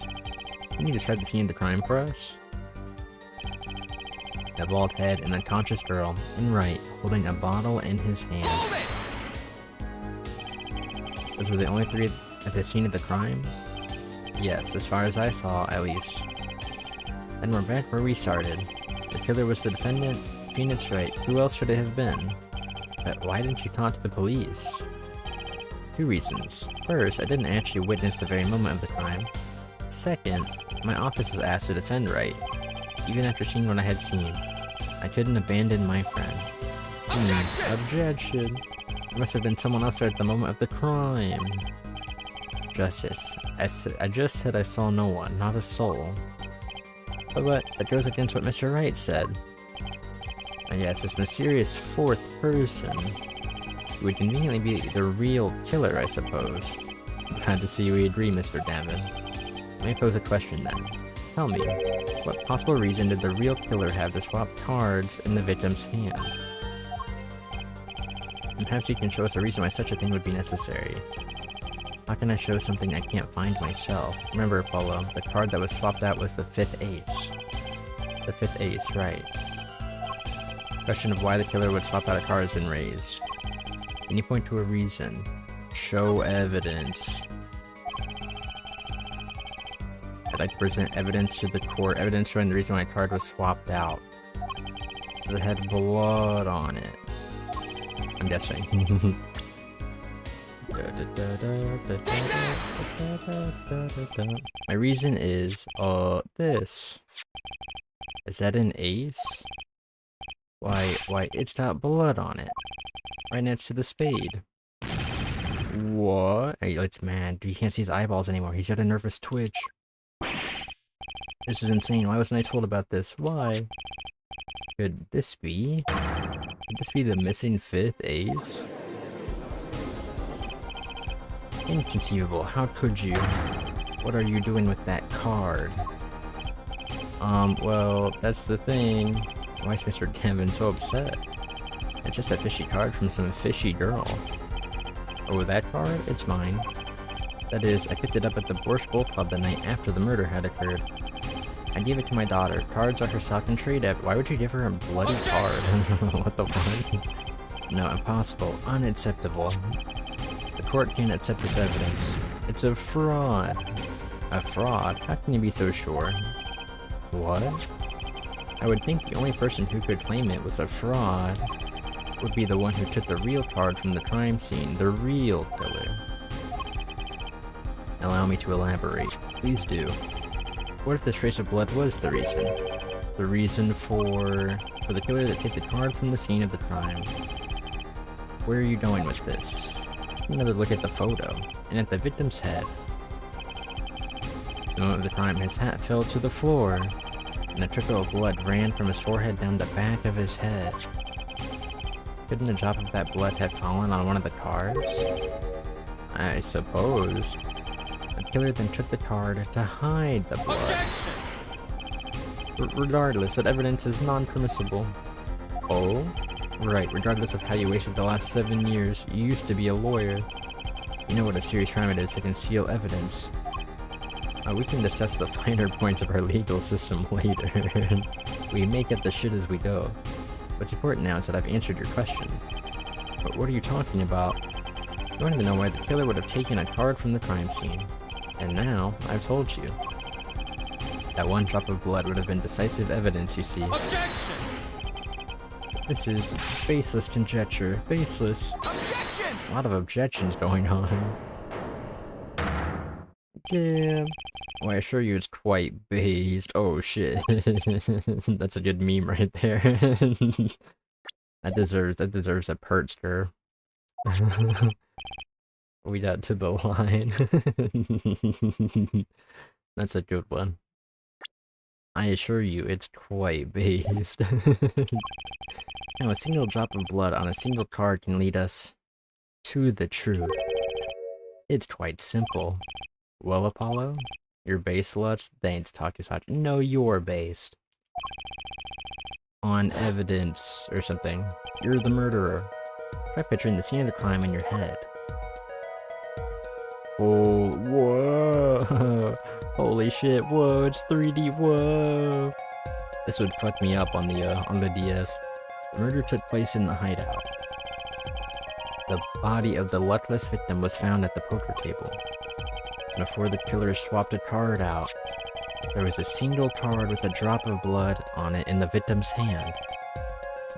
Can you describe the scene of the crime for us? A bald head and unconscious girl, and Wright, holding a bottle in his hand. Those were the only three at the scene of the crime? Yes, as far as I saw, at least. Then we're back where we started. The killer was the defendant, Phoenix Wright. Who else should it have been? But why didn't you talk to the police? 2 reasons. First, I didn't actually witness the very moment of the crime. Second, my office was asked to defend Wright. Even after seeing what I had seen, I couldn't abandon my friend. Objection! There must have been someone else there at the moment of the crime. Justice. I just said I saw no one, not a soul. But that goes against what Mr. Wright said. Yes, this mysterious 4th person who would conveniently be the real killer, I suppose. Glad to see we agree, Mr. Davin. Let me pose a question then. Tell me, what possible reason did the real killer have to swap cards in the victim's hand? And perhaps you can show us a reason why such a thing would be necessary. How can I show something I can't find myself? Remember, Apollo, the card that was swapped out was the 5th ace. The 5th ace, right. Question of why the killer would swap out a card has been raised. Can you point to a reason? Show evidence. I'd like to present evidence to the court. Evidence showing the reason why a card was swapped out. Because it had blood on it. I'm guessing. My reason is, this. Is that an ace? Why, it's got blood on it. Right next to the spade. What? Hey, it's mad. You can't see his eyeballs anymore. He's got a nervous twitch. This is insane. Why wasn't I told about this? Why? Could this be? Could this be the missing 5th ace? Inconceivable. How could you? What are you doing with that card? Well, that's the thing. Why is Mr. Kevin so upset? It's just a fishy card from some fishy girl. Oh, that card? It's mine. That is, I picked it up at the Borscht Bowl Club the night after the murder had occurred. I gave it to my daughter. Cards are her stock and trade app. Why would you give her a bloody card? What the fuck? No, impossible. Unacceptable. The court can't accept this evidence. It's a fraud. A fraud? How can you be so sure? What? I would think the only person who could claim it was a fraud would be the one who took the real card from the crime scene, the real killer. Allow me to elaborate. Please do. What if this trace of blood was the reason? The reason for the killer to take the card from the scene of the crime. Where are you going with this? Take another look at the photo, and at the victim's head. The moment of the crime, his hat fell to the floor, and a trickle of blood ran from his forehead down the back of his head. Couldn't a drop of that blood have fallen on one of the cards? I suppose. The killer then took the card to hide the blood. Regardless, that evidence is non-permissible. Oh? Right, regardless of how you wasted the last 7 years, you used to be a lawyer. You know what a serious crime it is to conceal evidence. We can discuss the finer points of our legal system later. We make up the shit as we go. What's important now is that I've answered your question. But what are you talking about? You wanted to know why the killer would have taken a card from the crime scene. And now, I've told you. That one drop of blood would have been decisive evidence, you see. Objection! This is baseless conjecture. Baseless. Objection! A lot of objections going on. Damn. Well, I assure you it's quite based. Oh shit. That's a good meme right there. That deserves a Pertzker. We got to the line. That's a good one. I assure you it's quite based. Now, a single drop of blood on a single card can lead us to the truth. It's quite simple. Well, Apollo, you're based, Lutz? Thanks, Takusach. No, you're based. On evidence or something. You're the murderer. Try picturing the scene of the crime in your head. Oh, whoa! Holy shit! Whoa! It's 3D. Whoa! This would fuck me up on the DS. The murder took place in the hideout. The body of the luckless victim was found at the poker table. Before the killer swapped a card out, there was a single card with a drop of blood on it in the victim's hand.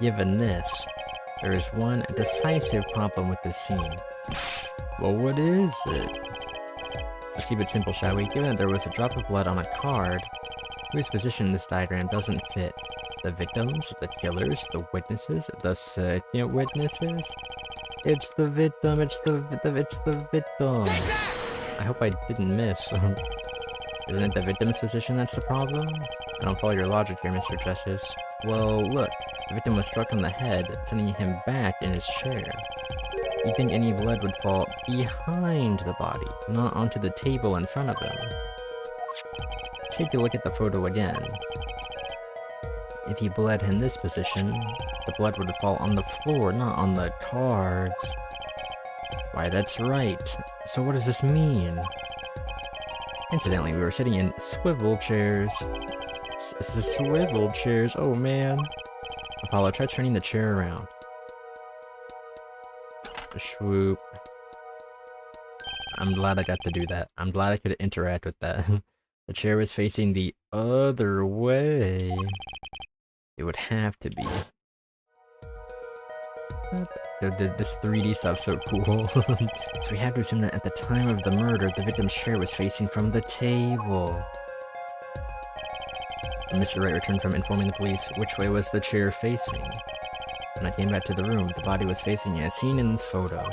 Given this, there is one decisive problem with this scene. Well, what is it? Let's keep it simple, shall we? Given that there was a drop of blood on a card, whose position in this diagram doesn't fit? The victims, the killers, the witnesses, the second witnesses? It's the victim, it's the victim. I hope I didn't miss. Isn't it the victim's position that's the problem? I don't follow your logic here, Mr. Justice. Well, look, the victim was struck on the head, sending him back in his chair. You'd think any blood would fall behind the body, not onto the table in front of him. Take a look at the photo again. If he bled in this position, the blood would fall on the floor, not on the cards. Why, that's right. So what does this mean? Incidentally, we were sitting in swivel chairs. Swivel chairs, oh man. Apollo, try turning the chair around. Swoop. I'm glad I got to do that. I'm glad I could interact with that. The chair was facing the other way. It would have to be. This 3D stuff's so cool. So we have to assume that at the time of the murder, the victim's chair was facing from the table. When Mr. Wright returned from informing the police, which way was the chair facing? When I came back to the room, the body was facing as seen in this photo.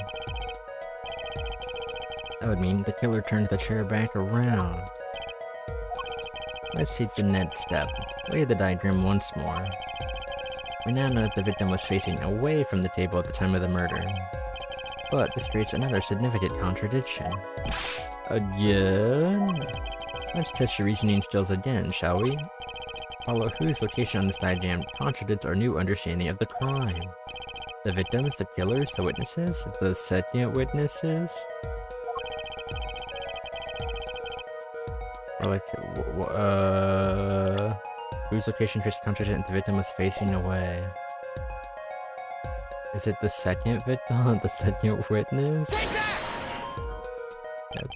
That would mean the killer turned the chair back around. Let's take the next step. Weigh the diagram once more. We now know that the victim was facing away from the table at the time of the murder. But this creates another significant contradiction. Again? Let's test your reasoning skills again, shall we? Follow whose location on this diagram contradicts our new understanding of the crime. The victims, the killers, the witnesses, the second witnesses? Or like, whose location creates contradict the victim was facing away? Is it the second victim? The second witness? Yep.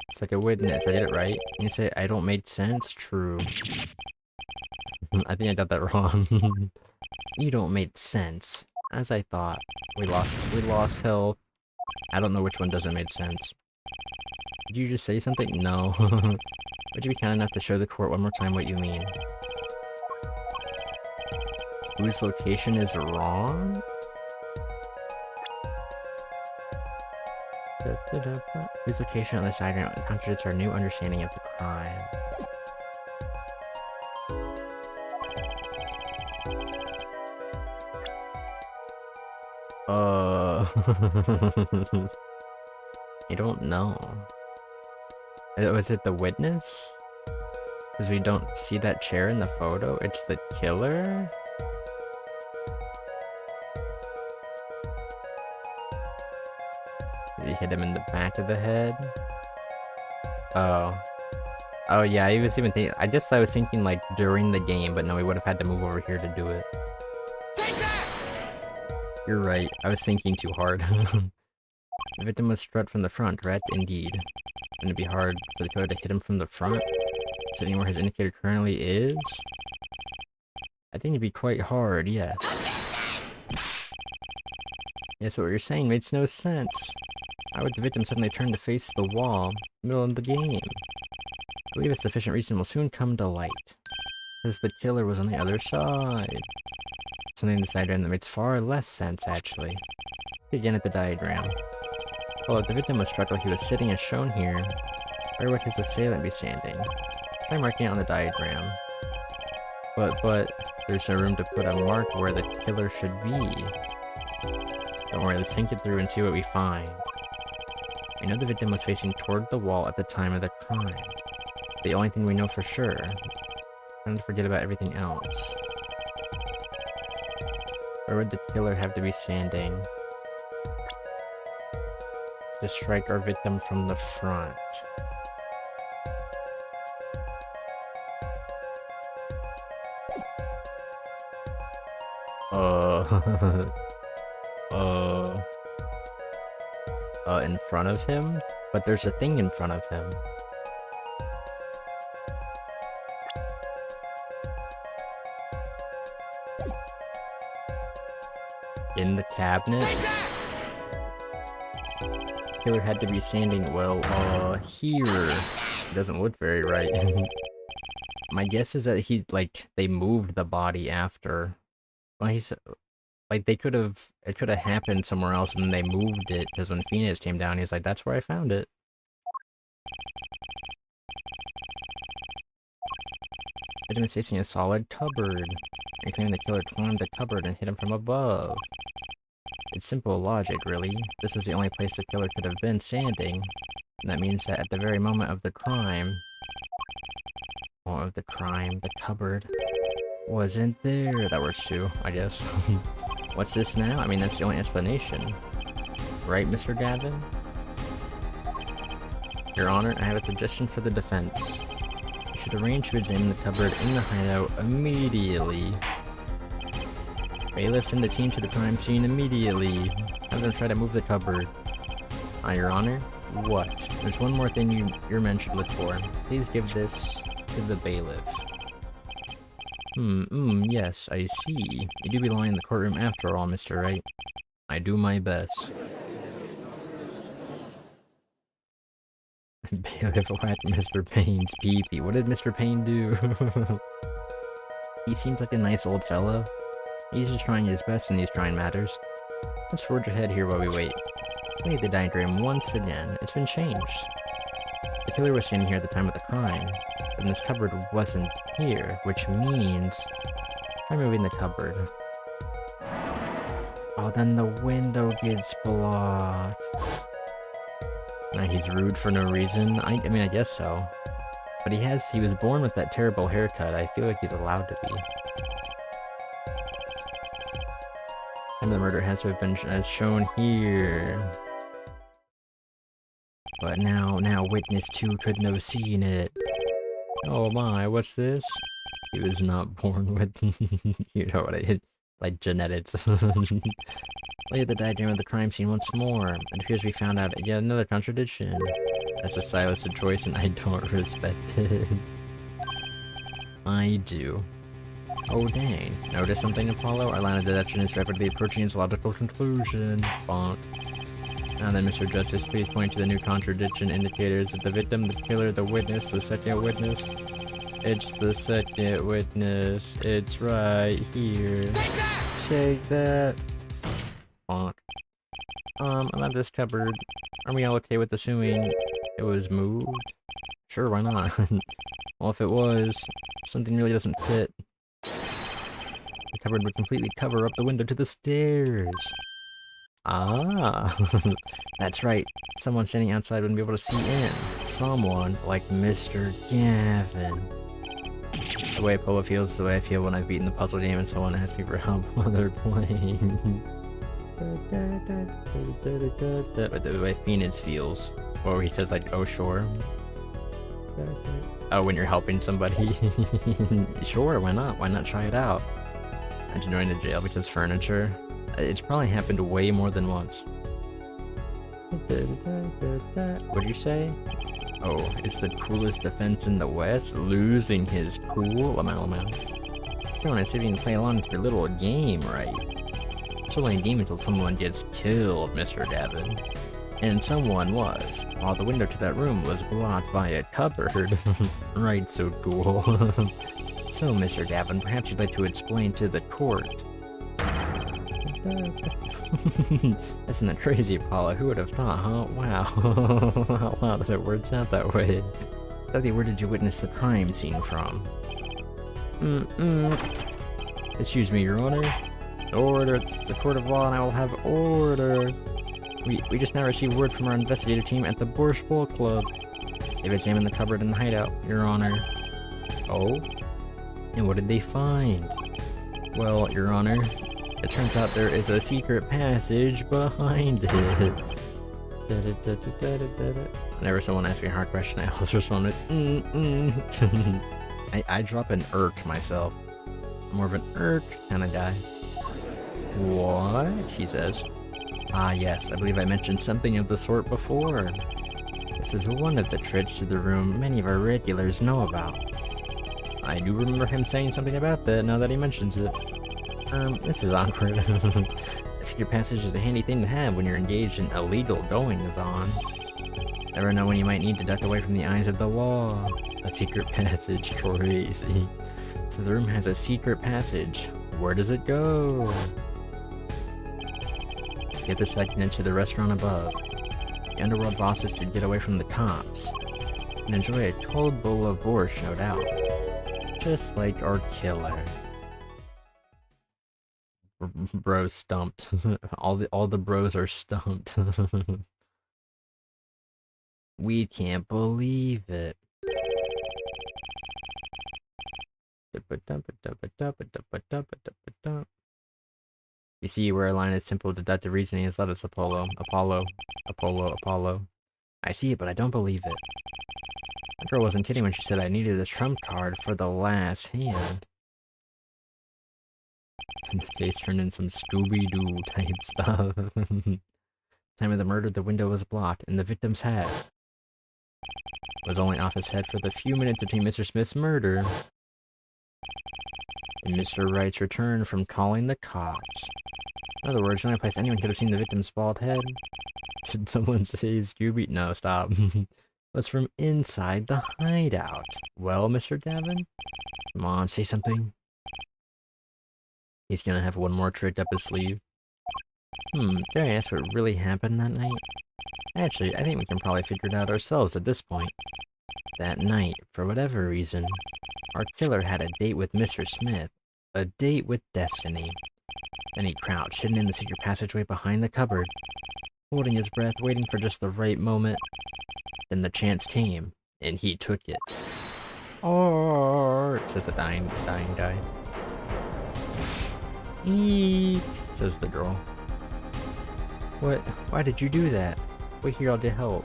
It's like a witness, I did it right. You say I don't make sense? True. I think I got that wrong. You don't make sense. As I thought. We lost health. I don't know which one doesn't make sense. Did you just say something? No. Would you be kind enough to show the court one more time what you mean? Whose location is wrong? Whose location on this diagram contradicts our new understanding of the crime? I don't know. Was it the witness? Because we don't see that chair in the photo? It's the killer? Did he hit him in the back of the head? Oh. Oh yeah, I was even thinking, I guess I was thinking like during the game, but no, we would have had to move over here to do it. You're right, I was thinking too hard. The victim was struck from the front, correct? Indeed. Wouldn't it be hard for the killer to hit him from the front? Sitting where his indicator currently is? I think it'd be quite hard, yes. Yes, what you're saying makes no sense. Why would the victim suddenly turn to face the wall in the middle of the game? I believe a sufficient reason will soon come to light. Because the killer was on the other side. Something in this diagram that makes far less sense, actually. Look again at the diagram. Well, if the victim was struck while he was sitting as shown here, where would his assailant be standing? Try marking it on the diagram. But, there's no room to put a mark where the killer should be. Don't worry, let's think it through and see what we find. We know the victim was facing toward the wall at the time of the crime. The only thing we know for sure. Time to forget about everything else. Where would the killer have to be standing to strike our victim from the front? In front of him? But there's a thing in front of him. In the cabinet? Killer had to be standing, well, here. It doesn't look very right. My guess is that they moved the body after. Well, it could have happened somewhere else and then they moved it, because when Phoenix came down, he was like, that's where I found it. Victim is facing a solid cupboard. They claim the killer climbed the cupboard and hit him from above. It's simple logic, really. This was the only place the killer could have been standing. And that means that at the very moment of the crime... the cupboard wasn't there. That works too, I guess. What's this now? I mean, that's the only explanation. Right, Mr. Gavin? Your Honor, I have a suggestion for the defense. You should arrange to examine the cupboard in the hideout immediately. Bailiffs send the team to the crime scene immediately. Have them try to move the cupboard. Your Honor? What? There's one more thing your men should look for. Please give this to the bailiff. Yes, I see. You do belong in the courtroom after all, Mr. Wright. I do my best. Bailiff whacked Mr. Payne's pee-pee. What did Mr. Payne do? He seems like a nice old fellow. He's just trying his best in these trying matters. Let's forge ahead here while we wait. Look at the diagram once again. It's been changed. The killer was standing here at the time of the crime, but this cupboard wasn't here, which means... Try moving the cupboard. Oh, then the window gets blocked. Now he's rude for no reason. I mean, I guess so. But he was born with that terrible haircut. I feel like he's allowed to be. And the murder has to have been as shown here. But now witness 2 couldn't have seen it. Oh my, what's this? He was not born with, you know what I hit, like genetics. Look at the diagram of the crime scene once more. It appears we found out yet another contradiction. That's a stylistic choice and I don't respect it. I do. Oh dang. Notice something, Apollo? Our line of deduction is rapidly approaching its logical conclusion. Bonk. Now then, Mr. Justice, please point to the new contradiction indicators that the victim, the killer, the witness, the second witness. It's the second witness. It's right here. Take that. Bonk. About this cupboard. Are we all okay with assuming it was moved? Sure, why not? Well, if it was, something really doesn't fit. The cupboard would completely cover up the window to the stairs. Ah, that's right. Someone standing outside wouldn't be able to see in. Someone like Mr. Gavin. The way Polo feels is the way I feel when I've beaten the puzzle game and someone asks me for help while they're playing. The way Phoenix feels. Or he says like, oh sure. Oh, when you're helping somebody. Sure, why not? Why not try it out? Imagine going to jail because furniture. It's probably happened way more than once. What'd you say? Oh, it's the coolest defense in the West? Losing his cool? Come on, see if you can play along to your little game, right? It's only a game until someone gets killed, Mr. Gavin. And someone was, while the window to that room was blocked by a cupboard. Right, so cool. So, Mr. Gavin, perhaps you'd like to explain to the court. Isn't that crazy, Paula? Who would have thought, huh? Wow. Wow, that it works out that way. Okay, where did you witness the crime scene from? Excuse me, Your Honor? Order! It's the court of law and I will have order! We just now received word from our investigative team at the Borscht Bowl Club. They've examined the cupboard in the hideout, Your Honor. Oh? And what did they find? Well, Your Honor, it turns out there is a secret passage behind it. Whenever someone asks me a hard question, I always respond with, I drop an irk myself. I'm more of an irk kind of guy. What? He says. Ah yes, I believe I mentioned something of the sort before. This is one of the tricks to the room many of our regulars know about. I do remember him saying something about that now that he mentions it. This is awkward. A secret passage is a handy thing to have when you're engaged in illegal goings-on. Never know when you might need to duck away from the eyes of the law. A secret passage, crazy. So the room has a secret passage. Where does it go? Get the second into the restaurant above. The underworld bosses should get away from the cops. And enjoy a cold bowl of borscht, no doubt. Just like our killer. Bro stumped. all the bros are stumped. We can't believe it. You see where a line is simple deductive reasoning is let us Apollo. I see it, but I don't believe it. The girl wasn't kidding when she said I needed this trump card for the last hand. This case turned in some Scooby-Doo type stuff. Time of the murder, the window was blocked, and the victim's head was only off his head for the few minutes between Mr. Smith's murder and Mr. Wright's return from calling the cops. In other words, the only place anyone could have seen the victim's bald head, did someone say Scooby? No, stop. Was from inside the hideout. Well, Mr. Gavin? Come on, say something. He's gonna have one more trick up his sleeve. Dare I ask what really happened that night? Actually, I think we can probably figure it out ourselves at this point. That night, for whatever reason, our killer had a date with Mr. Smith. A date with destiny. Then he crouched, hidden in the secret passageway behind the cupboard, holding his breath, waiting for just the right moment. Then the chance came, and he took it. Oh, says a dying guy. Eek, says the girl. What? Why did you do that? Wait here, I'll get help.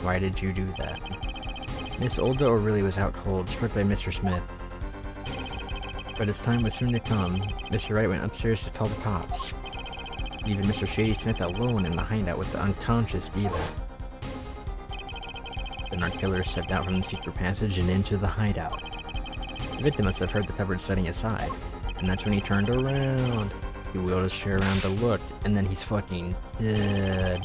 Why did you do that? Miss Olga O'Reilly was out cold, struck by Mr. Smith. But his time was soon to come. Mr. Wright went upstairs to call the cops, leaving Mr. Shady Smith alone in the hideout with the unconscious dealer. Then our killer stepped out from the secret passage and into the hideout. The victim must have heard the cupboard setting aside, and that's when he turned around. He wheeled his chair around to look, and then he's fucking dead.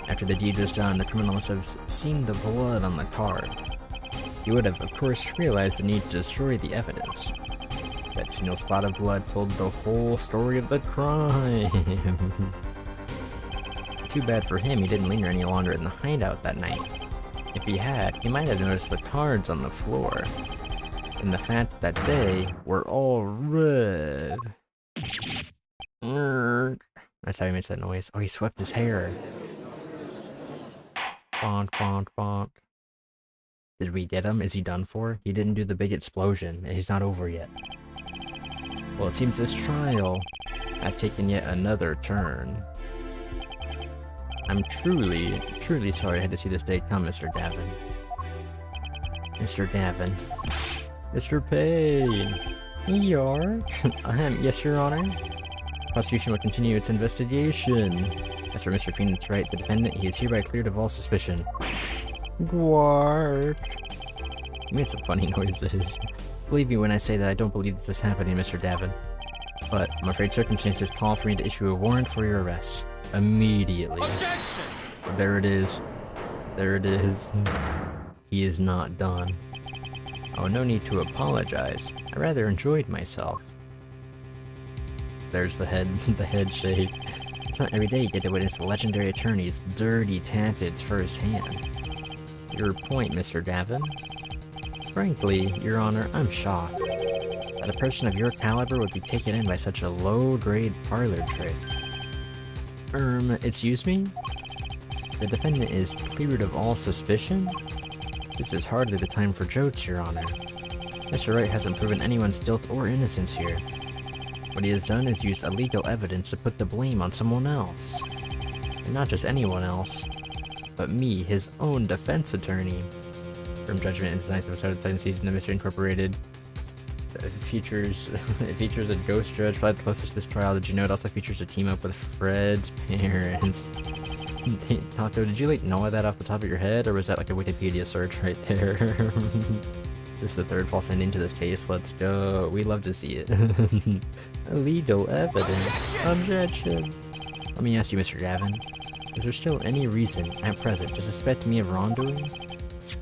After the deed was done, the criminal must have seen the blood on the card. He would have, of course, realized the need to destroy the evidence. That single spot of blood told the whole story of the crime. Too bad for him, he didn't linger any longer in the hideout that night. If he had, he might have noticed the cards on the floor. And the fact that they were all red. That's how he makes that noise. Oh, he swept his hair. Bonk, bonk, bonk. Did we get him? Is he done for? He didn't do the big explosion, and he's not over yet. Well, it seems this trial has taken yet another turn. I'm truly sorry I had to see this day come, Mr. Gavin. Mr. Gavin. Mr. Payne. ER? Yes, Your Honor. Prosecution will continue its investigation. As for Mr. Phoenix Wright, the defendant, he is hereby cleared of all suspicion. Gwark. You made some funny noises. Believe me when I say that I don't believe this is happening, Mr. Gavin. But I'm afraid circumstances call for me to issue a warrant for your arrest. Immediately. Objection! There it is. There it is. He is not done. Oh, no need to apologize. I rather enjoyed myself. There's the head shake. It's not every day you get to witness the legendary attorney's dirty tactics firsthand. Your point, Mr. Gavin? Frankly, Your Honor, I'm shocked. that a person of your caliber would be taken in by such a low-grade parlor trick. Excuse me? The defendant is cleared of all suspicion? This is hardly the time for jokes, Your Honor. Mr. Wright hasn't proven anyone's guilt or innocence here. What he has done is used illegal evidence to put the blame on someone else. And not just anyone else, but me, his own defense attorney. From judgment in the 9th episode of the 2nd season of Mystery Incorporated. It features a ghost judge, probably the closest to this trial. Did you know it also features a team up with Fred's parents? Taco, did you like know that off the top of your head, or was that like a Wikipedia search right there? This is the third false ending to this case. Let's go. We love to see it. Illegal evidence. Objection. Let me ask you, Mr. Gavin. Is there still any reason at present to suspect me of wrongdoing?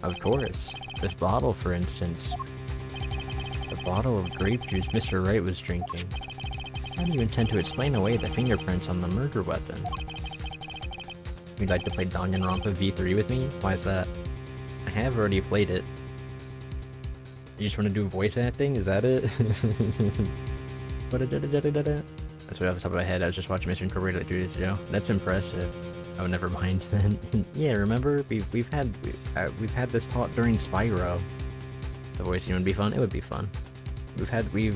Of course. This bottle, for instance. The bottle of grape juice Mr. Wright was drinking. How do you intend to explain away the fingerprints on the murder weapon? You'd like to play Danganronpa V3 with me? Why is that? I have already played it. You just want to do voice acting? Is that it? That's right off the top of my head. I was just watching Mystery Incorporated like 2 days ago. That's impressive. Oh, never mind then. Yeah, remember we've had this taught during Spyro. The voicing would be fun. It would be fun. We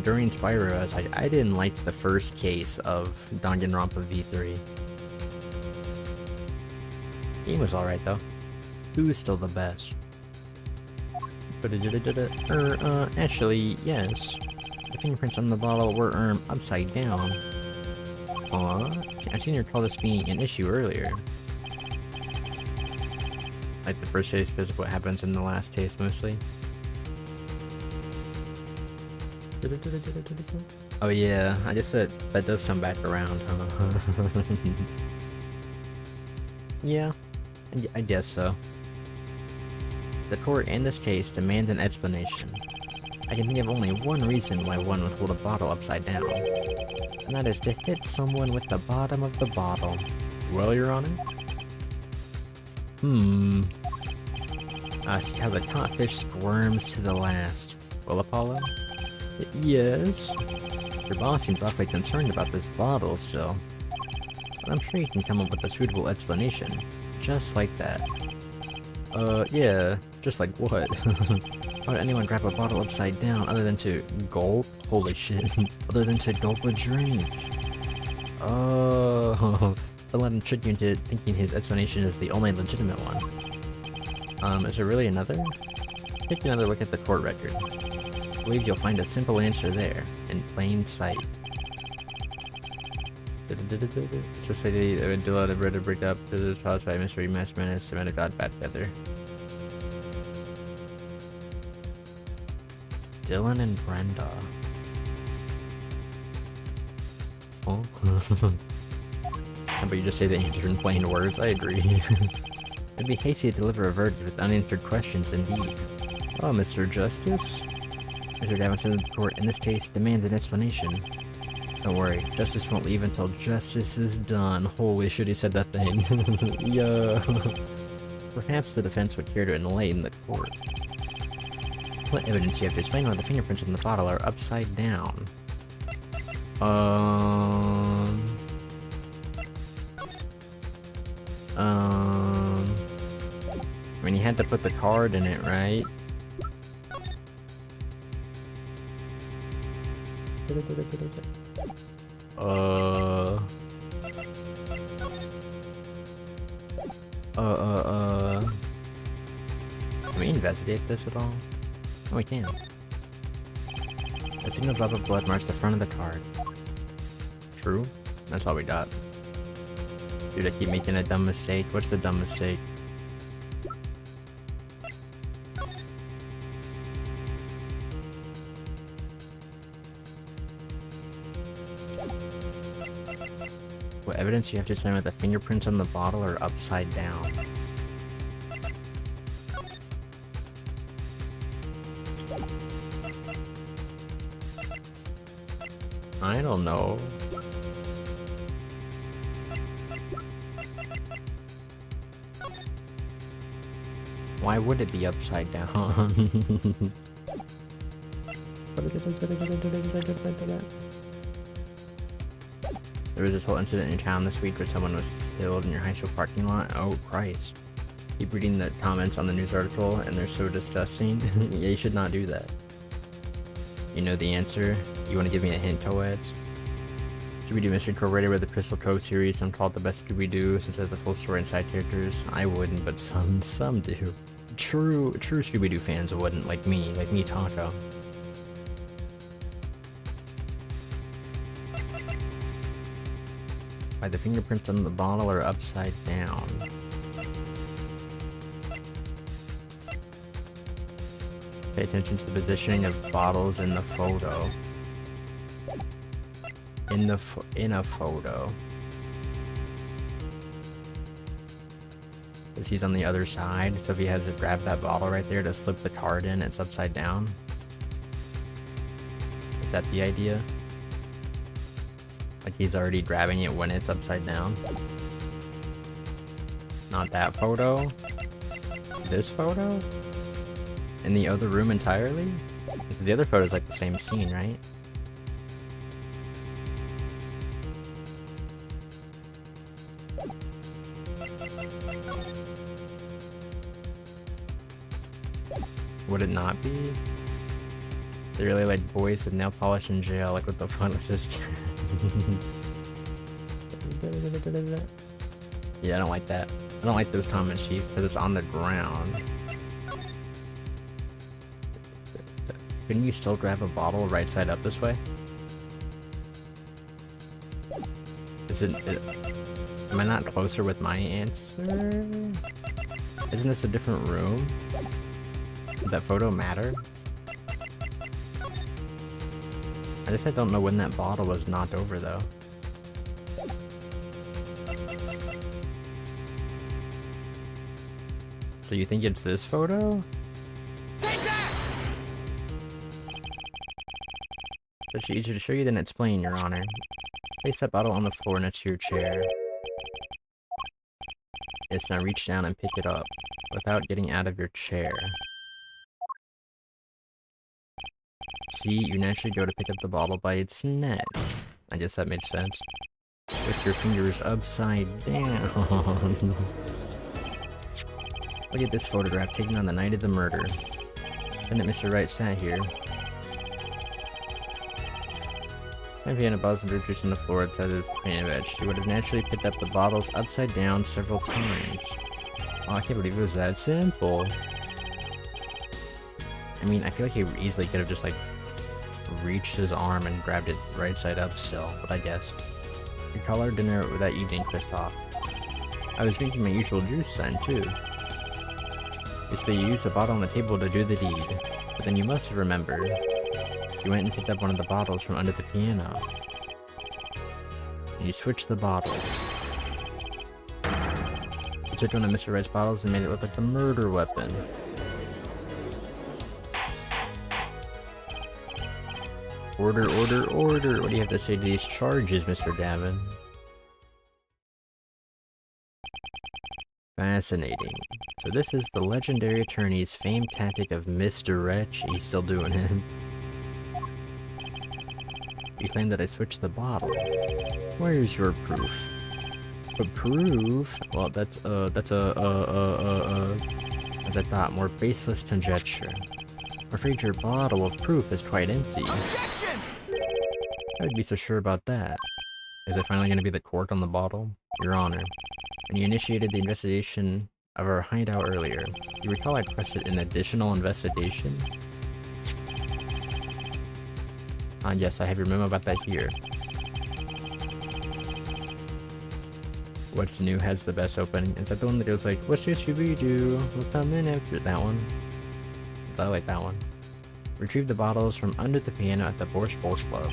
during Spyro. I was like, I didn't like the first case of Danganronpa V3. Game was alright though. Who's still the best? Actually, yes. The fingerprints on the bottle were, upside down. Aw, I've seen her call this being an issue earlier. Like the first case because of what happens in the last case, mostly. Oh yeah, I guess that does come back around, huh? Yeah, I guess so. The court in this case demand an explanation. I can think of only one reason why one would hold a bottle upside down, and that is to hit someone with the bottom of the bottle. Well, Your Honor? See how the codfish squirms to the last. Well, Apollo? Yes? Your boss seems awfully concerned about this bottle still. But I'm sure you can come up with a suitable explanation. Just like that. Yeah. Just like what? Why would anyone grab a bottle upside down other than to gulp? Holy shit. Other than to gulp a drink. Oh. Don't let him trick you into thinking his explanation is the only legitimate one. Is there really another? Take another look at the court record. I believe you'll find a simple answer there, in plain sight. Society would do a lot of bread to break up. This is caused by mystery, mass menace, and got back together. Dylan and Brenda. Oh. How about you just say the answer in plain words? I agree. It'd be hasty to deliver a verdict with unanswered questions, indeed. Oh, Mr. Justice? Mr. Davidson of the court, in this case, demands an explanation. Don't worry, justice won't leave until justice is done. Holy shit, he said that thing. Yeah. Perhaps the defense would care to enlighten the court. What evidence do you have to explain why the fingerprints in the bottle are upside down? I mean, you had to put the card in it, right? Can we investigate this at all? Oh, we can. A single drop of blood marks the front of the card. True? That's all we got. Dude, I keep making a dumb mistake. What's the dumb mistake? What evidence do you have to explain why the fingerprints on the bottle are upside down? I don't know. Why would it be upside down? There was this whole incident in town this week where someone was killed in your high school parking lot. Oh, Christ. Keep reading the comments on the news article, and they're so disgusting. Yeah, you should not do that. You know the answer? You want to give me a hint, Toads? Scooby-Doo Mystery Incorporated with the Crystal Cove series. Some call it the best Scooby-Doo since it has the full story and side characters. I wouldn't, but some do. True Scooby-Doo fans wouldn't, like me, Taco. Why the fingerprints on the bottle are upside down. Pay attention to the positioning of bottles in the photo. In a photo. Because he's on the other side, so if he has to grab that bottle right there to slip the card in, it's upside down. Is that the idea? Like he's already grabbing it when it's upside down? Not that photo? This photo? In the other room entirely? Because the other photo is like the same scene, right? Would it not be? They really like boys with nail polish in jail, like what the fuck is this? Yeah, I don't like that. I don't like those comments, Chief, because it's on the ground. Couldn't you still grab a bottle right side up this way? Am I not closer with my answer? Isn't this a different room? Did that photo matter? I guess I don't know when that bottle was knocked over though. So you think it's this photo? Take that! Such easier to show you than explain, Your Honor. Place that bottle on the floor next to your chair. Yes, now reach down and pick it up without getting out of your chair. See, you naturally go to pick up the bottle by its neck. I guess that made sense. With your fingers upside down. Look at this photograph taken on the night of the murder. Defendant Mr. Wright sat here. If he had a buzz and juice on the floor outside of the painted edge, he would have naturally picked up the bottles upside down several times. Oh, I can't believe it was that simple. I mean, I feel like he easily could have just like reached his arm and grabbed it right side up still, but I guess. You call our dinner that evening, Kristoff. I was drinking my usual juice then, too. Yes, they used the bottle on the table to do the deed, but then you must have remembered. So you went and picked up one of the bottles from under the piano. And you switched the bottles. You took one of Mr. Wright's bottles and made it look like the murder weapon. Order, order, order! What do you have to say to these charges, Mr. Davin? Fascinating. So this is the legendary attorney's famed tactic of misdirect. He's still doing it. You claim that I switched the bottle. Where's your proof? But proof? Well, that's as I thought, more baseless conjecture. I'm afraid your bottle of proof is quite empty. Objection! I would be so sure about that. Is it finally going to be the cork on the bottle? Your Honor. When you initiated the investigation of our hideout earlier, you recall I requested an additional investigation? Yes, I have your memo about that here. What's New has the best opening. Is that the one that goes like, what's your Scooby-Doo? We'll come in after that one. I like that one. Retrieve the bottles from under the piano at the Borscht Bowls Club.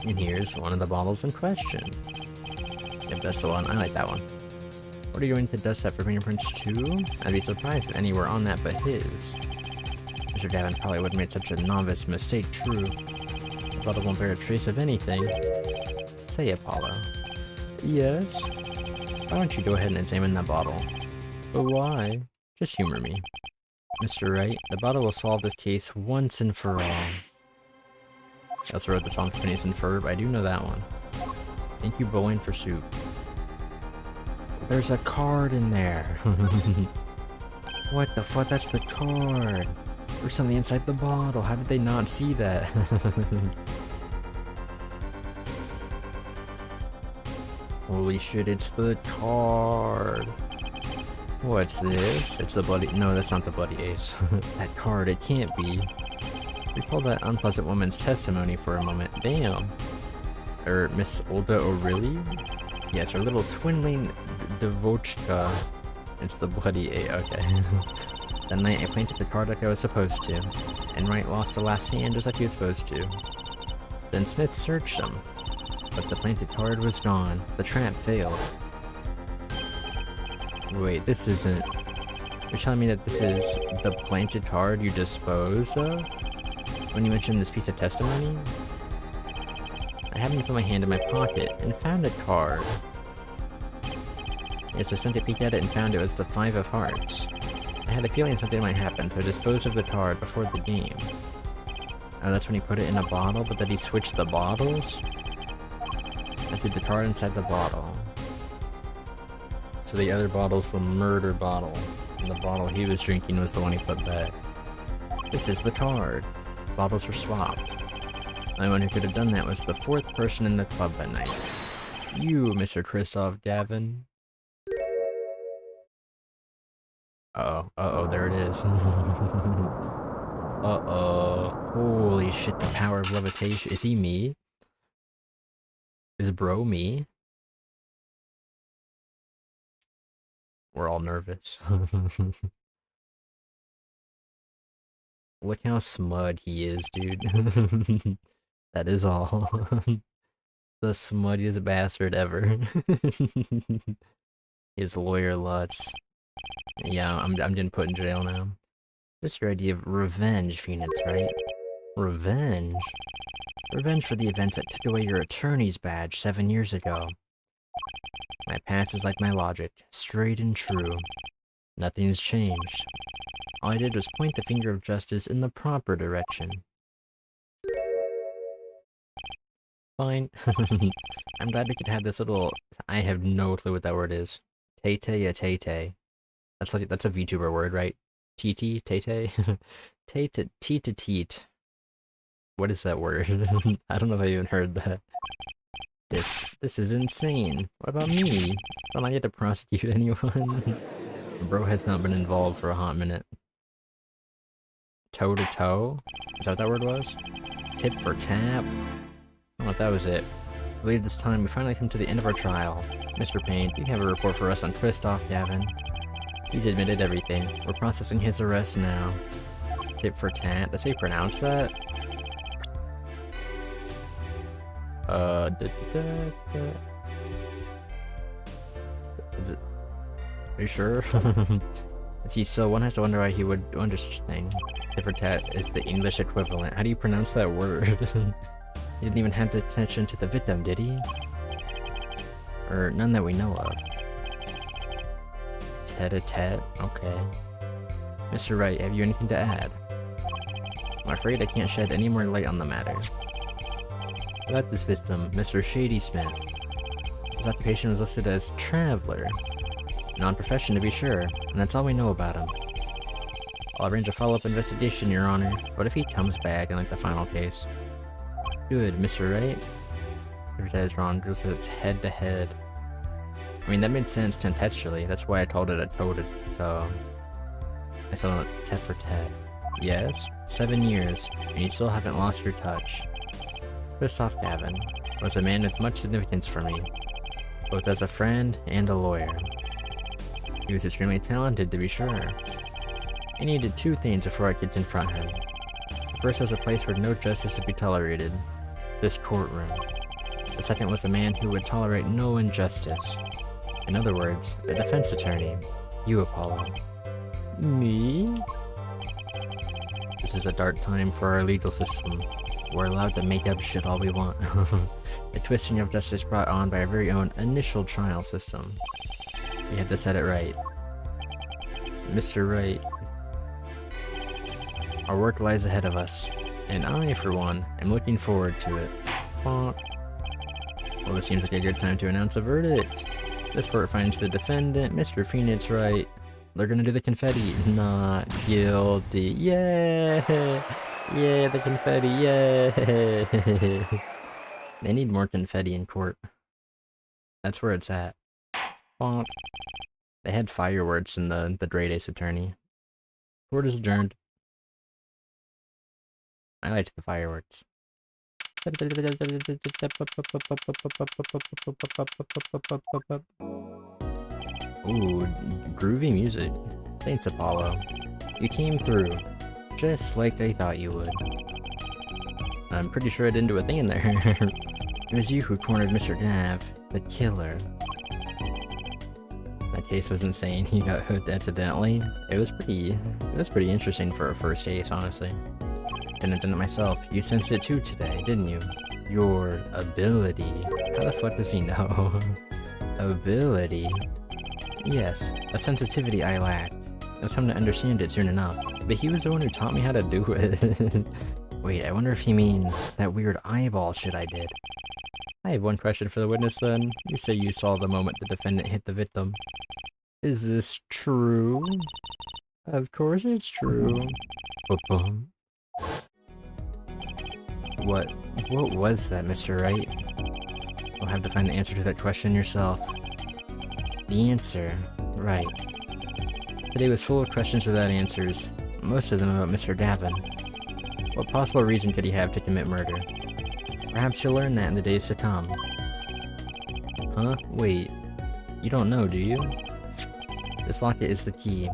And here's one of the bottles in question. Yep, that's the one. I like that one. What are you going to dust that for fingerprints too? I'd be surprised if any were on that but his. Mr. Davin probably would have made such a novice mistake, true. The bottle won't bear a trace of anything. Say, Apollo. Yes? Why don't you go ahead and examine that bottle? But why? Just humor me. Mr. Wright, the bottle will solve this case once and for all. I also wrote the song Phineas and Ferb. I do know that one. Thank you, Bowling, for soup. There's a card in there. What the fuck? That's the card. There's something inside the bottle. How did they not see that? Holy shit, it's the card. What's this? It's the bloody... No, that's not the bloody ace. That card, it can't be. Recall that unpleasant woman's testimony for a moment. Damn. Miss Olga O'Reilly? Yes, her little swindling Devochka. It's the bloody A. Okay. That night I planted the card like I was supposed to. And Wright lost the last hand just like he was supposed to. Then Smith searched him. But the planted card was gone. The trap failed. Wait, this isn't... You're telling me that this is the planted card you disposed of? When you mentioned this piece of testimony? I happened to put my hand in my pocket and found a card. Yes, I sent a peek at it and found it was the 5 of Hearts. I had a feeling something might happen, so I disposed of the card before the game. Oh, that's when he put it in a bottle, but then he switched the bottles? I threw the card inside the bottle. So the other bottle's the murder bottle, and the bottle he was drinking was the one he put back. This is the card. Bottles were swapped. The only one who could have done that was the 4th person in the club that night. You, Mr. Christoph Gavin. Uh-oh, there it is. Uh-oh. Holy shit, the power of levitation. Is he me? Is bro me? We're all nervous. Look how smud he is, dude. That is all. The smuttiest bastard ever. His lawyer Lutz. Yeah, I'm getting put in jail now. This is your idea of revenge, Phoenix, right? Revenge? Revenge for the events that took away your attorney's badge 7 years ago. My past is like my logic, straight and true. Nothing's changed. All I did was point the finger of justice in the proper direction. Fine. I'm glad we could have this little... I have no clue what that word is. Tay-tay-a-tay-tay. That's a VTuber word, right? TT? Tay-tay? Tay-to-teat. What is that word? I don't know if I even heard that. This is insane. What about me? Don't I get to prosecute anyone? Bro has not been involved for a hot minute. Toe to toe? Is that what that word was? Tip for tap? I don't know if that was it. I believe this time we finally come to the end of our trial. Mr. Payne, do you have a report for us on Christoph Gavin? He's admitted everything. We're processing his arrest now. Tip for tat? That's how you pronounce that? Is it? Are you sure? Let's see, so one has to wonder why he would wonder such a thing. Tip for tat is the English equivalent. How do you pronounce that word? He didn't even have the attention to the victim, did he? Or none that we know of. Tete-a-tete? Okay. Mr. Wright, have you anything to add? I'm afraid I can't shed any more light on the matter. About this victim, Mr. Shady Smith. His occupation was listed as Traveler. Non-profession to be sure, and that's all we know about him. I'll arrange a follow-up investigation, Your Honor. What if he comes back in like the final case? Good, Mr. Wright? If that is wrong, because it's head-to-head. I mean, that made sense contextually. That's why I called it a toe-to-toe. I said on a tet for tet. Yes? 7 years, and you still haven't lost your touch. Christoph Gavin was a man with much significance for me, both as a friend and a lawyer. He was extremely talented, to be sure. I needed 2 things before I could confront him. The first was a place where no justice would be tolerated. This courtroom. The second was a man who would tolerate no injustice. In other words, a defense attorney. You, Apollo. Me? This is a dark time for our legal system. We're allowed to make up shit all we want. The twisting of justice brought on by our very own initial trial system. We had to set it right. Mr. Wright. Our work lies ahead of us, and I, for one, am looking forward to it. Bonk. Well, this seems like a good time to announce a verdict. This court finds the defendant, Mr. Phoenix, right. They're gonna do the confetti. Not guilty. Yeah! Yeah, the confetti, yeah! They need more confetti in court. That's where it's at. Bonk. They had fireworks in the Great Ace Attorney. Court is adjourned. I liked the fireworks. Ooh, groovy music. Thanks, Apollo. You came through, just like I thought you would. I'm pretty sure I didn't do a thing in there. It was you who cornered Mr. Dav, the killer. That case was insane. He got hooked accidentally. It was pretty interesting for a first case, honestly. Didn't have done it myself. You sensed it too today, didn't you? Your ability. How the fuck does he know? Ability? Yes, a sensitivity I lack. I've come to understand it soon enough. But he was the one who taught me how to do it. Wait, I wonder if he means that weird eyeball shit I did. I have one question for the witness then. You say you saw the moment the defendant hit the victim. Is this true? Of course it's true. Ba-bum. What was that, Mr. Wright? You'll have to find the answer to that question yourself. The answer, right. Today was full of questions without answers, most of them about Mr. Davin. What possible reason could he have to commit murder? Perhaps you'll learn that in the days to come. Huh? Wait. You don't know, do you? This locket is the key.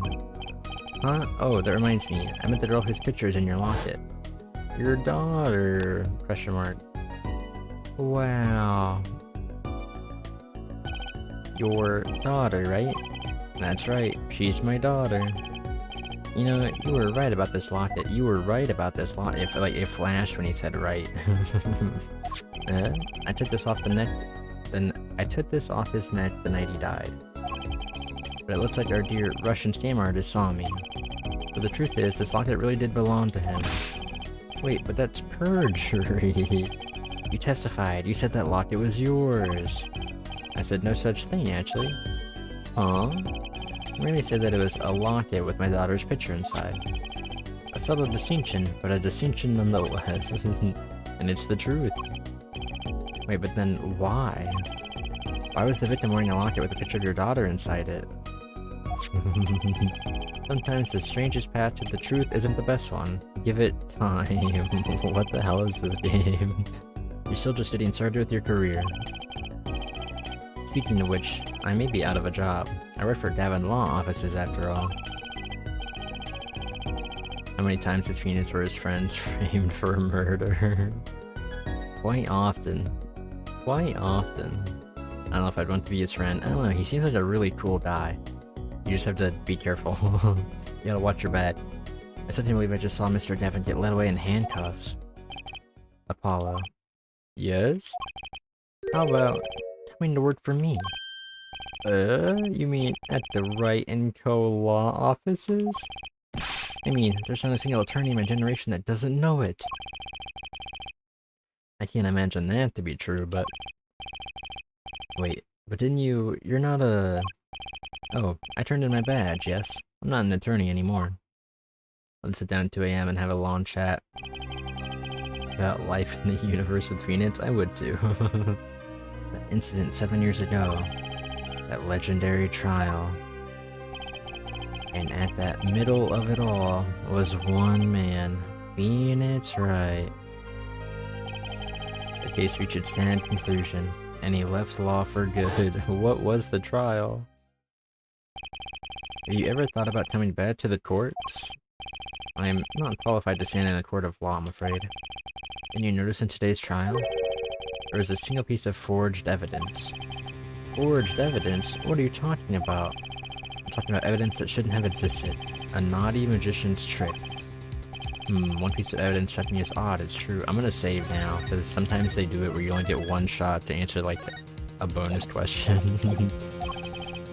Huh? Oh, that reminds me. I met the girl whose picture is in your locket. Your daughter? Question mark. Wow. Your daughter, right? That's right. She's my daughter. You know, you were right about this locket. You were right about this locket. It flashed when he said right. I took this off the neck. I took this off his neck the night he died. But it looks like our dear Russian scam artist saw me. But the truth is, this locket really did belong to him. Wait, but that's perjury. You testified. You said that locket was yours. I said no such thing, actually. Huh? I merely said that it was a locket with my daughter's picture inside. A subtle distinction, but a distinction nonetheless. And it's the truth. Wait, but then why? Why was the victim wearing a locket with a picture of your daughter inside it? Sometimes the strangest path to the truth isn't the best one. Give it time. What the hell is this game? You're still just getting started with your career. Speaking of which, I may be out of a job. I work for Davin Law Offices after all. How many times has Phoenix or his friends framed for murder? Quite often. Quite often. I don't know if I'd want to be his friend. I don't know, he seems like a really cool guy. You just have to be careful. You gotta watch your back. I suddenly believe I just saw Mr. Davin get led away in handcuffs. Apollo. Yes? How about coming to work for me? You mean at the Wright & Co. law offices? I mean, there's not a single attorney in my generation that doesn't know it. I can't imagine that to be true, but... Wait, but didn't you... You're not a... Oh, I turned in my badge, yes. I'm not an attorney anymore. Let's sit down at 2 AM and have a long chat about life in the universe with Phoenix. I would too. That incident 7 years ago. That legendary trial. And at that middle of it all was one man. Phoenix Wright. The case reached its sad conclusion, and he left law for good. What was the trial? Have you ever thought about coming back to the courts? I am not qualified to stand in a court of law, I'm afraid. Didn't you notice in today's trial? There was a single piece of forged evidence. Forged evidence? What are you talking about? I'm talking about evidence that shouldn't have existed. A naughty magician's trick. One piece of evidence struck me as odd, it's true. I'm gonna save now, because sometimes they do it where you only get one shot to answer, like, a bonus question.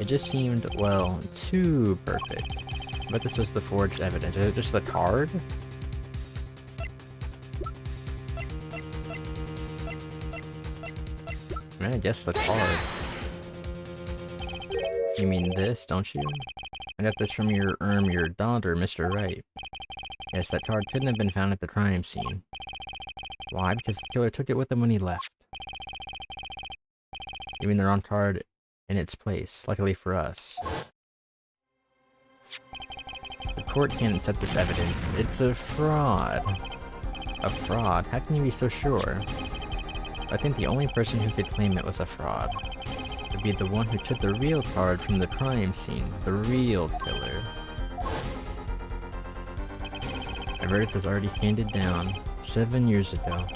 It just seemed, well, too perfect. But this was the forged evidence. Is it just the card? mean, I guess the card. You mean this, don't you? I got this from your daughter, Mr. Wright. Yes, that card couldn't have been found at the crime scene. Why? Because the killer took it with him when he left. Leaving the wrong card in its place, luckily for us. The court can't accept this evidence. It's a fraud. A fraud? How can you be so sure? I think the only person who could claim it was a fraud would be the one who took the real card from the crime scene, the real killer. My verdict was already handed down 7 years ago.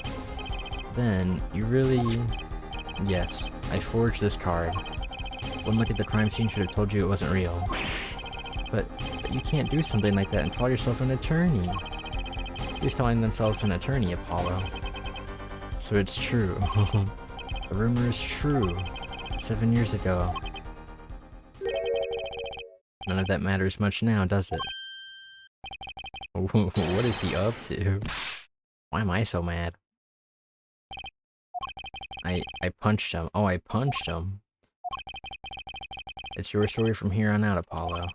Then, you really... Yes, I forged this card. One look at the crime scene should have told you it wasn't real. But you can't do something like that and call yourself an attorney. Who's calling themselves an attorney, Apollo? So it's true. The rumor is true. 7 years ago. None of that matters much now, does it? What is he up to? Why am I so mad? I punched him. Oh, I punched him. It's your story from here on out, Apollo.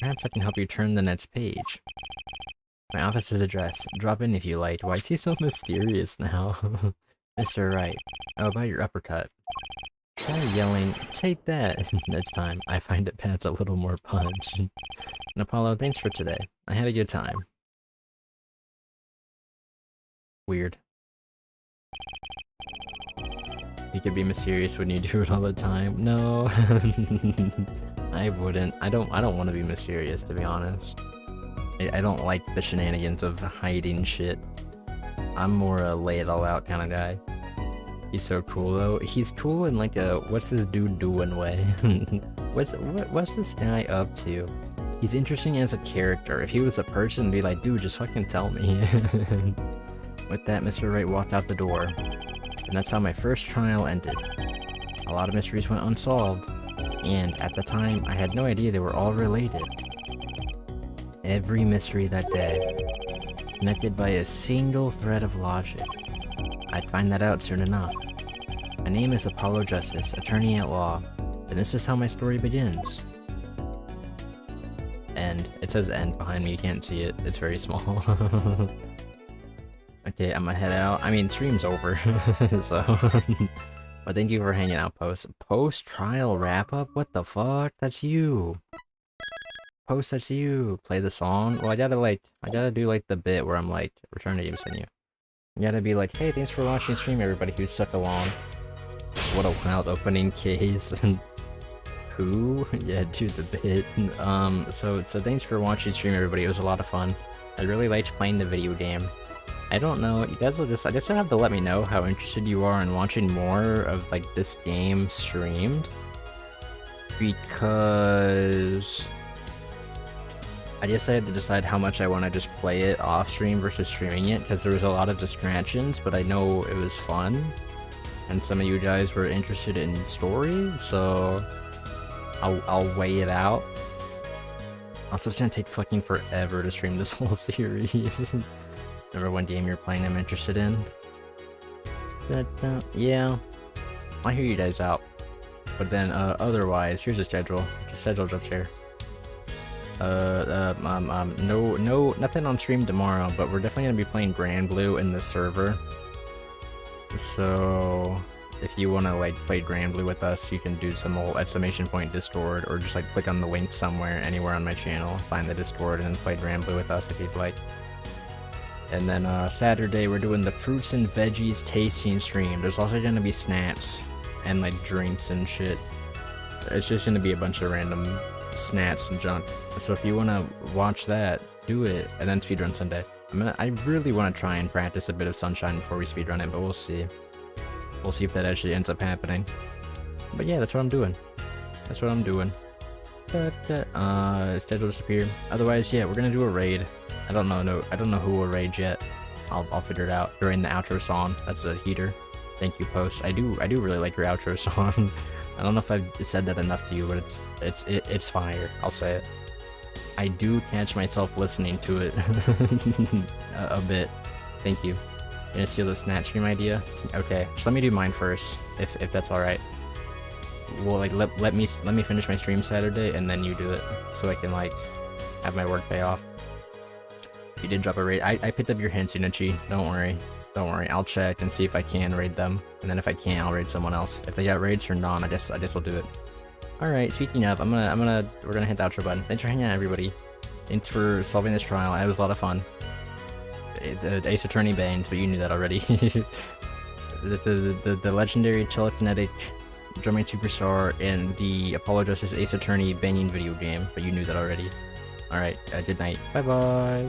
Perhaps I can help you turn the next page. My office's address. Drop in if you like. Why is he so mysterious now? Mr. Wright. Oh, about your uppercut. Try yelling, take that, next time. I find it packs a little more punch. And Apollo, thanks for today. I had a good time. Weird. You could be mysterious when you do it all the time. No. I wouldn't. I don't want to be mysterious, to be honest. I don't like the shenanigans of hiding shit. I'm more a lay it all out kind of guy. He's so cool though. He's cool in like a what's this dude doing way. what's this guy up to? He's interesting as a character. If he was a person, be like, dude, just fucking tell me. With that, Mr. Wright walked out the door. And that's how my first trial ended. A lot of mysteries went unsolved. And at the time, I had no idea they were all related. Every mystery that day, connected by a single thread of logic. I'd find that out soon enough. My name is Apollo Justice, attorney at law, and this is how my story begins. End. It says end behind me, you can't see it, it's very small. Okay, I'm gonna head out. I mean, stream's over, so... But thank you for hanging out, Post. Post-trial wrap-up? What the fuck? That's you! Post, that's you! Play the song? Well, I gotta do, like, the bit where I'm like, return to games menu. You gotta be like, hey, thanks for watching the stream, everybody who stuck along. What a wild opening case. Who? Yeah, do the bit. So thanks for watching the stream, everybody. It was a lot of fun. I really liked playing the video game. I don't know, you guys will just, I guess you'll have to let me know how interested you are in watching more of, like, this game streamed. Because... I guess I had to decide how much I want to just play it off stream versus streaming it, because there was a lot of distractions, but I know it was fun. And some of you guys were interested in story, so... I'll weigh it out. Also, it's gonna take fucking forever to stream this whole series. Number one game you're playing I'm interested in. But, yeah. I'll hear you guys out. But then, otherwise, here's a schedule. Just schedule's up here. No, nothing on stream tomorrow, but we're definitely gonna be playing Grand Blue in the server. So, if you wanna, like, play Grand Blue with us, you can do some old exclamation point Discord, or just, like, click on the link somewhere, anywhere on my channel, find the Discord, and then play Grand Blue with us if you'd like. And then, Saturday, we're doing the fruits and veggies tasting stream. There's also gonna be snacks, and, like, drinks and shit. It's just gonna be a bunch of random snacks and junk. So if you wanna watch that, do it, and then speedrun Sunday. I really wanna try and practice a bit of Sunshine before we speedrun it, but we'll see. We'll see if that actually ends up happening. But yeah, that's what I'm doing. That's what I'm doing. Schedule disappeared. Otherwise, yeah, we're gonna do a raid. I don't know who will raid yet. I'll figure it out during the outro song. That's a heater. Thank you, Post. I do really like your outro song. I don't know if I've said that enough to you, but it's fire. I'll say it. I do catch myself listening to it a bit. Thank you. gonna steal the snap stream idea? Okay, just let me do mine first, if that's alright. Well, like, let me finish my stream Saturday, and then you do it, so I can, like, have my work pay off. You did drop a raid. I picked up your hint, Unichi. Don't worry. Don't worry. I'll check and see if I can raid them, and then if I can't, I'll raid someone else. If they got raids turned on, I guess we'll do it. All right. Speaking of, we're gonna hit the outro button. Thanks for hanging out, everybody. Thanks for solving this trial. It was a lot of fun. The Ace Attorney bans, but you knew that already. the legendary telekinetic drumming superstar and the Apollo Justice Ace Attorney banging video game, but you knew that already. Alright, good night. Bye bye.